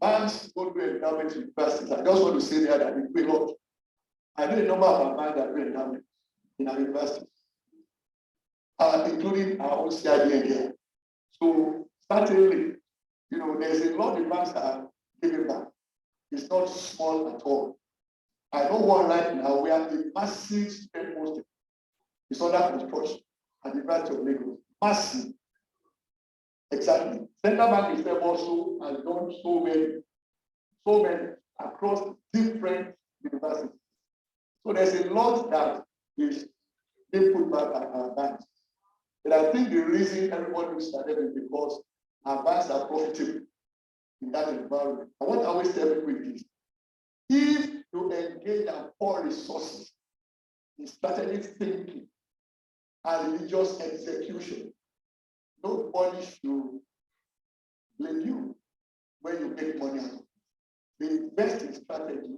banks don't do endowment to universities. I just want to say there that we do a lot. I know a number of our banks that do endowment in our universities, including our own CIBN here. So certainly, you know, there's a lot of banks that are giving back. It's not small at all. I know one right now where the massive student hostel is under construction at the University of Lagos. Massive. Exactly. Central Bank itself also has done so many across different universities. So there's a lot that is being put back at our banks. But I think the reason everybody started is because our banks are profitable in that environment. And what I always tell people is, if you engage and pour resources in strategic thinking and religious execution, nobody should blame you when you make money out of it. They invest in strategy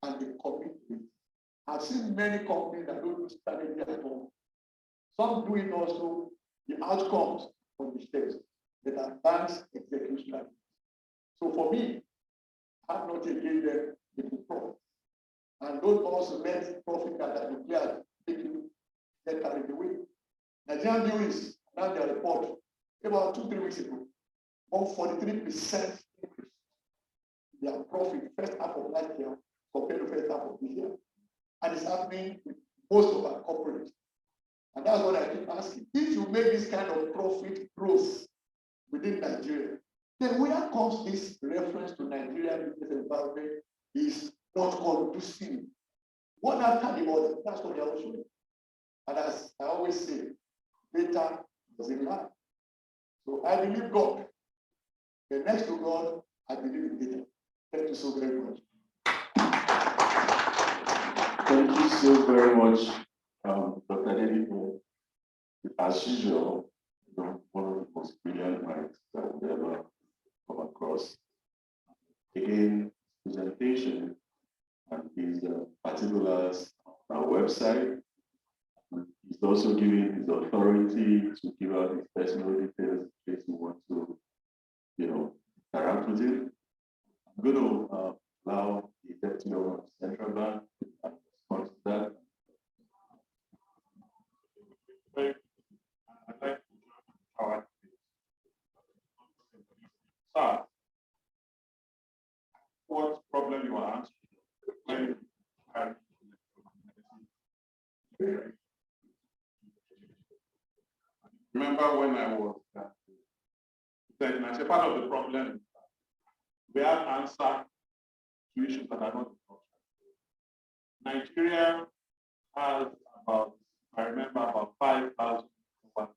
and they commit to it. I've seen many companies that don't do strategy at all. Some do it also, the outcomes of the steps that advance execution strategy. So for me, I'm not against them making profit. And don't also let profit that are declared make you get carried away. Nigerian News, now their report, about 2-3 weeks ago, 143% increase in their profit first half of last year compared to first half of this year. And it's happening with most of our corporates. And that's what I keep asking. If you make this kind of profit growth within Nigeria, then where comes this reference to Nigerian business environment is not conducive. One after the other, that's what they are showing. And as I always say, data doesn't lie. So I believe God. The next to God, I believe in data. Thank you so very much. Thank you so very much, Dr. Dediko. As usual, you know, one of the most brilliant minds that we ever come across. Again, presentation and his particulars on our website. He's also giving his authority to give out his personal details in case you want to, interact with him. I'm going to allow the Deputy Governor of the Central Bank to respond to that. I'd like to join our sir, what problem you are answering when you have remember when I was said, as a part of the problem, we have answer to issues that are not Nigeria has about, I remember, about 5,000 megawatts of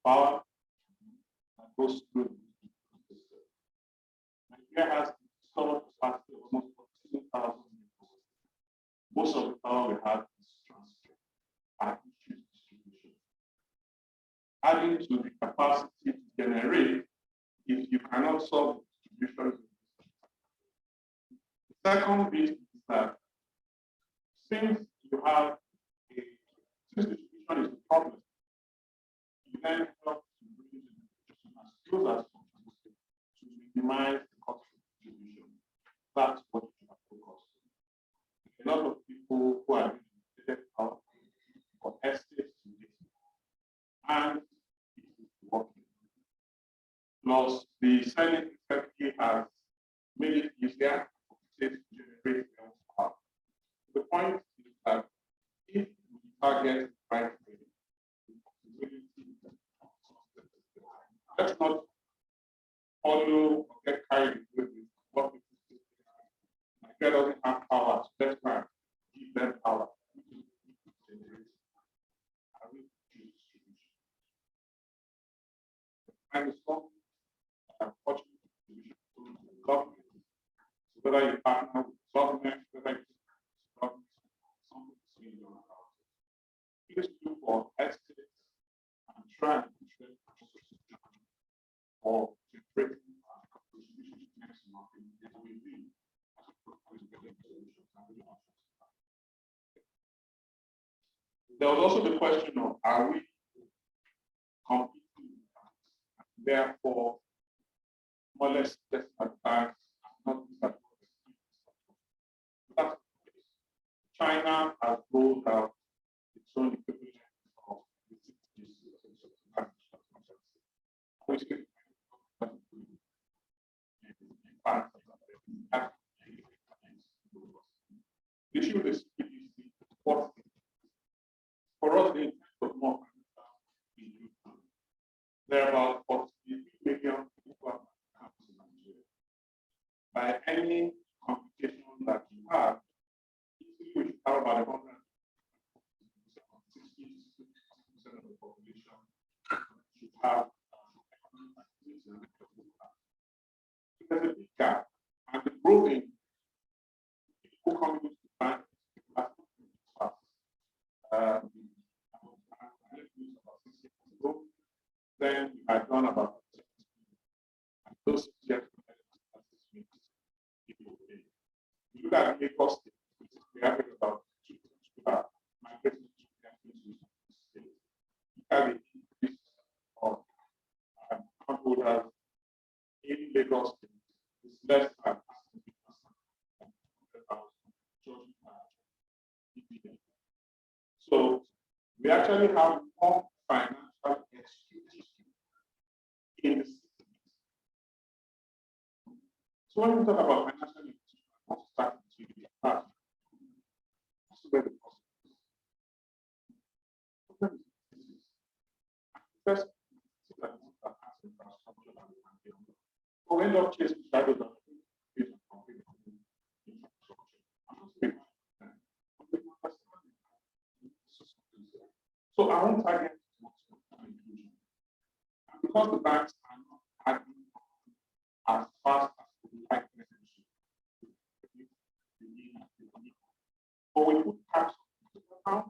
power that goes through the system. Nigeria has installed capacity of almost 14,000 megawatts. Most of the power we have is transfer and issue distribution. Adding to the capacity to generate, if you cannot solve distribution. The second bit is that since you have since distribution is the problem, you then help to bring distribution as close as possible to minimize the cost of distribution. That's what you have focused on. A lot of people who are doing out or estates today, and it is working. Plus, the Senate Secretary has made it easier for states to generate their own power. The point is that if we target right let's not follow or get carried away with what people say. Nigeria doesn't have power, so let's try and give them power. And it's not unfortunate distribution to government. So whether you partner with government, whether you government, something between your house. Please do for estates and try and or generating distribution next market as we do. There was also the question of are we competing, therefore more or less advanced and not disadvantaged. China has rolled out its own equivalent of the issue is for us the intent of more there are about 43 million people in Nigeria. By any computation that you have, we should have about 160% of the population should have there's a big gap, and the growing people coming into the bank fast. Then we had done about and those people. You look at Lagos State, we have about 2 people migrating to the state. You have an increase of holders in Lagos State is less than 100,000. So we actually have more financial expertise in the city. So when we talk about financial institutions, I want to start with the past. This is where the problem is. First, but we end up chasing shadows of so I won't target inclusion. And because the banks are not adding as fast as we like them to, but we put caps on the account,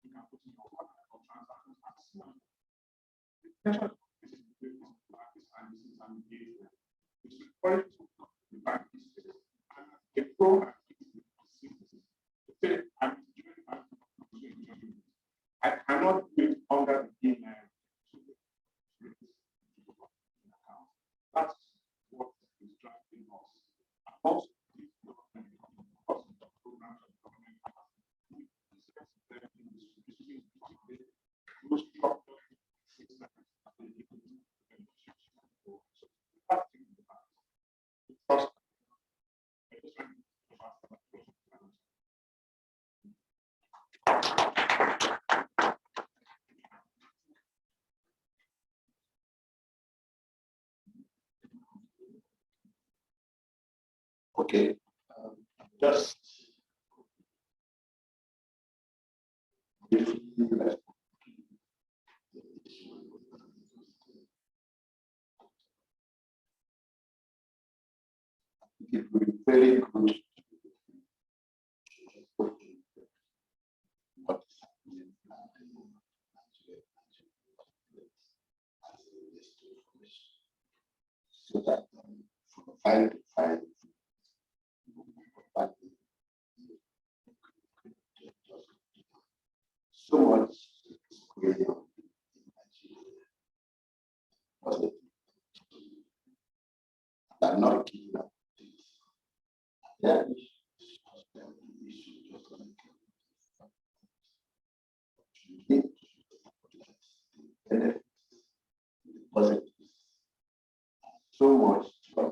we can put in your transactions maximum. The intention of this is to and this is an engagement. It's required to the bank and a program Okay, just briefly, it will be very good what is happening so that from 5 to 5, so much is going on in Nigeria. They're not giving up. Yeah. Positive. So much from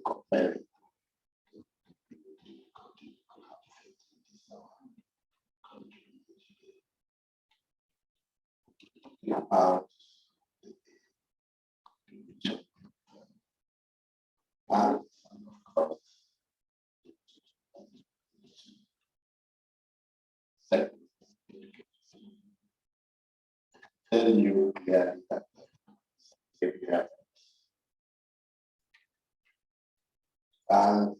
comparing. About and of course, second, tell you clearly that if you have and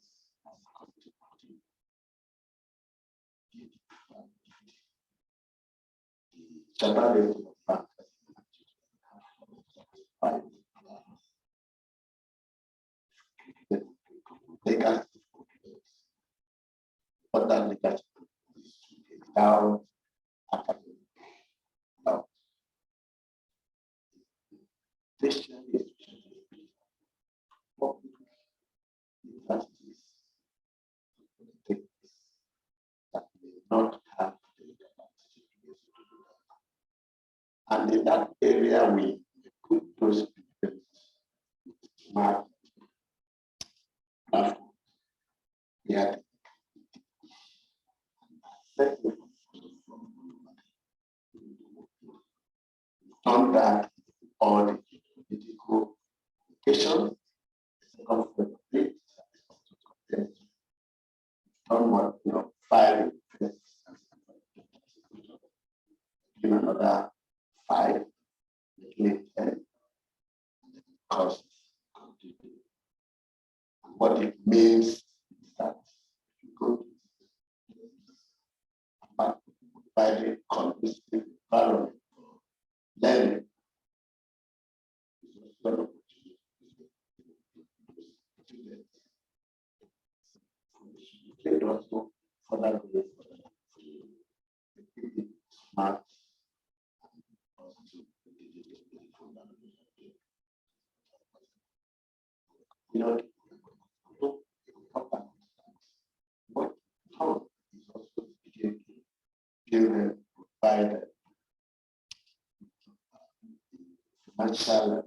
Chapter take us what that legal down now. This is universities that may not have the capacity to do that. And in that area, we put those people smart. We had done that all the political education, done what, 5, give another 5, making it 10, cost. What it means is that you go by the conducive environment, learning it also for that smart. What how is also given by the financial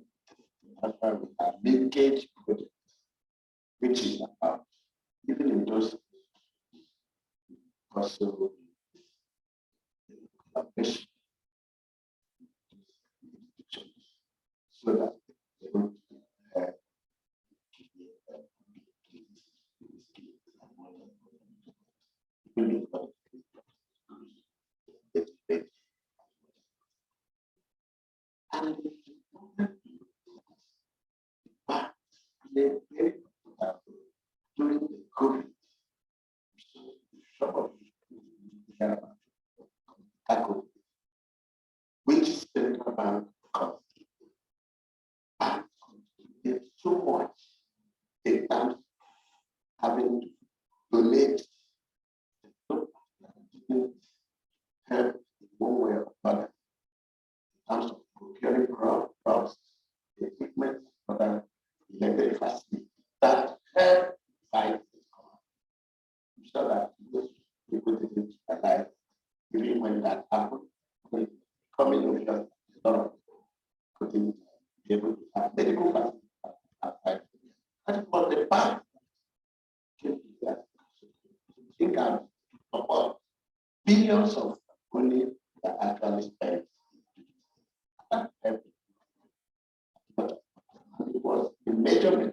linkage project, which is about even in those possible so that they don't during the COVID, which central bank contributed so much in terms of having to donate help in one way or another in terms of procuring crops, equipment, other related facilities that help fight this corona. So that those people didn't alive even when that happened, when coming over a lot of couldn't be able to have medical facilities. That was the part. Think about billions of money that actually spent. But it was a major.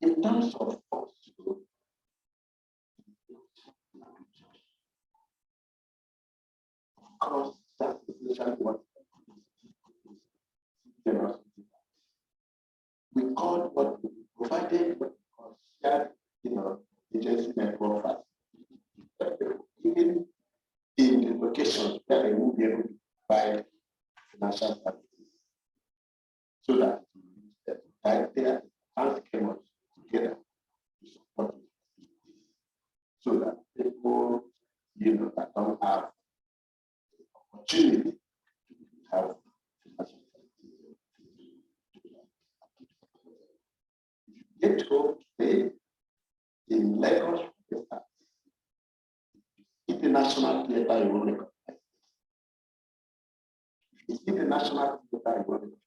In terms of cost, that's essentially what we called what we provided what we call shared, agency network facilities. Even in the locations where they will be able to provide financial services, so that their hands came up together to support it, so that people, that don't have the opportunity to have financial services. Get home today in Lagos, international theater, you will recognize. It's international theater, you will recognize.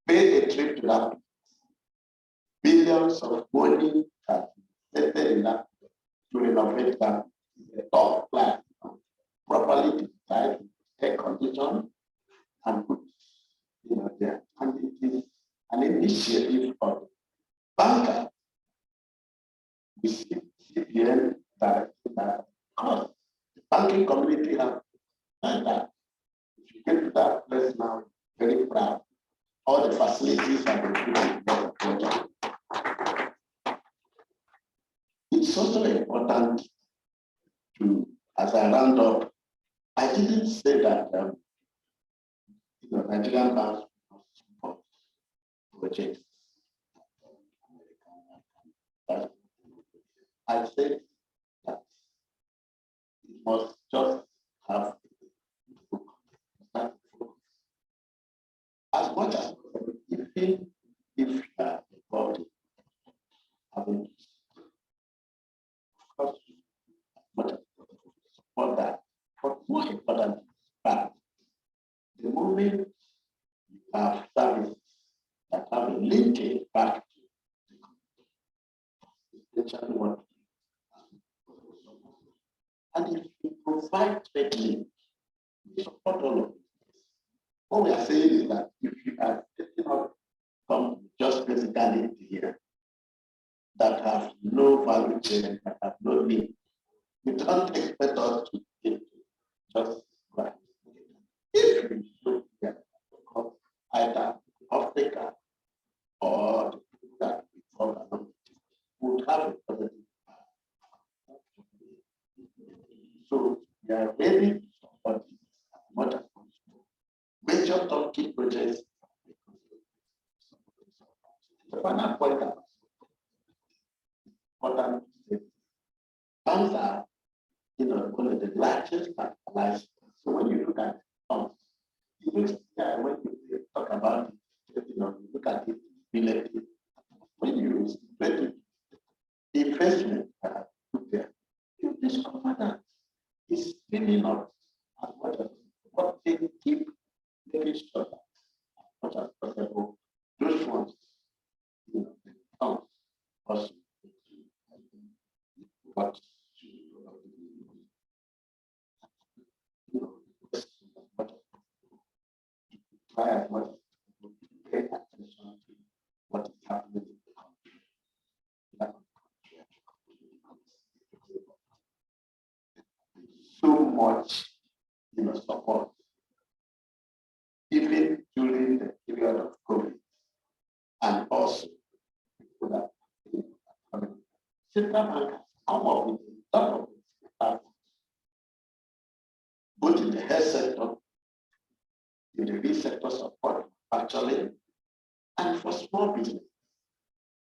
Pay a trip to that. Billions of money that invested in that to renovate that the top class, properly designed, air conditioned, and put there. And it is an initiative of banker. We see CIBN that cost the banking community have done that. If you get to that place now, very proud. All the facilities have been put in the project. It's also important to, as I round up, I didn't say that Nigerian banks will not support projects. I said that it must just have as much as possible, even if you are involved in having, of course, much as possible support that. But more important is that the moment you have services that have a linkage back to the community, especially what, and if you provide trade link, you support all of it. What we are saying is that if you are setting up some just basically here that have no value chain, that have no link, you don't expect us to just right. If we should get either Africa or the people that we follow would have a positive impact. So we are ready to support this as much as possible. Major turnkey projects. The final point that important banks are, one of the largest capitalized. So when you look at funds, when you talk about it, you look at it, when you look at the investment that are put there, you discover that it's really not as much as what they keep making sure that as much as possible, those ones, funds also what try as much as possible to pay attention to what is happening in the country. So much, support, even during the period of COVID, and also people that central bank has come up with a lot of platforms, both in the health sector, in the real sector support, actually, and for small business.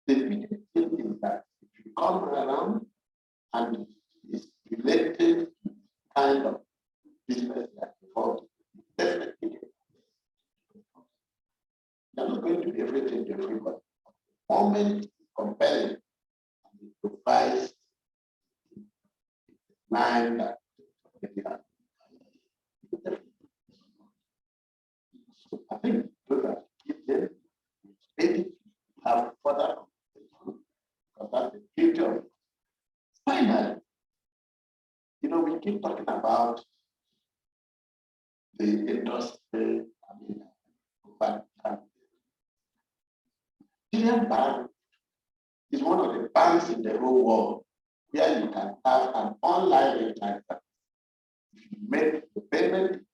The biggest thing is that if you come around and it's related to the kind of business that involved, definitely you're not going to be everything to everybody. The moment compelling and it provides line that so I think that if they maybe have further conversation, because that's the future. Finally, you know, we keep talking about the industry, but Indian Bank is one of the banks in the whole world where you can have an online rate. If you make the payment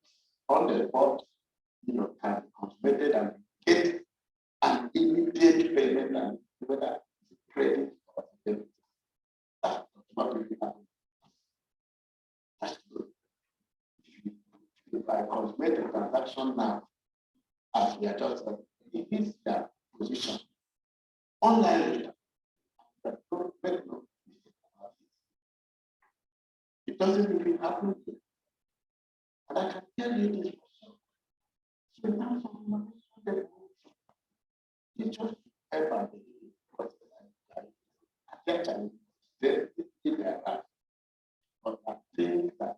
on the spot, you know, can be consummated and get an immediate payment, and whether it's credit or debit. That's not really happening. That's good. If I consummate a transaction now, as we are just it is their position. Online later. But don't make no mistake about it. It doesn't really happen here. And I can tell you this for sure. So now someone it's just ever because I can't they are, but I think that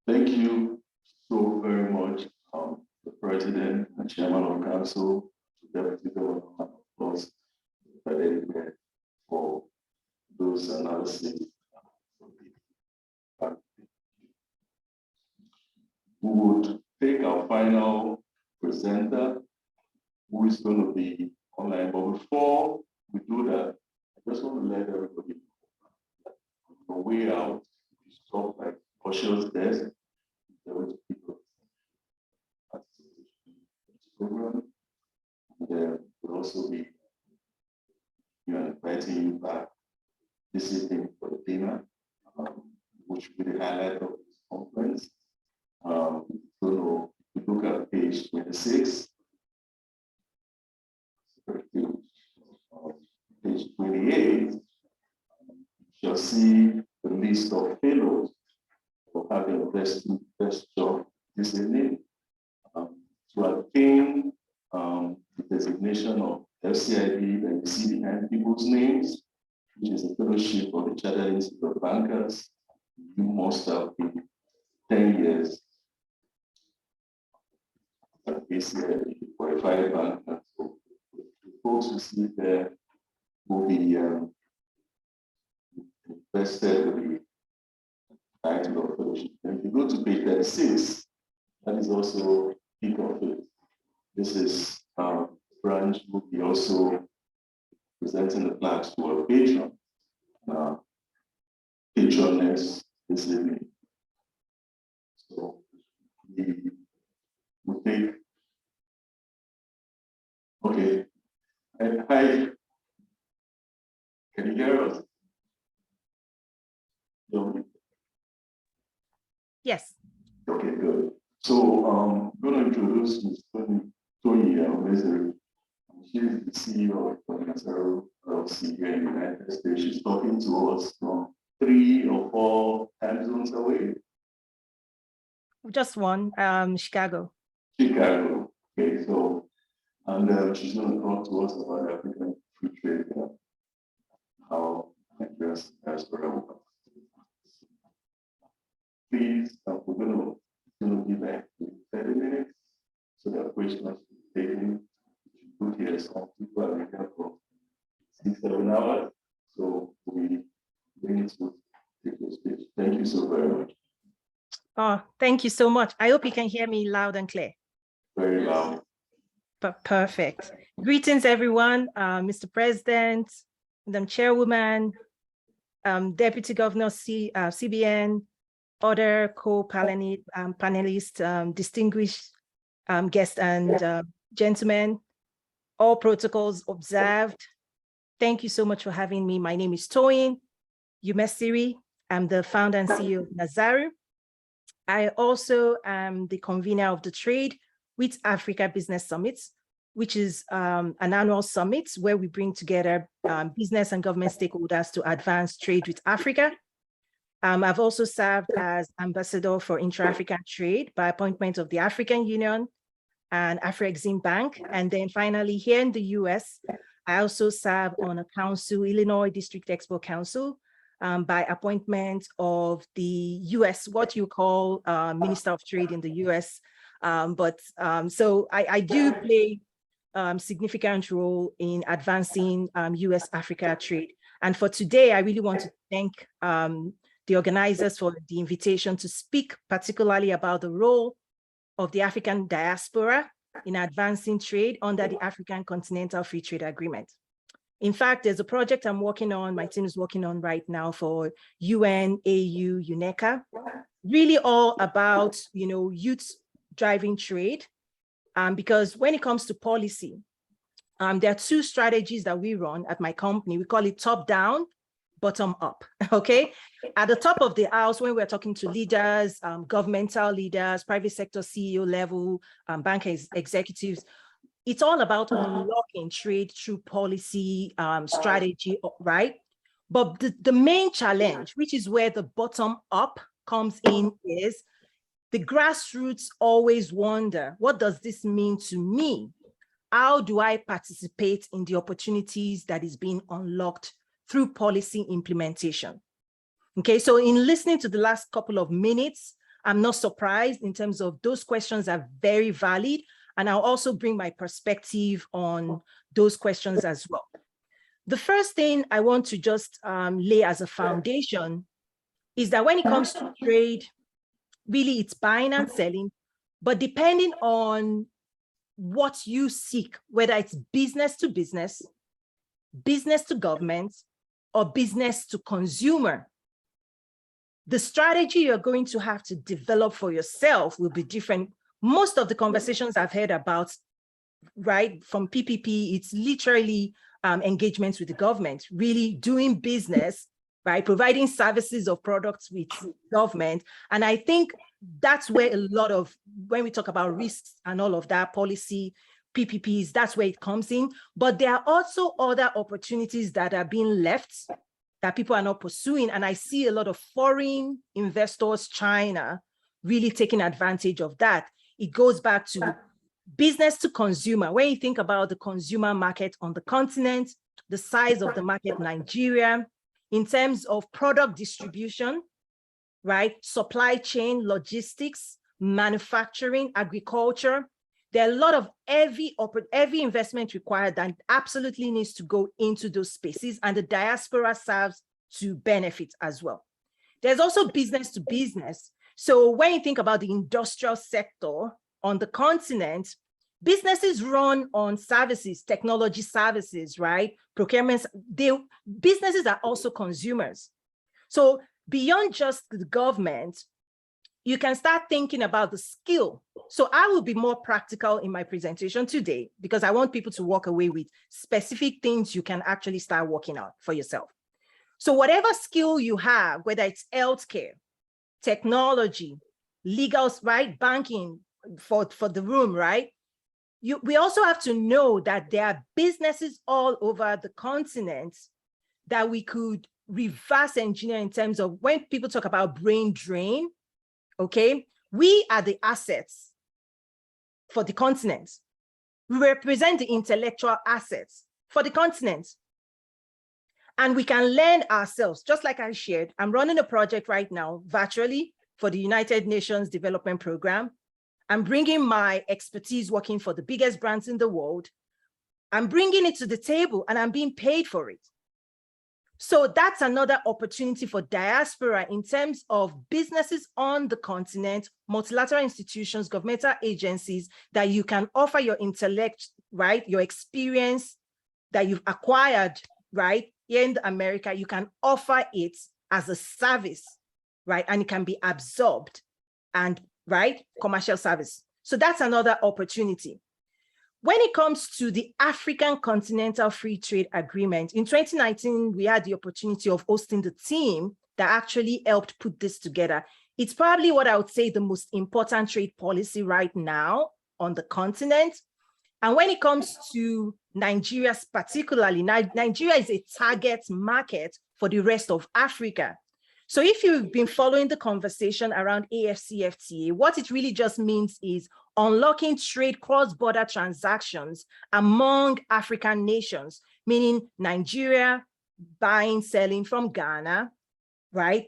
Thank you so very much, the President and Chairman of Council, Deputy Governor, and of course, the President for those analyses. We would take our final presenter, who is going to be online. But before we do that, I just want to let everybody know on the way out, we stop like cautious desk. There will be people participation in this program. And there will also be inviting you back this evening for the dinner, which will be the highlight of this conference. So if you look at page 26, page 28, you shall see the list of fellows who have their best job this evening. To attain the designation of CIBN, and you see behind people's names, which is a fellowship of the Chartered Institute of Bankers. You must have been 10 years at ACIB qualified bankers. So the folks who see there will be invested with the title of fellowship. And if you go to page 36, that is also peak of it. This is branch will be also presenting the flags to our patron, patroness this evening. So we will take, okay. Hi, can you hear us? No. Yes. Okay, good. So I'm going to introduce Ms. Tony Meseri. She is the CEO of CIBN in the United States. She's talking to us from 3 or 4 time zones away. Just one, Chicago. Chicago. Okay, so, and she's going to talk to us about African free trade, how Nigeria's diaspora. Please, we're going to give back 30 minutes so that questions will be taken. Put here some people are here for 6-7 hours. So we need to take your speech. Thank you so very much. Oh, thank you so much. I hope you can hear me loud and clear. Very loud. Perfect. Greetings, everyone. Mr. President, Madam Chairwoman, Deputy Governor CBN, other co-panelists, distinguished guests and gentlemen, all protocols observed. Thank you so much for having me. My name is Toyin Umesiri. I'm the founder and CEO of Nazaru. I also am the convener of the Trade with Africa Business Summits, which is an annual summit where we bring together business and government stakeholders to advance trade with Africa. I've also served as ambassador for intra-African trade by appointment of the African Union, and Afro-Exim Bank. And then finally here in the US, I also serve on a council, Illinois District Export Council, by appointment of the US, what you call Minister of Trade in the US. So I do play significant role in advancing US-Africa trade. And for today, I really want to thank the organizers for the invitation to speak particularly about the role of the African diaspora in advancing trade under the African Continental Free Trade Agreement. In fact, there's a project I'm working on, my team is working on right now for UN, AU, UNECA, really all about, youth driving trade. Because when it comes to policy, there are two strategies that we run at my company. We call it top down, bottom up, okay? At the top of the house, when we're talking to leaders, governmental leaders, private sector CEO level, bank executives, it's all about unlocking trade through policy strategy, right? But the main challenge, which is where the bottom up comes in, is the grassroots always wonder, what does this mean to me? How do I participate in the opportunities that is being unlocked through policy implementation? Okay, so in listening to the last couple of minutes, I'm not surprised in terms of those questions are very valid. And I'll also bring my perspective on those questions as well. The first thing I want to just lay as a foundation is that when it comes to trade, really it's buying and selling, but depending on what you seek, whether it's business to business, business to government, or business to consumer, the strategy you're going to have to develop for yourself will be different. Most of the conversations I've heard about, right, from PPP, it's literally engagements with the government, really doing business, right, providing services or products with government. And I think that's where a lot of, when we talk about risks and all of that, policy, PPPs, that's where it comes in. But there are also other opportunities that are being left that people are not pursuing. And I see a lot of foreign investors, China, really taking advantage of that. It goes back to business to consumer. When you think about the consumer market on the continent, the size of the market, Nigeria, in terms of product distribution, right? Supply chain, logistics, manufacturing, agriculture. There are a lot of heavy investment required that absolutely needs to go into those spaces, and the diaspora serves to benefit as well. There's also business to business. So when you think about the industrial sector on the continent, businesses run on services, technology services, right? Procurements, businesses are also consumers. So beyond just the government, you can start thinking about the skill. So I will be more practical in my presentation today because I want people to walk away with specific things you can actually start working on for yourself. So whatever skill you have, whether it's healthcare, technology, legal, right, banking for the room, right? We also have to know that there are businesses all over the continent that we could reverse engineer in terms of when people talk about brain drain, okay? We are the assets for the continent. We represent the intellectual assets for the continent. And we can learn ourselves, just like I shared. I'm running a project right now virtually for the United Nations Development Program. I'm bringing my expertise working for the biggest brands in the world. I'm bringing it to the table and I'm being paid for it. So that's another opportunity for diaspora in terms of businesses on the continent, multilateral institutions, governmental agencies, that you can offer your intellect, right? Your experience that you've acquired, right? Here in America, you can offer it as a service, right? And it can be absorbed and, right, commercial service. So that's another opportunity. When it comes to the African Continental Free Trade Agreement, in 2019, we had the opportunity of hosting the team that actually helped put this together. It's probably what I would say the most important trade policy right now on the continent. And when it comes to Nigeria particularly, Nigeria is a target market for the rest of Africa. So if you've been following the conversation around AFCFTA, what it really just means is unlocking trade cross-border transactions among African nations, meaning Nigeria buying, selling from Ghana, right?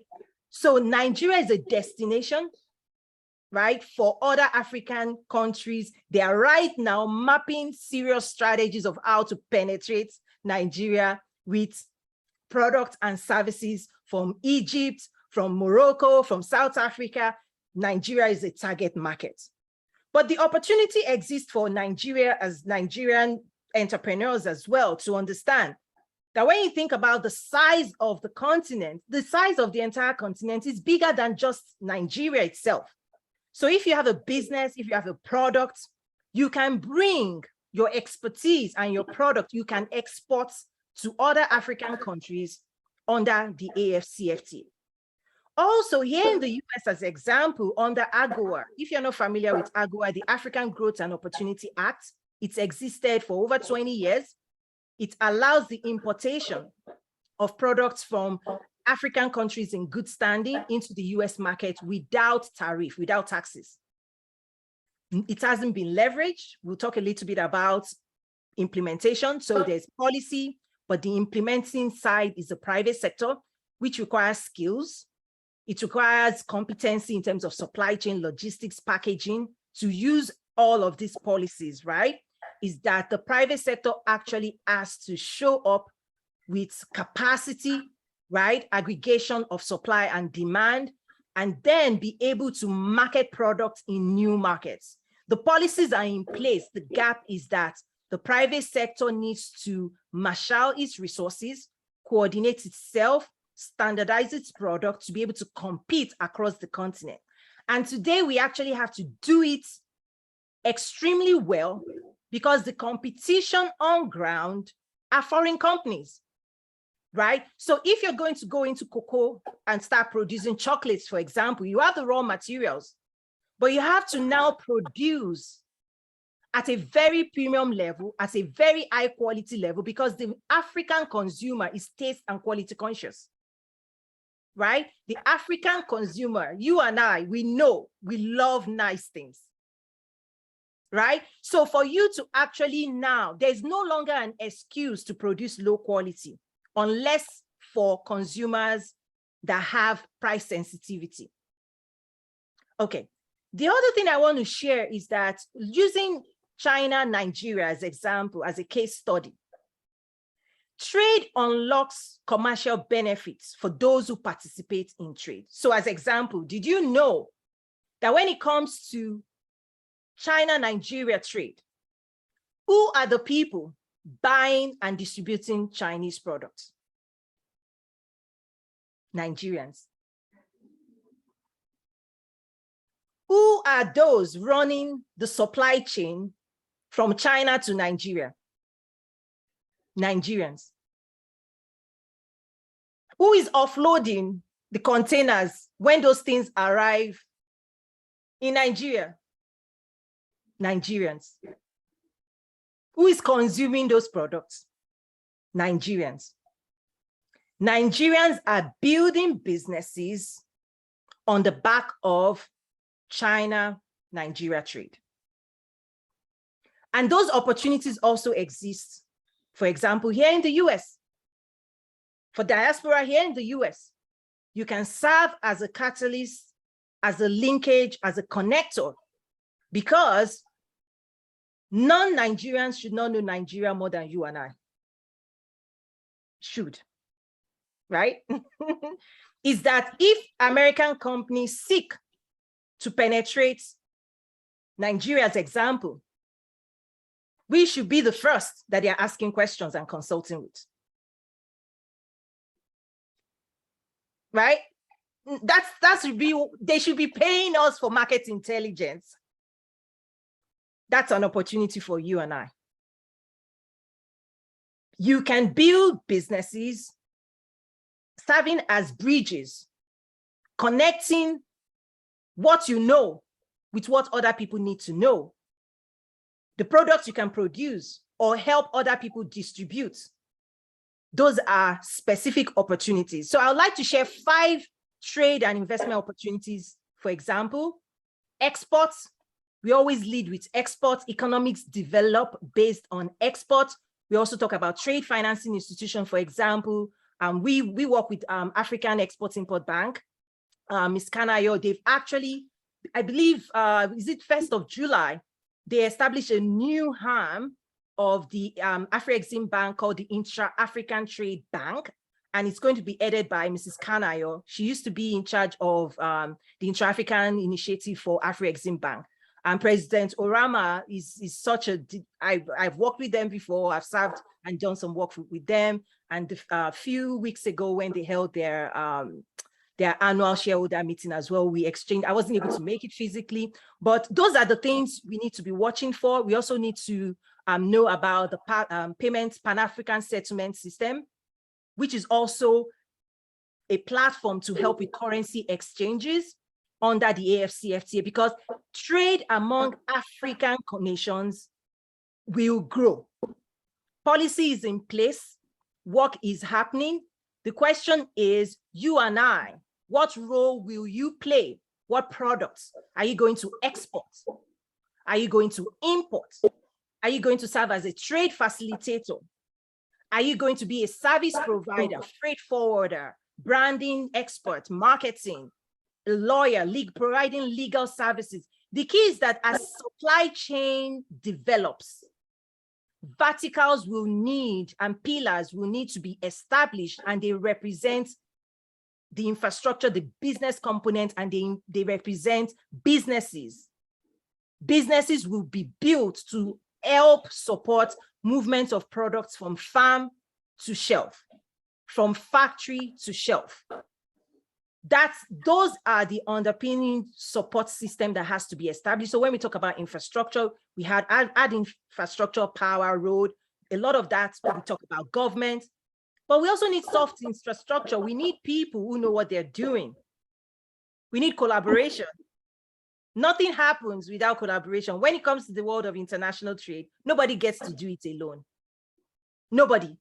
So Nigeria is a destination, right, for other African countries. They are right now mapping serious strategies of how to penetrate Nigeria with products and services from Egypt, from Morocco, from South Africa. Nigeria is a target market. But the opportunity exists for Nigeria as Nigerian entrepreneurs as well to understand that when you think about the size of the continent, the size of the entire continent is bigger than just Nigeria itself. So if you have a business, if you have a product, you can bring your expertise and your product, you can export to other African countries under the AFCFTA. Also, here in the US, as an example, under AGOA, if you're not familiar with AGOA, the African Growth and Opportunity Act, it's existed for over 20 years. It allows the importation of products from African countries in good standing into the US market without tariff, without taxes. It hasn't been leveraged. We'll talk a little bit about implementation. So there's policy, but the implementing side is the private sector, which requires skills. It requires competency in terms of supply chain, logistics, packaging to use all of these policies, right? Is that the private sector actually has to show up with capacity, right? Aggregation of supply and demand, and then be able to market products in new markets. The policies are in place. The gap is that the private sector needs to marshal its resources, coordinate itself, standardize its product to be able to compete across the continent. And today we actually have to do it extremely well because the competition on ground are foreign companies, right? So if you're going to go into cocoa and start producing chocolates, for example, you have the raw materials, but you have to now produce at a very premium level, at a very high quality level, because the African consumer is taste and quality conscious, right? The African consumer, you and I, we know, we love nice things, right? So for you to actually now, there's no longer an excuse to produce low quality, unless for consumers that have price sensitivity. Okay, the other thing I want to share is that using China, Nigeria as example, as a case study, trade unlocks commercial benefits for those who participate in trade. So as example, did you know that when it comes to China-Nigeria trade, who are the people buying and distributing Chinese products? Nigerians. Who are those running the supply chain from China to Nigeria? Nigerians. Who is offloading the containers when those things arrive in Nigeria? Nigerians. Who is consuming those products? Nigerians. Nigerians are building businesses on the back of China-Nigeria trade. And those opportunities also exist, for example, here in the US. For diaspora here in the US, you can serve as a catalyst, as a linkage, as a connector, because non-Nigerians should not know Nigeria more than you and I should, right? Is that if American companies seek to penetrate Nigeria's example, we should be the first that they're asking questions and consulting with. Right? They should be paying us for market intelligence. That's an opportunity for you and I. You can build businesses serving as bridges, connecting what you know with what other people need to know, the products you can produce or help other people distribute. Those are specific opportunities. So I'd like to share 5 trade and investment opportunities, for example, exports. We always lead with exports. Economics develop based on exports. We also talk about trade financing institution, for example. We work with African Export-Import Bank, Ms. Kanayo. They've actually, I believe, is it 1st of July, they established a new arm of the Afro-Exim Bank called the Intra-African Trade Bank, and it's going to be headed by Mrs. Kanayo. She used to be in charge of the Intra-African Initiative for Afro-Exim Bank. And President Orama is such a, I've worked with them before, I've served and done some work with them. And a few weeks ago when they held their annual shareholder meeting as well, we exchanged, I wasn't able to make it physically, but those are the things we need to be watching for. We also need to know about the Payments Pan-African Settlement System, which is also a platform to help with currency exchanges under the AFCFTA, because trade among African nations will grow. Policy is in place, work is happening. The question is, you and I, what role will you play? What products are you going to export? Are you going to import? Are you going to serve as a trade facilitator? Are you going to be a service provider, freight forwarder, branding expert, marketing, a lawyer, providing legal services? The key is that as supply chain develops, verticals will need and pillars will need to be established, and they represent the infrastructure, the business component, and they represent businesses. Businesses will be built to help support movement of products from farm to shelf, from factory to shelf. Those are the underpinning support system that has to be established. So when we talk about infrastructure, we had add infrastructure, power, road, a lot of that. We talk about government, but we also need soft infrastructure. We need people who know what they're doing. We need collaboration. Nothing happens without collaboration. When it comes to the world of international trade, nobody gets to do it alone. Nobody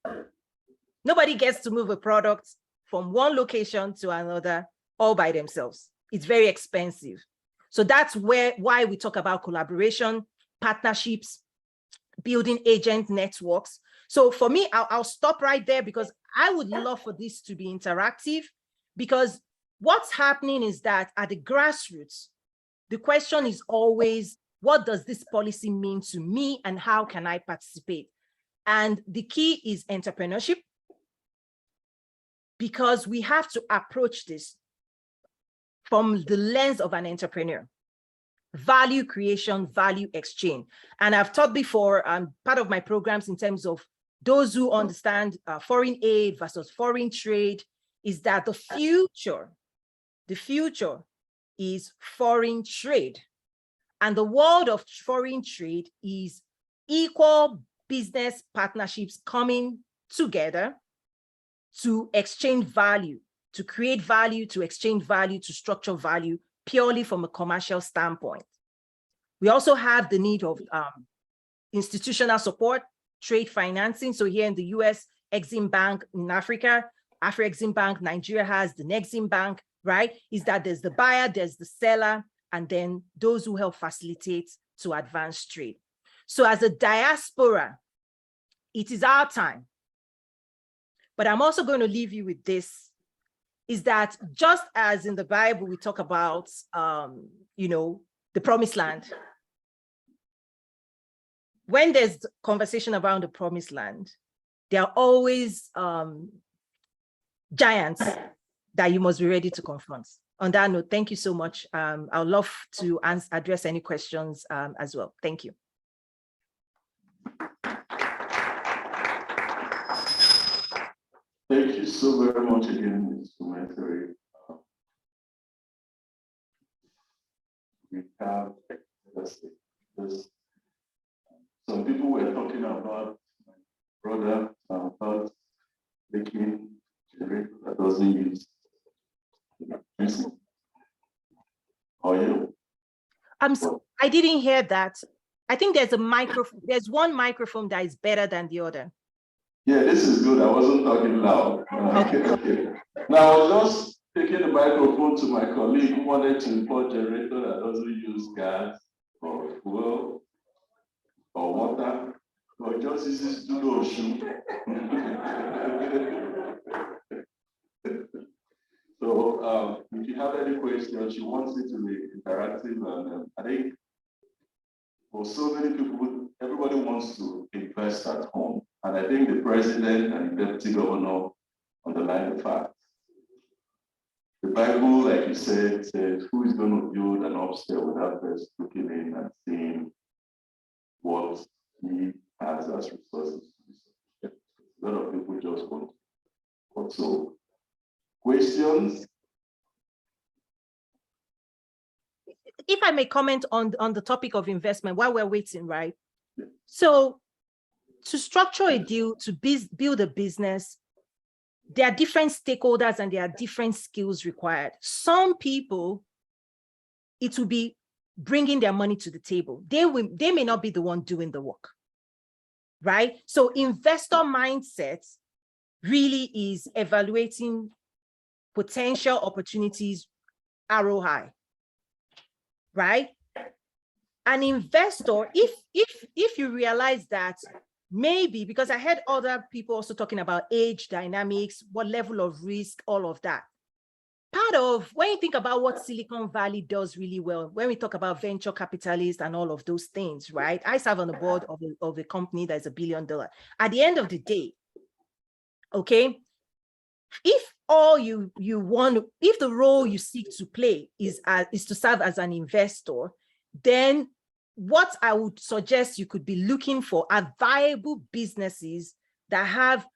gets to move a product from one location to another all by themselves. It's very expensive. So that's why we talk about collaboration, partnerships, building agent networks. So for me, I'll stop right there, because I would love for this to be interactive, because what's happening is that at the grassroots, the question is always, what does this policy mean to me and how can I participate? And the key is entrepreneurship, because we have to approach this from the lens of an entrepreneur. Value creation, value exchange. And I've taught before, part of my programs in terms of those who understand foreign aid versus foreign trade, is that the future is foreign trade. And the world of foreign trade is equal business partnerships coming together to exchange value, to create value, to exchange value, to structure value purely from a commercial standpoint. We also have the need of institutional support, trade financing. So here in the US, Exim Bank in Africa, Afro-Exim Bank, Nigeria has the Nexim Bank, right? Is that there's the buyer, there's the seller, and then those who help facilitate to advance trade. So as a diaspora, it is our time. But I'm also going to leave you with this, is that just as in the Bible, we talk about, the promised land. When there's conversation around the promised land, there are always giants that you must be ready to confront. On that note, thank you so much. I would love to address any questions as well. Thank you. Thank you so very much again, Ms. Kumeteri. We have, this. Some people were talking about my brother about making generator that doesn't use oil. I didn't hear that. I think there's a microphone. There's one microphone that is better than the other. Yeah, this is good. I wasn't talking loud. Okay. Now, I was just taking the microphone to my colleague who wanted to import a generator that doesn't use gas or fuel or water, or just uses doodle shoe. So if you have any questions, she wants it to be interactive, and I think for so many people, everybody wants to invest at home. And I think the president and the deputy governor underline the fact. The Bible, like you said, says, who is going to build an upstairs without first looking in and seeing what he has as resources? A lot of people just want to. So, questions? If I may comment on the topic of investment while we're waiting, right? So to structure a deal, to build a business, there are different stakeholders and there are different skills required. Some people, it will be bringing their money to the table. They may not be the one doing the work, right? So investor mindset really is evaluating potential opportunities arrow high, right? An investor, if you realize that maybe, because I heard other people also talking about age dynamics, what level of risk, all of that. Part of, when you think about what Silicon Valley does really well, when we talk about venture capitalists and all of those things, right? I serve on the board of a company that's $1 billion. At the end of the day, okay, if all you want, if the role you seek to play is to serve as an investor, then what I would suggest you could be looking for are viable businesses that have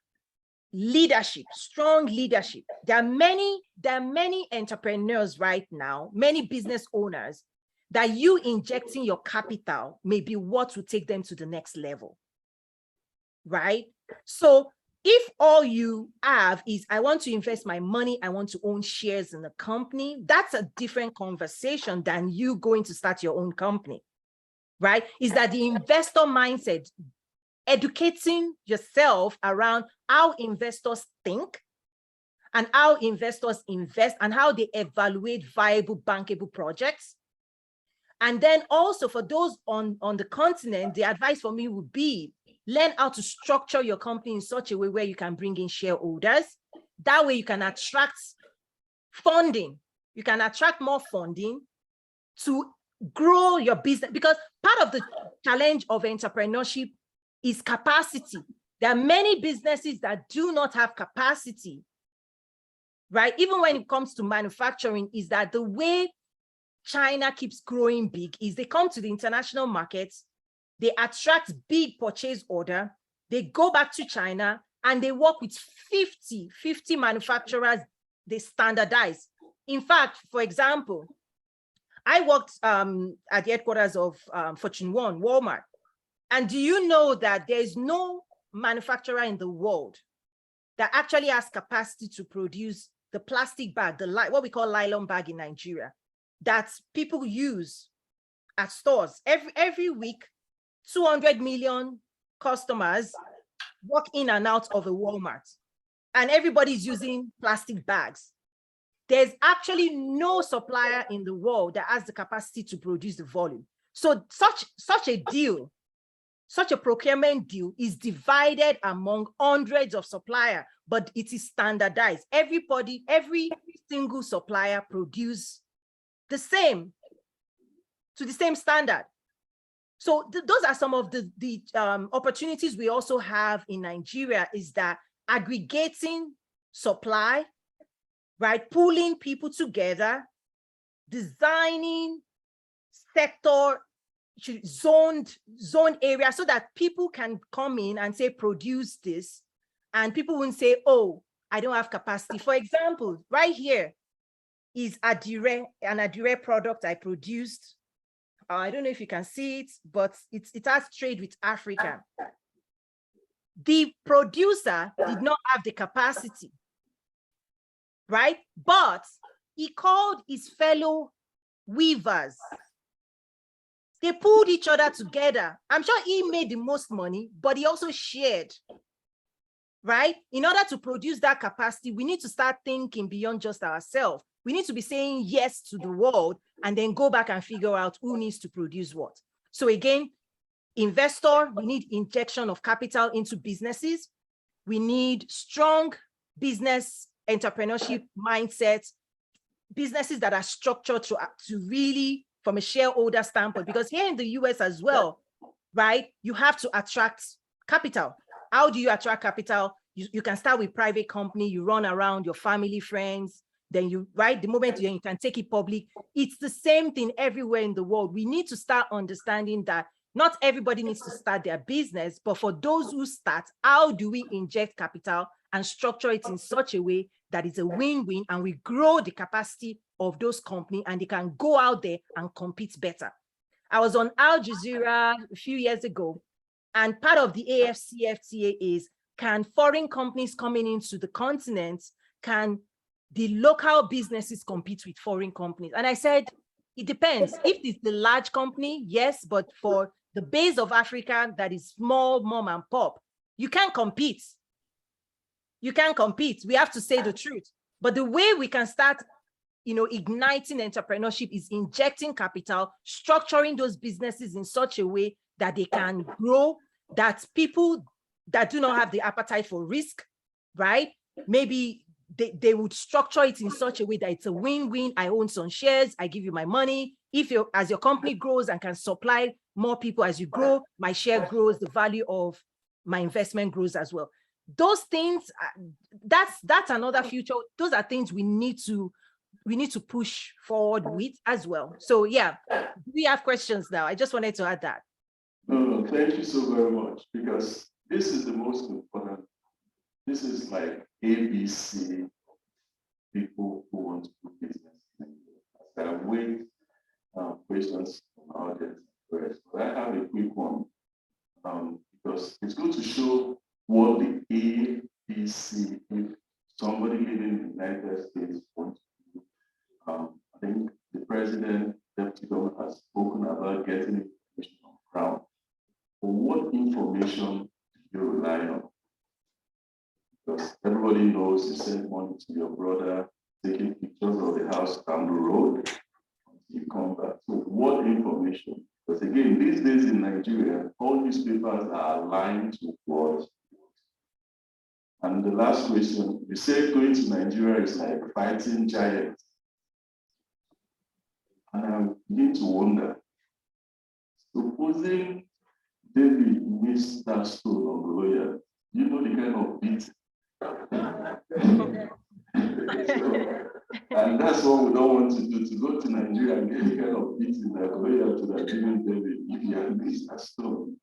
leadership, strong leadership. There are many entrepreneurs right now, many business owners, that you injecting your capital may be what will take them to the next level, right? So if all you have is, I want to invest my money, I want to own shares in a company, that's a different conversation than you going to start your own company, right? Is that the investor mindset, educating yourself around how investors think and how investors invest and how they evaluate viable bankable projects. And then also for those on the continent, the advice for me would be, learn how to structure your company in such a way where you can bring in shareholders. That way you can attract funding. You can attract more funding to grow your business, because part of the challenge of entrepreneurship is capacity. There are many businesses that do not have capacity, right? Even when it comes to manufacturing, is that the way China keeps growing big is they come to the international markets, they attract big purchase order, they go back to China and they work with 50 manufacturers, they standardize. In fact, for example, I worked at the headquarters of Fortune 1, Walmart. And do you know that there's no manufacturer in the world that actually has capacity to produce the plastic bag, what we call nylon bag in Nigeria, that people use at stores every week? 200 million customers walk in and out of a Walmart, and everybody's using plastic bags. There's actually no supplier in the world that has the capacity to produce the volume. So such a deal, such a procurement deal is divided among hundreds of suppliers, but it is standardized. Every single supplier produce the same, to the same standard. So those are some of the opportunities we also have in Nigeria, is that aggregating supply, right? Pulling people together, designing sector zoned area so that people can come in and say, produce this, and people wouldn't say, oh, I don't have capacity. For example, right here is an Adire product I produced. I don't know if you can see it, but it has trade with Africa. The producer did not have the capacity, right? But he called his fellow weavers. They pulled each other together. I'm sure he made the most money, but he also shared. right? In order to produce that capacity, we need to start thinking beyond just ourselves. We need to be saying yes to the world and then go back and figure out who needs to produce what. So again, investor, we need injection of capital into businesses. We need strong business entrepreneurship mindsets, businesses that are structured to really, from a shareholder standpoint, because here in the US as well, right, you have to attract capital. How do you attract capital? You can start with private company, you run around your family, friends, then you, right, the moment you can take it public. It's the same thing everywhere in the world. We need to start understanding that not everybody needs to start their business, but for those who start, how do we inject capital and structure it in such a way that it's a win-win, and we grow the capacity of those companies and they can go out there and compete better. I was on Al Jazeera a few years ago, and part of the AFCFTA is, can foreign companies coming into the continent, can the local businesses compete with foreign companies? And I said, it depends. If it's the large company, yes, but for the base of Africa that is small, mom and pop, you can't compete. You can't compete. We have to say the truth. But the way we can start, igniting entrepreneurship is injecting capital, structuring those businesses in such a way that they can grow, that people that do not have the appetite for risk, right? Maybe they would structure it in such a way that it's a win-win. I own some shares, I give you my money. As your company grows and can supply more people as you grow, my share grows, the value of my investment grows as well. Those things, that's another future. Those are things we need to push forward with as well. So yeah, we have questions now. I just wanted to add that. No, thank you so very much, because this is the most important. This is like ABC people who want to do business. I wait questions from our audience first, but I have a quick one, because it's good to show what the ABC, if somebody living in the United States wants to do. I think the president, deputy governor, has spoken about getting information on ground. But what information do you rely on? Because everybody knows you send money to your brother, taking pictures of the house down the road until you come back. So what information? Because again, these days in Nigeria, all newspapers are aligned to what? And the last question, you say going to Nigeria is like fighting giants. And I begin to wonder, supposing David missed that stone on Goliath, you know the kind of beat. And that's what we don't want to do, to go to Nigeria and get the kind of beating that Goliath to have given David if he had missed that stone.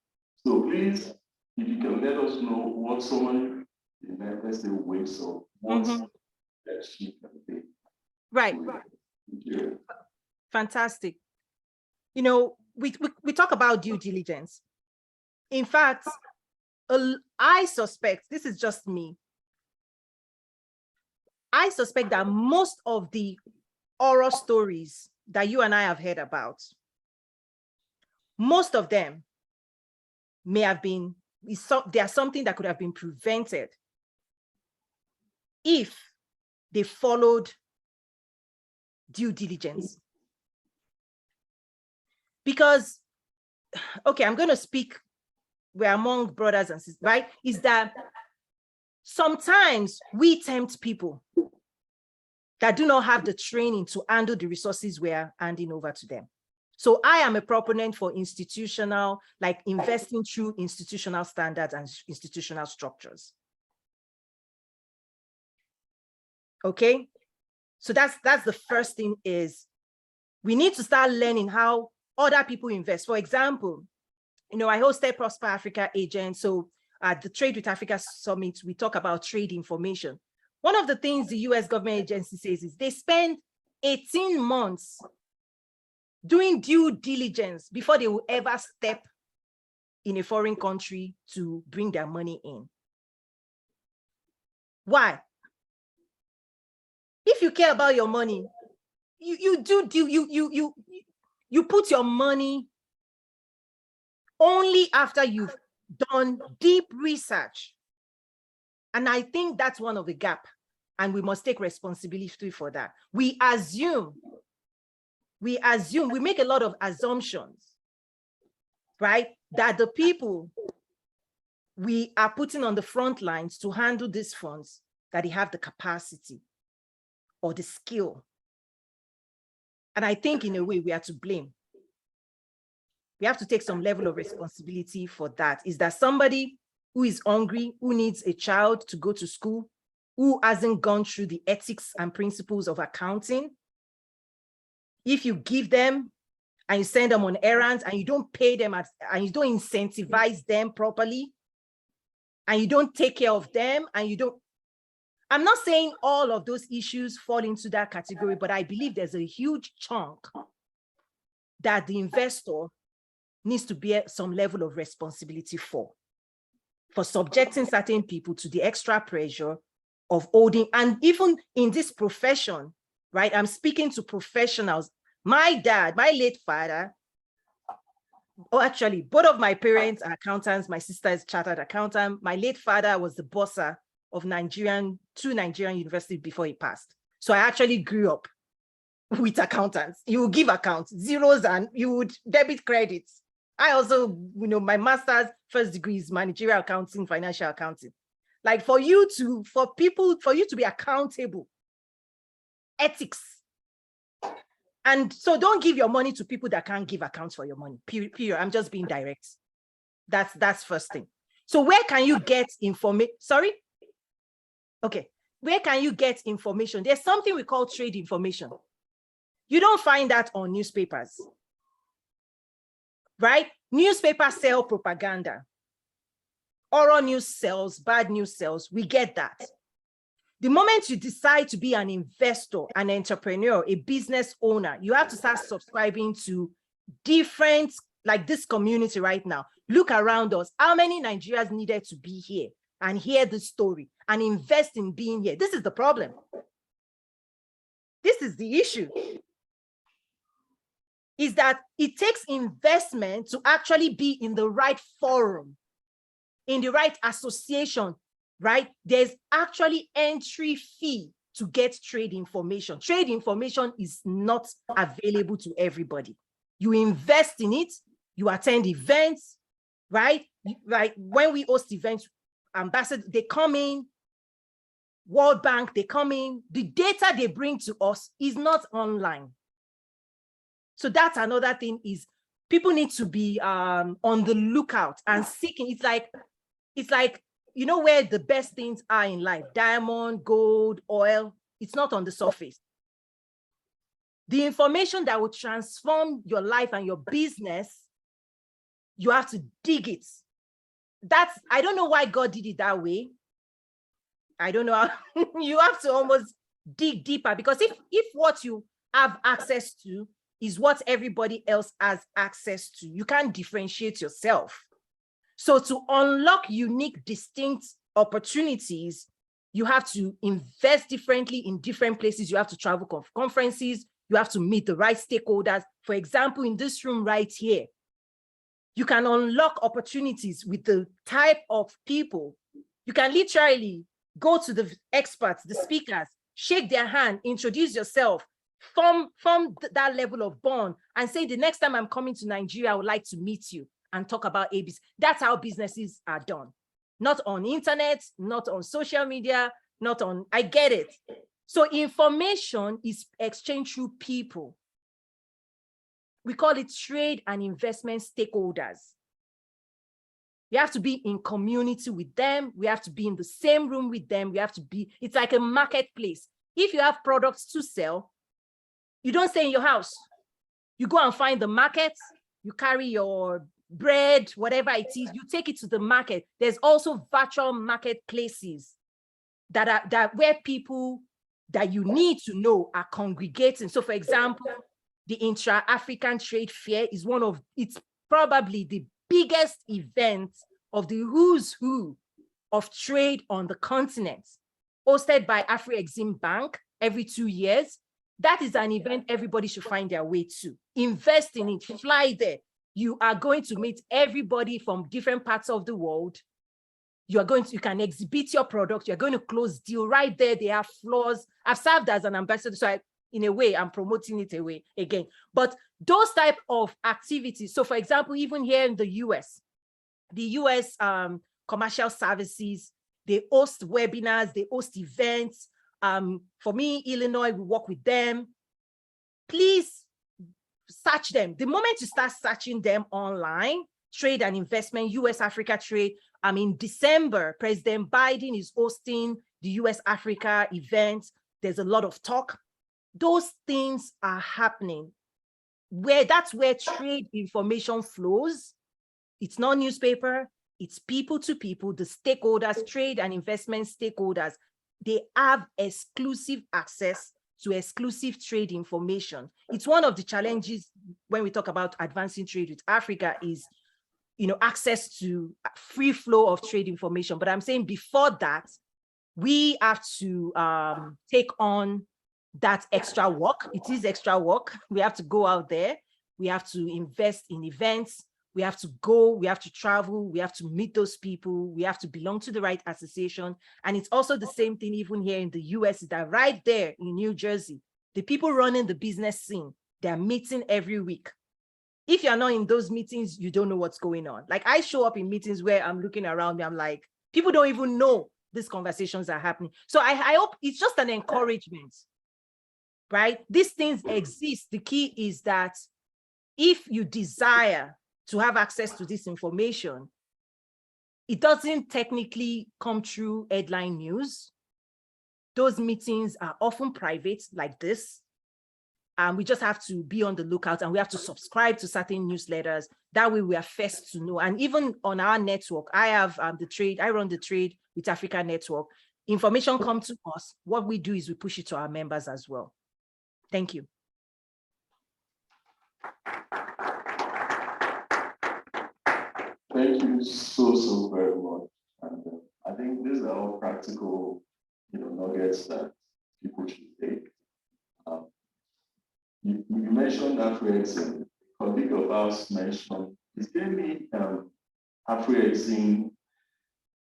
So please, if you can let us know what someone in the United States wakes up, what that she can do. Right. Thank you. Fantastic. We talk about due diligence. In fact, I suspect, this is just me, I suspect that most of the horror stories that you and I have heard about, most of them may have been, they are something that could have been prevented if they followed due diligence. Because, okay, I'm going to speak, we're among brothers and sisters, right? Is that sometimes we tempt people that do not have the training to handle the resources we're handing over to them. So I am a proponent for institutional, like investing through institutional standards and institutional structures. Okay, so that's the first thing, is we need to start learning how other people invest. For example, I hosted Prosper Africa Agent. So at the Trade with Africa Summit, we talk about trade information. One of the things the US government agency says is they spend 18 months doing due diligence before they will ever step in a foreign country to bring their money in. Why? If you care about your money, you put your money only after you've done deep research And I think that's one of the gap, and we must take responsibility for that. We make a lot of assumptions, right? That the people we are putting on the front lines to handle these funds, that they have the capacity or the skill. And I think in a way we are to blame. We have to take some level of responsibility for that. Is that somebody who is hungry, who needs a child to go to school, who hasn't gone through the ethics and principles of accounting? If you give them and you send them on errands and you don't pay them and you don't incentivize them properly, and you don't take care of them, and you don't, I'm not saying all of those issues fall into that category, but I believe there's a huge chunk that the investor needs to bear some level of responsibility for subjecting certain people to the extra pressure of holding. And even in this profession, right? I'm speaking to professionals. My dad, my late father, actually, both of my parents are accountants. My sister is chartered accountant. My late father was the bossa of two Nigerian universities before he passed. So I actually grew up with accountants. You will give accounts, zeros, and you would debit credits. I also, my master's first degree is managerial accounting, financial accounting. Like for you to be accountable, ethics. And so don't give your money to people that can't give accounts for your money, period. I'm just being direct. That's first thing. So where can you get information? Sorry? Okay. Where can you get information? There's something we call trade information. You don't find that on newspapers, right? Newspapers sell propaganda. Oral news sells, bad news sells. We get that. The moment you decide to be an investor, an entrepreneur, a business owner, you have to start subscribing to different, like this community right now. Look around us. How many Nigerians needed to be here and hear the story and invest in being here? This is the problem. This is the issue. Is that it takes investment to actually be in the right forum, in the right association, right? There's actually entry fee to get trade information. Trade information is not available to everybody. You invest in it, you attend events, right? Like when we host events, ambassadors, they come in, World Bank, they come in, the data they bring to us is not online. So that's another thing, is people need to be on the lookout and seeking. It's like, where the best things are in life, diamond, gold, oil, it's not on the surface. The information that will transform your life and your business, you have to dig it. I don't know why God did it that way. I don't know. You have to almost dig deeper, because if what you have access to is what everybody else has access to, you can't differentiate yourself. So to unlock unique, distinct opportunities, you have to invest differently in different places. You have to travel conferences. You have to meet the right stakeholders. For example, in this room right here, you can unlock opportunities with the type of people. You can literally go to the experts, the speakers, shake their hand, introduce yourself, form that level of bond, and say, the next time I'm coming to Nigeria, I would like to meet you and talk about ABC. That's how businesses are done. Not on internet, not on social media, not on, I get it. So information is exchanged through people. We call it trade and investment stakeholders. We have to be in community with them. We have to be in the same room with them. We have to be, it's like a marketplace. If you have products to sell, you don't stay in your house. You go and find the market, you carry your bread, whatever it is, you take it to the market. There's also virtual marketplaces that where people that you need to know are congregating. So for example, the Intra-African Trade Fair is it's probably the biggest event of the who's who of trade on the continent, hosted by Afro-Exim Bank every 2 years. That is an event everybody should find their way to. Invest in it, fly there. You are going to meet everybody from different parts of the world. you can exhibit your product, you're going to close deal right there. They have floors. I've served as an ambassador, so in a way, I'm promoting it away again. But those type of activities, so for example, even here in the US commercial services, they host webinars, they host events. For me, Illinois, we work with them. Please search them. The moment you start searching them online, trade and investment, US Africa trade. In December, President Biden is hosting the US Africa event. There's a lot of talk. Those things are happening. That's where trade information flows. It's not newspaper, it's people to people, the stakeholders, trade and investment stakeholders. They have exclusive access to exclusive trade information. It's one of the challenges when we talk about advancing trade with Africa is, access to free flow of trade information. But I'm saying before that, we have to take on that extra work. It is extra work. We have to go out there. We have to invest in events. We have to go, we have to travel, we have to meet those people, we have to belong to the right association. And it's also the same thing even here in the US, that right there in New Jersey, the people running the business scene, they're meeting every week. If you're not in those meetings, you don't know what's going on. Like I show up in meetings where I'm looking around me, I'm like, people don't even know these conversations are happening. So I hope it's just an encouragement, right? These things exist. The key is that if you desire to have access to this information, it doesn't technically come through headline news. Those meetings are often private like this. And we just have to be on the lookout, and we have to subscribe to certain newsletters. That way we are first to know. And even on our network, I have I run the Trade with Africa network. Information comes to us. What we do is we push it to our members as well. Thank you. Thank you so very much. And I think these are all practical, nuggets that people should take. You mentioned Afro-Exim. A colleague of ours mentioned, is there any Afro-Exim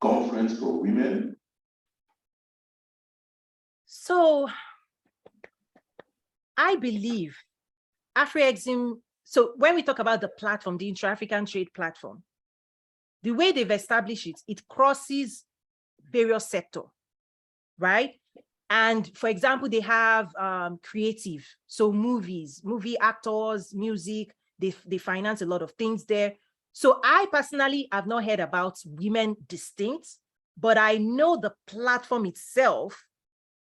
conference for women? So I believe Afro-Exim, so when we talk about the platform, the Intra-African Trade Platform, the way they've established it, it crosses various sectors, right? And for example, they have creative, so movie actors, music, they finance a lot of things there. So I personally have not heard about women distinct, but I know the platform itself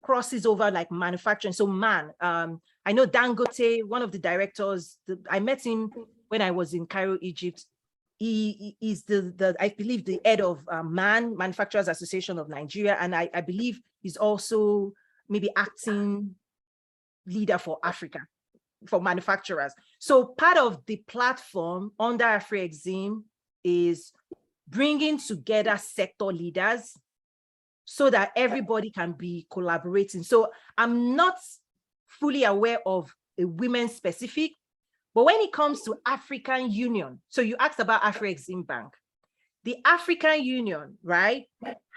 crosses over like manufacturing. So I know Dangote, one of the directors, I met him when I was in Cairo, Egypt. He is I believe the head of Manufacturers Association of Nigeria. And I believe he's also maybe acting leader for Africa, for manufacturers. So part of the platform under Afro-Exim is bringing together sector leaders so that everybody can be collaborating. So I'm not fully aware of a women specific, but when it comes to African Union, so you asked about Afro-Exim Bank, the African Union, right,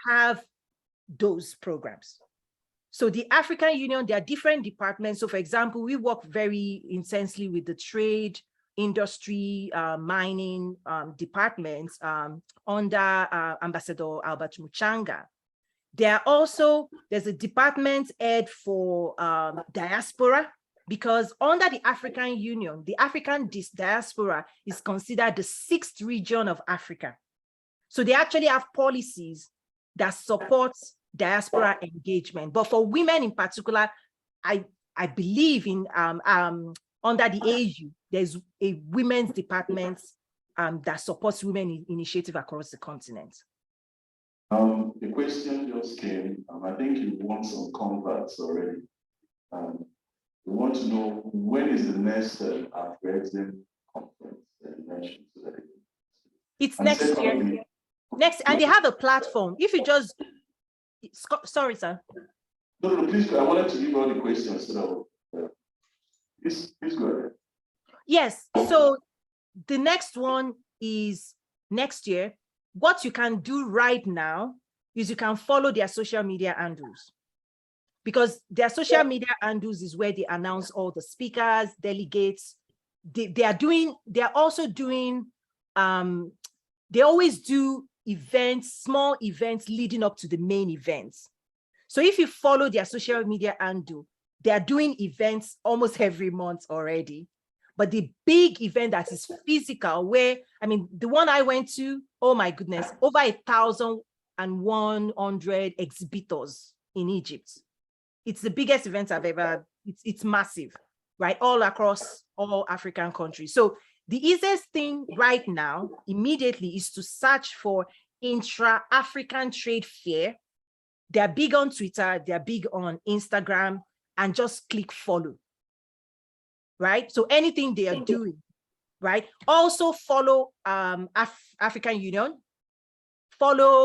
have those programs. So the African Union, there are different departments. So for example, we work very intensely with the trade, industry, mining departments under Ambassador Albert Muchanga. There's a department head for diaspora, because under the African Union, the African diaspora is considered the 6th region of Africa. So they actually have policies that support diaspora engagement. But for women in particular, I believe in under the AU, there's a women's department that supports women initiative across the continent. The question just came, I think you won some converts already. We want to know, when is the next Afro-Exim conference that you mentioned today? It's next year. And they have a platform. If you just, sorry, sir. No, please, I wanted to give all the questions. So please go ahead. Yes, so the next one is next year. what you can do right now is you can follow their social media handles, because their social media handles is where they announce all the speakers, delegates. They are also doing, they always do events, small events leading up to the main events. So if you follow their social media handle, they are doing events almost every month already. But the big event that is physical, where, I mean, the one I went to, oh my goodness, over 1,100 exhibitors in Egypt. It's the biggest event I've ever, it's massive, right? All across all African countries. So the easiest thing right now, immediately, is to search for intra-African trade fair. They're big on Twitter, they're big on Instagram, and just click follow, right? So anything they are doing, right? Also follow African Union, follow